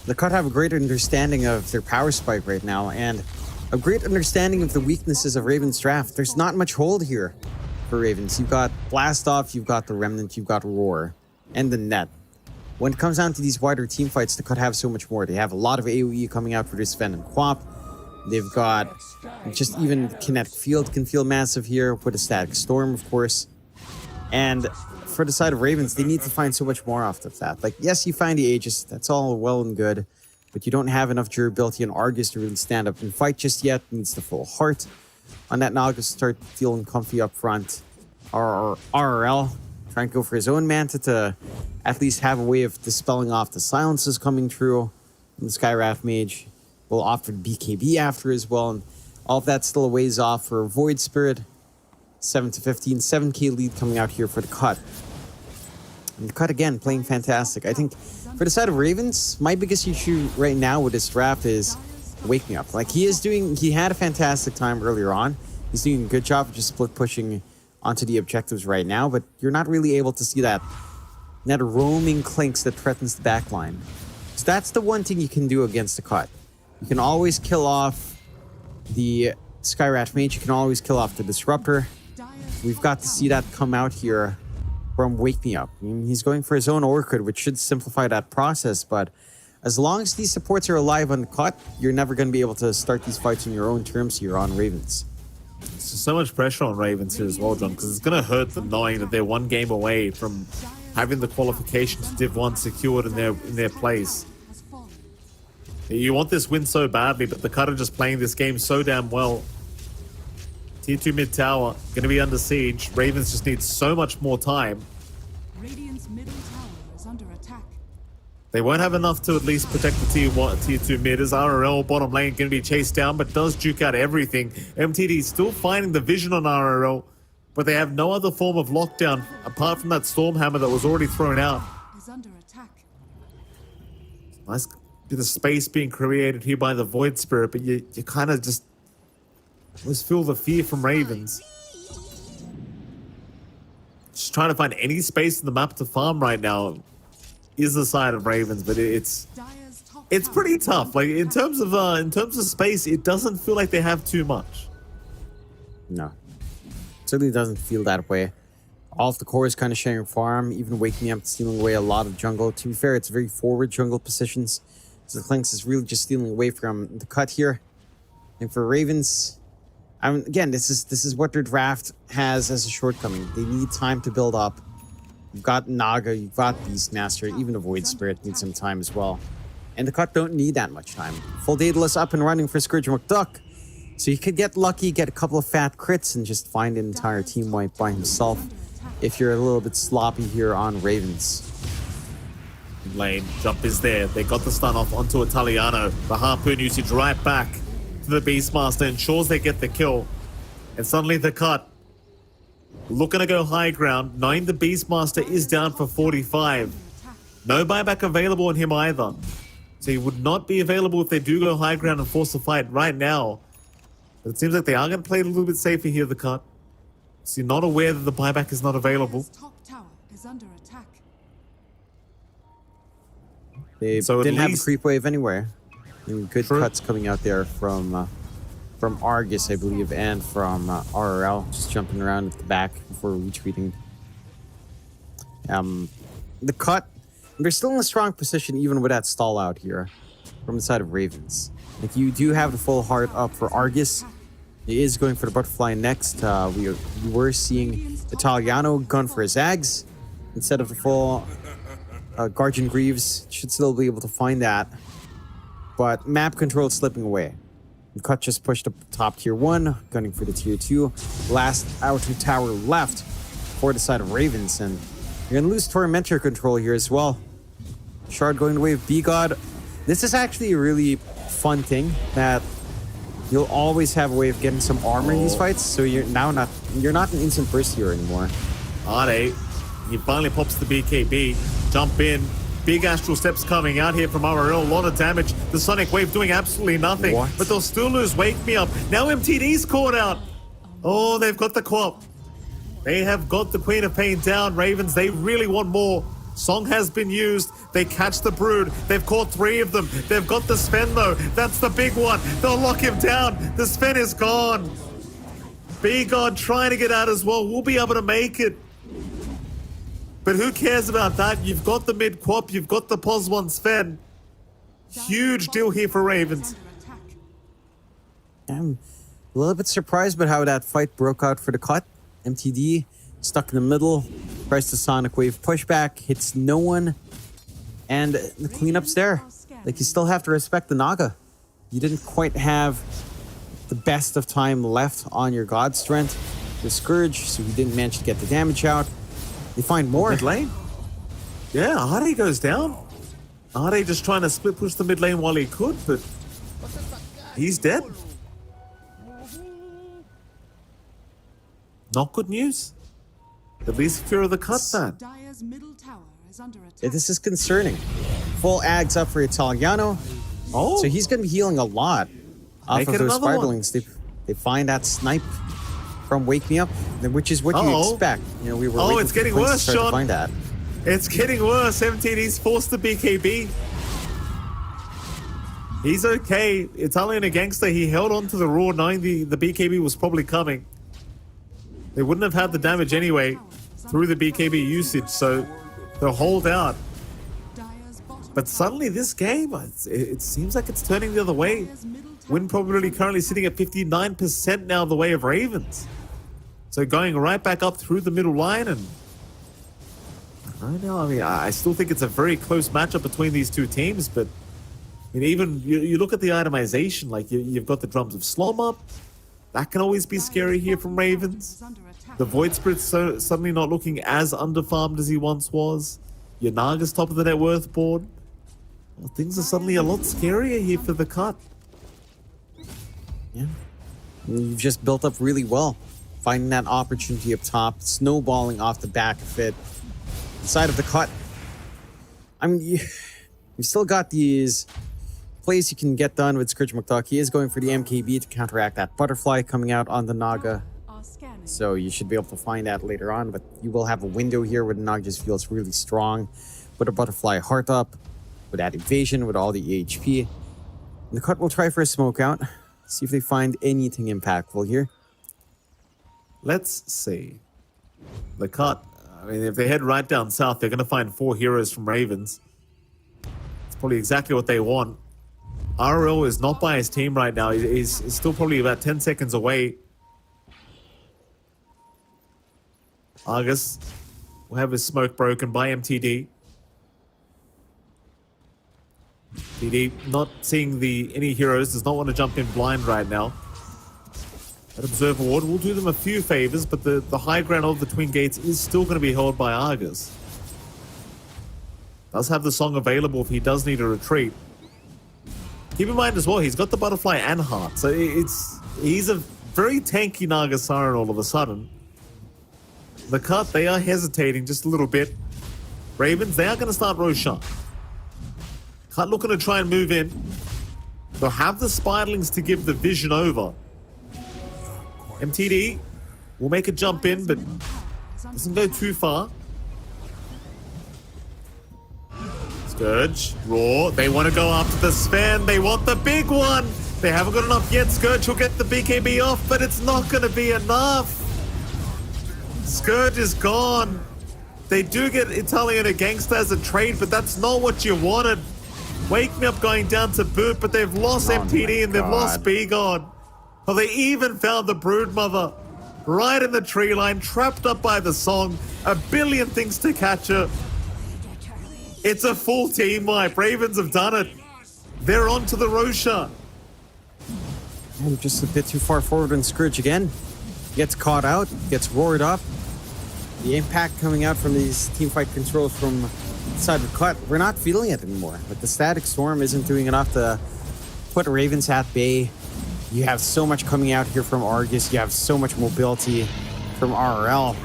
The cut have a great understanding of their power spike right now, and a great understanding of the weaknesses of Raven's draft. There's not much hold here for Ravens. You've got Blast Off, you've got the Remnant, you've got Roar, and the Net. When it comes down to these wider team fights, the cut have so much more. They have a lot of AoE coming out for this Sven and Quap. They've got just even kinetic field can feel massive here with a static storm, of course. And for the side of Ravens, they need to find so much more off of that. Like, yes, you find the Aegis, that's all well and good, but you don't have enough durability on Argus to really stand up and fight just yet. Needs the full heart on that Naga to start feeling comfy up front. RRL trying to go for his own Manta to at least have a way of dispelling off the silences coming through. And the Skywrath Mage will offer BKB after as well, and all of that still a ways off for Void Spirit. 7 to 15, 7k lead coming out here for the cut. And the cut again, playing fantastic. I think for the side of Ravens, my biggest issue right now with this draft is Wake Me Up. Like, he had a fantastic time earlier on. He's doing a good job of just split pushing onto the objectives right now, but you're not really able to see that roaming Clinks that threatens the backline. So that's the one thing you can do against the cut. You can always kill off the Skywrath Mage, you can always kill off the Disruptor. We've got to see that come out here from Wake Me Up. I mean, he's going for his own Orchid, which should simplify that process, but as long as these supports are alive on the cut, you're never going to be able to start these fights on your own terms here on Ravens. There's so much pressure on Ravens here as well, John, because it's going to hurt them knowing that they're one game away from having the qualification to Div 1 secured in their place. You want this win so badly, but the cut are just playing this game so damn well. Tier 2 mid tower, going to be under siege. Ravens just need so much more time. Radiant's middle tower is under attack. They won't have enough to at least protect the tier 2 mid, as RRL bottom lane going to be chased down, but does juke out everything. MTD still finding the vision on RRL, but they have no other form of lockdown apart from that Stormhammer that was already thrown out. Is under attack. Nice bit of space being created here by the Void Spirit, but you kind of just feel the fear from Ravens. Just trying to find any space in the map to farm right now is the side of Ravens, but it's pretty tough. Like, in terms of space, it doesn't feel like they have too much. No, certainly doesn't feel that way. All of the core is kind of sharing farm, even waking up, stealing away a lot of jungle. To be fair, it's very forward jungle positions, so the Clinks is really just stealing away from the cut here. And for Ravens, again, this is what their draft has as a shortcoming. They need time to build up. You've got Naga, you've got Beastmaster, even the Void Spirit needs some time as well. And the cut don't need that much time. Full Daedalus up and running for Scourge McDuck. So you could get lucky, get a couple of fat crits, and just find an entire team wipe by himself if you're a little bit sloppy here on Ravens. Lane, jump is there. They got the stun off onto Italiano. The Harpoon usage right back to the Beastmaster, ensures they get the kill. And suddenly the cut, looking to go high ground, knowing the Beastmaster is down for 45. No buyback available on him either. So he would not be available if they do go high ground and force a fight right now. But it seems like they are going to play it a little bit safer here, the cut. So you're not aware that the buyback is not available. Top tower is under attack. They So at didn't have a least- creep wave anywhere. And good True. cuts coming out there from Argus, I believe, and from RRL, just jumping around at the back before retreating. The cut, they're still in a strong position even with that stall out here from the side of Ravens. Like, you do have the full heart up for Argus. He is going for the butterfly next. We were seeing Italiano gun for his Zags instead of the full Guardian Greaves. Should still be able to find that. But map control is slipping away. The cut just pushed up top tier 1, gunning for the tier 2. Last outer tower left for the side of Ravens, and you're gonna lose Tormentor control here as well. Shard going away with B-God. This is actually a really fun thing that you'll always have a way of getting some armor in these fights, so you're not an instant burst hero anymore. Ade, he finally pops the BKB, jump in. Big astral steps coming out here from RRL, a lot of damage. The Sonic Wave doing absolutely nothing, What? but they'll still lose Wake Me Up. Now MTD's caught out. Oh, they've got the Quap. They have got the Queen of Pain down. Ravens, they really want more. Song has been used. They catch the Brood. They've caught 3 of them. They've got the Sven though. That's the big one. They'll lock him down. The Sven is gone. B-God trying to get out as well. We'll be able to make it. But who cares about that? You've got the mid Quap. You've got the Pos 1 Sven. Huge deal here for Ravens. Under attack. I'm a little bit surprised by how that fight broke out for the cut. MTD stuck in the middle, tries the Sonic Wave pushback, hits no one, and the cleanup's there. Like, you still have to respect the Naga. You didn't quite have the best of time left on your God Strength, your Scourge, so you didn't manage to get the damage out. They find more. Mid lane? Yeah, Ahri goes down. Ahri just trying to split push the mid lane while he could, but he's dead. Not good news. At least Fear the cut that. Dire's middle tower is under attack. This is concerning. Full ags up for Italiano. Oh, So he's going to be healing a lot off Make of it those another one. Spiderlings. They find that snipe from Wake Me Up, which is what you Uh-oh. expect. You know, we were Oh, waiting it's for getting Quince to worse, start to Sean. find that. it's getting worse. MTD's forced the BKB. He's okay. Italian a gangster. He held on to the Raw knowing the BKB was probably coming. They wouldn't have had the damage anyway through the BKB usage, so they'll hold out. Dire's bottom But suddenly this game, it seems like it's turning the other way. Dire's middle tower Win probability currently sitting at 59% now the way of Ravens. So going right back up through the middle line, and I don't know, I mean, I still think it's a very close matchup between these two teams, but I mean, even you look at the itemization, like you've got the Drums of Slom up. That can always be scary here from Ravens. is under attack. The Void Spirit's suddenly not looking as underfarmed as he once was. Your Naga's top of the net worth board. Well, things are suddenly a lot scarier here for the cut. Yeah. And you've just built up really well. Finding that opportunity up top, snowballing off the back of it. Side of the cut. I mean, you've still got these plays you can get done with Scourge McDuck. He is going for the MKB to counteract that butterfly coming out on the Naga. Are scanning. So you should be able to find that later on, but you will have a window here where the Naga just feels really strong. With a butterfly heart up, with that evasion, with all the EHP. And the cut will try for a smoke out. See if they find anything impactful here. Let's see. The cut. I mean, if they head right down south, they're going to find 4 heroes from Ravens. It's probably exactly what they want. RL is not by his team right now. He's still probably about 10 seconds away. Argus will have his smoke broken by MTD. TD not seeing any heroes, does not want to jump in blind right now. That Observer Ward will do them a few favors, but the high ground of the Twin Gates is still going to be held by Argus. Does have the song available if he does need a retreat. Keep in mind as well, he's got the Butterfly and Heart, so he's a very tanky Naga Siren all of a sudden. The cut, they are hesitating just a little bit. Ravens, they are going to start Roshan. Cut looking to try and move in. They'll have the Spiderlings to give the vision over. MTD will make a jump in, but doesn't go too far. Scourge, Raw, they want to go after the Sven. They want the big one. They haven't got enough yet. Scourge will get the BKB off, but it's not going to be enough. Scourge is gone. They do get Italian a gangster as a trade, but that's not what you wanted. Wake Me Up going down to boot, but they've lost MTD and they've lost B-God. But they even found the Broodmother right in the tree line, trapped up by the song. A billion things to catch her. It's a full team wipe. Ravens have done it. They're on to the Rosha. And just a bit too far forward on Scourge again. Gets caught out, gets roared up. The impact coming out from these teamfight controls from the side of the cut, we're not feeling it anymore. Like, the Static Storm isn't doing enough to put Ravens at bay. You have so much coming out here from Argus. You have so much mobility from RL.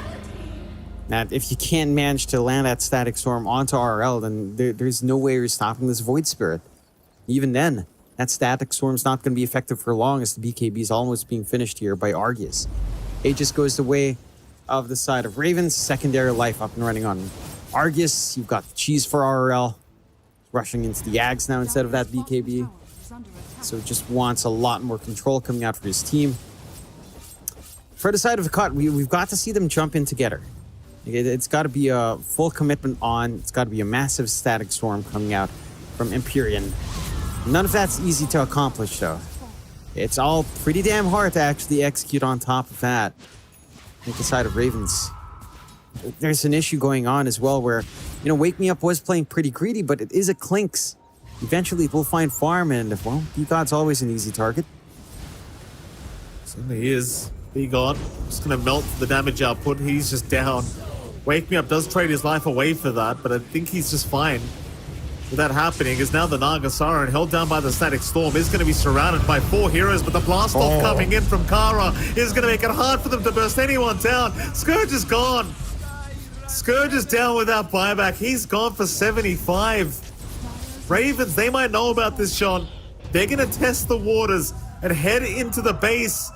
That if you can't manage to land that Static Storm onto RL, then there's no way you're stopping this Void Spirit. Even then, that Static Storm's not going to be effective for long, as the BKB is almost being finished here by Argus. Aegis goes the way of the side of Ravens. Secondary life up and running on Argus. You've got the cheese for RL. Rushing into the Ags now instead of that BKB. So it just wants a lot more control coming out for his team. For the side of the cut, we've got to see them jump in together. It's got to be a full commitment on. It's got to be a massive Static Storm coming out from Empyrean. None of that's easy to accomplish, though. It's all pretty damn hard to actually execute on top of that. I think the side of Ravens. There's an issue going on as well where, you know, Wake Me Up was playing pretty greedy, but it is a Clinks. Eventually it will find farm and, well, B-God's always an easy target. Certainly is. B-God just going to melt the damage output. He's just down. Wake Me Up does trade his life away for that, but I think he's just fine. With that happening, is now the Nagasara, and held down by the Static Storm, is going to be surrounded by 4 heroes, but the blast off coming in from Kara is going to make it hard for them to burst anyone down. Scourge is gone. Scourge is down without buyback. He's gone for 75. Ravens, they might know about this, Sean. They're going to test the waters and head into the base.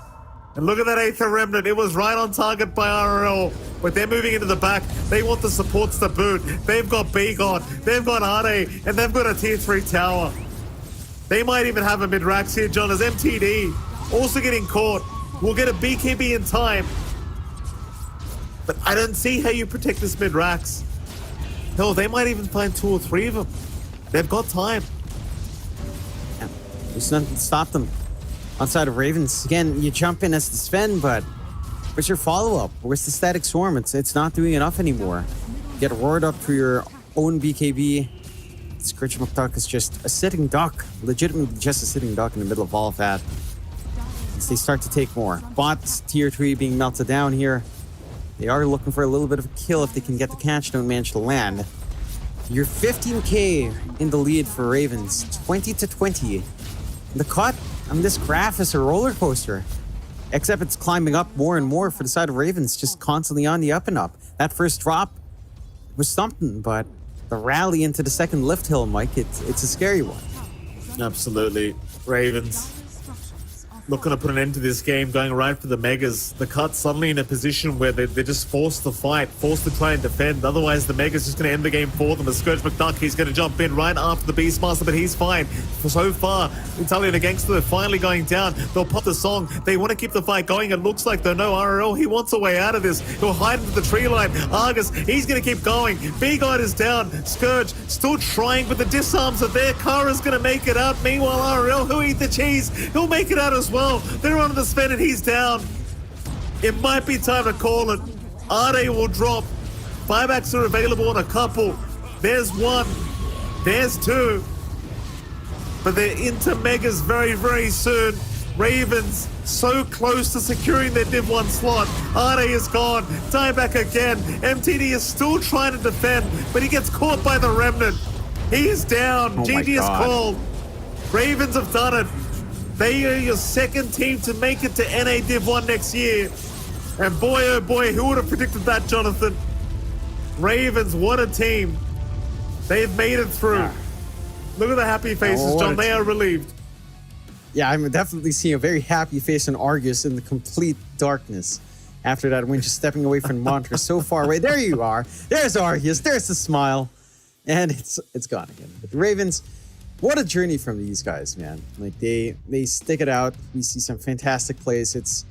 And look at that Aether Remnant. It was right on target by RRL. But they're moving into the back. They want the supports to boot. They've got B-God. They've got Ade. And they've got a tier 3 tower. They might even have a mid-rax here, John, as MTD also getting caught. We'll get a BKB in time. But I don't see how you protect this mid-rax. Hell, they might even find 2 or 3 of them. They've got time. Yeah. There's nothing to stop them. Outside of Ravens, again, you jump in as the Sven, but where's your follow-up? Where's the Static Swarm? It's not doing enough anymore. You get roared up for your own BKB. Scourge McDuck is just a sitting duck. Legitimately just a sitting duck in the middle of all of that. As they start to take more. Bots, tier 3 being melted down here. They are looking for a little bit of a kill if they can get the catch, don't manage to land. You're 15k in the lead for Ravens, 20-20. The cut on this graph is a roller coaster, except it's climbing up more and more for the side of Ravens, just constantly on the up and up. That first drop was something, but the rally into the second lift hill, Mike, it's a scary one. Absolutely. Ravens looking to put an end to this game, going right for the Megas. The cut suddenly in a position where they're just forced to fight, forced to try and defend. Otherwise, the Megas just going to end the game for them. As Scourge McDuck, he's going to jump in right after the Beastmaster, but he's fine. For so far, Italian and Gangster, they're finally going down. They'll pop the song. They want to keep the fight going. It looks like, though, no RRL. He wants a way out of this. He'll hide into the tree line. Argus, he's going to keep going. B-God is down. Scourge still trying, but the disarms are there. Kara's going to make it out. Meanwhile, RRL, who eat the cheese? He'll make it out as well. They're on the Sven and he's down. It might be time to call it. Ade will drop. Buybacks are available on a couple. There's 1. There's 2. But they're into Megas very, very soon. Ravens so close to securing their Div 1 slot. Ade is gone. Dieback again. MTD is still trying to defend, but he gets caught by the Remnant. He's down. Oh GG is called. Ravens have done it. They are your second team to make it to NA Div 1 next year. And boy, oh boy, who would have predicted that, Jonathan? Ravens, what a team. They've made it through. Yeah. Look at the happy faces, John. They are relieved. Yeah, I'm definitely seeing a very happy face on Argus in the complete darkness. After that win, just stepping away from Montreux so far away. There you are. There's Argus. There's the smile. And it's gone again. But the Ravens... What a journey from these guys, man. Like, they stick it out. We see some fantastic plays. It's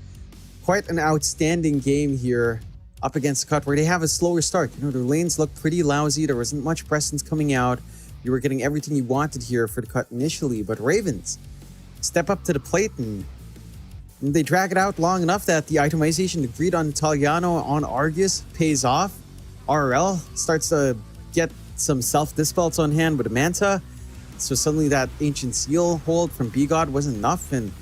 quite an outstanding game here up against the cut where they have a slower start. You know, their lanes look pretty lousy. There wasn't much presence coming out. You were getting everything you wanted here for the cut initially. But Ravens step up to the plate and they drag it out long enough that the itemization agreed on Italiano on Argus pays off. RL starts to get some self-dispels on hand with a Manta. So suddenly that Ancient Seal hold from B-God wasn't enough, and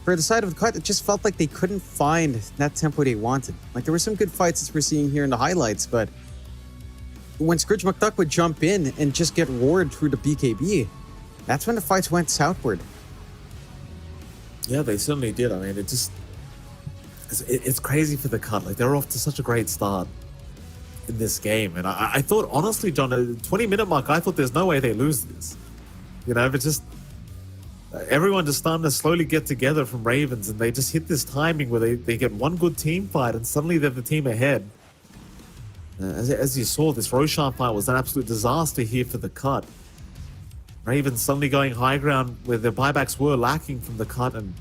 for the side of the cut, it just felt like they couldn't find that tempo they wanted. Like, there were some good fights as we're seeing here in the highlights, but when Scourge McDuck would jump in and just get roared through the BKB, that's when the fights went southward. Yeah, they certainly did. I mean, it's crazy for the cut. Like, they're off to such a great start in this game, and I thought, honestly, John, at the 20-minute mark, I thought there's no way they lose this. You know, but just everyone just starting to slowly get together from Ravens, and they just hit this timing where they get one good team fight, and suddenly they're the team ahead. As you saw, this Roshan fight was an absolute disaster here for the cut. Ravens suddenly going high ground where their buybacks were lacking from the cut, and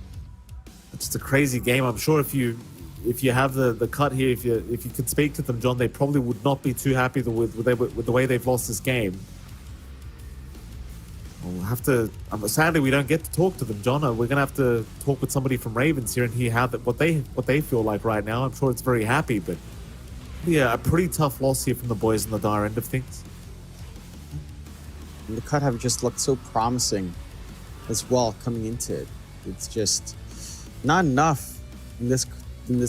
it's just a crazy game. I'm sure if you have the cut here, if you could speak to them, John, they probably would not be too happy with the way they've lost this game. we'll have to. Sadly, we don't get to talk to them, John. We're gonna have to talk with somebody from Ravens here and hear what they feel like right now. I'm sure it's very happy, but yeah, a pretty tough loss here from the boys on the dire end of things. And the cut have just looked so promising as well coming into it. It's just not enough in this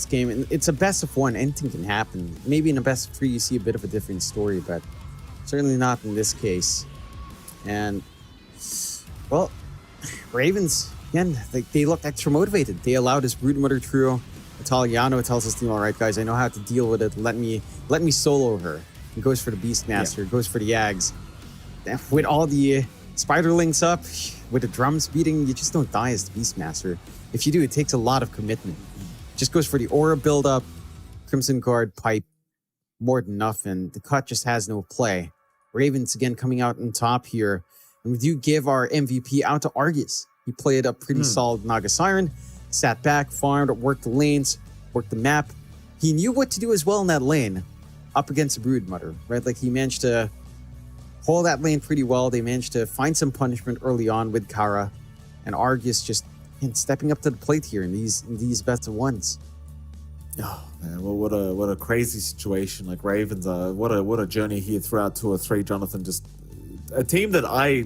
game. And it's a best of one. Anything can happen. Maybe in a best of three, you see a bit of a different story, but certainly not in this case. And, well, Ravens, again, they looked extra motivated. They allowed this Broodmother trio. Italiano tells his team, all right, guys, I know how to deal with it. Let me solo her. He goes for the Beastmaster, goes for the Yags. With all the Spiderlings up, with the drums beating, you just don't die as the Beastmaster. If you do, it takes a lot of commitment. Just goes for the Aura build-up, Crimson Guard, Pipe, more than enough, and the cut just has no play. Ravens, again, coming out on top here. And we do give our MVP out to Argus. He played a pretty solid Naga Siren, sat back, farmed, worked the lanes, worked the map. He knew what to do as well in that lane, up against the Broodmother, right? Like, he managed to hold that lane pretty well. They managed to find some punishment early on with Kara, and Argus just stepping up to the plate here in these best of ones. Oh man, well, what a crazy situation. Like Ravens, what a journey here throughout 2 or 3, Jonathan. Just a team that I,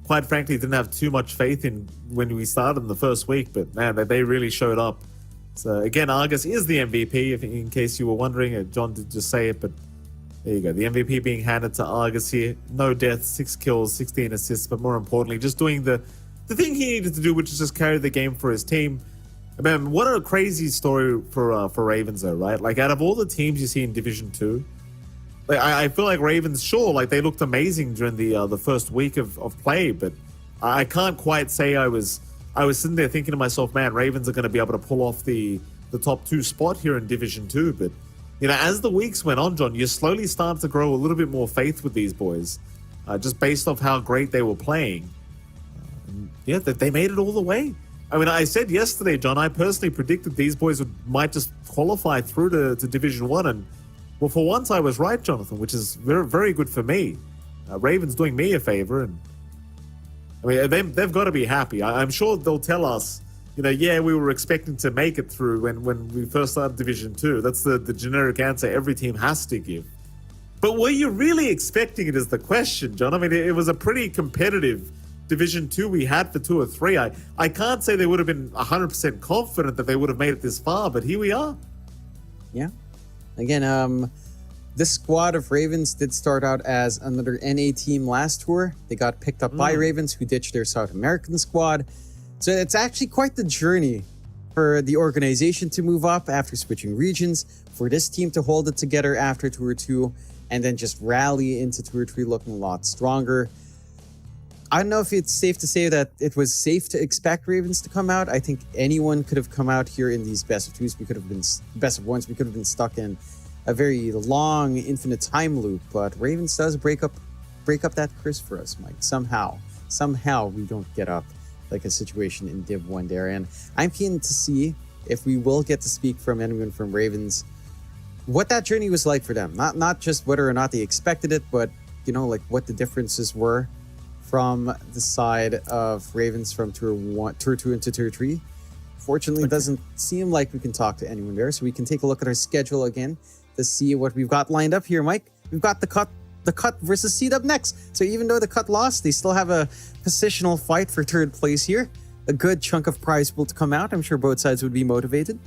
quite frankly, didn't have too much faith in when we started in the first week, but man, they really showed up. So again, Argus is the MVP, if in case you were wondering. John did just say it, but there you go. The MVP being handed to Argus here. No deaths, 6 kills, 16 assists, but more importantly, just doing the thing he needed to do, which is just carry the game for his team. Man, what a crazy story for Ravens, though, right? Like, out of all the teams you see in Division 2, like, I feel like Ravens, sure, like, they looked amazing during the first week of play, but I can't quite say I was sitting there thinking to myself, man, Ravens are going to be able to pull off the top 2 spot here in Division 2, but, you know, as the weeks went on, John, you slowly start to grow a little bit more faith with these boys, just based off how great they were playing. Yeah, they made it all the way. I mean, I said yesterday, John, I personally predicted these boys might just qualify through to Division 1. And, well, for once I was right, Jonathan, which is very, very good for me. Ravens doing me a favor. And I mean, they've got to be happy. I'm sure they'll tell us, you know, yeah, we were expecting to make it through when we first started Division 2. That's the generic answer every team has to give. But were you really expecting it is the question, John? I mean, it was a pretty competitive Division 2 we had for 2 or 3. I can't say they would have been 100% confident that they would have made it this far, but here we are. Yeah. Again, this squad of Ravens did start out as another NA team last tour. They got picked up by Ravens, who ditched their South American squad. So it's actually quite the journey for the organization to move up after switching regions, for this team to hold it together after Tour 2, and then just rally into Tour 3 looking a lot stronger. I don't know if it's safe to say that it was safe to expect Ravens to come out. I think anyone could have come out here in these best of 2s. We could have been best of 1s. We could have been stuck in a very long, infinite time loop. But Ravens does break up that curse for us, Mike. Somehow we don't get up like a situation in Div 1 there. And I'm keen to see if we will get to speak from anyone from Ravens, what that journey was like for them. Not just whether or not they expected it, but, you know, like what the differences were from the side of Ravens from Tour 2 into Tour 3. Fortunately, it doesn't seem like we can talk to anyone there, so we can take a look at our schedule again to see what we've got lined up here, Mike. We've got the cut versus C-Dub next. So even though the cut lost, they still have a positional fight for 3rd place here. A good chunk of prize pool to come out. I'm sure both sides would be motivated.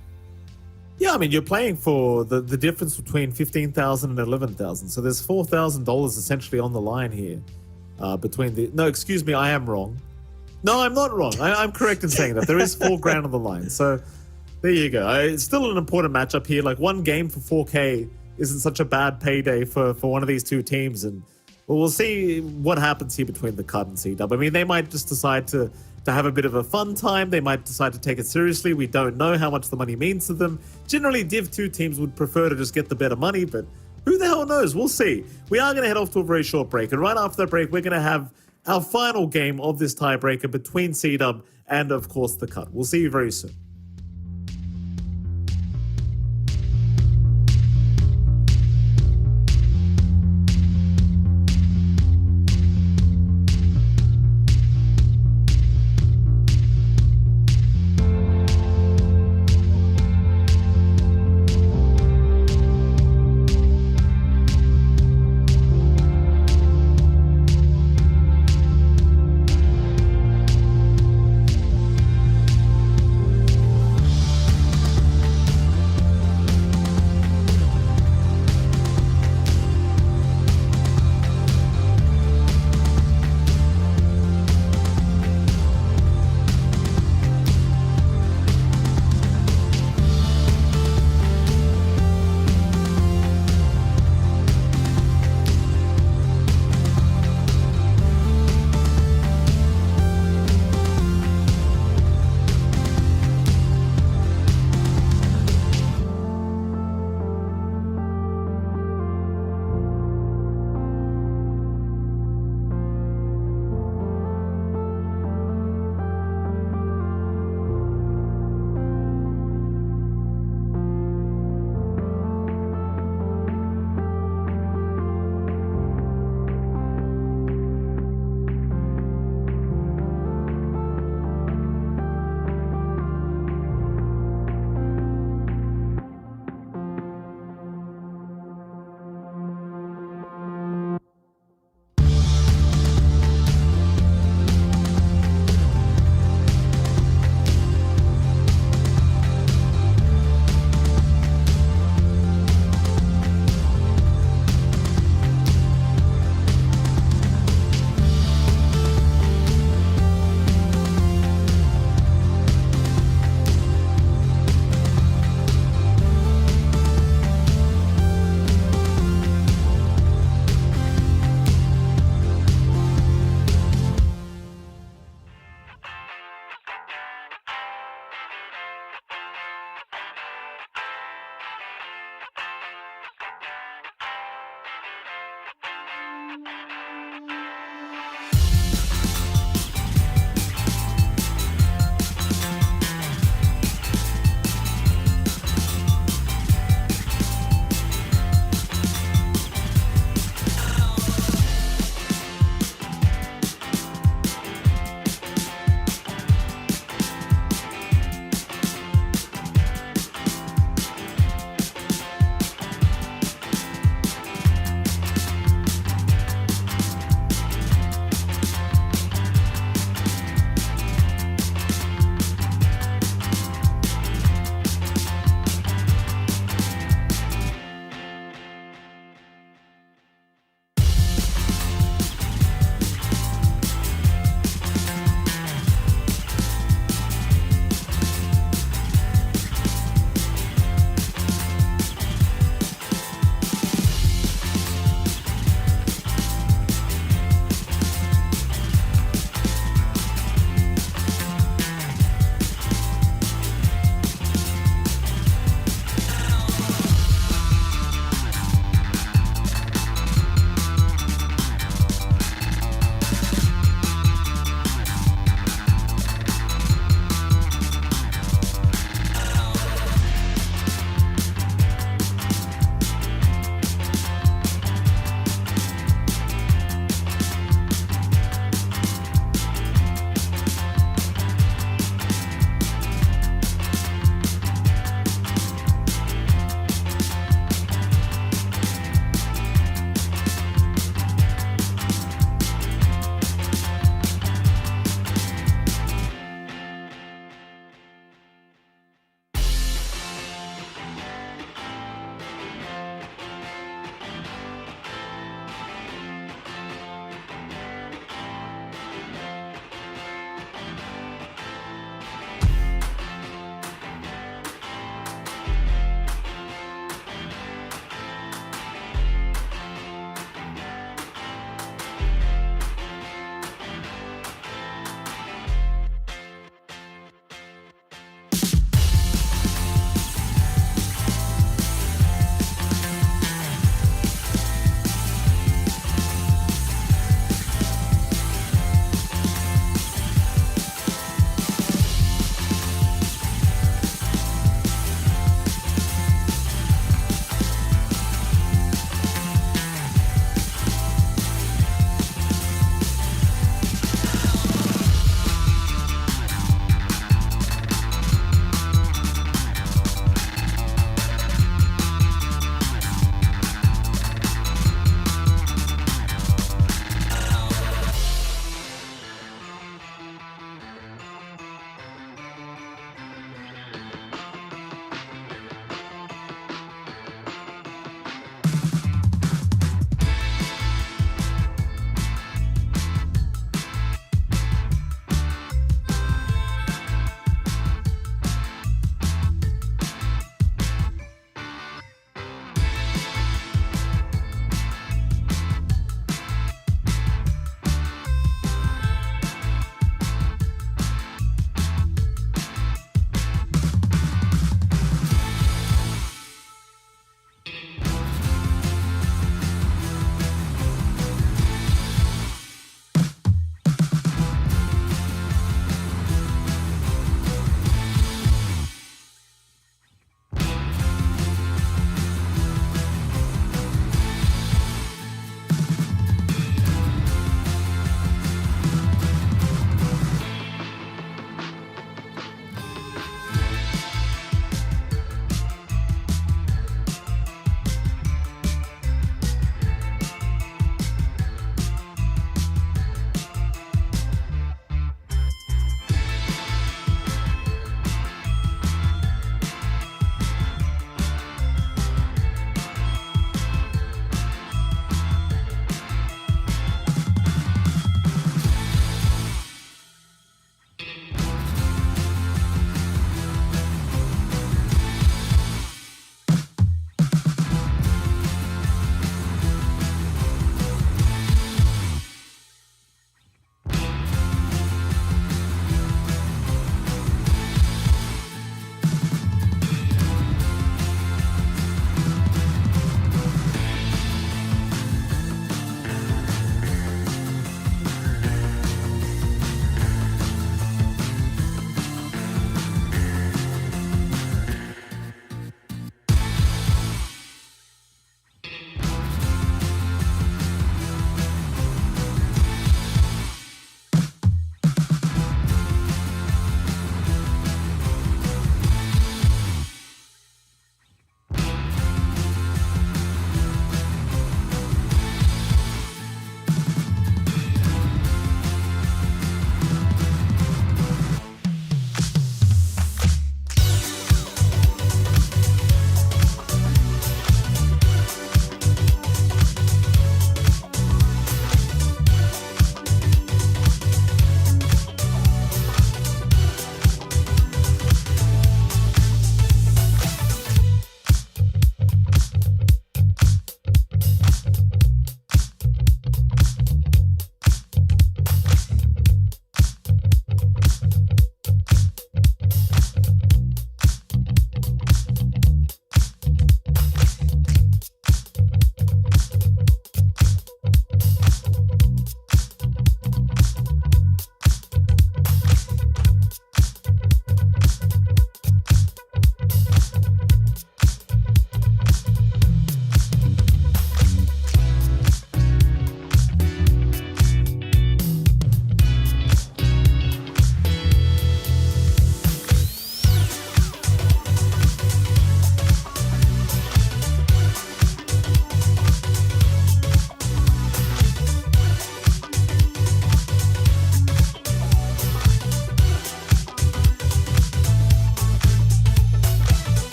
Yeah, I mean, you're playing for the difference between 15,000 and 11,000. So there's $4,000 essentially on the line here. No, excuse me, I am wrong. No, I'm not wrong. I'm correct in saying that. There is $4,000 on the line. So there you go. It's still an important matchup here. Like, one game for 4K isn't such a bad payday for one of these two teams. And well, we'll see what happens here between the Cut and C-Dub. I mean, they might just decide to have a bit of a fun time. They might decide to take it seriously. We don't know how much the money means to them. Generally, Div 2 teams would prefer to just get the better money, but who the hell knows? We'll see. We are going to head off to a very short break. And right after that break, we're going to have our final game of this tiebreaker between C-Dub and, of course, the Cut. We'll see you very soon.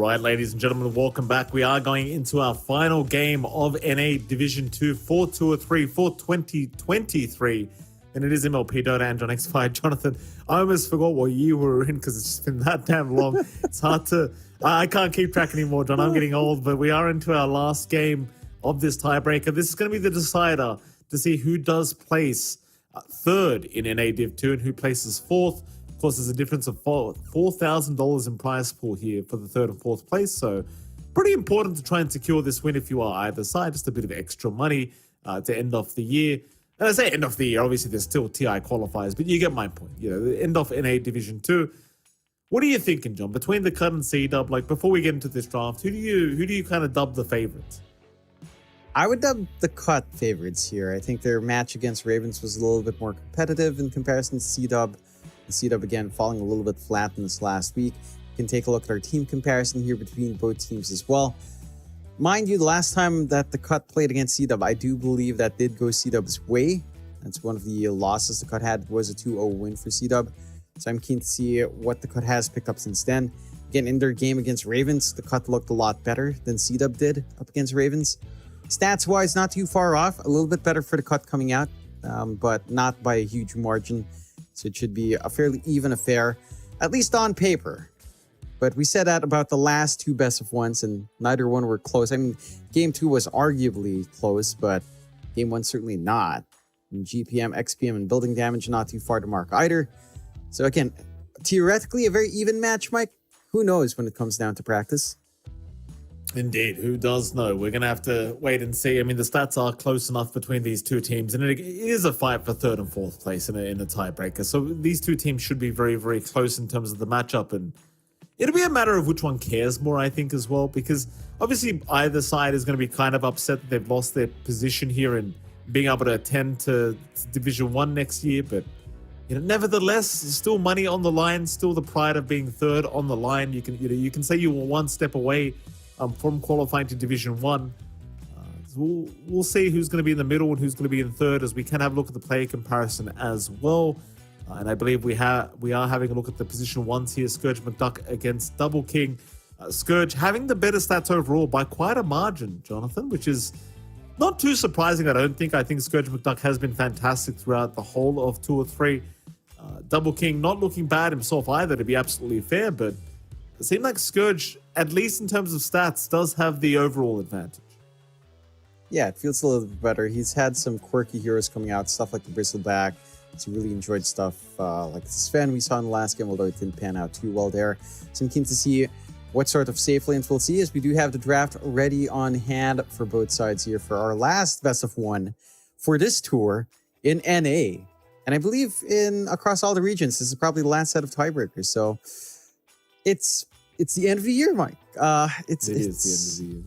right, ladies and gentlemen, welcome back. We are going into our final game of NA Division 2 for 2 or 3 for 2023. And it is MLP Dota and John X5. Jonathan, I almost forgot what year we were in because it's just been that damn long. It's hard to... I can't keep track anymore, John. I'm getting old, but we are into our last game of this tiebreaker. This is going to be the decider to see who does place third in NA Div 2 and who places fourth. Of course, there's a difference of $4,000 in prize pool here for the third and fourth place. So pretty important to try and secure this win if you are either side. Just a bit of extra money to end off the year. And I say end of the year, obviously there's still TI qualifiers, but you get my point. You know, the end of NA Division 2. What are you thinking, John? Between the cut and C-dub, like before we get into this draft, who do you kind of dub the favorites? I would dub the cut favorites here. I think their match against Ravens was a little bit more competitive in comparison to C-dub. The C-dub, again, falling a little bit flat in this last week. You can take a look at our team comparison here between both teams as well. Mind you, the last time that the cut played against C-dub, I do believe that did go C-dub's way. That's one of the losses the cut had, was a 2-0 win for C-dub. So I'm keen to see what the cut has picked up since then. Again, in their game against Ravens, the cut looked a lot better than C-dub did up against Ravens. Stats-wise, not too far off. A little bit better for the cut coming out, but not by a huge margin. So it should be a fairly even affair, at least on paper. But we said that about the last two best of ones, and neither one were close. I mean, Game 2 was arguably close, but Game 1 certainly not. And GPM, XPM, and building damage not too far to mark either. So again, theoretically, a very even match, Mike. Who knows when it comes down to practice? Indeed, who does know? We're going to have to wait and see. I mean, the stats are close enough between these two teams, and it is a fight for third and fourth place in a tiebreaker. So these two teams should be very, very close in terms of the matchup, and it'll be a matter of which one cares more, I think, as well, because obviously either side is going to be kind of upset that they've lost their position here and being able to attend to Division 1 next year, but you know, nevertheless, still money on the line, still the pride of being third on the line. You can say you were one step away from qualifying to Division 1. So we'll see who's going to be in the middle and who's going to be in third, as we can have a look at the player comparison as well. And I believe we are having a look at the position ones here. Scourge McDuck against Double King. Scourge having the better stats overall by quite a margin, Jonathan, which is not too surprising, I don't think. I think Scourge McDuck has been fantastic throughout the whole of 2 or 3. Double King not looking bad himself either, to be absolutely fair, but it seemed like Scourge, at least in terms of stats, does have the overall advantage. Yeah, it feels a little bit better. He's had some quirky heroes coming out, stuff like the Bristleback. He really enjoyed stuff like Sven we saw in the last game, although it didn't pan out too well there. So I'm keen to see what sort of safe lanes we'll see, as we do have the draft ready on hand for both sides here for our last best of 1 for this tour in NA. And I believe across all the regions, this is probably the last set of tiebreakers. So it's the end of the year, Mike. It is the end of the year.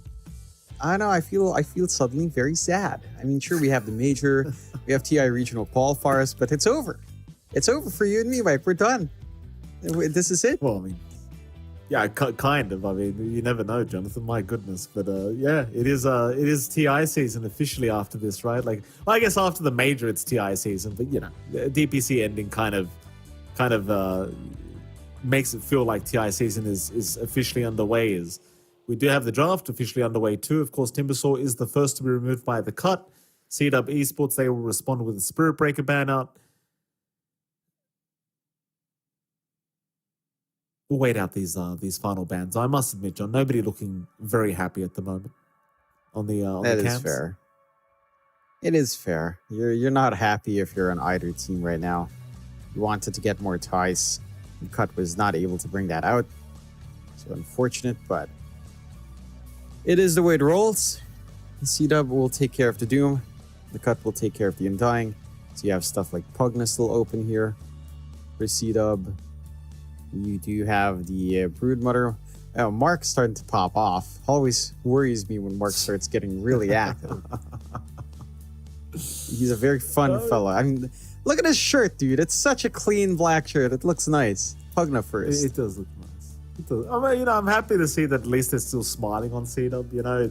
I know. I feel suddenly very sad. I mean, sure, we have the major, we have TI regional qualifiers, but it's over. It's over for you and me, Mike. We're done. This is it. Well, I mean, yeah, kind of. I mean, you never know, Jonathan. My goodness, but yeah, it is TI season officially after this, right? Like, well, I guess after the major, it's TI season, but you know, the DPC ending kind of makes it feel like TI season is officially underway. As we do have the draft officially underway too. Of course, Timbersaw is the first to be removed by the cut. C-Dub Esports, they will respond with a Spirit Breaker ban out. We'll wait out these final bans. I must admit, John, nobody looking very happy at the moment on the That camps. is fair. It is fair. You're not happy if you're on either team right now. You wanted to get more ties. The cut was not able to bring that out. So unfortunate, but it is the way it rolls. The C-Dub will take care of the Doom. The cut will take care of the Undying. So you have stuff like Pugna still open here for C-Dub. You do have the Broodmother. Oh, Mark's starting to pop off. Always worries me when Mark starts getting really active. He's a very fun fella. I mean, look at his shirt, dude. It's such a clean black shirt. It looks nice. Pugna first. It does look nice. It does. I mean, you know, I'm happy to see that at least they're still smiling on C-Dub. You know,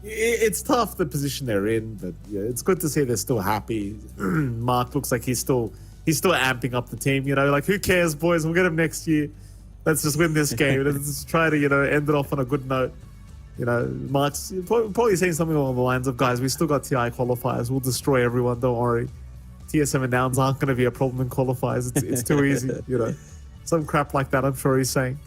it's tough the position they're in, but yeah, it's good to see they're still happy. Mark looks like he's still amping up the team. You know, like, who cares, boys? We'll get him next year. let's just win this game. Let's just try to, end it off on a good note. Mark's probably saying something along the lines of, guys, we still got TI qualifiers. We'll destroy everyone. Don't worry. TS7 downs aren't going to be a problem in qualifiers. It's too easy, Some crap like that, I'm sure he's saying.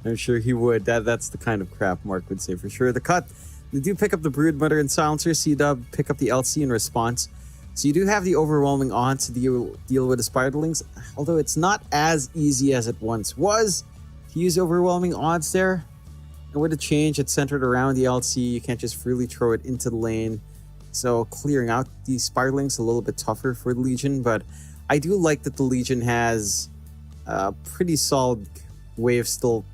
I'm sure he would. That's the kind of crap Mark would say for sure. The cut, they do pick up the Broodmother and Silencer. C-Dub pick up the LC in response. So you do have the overwhelming odds to deal with the Spiderlings, although it's not as easy as it once was to use overwhelming odds there. And with a change, it's centered around the LC. You can't just freely throw it into the lane. So clearing out these Spiderlings a little bit tougher for the Legion, but I do like that the Legion has a pretty solid way of still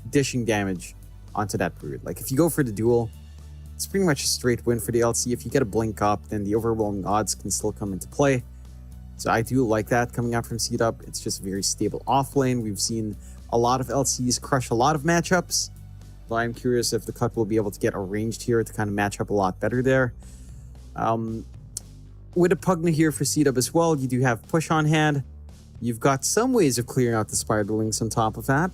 dishing damage onto that Brood. Like if you go for the duel, it's pretty much a straight win for the LC. If you get a blink up, then the overwhelming odds can still come into play. So I do like that coming out from C-Dub. It's just very stable off lane. We've seen a lot of LCs crush a lot of matchups. So I'm curious if the cut will be able to get arranged here to kind of match up a lot better there. With a Pugna here for C-Dub as well, you do have push on hand. You've got some ways of clearing out the Spiderlings on top of that.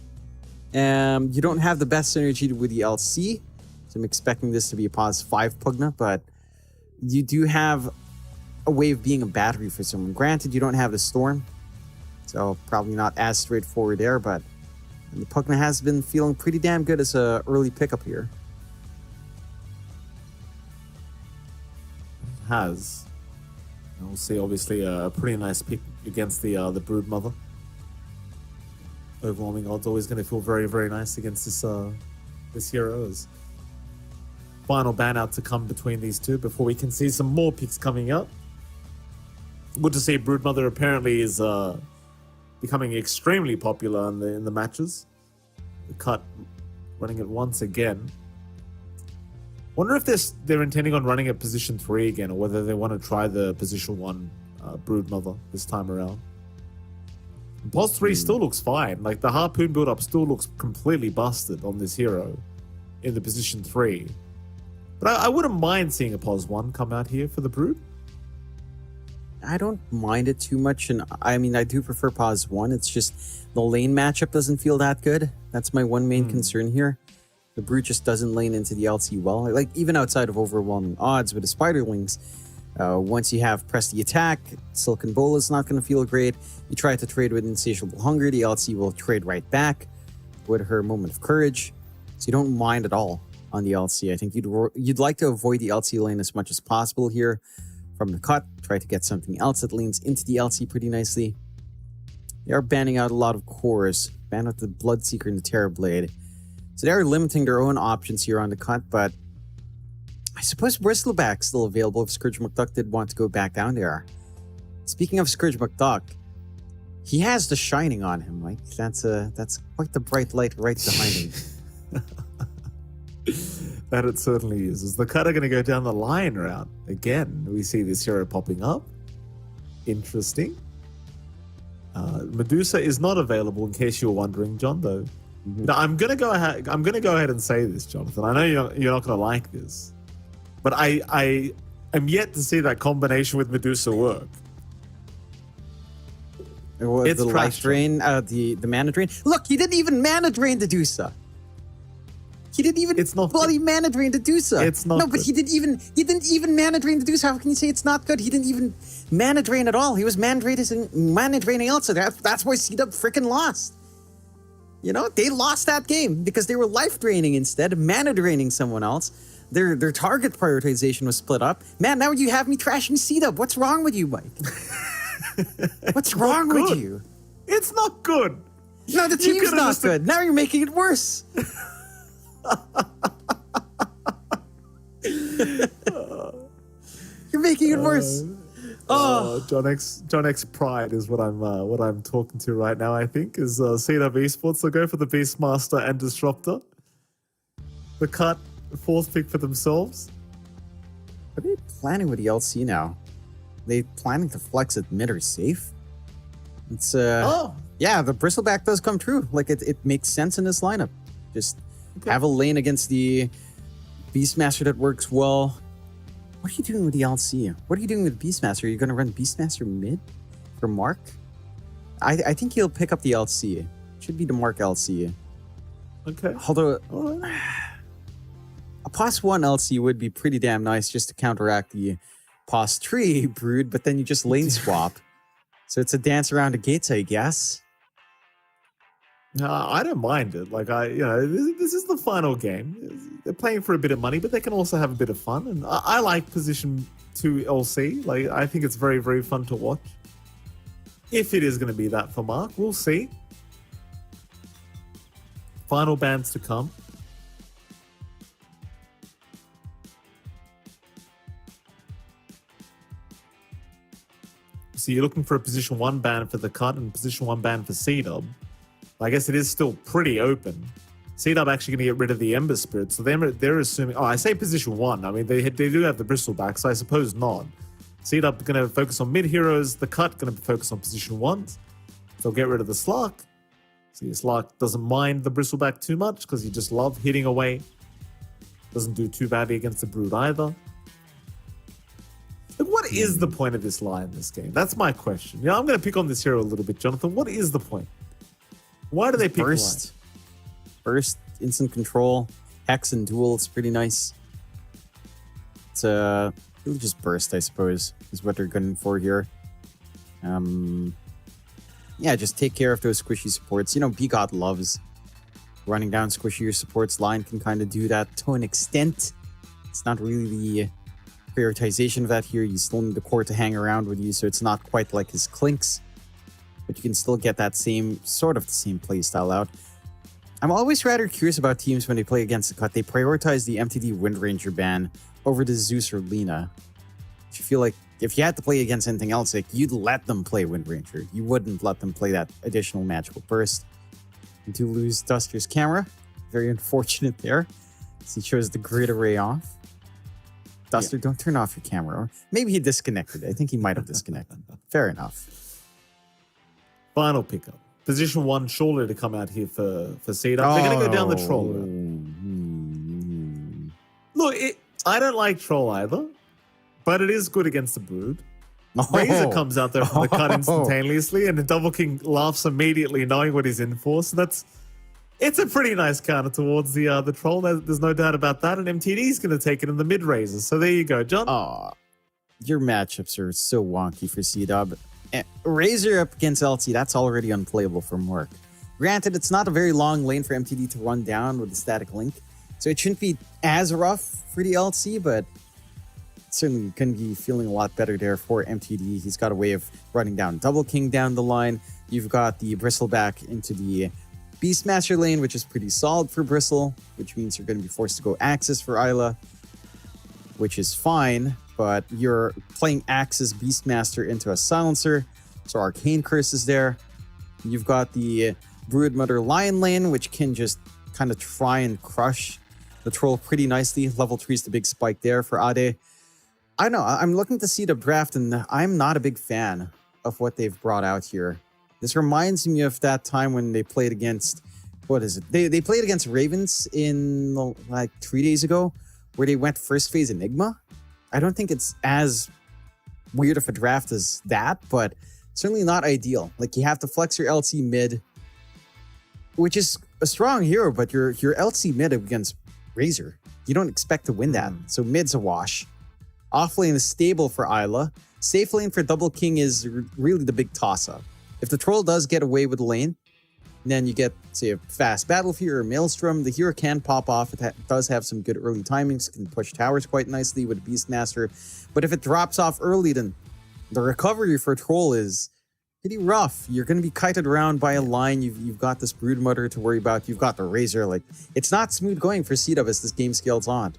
You don't have the best synergy with the LC. So I'm expecting this to be a +5 Pugna, but you do have a way of being a battery for someone. Granted, you don't have the Storm, so probably not as straightforward there, but the Pugna has been feeling pretty damn good as an early pickup here. Has. And we'll see, obviously, a pretty nice pick against the Broodmother. Overwhelming odds always going to feel very, very nice against this hero. As final ban out to come between these two before we can see some more picks coming up. Good to see Broodmother apparently is becoming extremely popular in the matches. The cut running it once again. Wonder if they're intending on running at position 3 again, or whether they want to try the position 1 Broodmother this time around. Pos 3 still looks fine. Like the Harpoon build-up still looks completely busted on this hero in the position 3. But I wouldn't mind seeing a Pos 1 come out here for the Brood. I don't mind it too much, and I mean, I do prefer Pos 1. It's just the lane matchup doesn't feel that good. That's my one main concern here. The Brood just doesn't lane into the LC well. Like, even outside of overwhelming odds with the Spiderlings, once you have press the attack, Silken Bola is not going to feel great. You try to trade with Insatiable Hunger, the LC will trade right back with her Moment of Courage. So you don't mind at all on the LC. I think you'd like to avoid the LC lane as much as possible here from the cut. Try to get something else that leans into the LC pretty nicely. They are banning out a lot of cores. Ban out the Bloodseeker and the Terrorblade. So they are limiting their own options here on the cut, but I suppose Bristleback's still available if Scourge McDuck did want to go back down there. Speaking of Scourge McDuck, he has the Shining on him, Mike. That's quite the bright light right behind him. That it certainly is. As the cut are going to go down the Lion route again, we see this hero popping up. Interesting. Medusa is not available, in case you were wondering, John. Though, now I'm going to go ahead and say this, Jonathan. I know you're not going to like this, but I am yet to see that combination with Medusa work. It's the life drain, the mana drain. Look, he didn't even mana drain the Medusa. He didn't even bloody mana drain the Medusa. It's not. No, but he didn't even mana drain the Medusa. How can you say it's not good? He didn't even mana drain at all. He was mana draining Elsa. That's why C-Dub freaking lost. You know, they lost that game because they were life draining instead of mana draining someone else. Their target prioritization was split up. Man, now you have me trashing C-Dub. What's wrong with you, Mike? What's wrong with you? It's not good. No, the team's not good. Now you're making it worse. You're making it worse. John X Pride is what I'm talking to right now. I think is C-Dub Esports. They'll go for the Beastmaster and Disruptor. The cut, fourth pick for themselves. What are they planning with the LC now? They planning to flex it mid or safe? It's yeah, the Bristleback does come true. Like it makes sense in this lineup. Just have a lane against the Beastmaster that works well. What are you doing with the LC? What are you doing with Beastmaster? Are you going to run Beastmaster mid for Mark? I think he'll pick up the LC. Should be the Mark LC. Okay. Although a +1 LC would be pretty damn nice just to counteract the +3 brood, but then you just lane swap. So it's a dance around the gates, I guess. I don't mind it. Like this is the final game. They're playing for a bit of money, but they can also have a bit of fun. And I like position 2 LC. Like I think it's very, very fun to watch. If it is going to be that for Mark, we'll see. Final bans to come. So you're looking for a position 1 ban for the cut and position 1 ban for C-Dub. I guess it is still pretty open. C-Dub actually going to get rid of the Ember Spirit, so they're assuming... Oh, I say position 1. I mean, they do have the Bristle back, so I suppose not. C-Dub going to focus on mid heroes. The cut going to focus on position 1s. They'll get rid of the Slark. See, Slark doesn't mind the Bristleback too much because he just loves hitting away. Doesn't do too badly against the Brood either. Like, what is the point of this lie in this game? That's my question. Yeah, I'm going to pick on this hero a little bit, Jonathan. What is the point? Why do they pick Burst? Burst, instant control, hex and duel. It's pretty nice. It's really just burst, I suppose, is what they're going for here. Yeah, just take care of those squishy supports. You know, Bigot loves running down squishier supports. Line can kind of do that to an extent. It's not really the prioritization of that here. You still need the core to hang around with you, so it's not quite like his clinks. But you can still get that same, sort of the same playstyle out. I'm always rather curious about teams when they play against the cut. They prioritize the MTD Wind Ranger ban over the Zeus or Lina. I feel like if you had to play against anything else, like you'd let them play Wind Ranger. You wouldn't let them play that additional magical burst. You do lose Duster's camera. Very unfortunate there. As he shows the grid array off. Duster, don't turn off your camera. Or maybe he disconnected. I think he might have disconnected. Fair enough. Final pickup. Position 1 surely to come out here for C-Dub. They're going to go down the troll route. Look, I don't like troll either, but it is good against the Brood. Razor comes out there from the cut instantaneously, and the Double King laughs immediately, knowing what he's in for. So it's a pretty nice counter towards the troll. There's no doubt about that. And MTD's going to take it in the mid Razor. So there you go, John. Your matchups are so wonky for C-Dub. Razor up against LT, that's already unplayable for Mark. Granted, it's not a very long lane for MTD to run down with the static link, so it shouldn't be as rough for the LC, but certainly couldn't be feeling a lot better there for MTD. He's got a way of running down Double King down the line. You've got the Bristleback into the Beastmaster lane, which is pretty solid for Bristle, which means you're going to be forced to go Axis for Isla, which is fine, but you're playing Axis Beastmaster into a Silencer, so Arcane Curse is there. You've got the Broodmother Lion lane, which can just kind of try and crush the troll pretty nicely. Level 3 is the big spike there for Ade. I don't know, I'm looking to see the draft, and I'm not a big fan of what they've brought out here. This reminds me of that time when they played against, what is it? They played against Ravens in like 3 days ago, where they went first phase Enigma. I don't think it's as weird of a draft as that, but certainly not ideal. Like, you have to flex your LC mid, which is a strong hero, but your LC mid against Razor, you don't expect to win that. So mid's a wash. Off lane is stable for Isla. Safe lane for Double King is really the big toss-up. If the troll does get away with the lane, then you get, say, a fast Battlefield or Maelstrom. The hero can pop off. It does have some good early timings. Can push towers quite nicely with Beastmaster. But if it drops off early, then the recovery for troll is pretty rough. You're going to be kited around by a line. You've got this Broodmother to worry about. You've got the Razor. Like, it's not smooth going for C-Dub as this game scales on.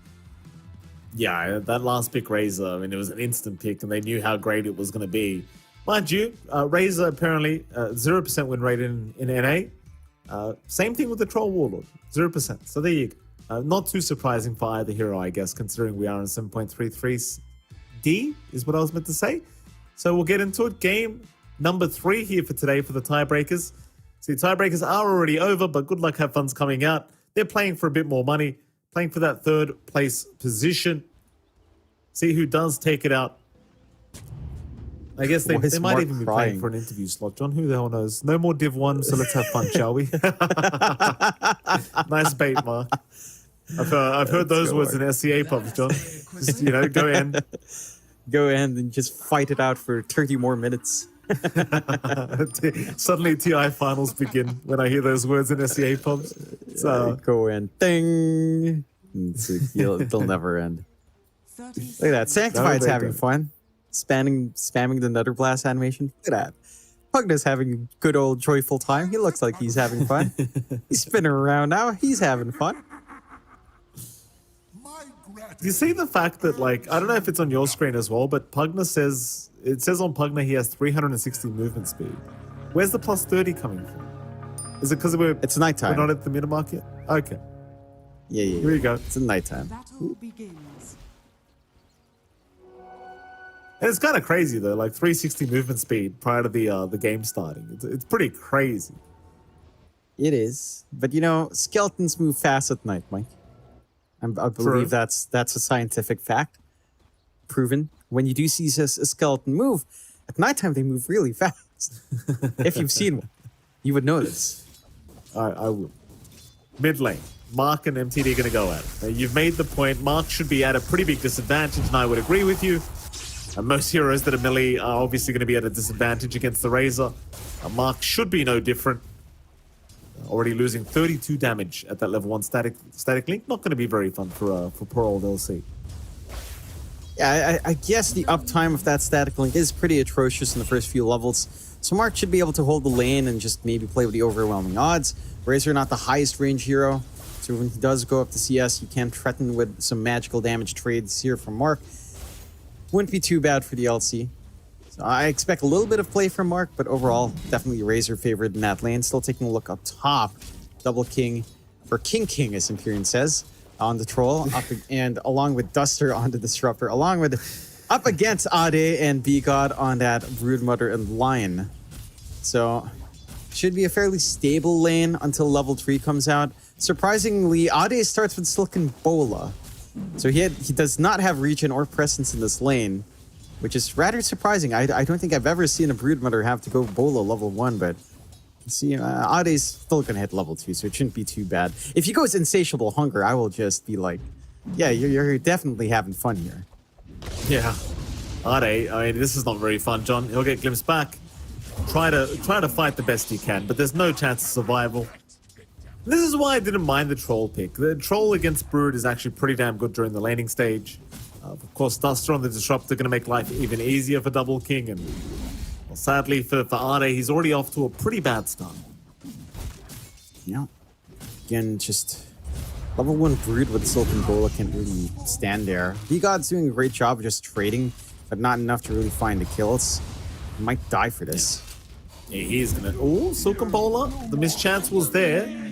Yeah, that last pick Razor, I mean, it was an instant pick, and they knew how great it was going to be. Mind you, Razor apparently 0% win rate in NA. Same thing with the Troll Warlord, 0%. So there you go. Not too surprising for either hero, I guess, considering we are in 7.33 D, is what I was meant to say. So we'll get into it. Game number 3 here for today for the tiebreakers. See, tiebreakers are already over, but good luck, have fun's coming out. They're playing for a bit more money, playing for that 3rd place position. See who does take it out. I guess Why they is might Mark even be crying? playing for an interview slot, John. Who the hell knows? No more Div 1, so let's have fun, shall we? Nice bait, Mark. I've heard those go, words in SCA pubs, John. Just, go in. Go ahead and just fight it out for 30 more minutes. Suddenly TI finals begin when I hear those words in SCA pubs. So Go in. Ding! They'll never end. 30 Look at that. Sanctified's they having don't. fun. Spamming the Nether Blast animation. Look at that. Pugna's having a good old joyful time. He looks like he's having fun. He's spinning around now. He's having fun. do you see the fact that, like, I don't know if it's on your screen as well, but Pugna says on Pugna he has 360 movement speed. Where's the plus 30 coming from? Is it because It's nighttime. we're not at the meta market? Okay, Yeah. here we go. It's nighttime. Battle begins. And it's kind of crazy though, like 360 movement speed prior to the game starting. It's pretty crazy. It is. But skeletons move fast at night, Mike. I True. believe that's a scientific fact. Proven. When you do see a skeleton move, at nighttime they move really fast. If you've seen one, you would know this. I will. Mid lane, Mark and MTD are going to go at it. Now, you've made the point. Mark should be at a pretty big disadvantage, and I would agree with you. Most heroes that are melee are obviously going to be at a disadvantage against the Razor. Mark should be no different. Already losing 32 damage at that level 1 static link. Not going to be very fun for poor old LC. Yeah, I guess the uptime of that static link is pretty atrocious in the first few levels. So Mark should be able to hold the lane and just maybe play with the overwhelming odds. Razor not the highest range hero. So when he does go up to CS, you can threaten with some magical damage trades here from Mark. Wouldn't be too bad for the LC. So I expect a little bit of play from Mark, but overall, definitely Razor favored in that lane. Still taking a look up top. Double King, or King as Imperium says, on the Troll, and along with Duster on the Disruptor, along with up against Ade and B-God on that Broodmother and Lion. So, should be a fairly stable lane until level 3 comes out. Surprisingly, Ade starts with Silken Bola. So he does not have regen or presence in this lane, which is rather surprising. I don't think I've ever seen a Broodmother have to go Bola level 1, but see, Ade's still going to hit level 2, so it shouldn't be too bad. If he goes Insatiable Hunger, I will just be like, yeah, you're definitely having fun here. Yeah. Ade, I mean, this is not very fun, John. He'll get glimpsed back. Try to fight the best he can, but there's no chance of survival. This is why I didn't mind the Troll pick. The Troll against Brood is actually pretty damn good during the laning stage. Of course, Duster on the Disruptor going to make life even easier for Double King, and well, sadly for Ade, he's already off to a pretty bad start. Yeah. Again, just level 1 Brood with Silken Bola can't really stand there. V-God's doing a great job of just trading, but not enough to really find the kills. He might die for this. Yeah, he's gonna. Oh, Silken Bola. The mischance was there.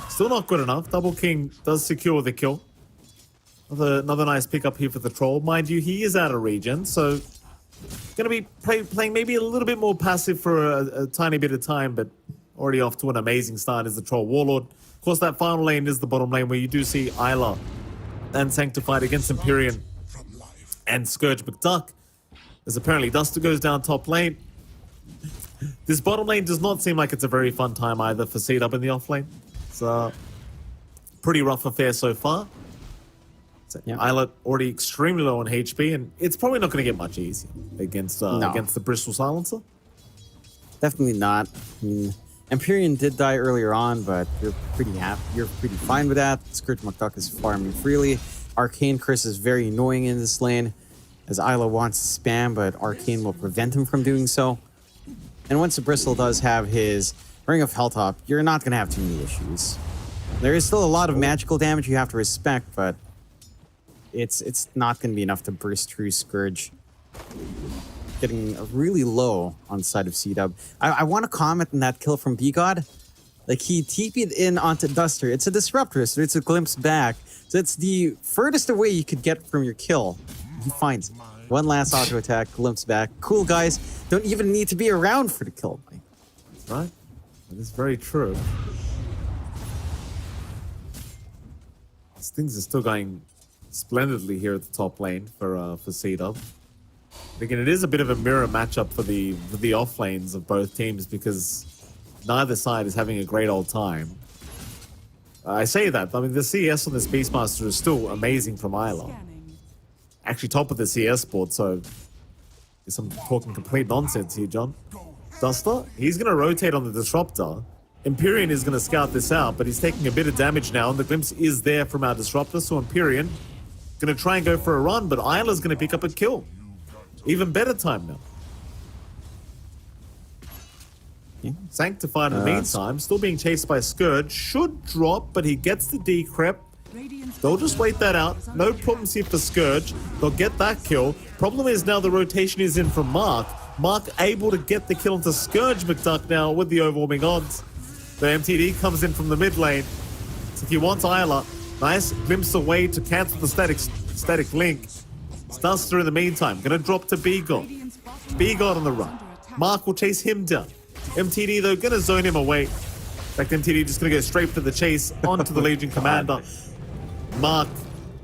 Still not good enough. Double King does secure the kill. Another nice pickup here for the Troll. Mind you, he is out of regen, so gonna be playing maybe a little bit more passive for a tiny bit of time, but already off to an amazing start is the Troll Warlord. Of course, that final lane is the bottom lane where you do see Isla and Sanctified against Empyrean and Scourge McDuck. As apparently Duster goes down top lane. This bottom lane does not seem like it's a very fun time either for C-Dub in the off lane. It's a pretty rough affair so far. So Isla already extremely low on HP, and it's probably not going to get much easier against the Bristol Silencer. Definitely not. I mean, Empyrean did die earlier on, but you're pretty happy. You're pretty fine with that. Scourge McDuck is farming freely. Arcane Curse is very annoying in this lane, as Isla wants to spam, but Arcane will prevent him from doing so. And once the Bristle does have his Ring of Helltop, you're not going to have too many issues. There is still a lot of magical damage you have to respect, but it's not going to be enough to burst through Scourge. Getting really low on the side of C-Dub. I want to comment on that kill from B-God. Like, he TP'd in onto Duster. It's a Disruptor, so it's a glimpse back. So it's the furthest away you could get from your kill. He finds it. One last auto attack, glimpse back. Cool, guys. Don't even need to be around for the kill, Mike. Right? That is very true. Things are still going splendidly here at the top lane for C-Dub. Again, it is a bit of a mirror matchup for the off lanes of both teams because neither side is having a great old time. I say that, I mean, the CS on this Beastmaster is still amazing from Isla. Scanning. Actually top of the CS board, so I guess I'm talking complete nonsense here, John. Duster, he's going to rotate on the Disruptor. Empyrean is going to scout this out, but he's taking a bit of damage now, and the glimpse is there from our Disruptor, so Empyrean going to try and go for a run, but Isla's going to pick up a kill. Even better time now. Sanctified in the meantime, still being chased by Scourge. Should drop, but he gets the decrep. They'll just wait that out. No problems here for Scourge. They'll get that kill. Problem is now the rotation is in from Mark. Mark able to get the kill into Scourge McDuck now with the overwhelming odds. The MTD comes in from the mid lane. So he wants Isla. Nice glimpse away to cancel the static link. Duster in the meantime, gonna drop to B-God. B-God on the run. Mark will chase him down. MTD though, gonna zone him away. In fact, MTD just gonna go straight for the chase onto the Legion Commander. Mark,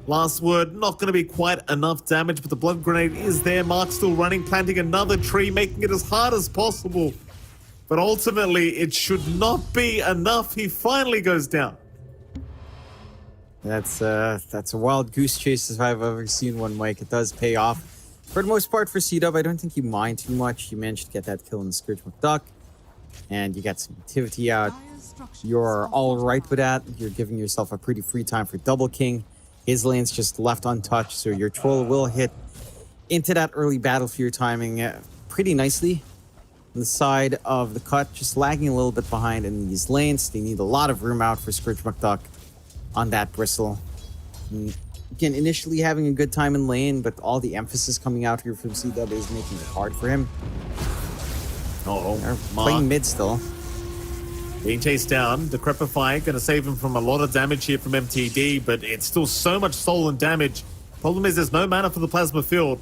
last word, not gonna be quite enough damage, but the blood grenade is there. Mark still running, planting another tree, making it as hard as possible. But ultimately, it should not be enough. He finally goes down. That's a wild goose chase if I've ever seen one, Mike. It does pay off. For the most part for C-Dub, I don't think you mind too much. You managed to get that kill in the Scourge McDuck. And you got some activity out. You're all right with that. You're giving yourself a pretty free time for Double King. His lane's just left untouched, so your troll will hit into that early battlefield timing pretty nicely. On the side of the cut, just lagging a little bit behind in these lanes. They need a lot of room out for Scourge McDuck on that bristle. And again, initially having a good time in lane, but all the emphasis coming out here from C-Dub is making it hard for him. They're playing mid still. Being chased down, Decrepify gonna save him from a lot of damage here from MTD, but it's still so much stolen damage. Problem is there's no mana for the Plasma Field.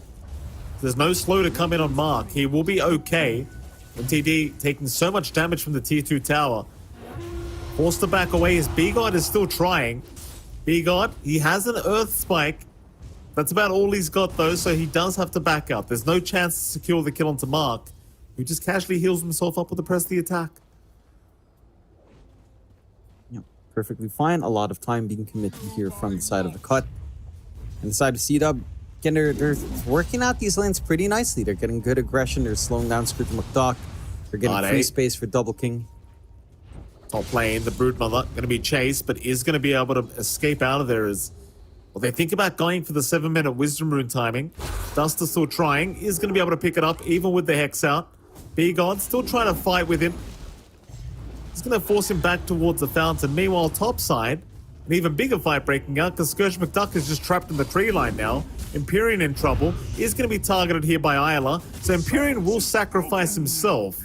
There's no slow to come in on Mark. He will be okay. MTD taking so much damage from the tier 2 tower. Forced to back away as B-God is still trying. B-God, he has an Earth Spike. That's about all he's got though, so he does have to back out. There's no chance to secure the kill onto Mark, who just casually heals himself up with the press of the attack. Yeah, perfectly fine. A lot of time being committed here from the side of the cut. And the side of C-Dub, again, they're working out these lanes pretty nicely. They're getting good aggression. They're slowing down Scourge McDuck. They're getting free space for Double King. Top lane, the Broodmother going to be chased, but is going to be able to escape out of there as well. They think about going for the 7-minute Wisdom Rune timing. Duster still trying, is going to be able to pick it up even with the Hex out. B-God still trying to fight with him. He's going to force him back towards the fountain. Meanwhile, top side, an even bigger fight breaking out because Scourge McDuck is just trapped in the tree line now. Empyrean in trouble, is going to be targeted here by Isla. So Empyrean will sacrifice himself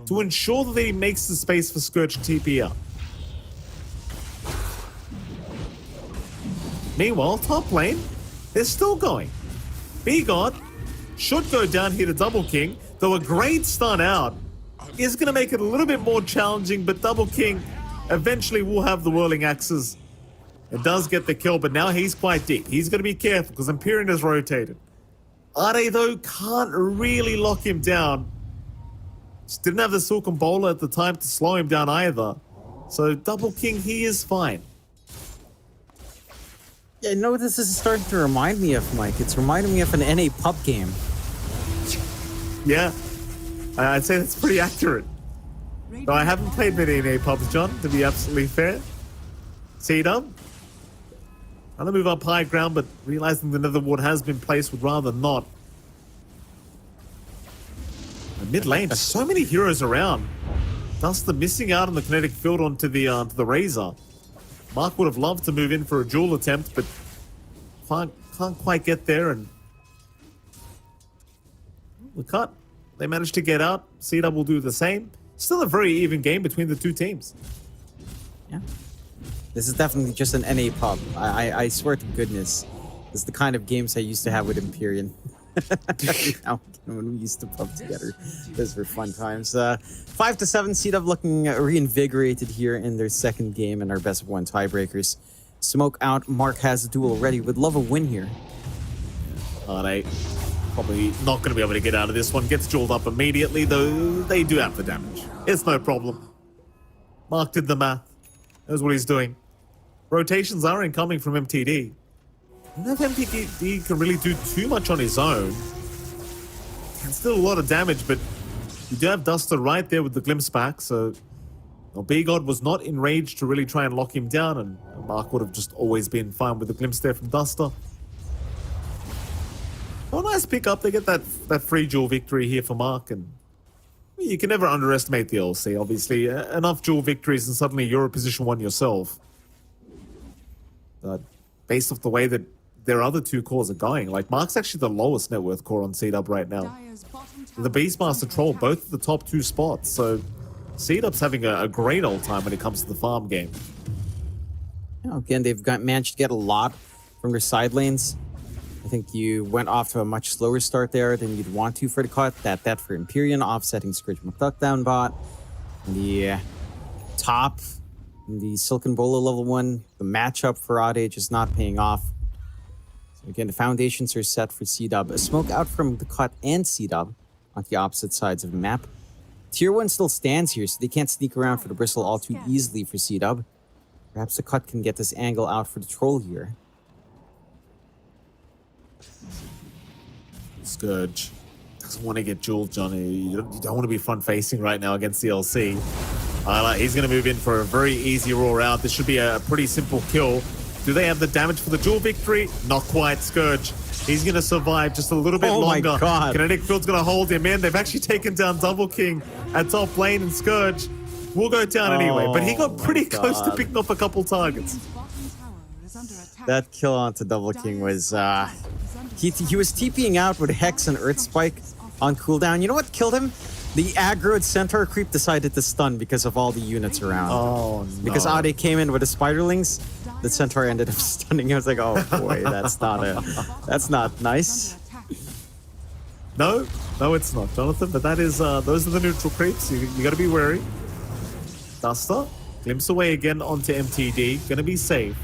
to ensure that he makes the space for Scourge to TP up. Meanwhile, top lane, they're still going. B-God should go down here to Double King, though a great stun out is going to make it a little bit more challenging, but Double King eventually will have the whirling axes. It does get the kill, but now he's quite deep. He's going to be careful because Empyrean is rotated. Ade, though, can't really lock him down. Just didn't have the Silken Bowler at the time to slow him down either. So Double King, he is fine. Yeah, you know what this is starting to remind me of, Mike? It's reminding me of an NA pub game. Yeah, I'd say that's pretty accurate. Though I haven't played many NA pubs, John, to be absolutely fair. C-Dub. Trying to move up high ground, but realizing the Nether Ward has been placed would rather not. The mid lane, there's so many heroes around. Duster missing out on the kinetic field onto the Razor. Mark would have loved to move in for a duel attempt, but can't quite get there. And the cut, they managed to get out. C-Dub will do the same. Still a very even game between the two teams. Yeah. This is definitely just an NA pub. I swear to goodness, this is the kind of games I used to have with Empyrean. Now, when we used to pub together, those were fun times. 5-7, C-Dub looking reinvigorated here in their second game in our best of one tiebreakers. Smoke out. Mark has a duel ready. Would love a win here. Alright. Probably not going to be able to get out of this one. Gets jeweled up immediately, though they do have the damage. It's no problem. Mark did the math. Knows what he's doing. Rotations are incoming from MTD. I don't know if MTD can really do too much on his own. It's still a lot of damage, but you do have Duster right there with the glimpse back, so B-God was not enraged to really try and lock him down, and Mark would have just always been fine with the glimpse there from Duster. Oh, nice pickup. They get that free duel victory here for Mark, and you can never underestimate the LC, obviously. Enough duel victories and suddenly you're a position 1 yourself. But based off the way that their other 2 cores are going, like Mark's actually the lowest net worth core on C-Dub right now. The Beastmaster Troll, both the top 2 spots, so C-Dub's having a great old time when it comes to the farm game. Again, they've managed to get a lot from their side lanes. I think you went off to a much slower start there than you'd want to for the cut. That for Empyrean, offsetting Scourge McDuck down bot. The top, the Silken Bowler level 1, the matchup for Ade just not paying off. So again, the foundations are set for C-Dub. A smoke out from the cut and C-Dub on the opposite sides of the map. Tier 1 still stands here, so they can't sneak around for the Bristle all too easily for C-Dub. Perhaps the cut can get this angle out for the Troll here. Scourge doesn't want to get jeweled, Johnny. You don't want to be front-facing right now against the LC. He's going to move in for a very easy roar out. This should be a pretty simple kill. Do they have the damage for the duel victory? Not quite. Scourge, he's going to survive just a little bit longer. My God. Kinetic Field's going to hold him in. They've actually taken down Double King at top lane, and Scourge will go down anyway. But he got pretty close to picking off a couple targets. That kill onto Double King was... He was TPing out with Hex and Earth Spike on cooldown. You know what killed him? The aggroed Centaur creep decided to stun because of all the units around. Oh, no. Because Ade came in with the Spiderlings, the Centaur ended up stunning him. I was like, oh boy, that's not nice. No, it's not, Jonathan. But that is those are the neutral creeps. You got to be wary. Duster, glimpse away again onto MTD. Gonna be safe.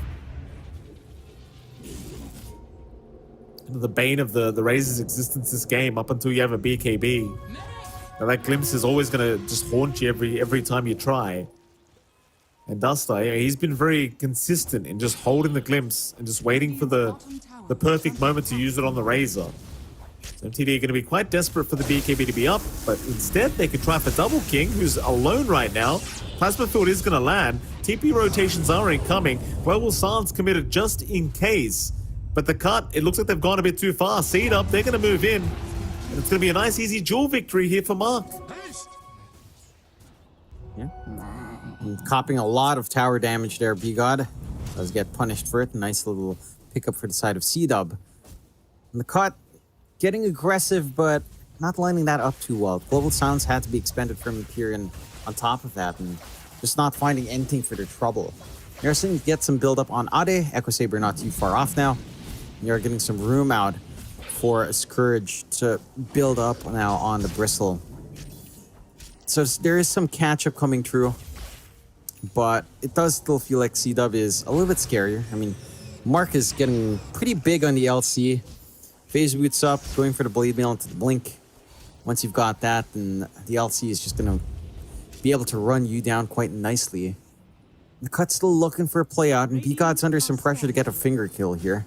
The bane of the Razor's existence this game up until you have a BKB. Now that glimpse is always going to just haunt you every time you try. And Duster, he's been very consistent in just holding the glimpse and just waiting for the perfect moment to use it on the Razor. So MTD are going to be quite desperate for the BKB to be up, but instead they could try for Double King, who's alone right now. Plasma Field is going to land. TP rotations are incoming. Will Silence committed just in case. But the cut, it looks like they've gone a bit too far. C-Dub, they're going to move in. And it's going to be a nice, easy duel victory here for Mark. Yeah. And copying a lot of tower damage there, B-God. Does get punished for it. Nice little pickup for the side of C-Dub. And the cut, getting aggressive, but not lining that up too well. Global Silence had to be expended from Empyrean on top of that, and just not finding anything for their trouble. You're starting to get some build-up on Ade. Echo Saber not too far off now. You're getting some room out for a Scourge to build up now on the Bristle. So there is some catch-up coming through, but it does still feel like C-Dub is a little bit scarier. I mean, Mark is getting pretty big on the LC. Phase boots up, going for the Blade Mail into the Blink. Once you've got that, then the LC is just going to be able to run you down quite nicely. The cut's still looking for a play out, and B-God's under some pressure to get a finger kill here.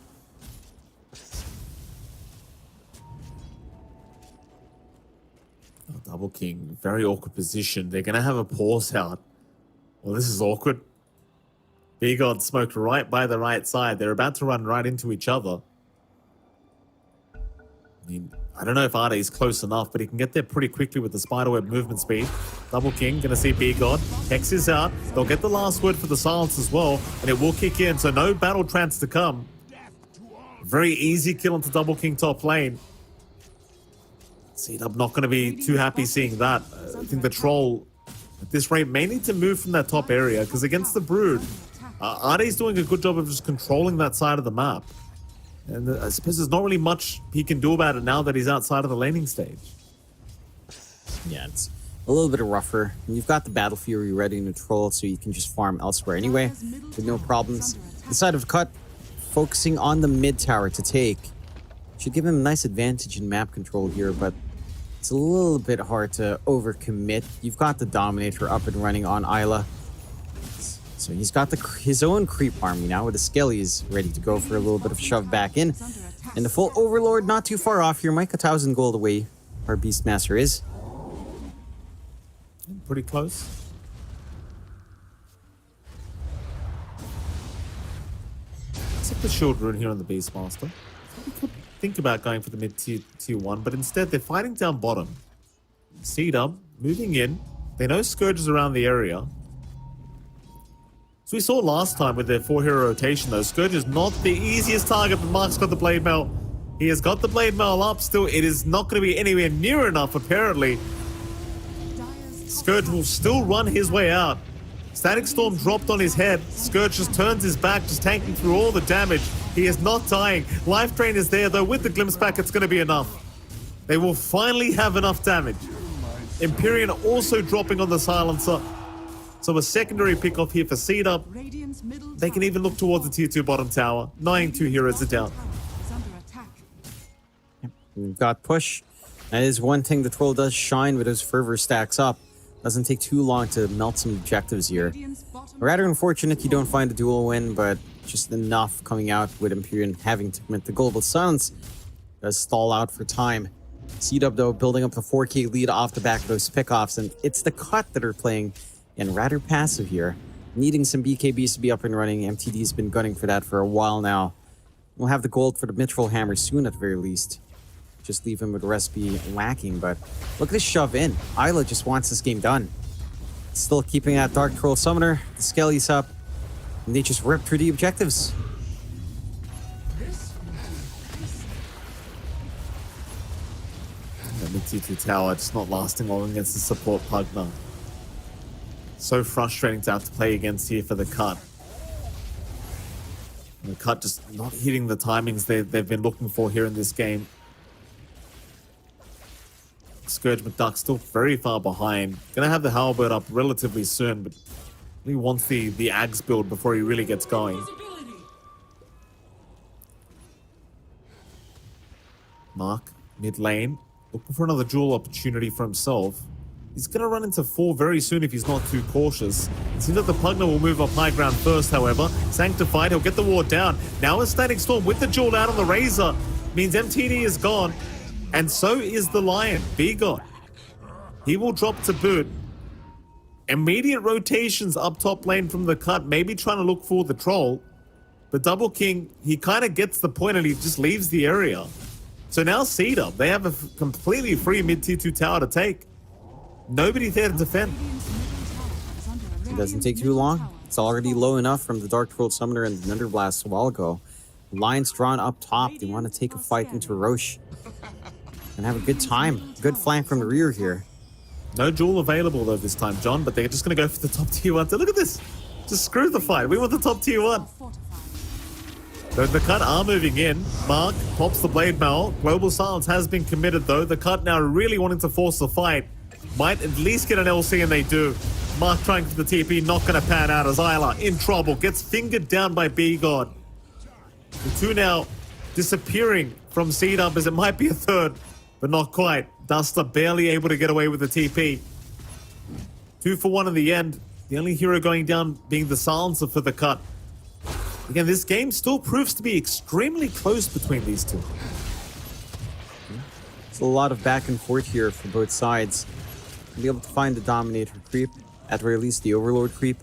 Oh, Double King, very awkward position. They're going to have a pause out. Well, this is awkward. B-God smoked right by the right side. They're about to run right into each other. I mean, I don't know if Ade is close enough, but he can get there pretty quickly with the spiderweb movement speed. Double King, gonna see B-God. Hex is out. They'll get the last word for the silence as well, and it will kick in, so no battle trance to come. Very easy kill into Double King top lane. C-Dub not gonna be too happy seeing that. I think the Troll, at this rate, may need to move from that top area, because against the Brood, Ade's doing a good job of just controlling that side of the map. And I suppose there's not really much he can do about it now that he's outside of the laning stage. Yeah, it's a little bit rougher. And you've got the Battle Fury ready in the Troll, so you can just farm elsewhere anyway with no problems. The side of the cut, focusing on the mid tower to take. Should give him a nice advantage in map control here, but it's a little bit hard to overcommit. You've got the Dominator up and running on Isla. So he's got his own creep army now with the Skellies ready to go for a little bit of shove back in. And the full Overlord not too far off here. Mike, 1,000 gold away our Beastmaster is. Pretty close. Except the shield rune here on the Beastmaster. We could think about going for the mid-tier tier 1, but instead they're fighting down bottom. C-Dub moving in. They know Scourge is around the area. So we saw last time with their 4-hero rotation though, Scourge is not the easiest target, but Mark's got the Blade Mail. He has got the Blade Mail up still. It is not going to be anywhere near enough apparently. Scourge will still run his way out. Static Storm dropped on his head. Scourge just turns his back, just tanking through all the damage. He is not dying. Life Drain is there though. With the Glimpse Pack, it's going to be enough. They will finally have enough damage. Empyrean also dropping on the Silencer. So a secondary pick off here for C-Dub. They can even look towards the tier 2 bottom tower, knowing 2 heroes are down. We've got push. That is one thing the troll does shine with those fervor stacks up. Doesn't take too long to melt some objectives here. Rather unfortunate you don't find a duel win, but just enough coming out with Empyrean having to commit the Global Silence. Does stall out for time. C-Dub though building up the 4K lead off the back of those pickoffs, and it's the cut that are playing and rather passive here. Needing some BKBs to be up and running. MTD's been gunning for that for a while now. We'll have the gold for the Mithril Hammer soon at the very least. Just leave him with the recipe lacking, but look at this shove in. Isla just wants this game done. Still keeping that Dark Troll Summoner, the Skellies up, and they just rip through the objectives. The mid-tier tower just not lasting long against the support Pugna. So frustrating to have to play against here for the cut. And the cut just not hitting the timings they've been looking for here in this game. Scourge McDuck still very far behind. Gonna have the Halberd up relatively soon, but he wants the Ags build before he really gets going. Mark, mid lane, looking for another duel opportunity for himself. He's gonna run into 4 very soon if he's not too cautious. It seems that the Pugna will move up high ground first, however. Sanctified, he'll get the ward down. Now a Static Storm with the duel out on the Razor. Means MTD is gone. And so is the Lion, Bigot. He will drop to boot. Immediate rotations up top lane from the cut, maybe trying to look for the troll. But Double King, he kind of gets the point and he just leaves the area. So now C-Dub, they have a completely free mid-tier 2 tower to take. Nobody there to defend. It doesn't take too long. It's already low enough from the Dark Troll Summoner and the Thunderblast a while ago. Lines drawn up top. They want to take a fight into Roche. And have a good time. Good flank from the rear here. No duel available though this time, John, but they're just going to go for the top tier 1. So look at this. Just screw the fight. We want the top tier 1. So the cut are moving in. Mark pops the Blade Mail. Global Silence has been committed though. The cut now really wanting to force the fight. Might at least get an LC and they do. Mark trying for the TP, not going to pan out as Isla in trouble. Gets fingered down by B-God. The 2 now disappearing from C-Dub as it might be a 3rd. But not quite. Duster barely able to get away with the TP. 2 for 1 in the end. The only hero going down being the Silencer for the cut. Again, this game still proves to be extremely close between these two. It's a lot of back and forth here for both sides. Be able to find the Dominator creep, at the very least the Overlord creep.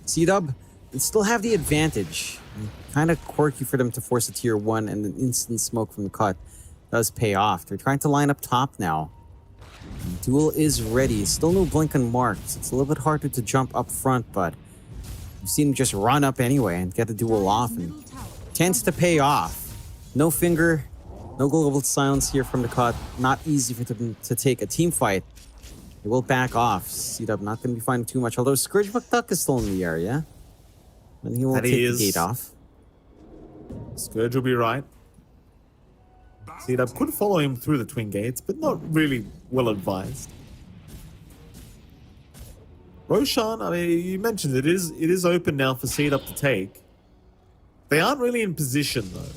C-Dub will still have the advantage. Kind of quirky for them to force a tier 1 and an instant smoke from the cut. Does pay off. They're trying to line up top now. Duel is ready. Still no blink on marks. It's a little bit harder to jump up front, but you've seen him just run up anyway and get the duel off, and tends to pay off. No finger, no global silence here from the cut. Not easy for them to take a team fight. They will back off. C-Dub not going to be finding too much, although Scourge McDuck is still in the area. And he won't take the gate off. Scourge will be right. C-Dub could follow him through the twin gates, but not really well advised. Roshan, I mean, you mentioned it is open now for C-Dub to take. They aren't really in position though.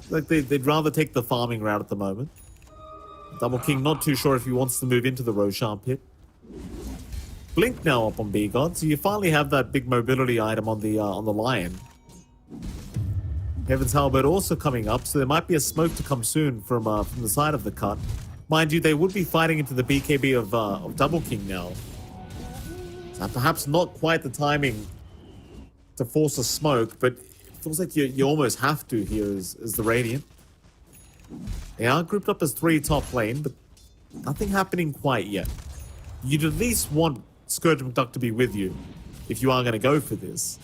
like they'd rather take the farming route at the moment. Double King not too sure if he wants to move into the Roshan pit. Blink now up on B-God, so you finally have that big mobility item on the Lion. Heaven's Halberd also coming up, so there might be a smoke to come soon from the side of the cut. Mind you, they would be fighting into the BKB of Double King now. So perhaps not quite the timing to force a smoke, but it feels like you almost have to here as the Radiant. They are grouped up as 3 top lane, but nothing happening quite yet. You'd at least want Scourge McDuck to be with you if you are going to go for this.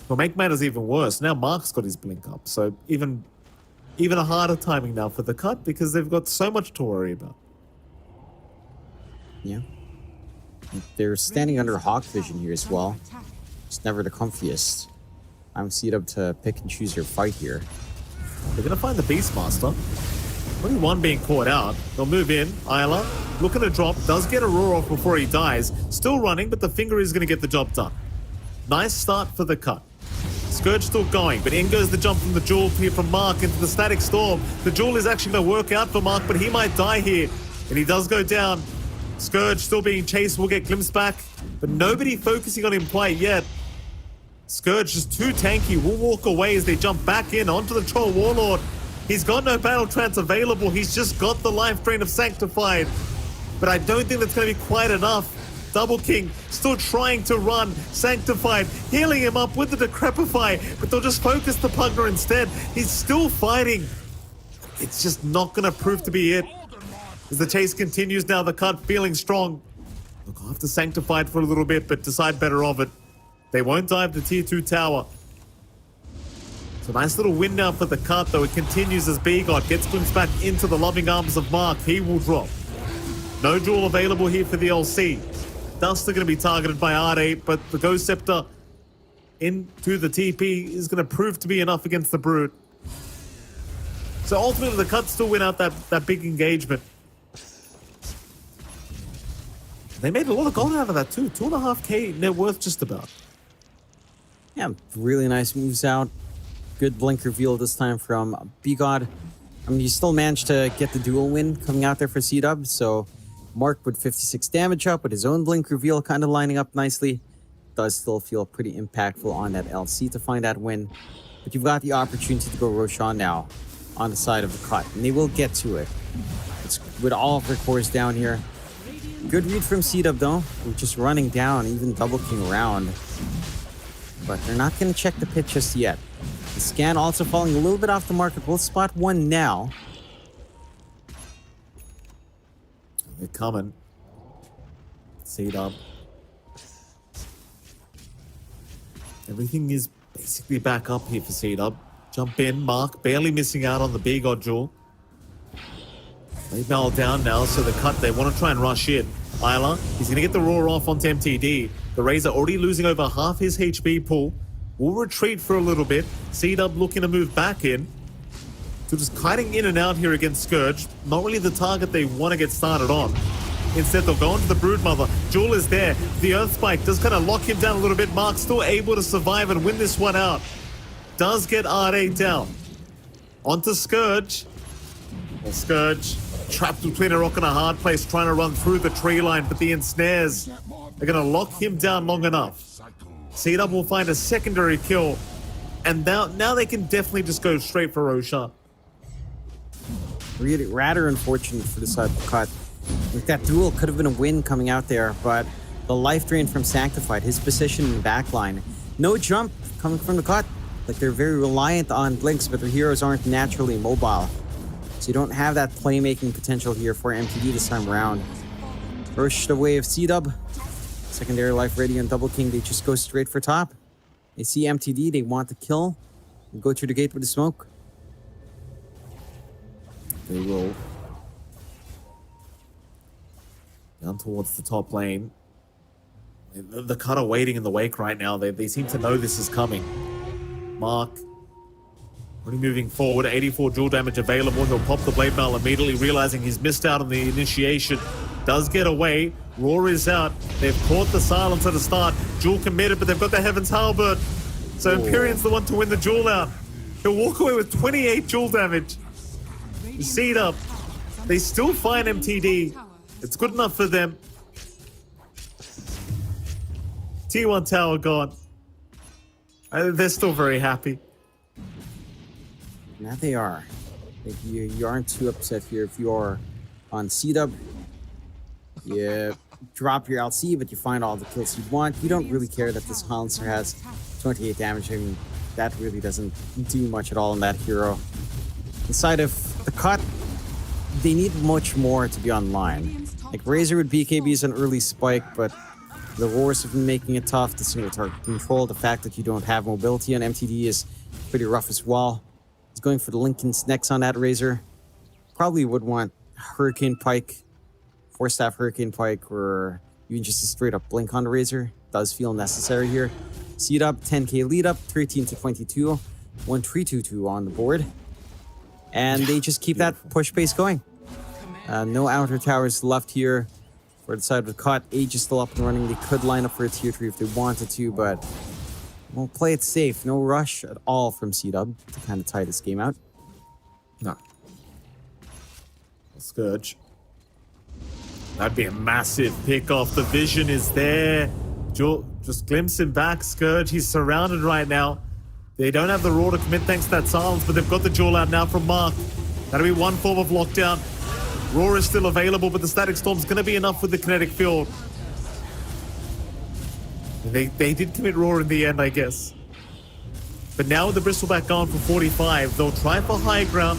Well, make matters even worse. Now Mark's got his blink up, so even a harder timing now for the cut because they've got so much to worry about. Yeah. They're standing under Hawk Vision here as well. It's never the comfiest. I'm set up to pick and choose your fight here. They're going to find the Beastmaster. Only one being caught out. They'll move in. Isla, looking to drop, does get a roar off before he dies. Still running, but the finger is going to get the job done. Nice start for the cut. Scourge still going, but in goes the jump from the Jewel here from Mark into the Static Storm. The Jewel is actually going to work out for Mark, but he might die here. And he does go down. Scourge still being chased, will get glimpsed back, but nobody focusing on him quite yet. Scourge just too tanky, will walk away as they jump back in onto the Troll Warlord. He's got no battle trance available, he's just got the life drain of Sanctified. But I don't think that's going to be quite enough. Double King still trying to run. Sanctified healing him up with the Decrepify, but they'll just focus the Pugner instead. He's still fighting. It's just not going to prove to be it. As the chase continues now, the cut feeling strong. They'll go after Sanctified for a little bit, but decide better of it. They won't dive the tier 2 tower. It's a nice little win now for the cut, though. It continues as B-God gets glimpsed back into the loving arms of Mark. He will drop. No Jewel available here for the LC. Duster going to be targeted by R8, but the Ghost Scepter into the TP is going to prove to be enough against the Brute. So ultimately, the cut still win out that big engagement. They made a lot of gold out of that too. 2.5k net worth just about. Yeah, really nice moves out. Good blink reveal this time from B-God. I mean, you still managed to get the dual win coming out there for C-Dub, so Mark with 56 damage up with his own blink reveal kind of lining up nicely. Does still feel pretty impactful on that LC to find that win. But you've got the opportunity to go Roshan now on the side of the cut, and they will get to it. It's with all of their cores down here. Good read from C-Dub though. We're just running down, even Double King around. But they're not going to check the pit just yet. The scan also falling a little bit off the market. We'll spot one now. They're coming. C-Dub. Everything is basically back up here for C-Dub. Jump in, Mark barely missing out on the B-God Jewel. They bow down now, so the cut, they want to try and rush in. Isla, he's going to get the roar off onto MTD. The Razor already losing over half his HP pool. Will retreat for a little bit. C-Dub looking to move back in. So just kiting in and out here against Scourge. Not really the target they want to get started on. Instead, they'll go onto the Broodmother. Jewel is there. The Earth Spike does kind of lock him down a little bit. Mark still able to survive and win this one out. Does get R8 down. Onto Scourge. Well, Scourge trapped between a rock and a hard place, trying to run through the tree line, but the ensnares are going to lock him down long enough. C-Dub will find a secondary kill, and now they can definitely just go straight for Roshan. Really rather unfortunate for the side of the cut. Like that duel could have been a win coming out there, but the life drain from Sanctified, his position in the backline, no jump coming from the cut. Like they're very reliant on blinks, but their heroes aren't naturally mobile. So you don't have that playmaking potential here for MTD this time around. Rushed away of C-Dub. Secondary life ready on Double King. They just go straight for top. They see MTD. They want to kill. And go through the gate with the smoke. They roll. Down towards the top lane. The cut are waiting in the wake right now. They seem to know this is coming. Mark. Already moving forward, 84 dual damage available. He'll pop the Blade Mail immediately, realizing he's missed out on the initiation. Does get away. Roar is out. They've caught the silence at the start. Jewel committed, but they've got the Heaven's Halberd. So Empyrean's the one to win the Jewel out. He'll walk away with 28 jewel damage. Seed up. They still find MTD. It's good enough for them. T1 tower gone. They're still very happy. Now they are. Like, you aren't too upset here if you're on C-Dub. You drop your LC, but you find all the kills you want. You don't really care that this Silencer has 28 damage. I mean, that really doesn't do much at all on that hero. Inside of the cut, they need much more to be online. Like, Razor with BKB is an early spike, but the Wars have been making it tough. The single target control, the fact that you don't have mobility on MTD is pretty rough as well. He's going for the Lincoln's next on that Razor. Probably would want Hurricane Pike, 4-staff Hurricane Pike, or even just a straight up Blink on the Razor. Does feel necessary here. Seed up, 10k lead up, 13 to 22, 1-3-2-2 on the board. And they just keep that push pace going. No outer towers left here for the side of the cut. Age is still up and running. They could line up for a tier 3 if they wanted to, but we'll play it safe. No rush at all from C-Dub to kind of tie this game out. No. Scourge. That'd be a massive pick off. The vision is there. Just glimpse him back, Scourge. He's surrounded right now. They don't have the Roar to commit thanks to that silence, but they've got the Jewel out now from Mark. That'll be one form of lockdown. Roar is still available, but the Static Storm's going to be enough with the kinetic field. They did commit Roar in the end, I guess. But now with the Bristleback gone for 45, they'll try for high ground.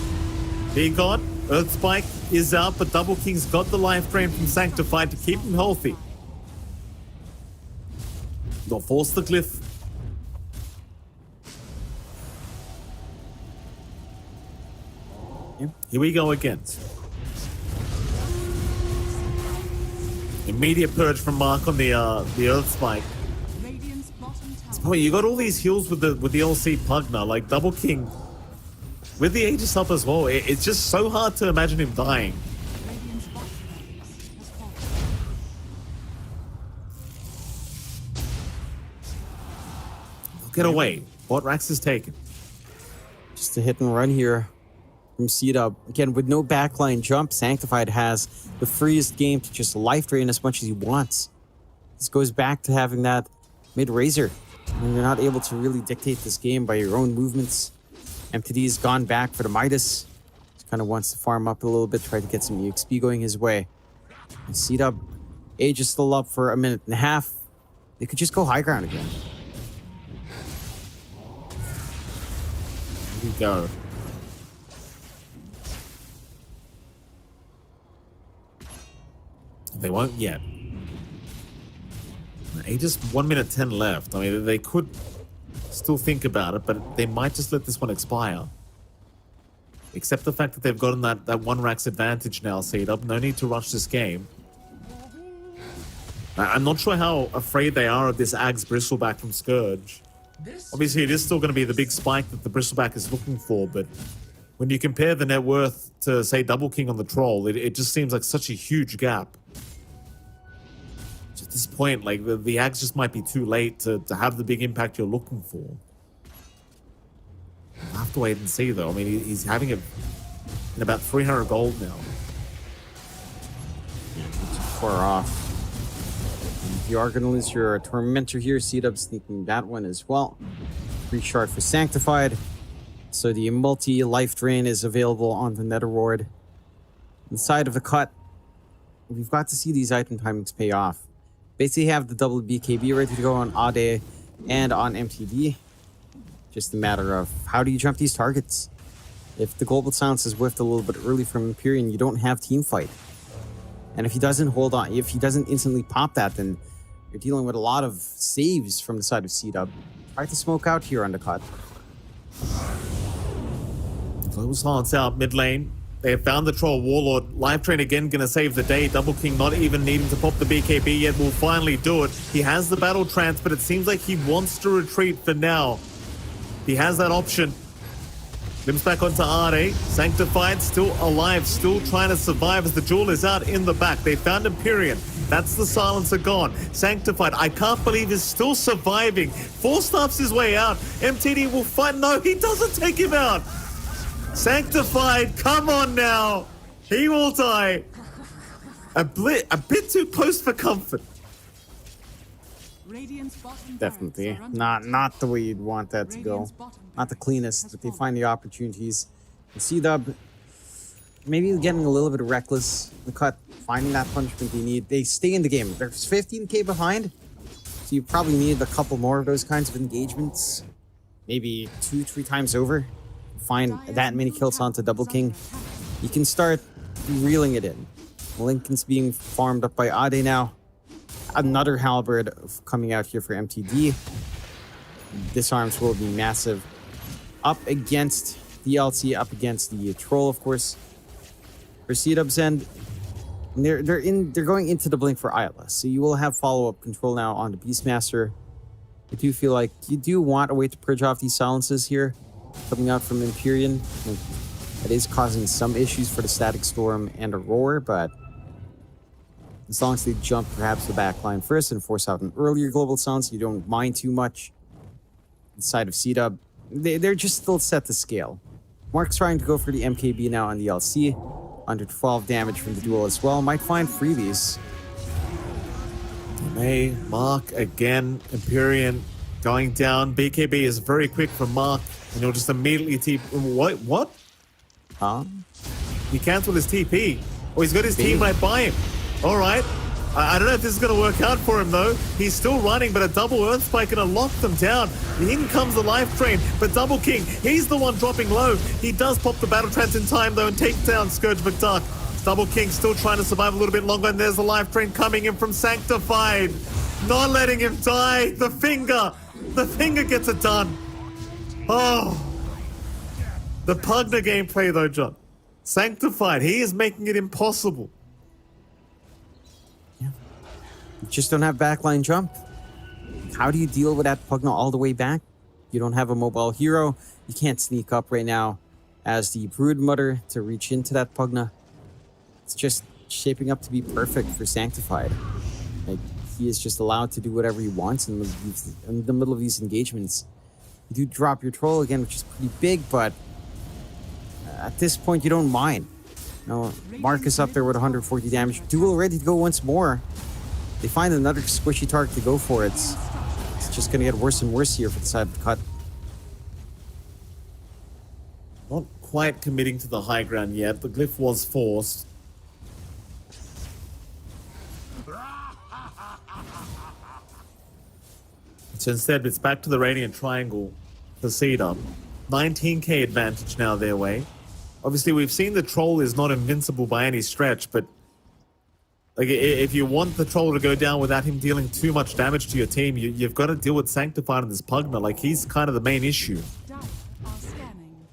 Being gone, Earth Spike is out, but Double King's got the life drain from Sanctified to keep him healthy. They'll force the Glyph. Here we go again. Immediate purge from Mark on the Earth Spike. Oh, you got all these heals with the LC Pugna, like Double King with the Aegis up as well. It's just so hard to imagine him dying. Get away. What Rax is taken. Just a hit and run here from C-Dub. Again, with no backline jump, Sanctified has the freest game to just life drain as much as he wants. This goes back to having that mid-Razor. When you're not able to really dictate this game by your own movements. MTD's gone back for the Midas. Just kind of wants to farm up a little bit, try to get some EXP going his way. And C-Dub, Age is still up for a minute and a half. They could just go high ground again. Here we go. They won't yet. Just 1 minute 10 left. I mean, they could still think about it, but they might just let this one expire. Except the fact that they've gotten that one Rax advantage now, C-Dub. No need to rush this game. I'm not sure how afraid they are of this Ags Bristleback from Scourge. Obviously, it is still going to be the big spike that the Bristleback is looking for, but when you compare the net worth to, say, Double King on the Troll, it just seems like such a huge gap. At this point, like, the Ags just might be too late to have the big impact you're looking for. We'll have to wait and see, though. I mean, he's having it in about 300 gold now. Far off. You are going to lose your Tormentor here. C-Dub sneaking that one as well. Free shard for Sanctified. So the multi-life drain is available on the Nether Ward. Inside of the cut, we've got to see these item timings pay off. Basically have the double BKB ready to go on Ade and on MTD. Just a matter of how do you jump these targets? If the Global Silence is whiffed a little bit early from Empyrean, you don't have team fight. And if he doesn't hold on, if he doesn't instantly pop that, then you're dealing with a lot of saves from the side of C-Dub. Try to smoke out here on the cut. Global Silence out mid lane. They have found the Troll Warlord. Life Train again gonna save the day. Double King not even needing to pop the BKB yet will finally do it. He has the Battle Trance, but it seems like he wants to retreat for now. He has that option. Limps back onto Arde. Sanctified, still alive, still trying to survive as the jewel is out in the back. They found Empyrean. That's the silencer gone. Sanctified, I can't believe he's still surviving. Four stops his way out. MTD will fight. No, he doesn't take him out. Sanctified, come on now. He will die. A bit too close for comfort. Radiant's bottom Definitely. barracks are under Not the way you'd want that to go. Radiant's bottom Not the barracks cleanest, has but they fallen. find the opportunities. And C-Dub, maybe getting a little bit reckless. The cut, finding that punishment they need. They stay in the game. They're 15k behind, so you probably need a couple more of those kinds of engagements. Maybe 2-3 times over. Find that many kills onto Double King. You can start reeling it in. Lincoln's being farmed up by Ade now. Another halberd coming out here for MTD. Disarms will be massive. Up against the LT, up against the troll, of course. For C-Dub's end, they're going into the blink for Isla, so you will have follow-up control now on the Beastmaster. I do feel like you do want a way to purge off these silences here, coming out from Empyrean. It is causing some issues for the Static Storm and Aurora, but as long as they jump perhaps the backline first and force out an earlier global silence, you don't mind too much. Inside of C-Dub, they're just still set to scale. Mark's trying to go for the MKB now on the LC. Under 12 damage from the duel as well. Might find freebies. May, Mark again, Empyrean going down. BKB is very quick from Mark, and he'll just immediately TP. What? Huh? He cancelled his TP. Oh, he's got his team right by him. All right. I don't know if this is going to work out for him, though. He's still running, but a double Earth Spike going to lock them down. In comes the Life Train, but Double King, he's the one dropping low. He does pop the Battle Trance in time, though, and take down Scourge McDuck. Double King still trying to survive a little bit longer, and there's the Life Train coming in from Sanctified. Not letting him die. The finger gets it done. Oh. The Pugna gameplay, though, John. Sanctified, he is making it impossible. You just don't have backline jump. How do you deal with that Pugna all the way back? You don't have a mobile hero. You can't sneak up right now as the Broodmother to reach into that Pugna. It's just shaping up to be perfect for Sanctified. Like, he is just allowed to do whatever he wants in the middle of these engagements. You do drop your troll again, which is pretty big, but at this point, you don't mind. No, Mark is up there with 140 damage. Duel ready to go once more. They find another squishy target to go for. It's just going to get worse and worse here for the side of the cut. Not quite committing to the high ground yet. The glyph was forced. So instead, it's back to the Radiant Triangle for C-Dub. 19k advantage now their way. Obviously, we've seen the Troll is not invincible by any stretch, but like, if you want the Troll to go down without him dealing too much damage to your team, you've got to deal with Sanctified and this Pugna. Like, he's kind of the main issue. Dice are scanning.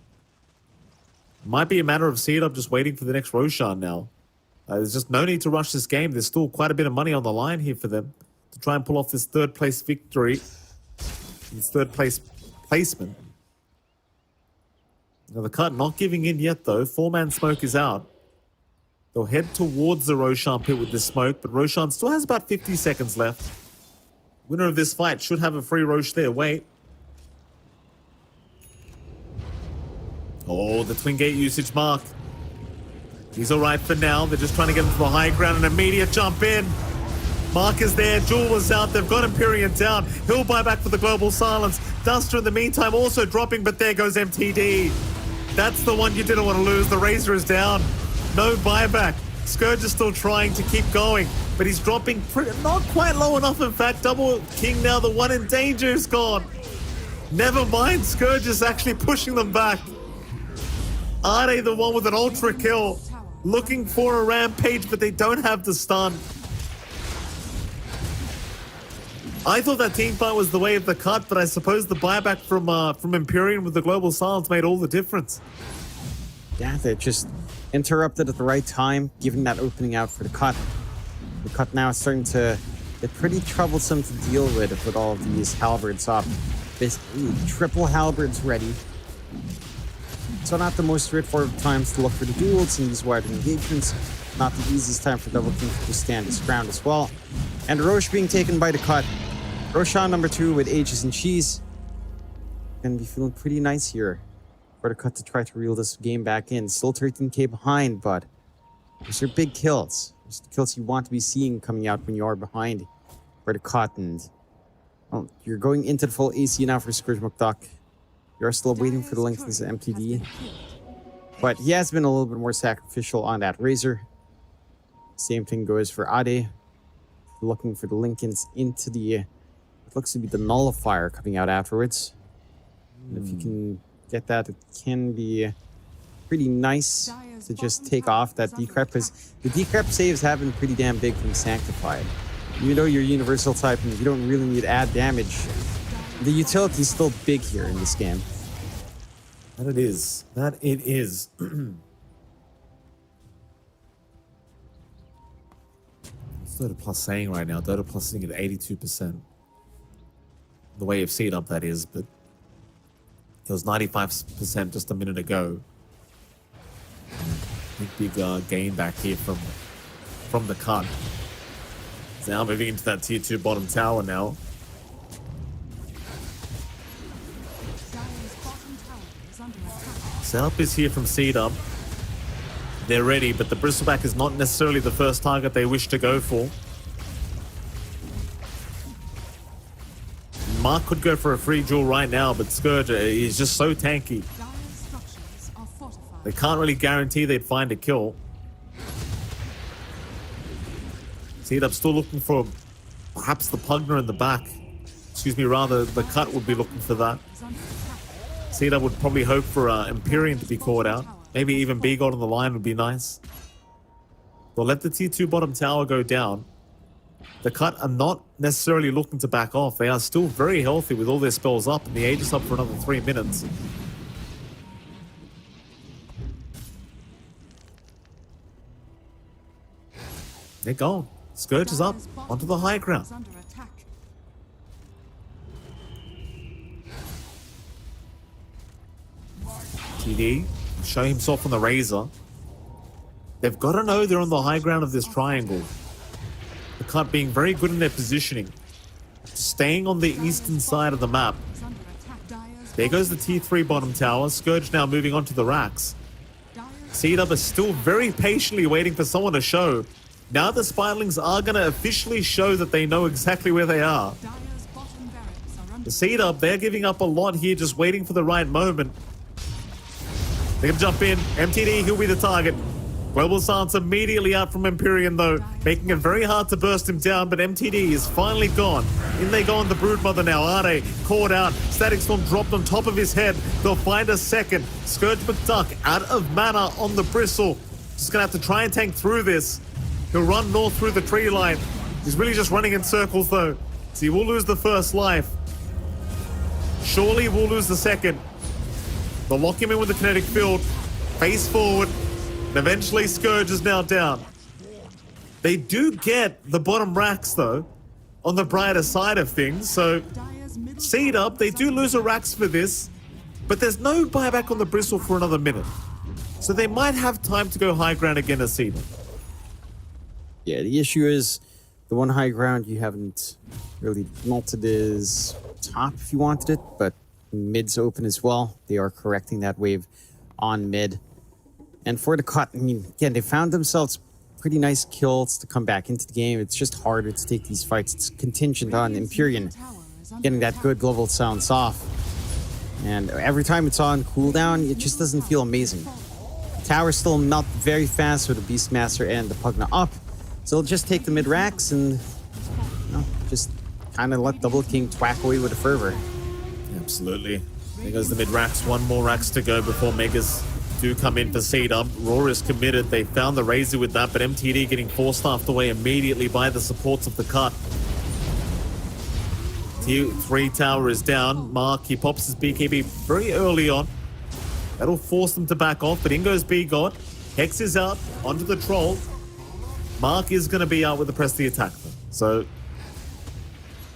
Might be a matter of C-Dub just waiting for the next Roshan now. There's just no need to rush this game. There's still quite a bit of money on the line here for them to try and pull off this third place victory. This third place placement. Now the cut not giving in yet though. 4-man smoke is out. They'll head towards the Roshan pit with this smoke, but Roshan still has about 50 seconds left. Winner of this fight should have a free Rosh there. Wait. Oh, the Twin Gate usage Mark. He's alright for now. They're just trying to get him to the high ground and immediate jump in. Mark is there. Jewel was out. They've got Empyrean down. He'll buy back for the global silence. Duster in the meantime also dropping, but there goes MTD. That's the one you didn't want to lose. The Razor is down. No buyback. Scourge is still trying to keep going, but he's dropping not quite low enough. In fact, Double King now, the one in danger, is gone. Never mind, Scourge is actually pushing them back. Arde, the one with an ultra kill, looking for a rampage, but they don't have the stun. I thought that team fight was the way of the cut, but I suppose the buyback from Empyrean with the global silence made all the difference. Yeah, they just interrupted at the right time, giving that opening out for the cut. The cut now is starting to get pretty troublesome to deal with all of these halberds up. Basically, triple halberds ready. So not the most straightforward times to look for the duels in these wider engagements. Not the easiest time for Double King to stand his ground as well. And Roche being taken by the cut. Roshan number 2 with Aegis and Cheese. Gonna be feeling pretty nice here for the cut to try to reel this game back in. Still 13k behind, but those are big kills. Those are the kills you want to be seeing coming out when you are behind for the cut. And well, you're going into the full AC now for Scourge McDuck. You're still waiting for the Linken's MTD. But he has been a little bit more sacrificial on that Razor. Same thing goes for Ade. Looking for the Linken's into the... It looks to be the Nullifier coming out afterwards. And if you can get that, it can be pretty nice to just take off that decrep, because the decrep saves have been pretty damn big from Sanctified. Even though you're universal type and you don't really need add damage, the utility is still big here in this game. That it is. That it is. What's Dota Plus saying right now? Dota Plus sitting at 82%. The way of seed up, that is, but it was 95% just a minute ago. Big gain back here from the cut. So now moving into that tier 2 bottom tower now. Setup is here from Seed Up. They're ready, but the Bristleback is not necessarily the first target they wish to go for. Mark could go for a free duel right now, but Scourge is just so tanky. They can't really guarantee they'd find a kill. Seed Up still looking for perhaps the Pugner in the back. Excuse me, rather the cut would be looking for that. Seed Up would probably hope for Empyrean to be caught out. Maybe even B-God on the line would be nice. They'll let the tier 2 bottom tower go down. The cut are not necessarily looking to back off. They are still very healthy with all their spells up, and the Aegis up for another 3 minutes. They're gone. Scourge is up onto the high ground. TD show himself on the Razor. They've got to know they're on the high ground of this triangle. The cut being very good in their positioning, staying on the eastern side of the map. There goes the tier 3 bottom tower. Scourge now moving on to the racks. Seed Up is still very patiently waiting for someone to show. Now the Spirelings are going to officially show that they know exactly where they are. The Seed Up, they're giving up a lot here, just waiting for the right moment. They can jump in. MTD, he'll be the target. Global Silence immediately out from Empyrean though, making it very hard to burst him down, but MTD is finally gone. In they go on the Broodmother now. Ade caught out. Static Storm dropped on top of his head. They'll find a second. Scourge McDuck out of mana on the Bristle. Just gonna have to try and tank through this. He'll run north through the tree line. He's really just running in circles though. So he will lose the first life. Surely will lose the second. They'll lock him in with the kinetic field. Face forward. And eventually Scourge is now down. They do get the bottom racks though, on the brighter side of things. So Seed Up, they do lose a racks for this, but there's no buyback on the Bristle for another minute. So they might have time to go high ground again as Seed Up. Yeah, the issue is the one high ground you haven't really malted is top if you wanted it, but mid's open as well. They are correcting that wave on mid. And for the cut, I mean, again, they found themselves pretty nice kills to come back into the game. It's just harder to take these fights. It's contingent on Empyrean getting that good global silence off. And every time it's on cooldown, it just doesn't feel amazing. Tower's still not very fast with the Beastmaster and the Pugna up. So they'll just take the mid racks and just kind of let Double King twack away with a fervor. Absolutely. There goes the mid racks. One more racks to go before Megas do come in for Seed Up. Roar is committed. They found the Razor with that, but MTD getting force-staffed away immediately by the supports of the cut. Tier 3 tower is down. Mark, he pops his BKB very early on. That'll force them to back off, but in goes B-God. Hex is out onto the Troll. Mark is going to be out with the press the attack though. So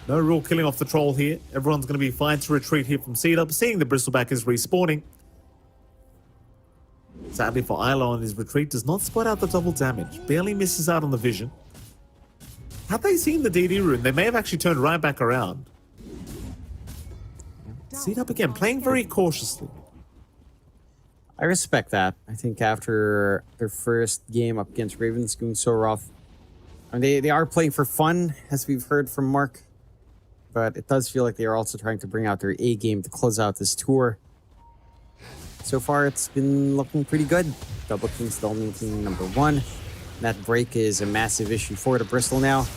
no real killing off the Troll here. Everyone's going to be fine to retreat here from Seed Up. Seeing the Bristleback is respawning. Sadly for Isla on his retreat, does not spot out the double damage. Barely misses out on the vision. Had they seen the DD rune, they may have actually turned right back around. Seed up again, playing very cautiously. I respect that. I think after their first game up against Ravens going so rough, and they are playing for fun, as we've heard from Mark, but it does feel like they are also trying to bring out their A game to close out this tour. So far, it's been looking pretty good. Double King still maintaining number 1. That break is a massive issue for the Bristol now.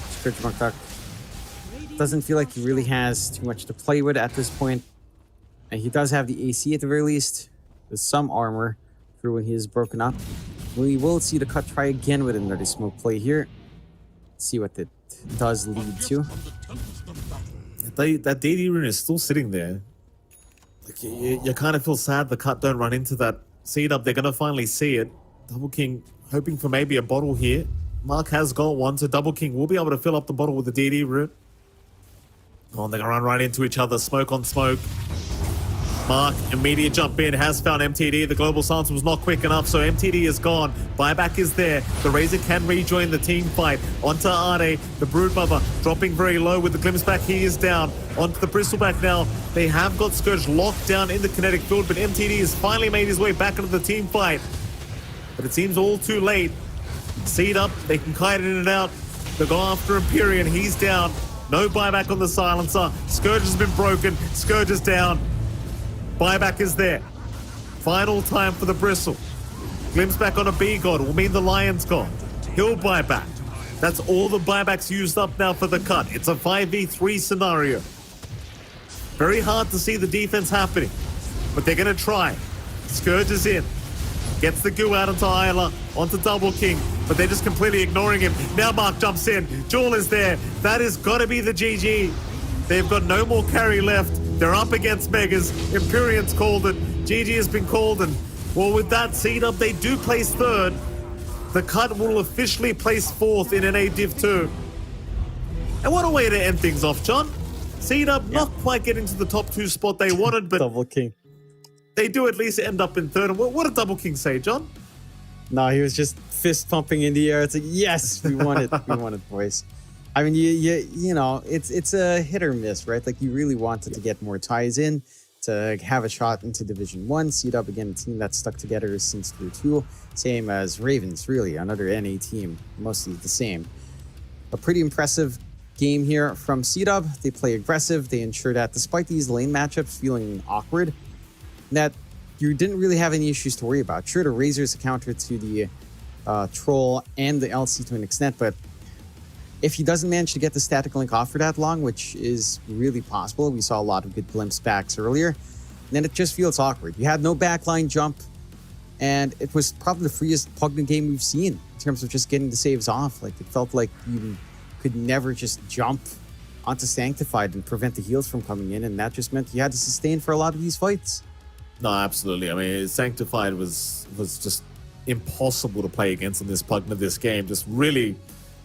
Scourge Muktak doesn't feel like he really has too much to play with at this point. And he does have the AC at the very least, with some armor through when he is broken up. We will see the cut try again with another smoke play here. See what it does lead to. That DD rune is still sitting there. Like you kind of feel sad the cut don't run into that seed up. They're going to finally see it. Double King hoping for maybe a bottle here. Mark has got one, so Double King will be able to fill up the bottle with the DD rune. Oh, and they're going to run right into each other. Smoke on smoke. Mark, immediate jump in, has found MTD. The global silence was not quick enough, so MTD is gone. Buyback is there. The Razor can rejoin the team fight. Onto Ade, the Broodmother, dropping very low with the glimpse back. He is down. Onto the Bristleback now. They have got Scourge locked down in the kinetic field, but MTD has finally made his way back into the team fight. But it seems all too late. Seed up, they can kite in and out. They go after Empyrean, he's down. No buyback on the silencer. Scourge has been broken. Scourge is down. Buyback is there. Final time for the Bristle. Glimpse back on a B-God will mean the Lion's gone. He'll buy back. That's all the buybacks used up now for the cut. It's a 5v3 scenario. Very hard to see the defense happening, but they're going to try. Scourge is in. Gets the goo out onto Isla, onto Double King, but they're just completely ignoring him. Now Mark jumps in. Jewel is there. That has got to be the GG. They've got no more carry left. They're up against Megas. Empyrean's called it. GG has been called, and well, with that seed up, they do place third. The cut will officially place fourth in NA Div 2. And what a way to end things off, John. Seed up, not quite getting to the top 2 spot they wanted, but Double King. they do at least end up in third. And what did Double King say, John? No, he was just fist pumping in the air. It's like, yes, we won it. We won it, boys. I mean, you know, it's a hit or miss, right? Like, you really wanted to get more ties in to have a shot into Division 1. Seed up again, a team that's stuck together since Tier 2. Same as Ravens, really, another NA team, mostly the same. A pretty impressive game here from Seed-Up. They play aggressive. They ensure that despite these lane matchups feeling awkward, that you didn't really have any issues to worry about. Sure, the Razor's a counter to the Troll and the LC to an extent, but if he doesn't manage to get the static link off for that long, which is really possible, we saw a lot of good glimpse backs earlier, then it just feels awkward. You had no backline jump, and it was probably the freest Pugna game we've seen in terms of just getting the saves off. Like, it felt like you could never just jump onto Sanctified and prevent the heals from coming in, and that just meant you had to sustain for a lot of these fights. No, absolutely. I mean, Sanctified was just impossible to play against in this Pugna, this game. Just really,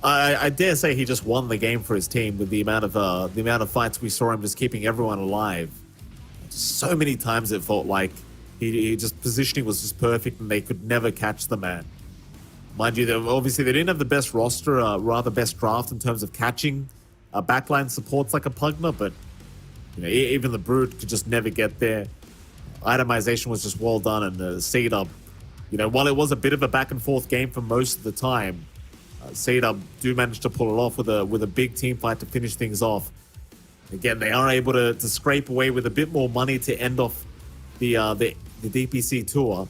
I dare say he just won the game for his team with the amount of fights we saw him just keeping everyone alive. Just so many times it felt like he just positioning was just perfect and they could never catch the man. Mind you, obviously they didn't have the best roster, rather best draft in terms of catching backline supports like a Pugna, but you know, even the Brood could just never get there. Itemization was just well done, and the Seed Up, you know, while it was a bit of a back and forth game for most of the time, Seed Up do manage to pull it off with a big team fight to finish things off. Again, they are able to scrape away with a bit more money to end off the DPC tour.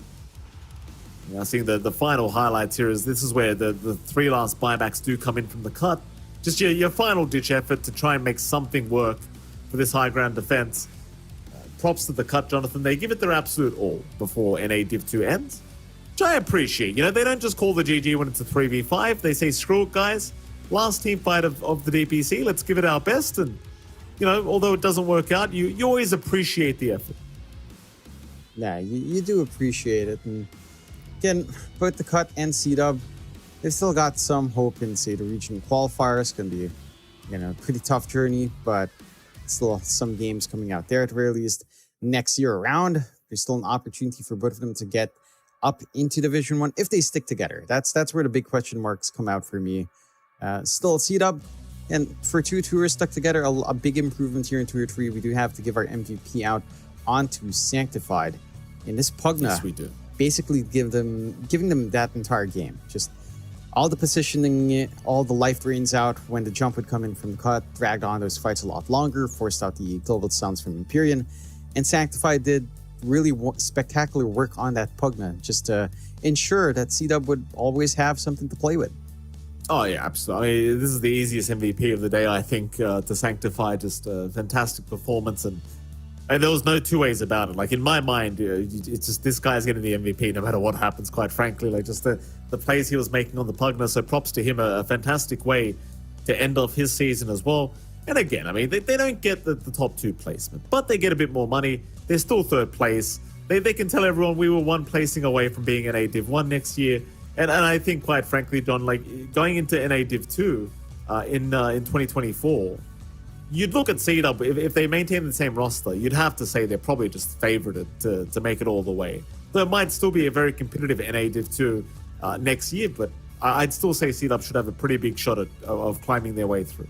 Now, seeing the final highlights here is this is where the 3 last buybacks do come in from the cut. Just your final ditch effort to try and make something work for this high ground defense. Props to the cut, Jonathan. They give it their absolute all before NA Div 2 ends, which I appreciate. You know, they don't just call the GG when it's a 3v5. They say, screw it, guys. Last team fight of the DPC. Let's give it our best. And, you know, although it doesn't work out, you always appreciate the effort. Yeah, you do appreciate it. And again, both the cut and Seed-Up, they've still got some hope in, say, the regional qualifiers. It's going to be, you know, a pretty tough journey, but still some games coming out there at the very least. Next year around, there's still an opportunity for both of them to get up into Division 1 if they stick together. That's where the big question marks come out for me. Still, C-Dub and for two tours stuck together, a big improvement here in Tour 3. We do have to give our MVP out onto Sanctified. In this Pugna, Yes, we do. basically giving them that entire game. Just all the positioning, all the life drains out when the jump would come in from the cut, dragged on those fights a lot longer, forced out the global sounds from Empyrean, and Sanctified did really spectacular work on that Pugna, just to ensure that C-Dub would always have something to play with. Oh yeah, absolutely. I mean, this is the easiest MVP of the day, I think, to Sanctify. Just a fantastic performance, and there was no two ways about it. Like, in my mind, it's just this guy's getting the MVP no matter what happens, quite frankly. Like, just the plays he was making on the Pugna, so props to him. A fantastic way to end off his season as well. And again, I mean, they don't get the top 2 placement, but they get a bit more money. They're still 3rd place. They can tell everyone we were 1 placing away from being NA Div 1 next year. And I think, quite frankly, John, like, going into NA Div 2 in 2024, you'd look at C-Dub, if they maintain the same roster, you'd have to say they're probably just favorited to make it all the way. So it might still be a very competitive NA Div 2 next year, but I'd still say C-Dub should have a pretty big shot of climbing their way through.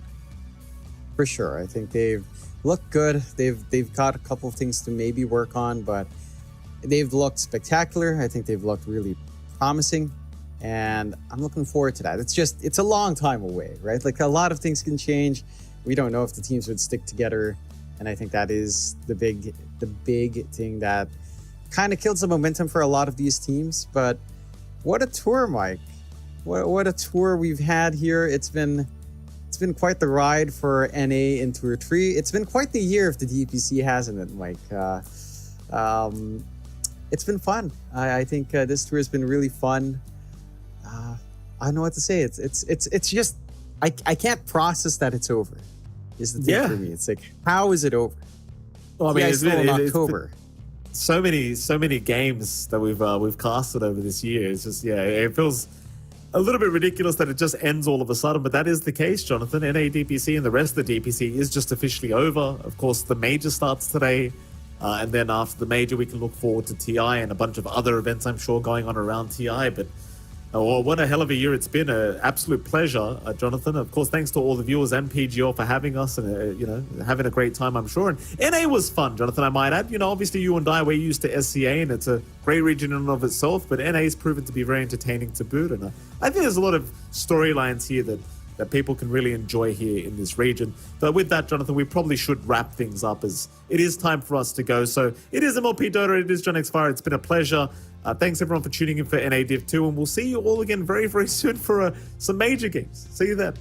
For sure. I think they've looked good. They've got a couple of things to maybe work on, but they've looked spectacular. I think they've looked really promising, and I'm looking forward to that. It's a long time away, right? Like, a lot of things can change. We don't know if the teams would stick together, and I think that is the big thing that kind of kills the momentum for a lot of these teams. But what a tour, Mike! What a tour we've had here. It's been quite the ride for NA in Tour 3. It's been quite the year if the DPC hasn't it, Mike. It's been fun. I think this tour has been really fun. I don't know what to say. It's just I can't process that it's over. Is the thing for me. It's like, how is it over? Well, I mean, it's still in October. So many games that we've casted over this year. It's just, it feels a little bit ridiculous that it just ends all of a sudden, but that is the case, Jonathan. NA DPC and the rest of the DPC is just officially over. Of course, the major starts today, and then after the major, we can look forward to TI and a bunch of other events, I'm sure, going on around TI. But well, what a hell of a year it's been. An absolute pleasure, Jonathan. Of course, thanks to all the viewers and PGL for having us and, having a great time, I'm sure. And NA was fun, Jonathan, I might add. Obviously you and I, we're used to SCA and it's a great region in and of itself, but NA's proven to be very entertaining to boot. And I think there's a lot of storylines here that people can really enjoy here in this region. But with that, Jonathan, we probably should wrap things up as it is time for us to go. So it is MLP Dota, it is John X Fire. It's been a pleasure. Thanks everyone for tuning in for NA Div 2, and we'll see you all again very, very soon for some major games. See you then.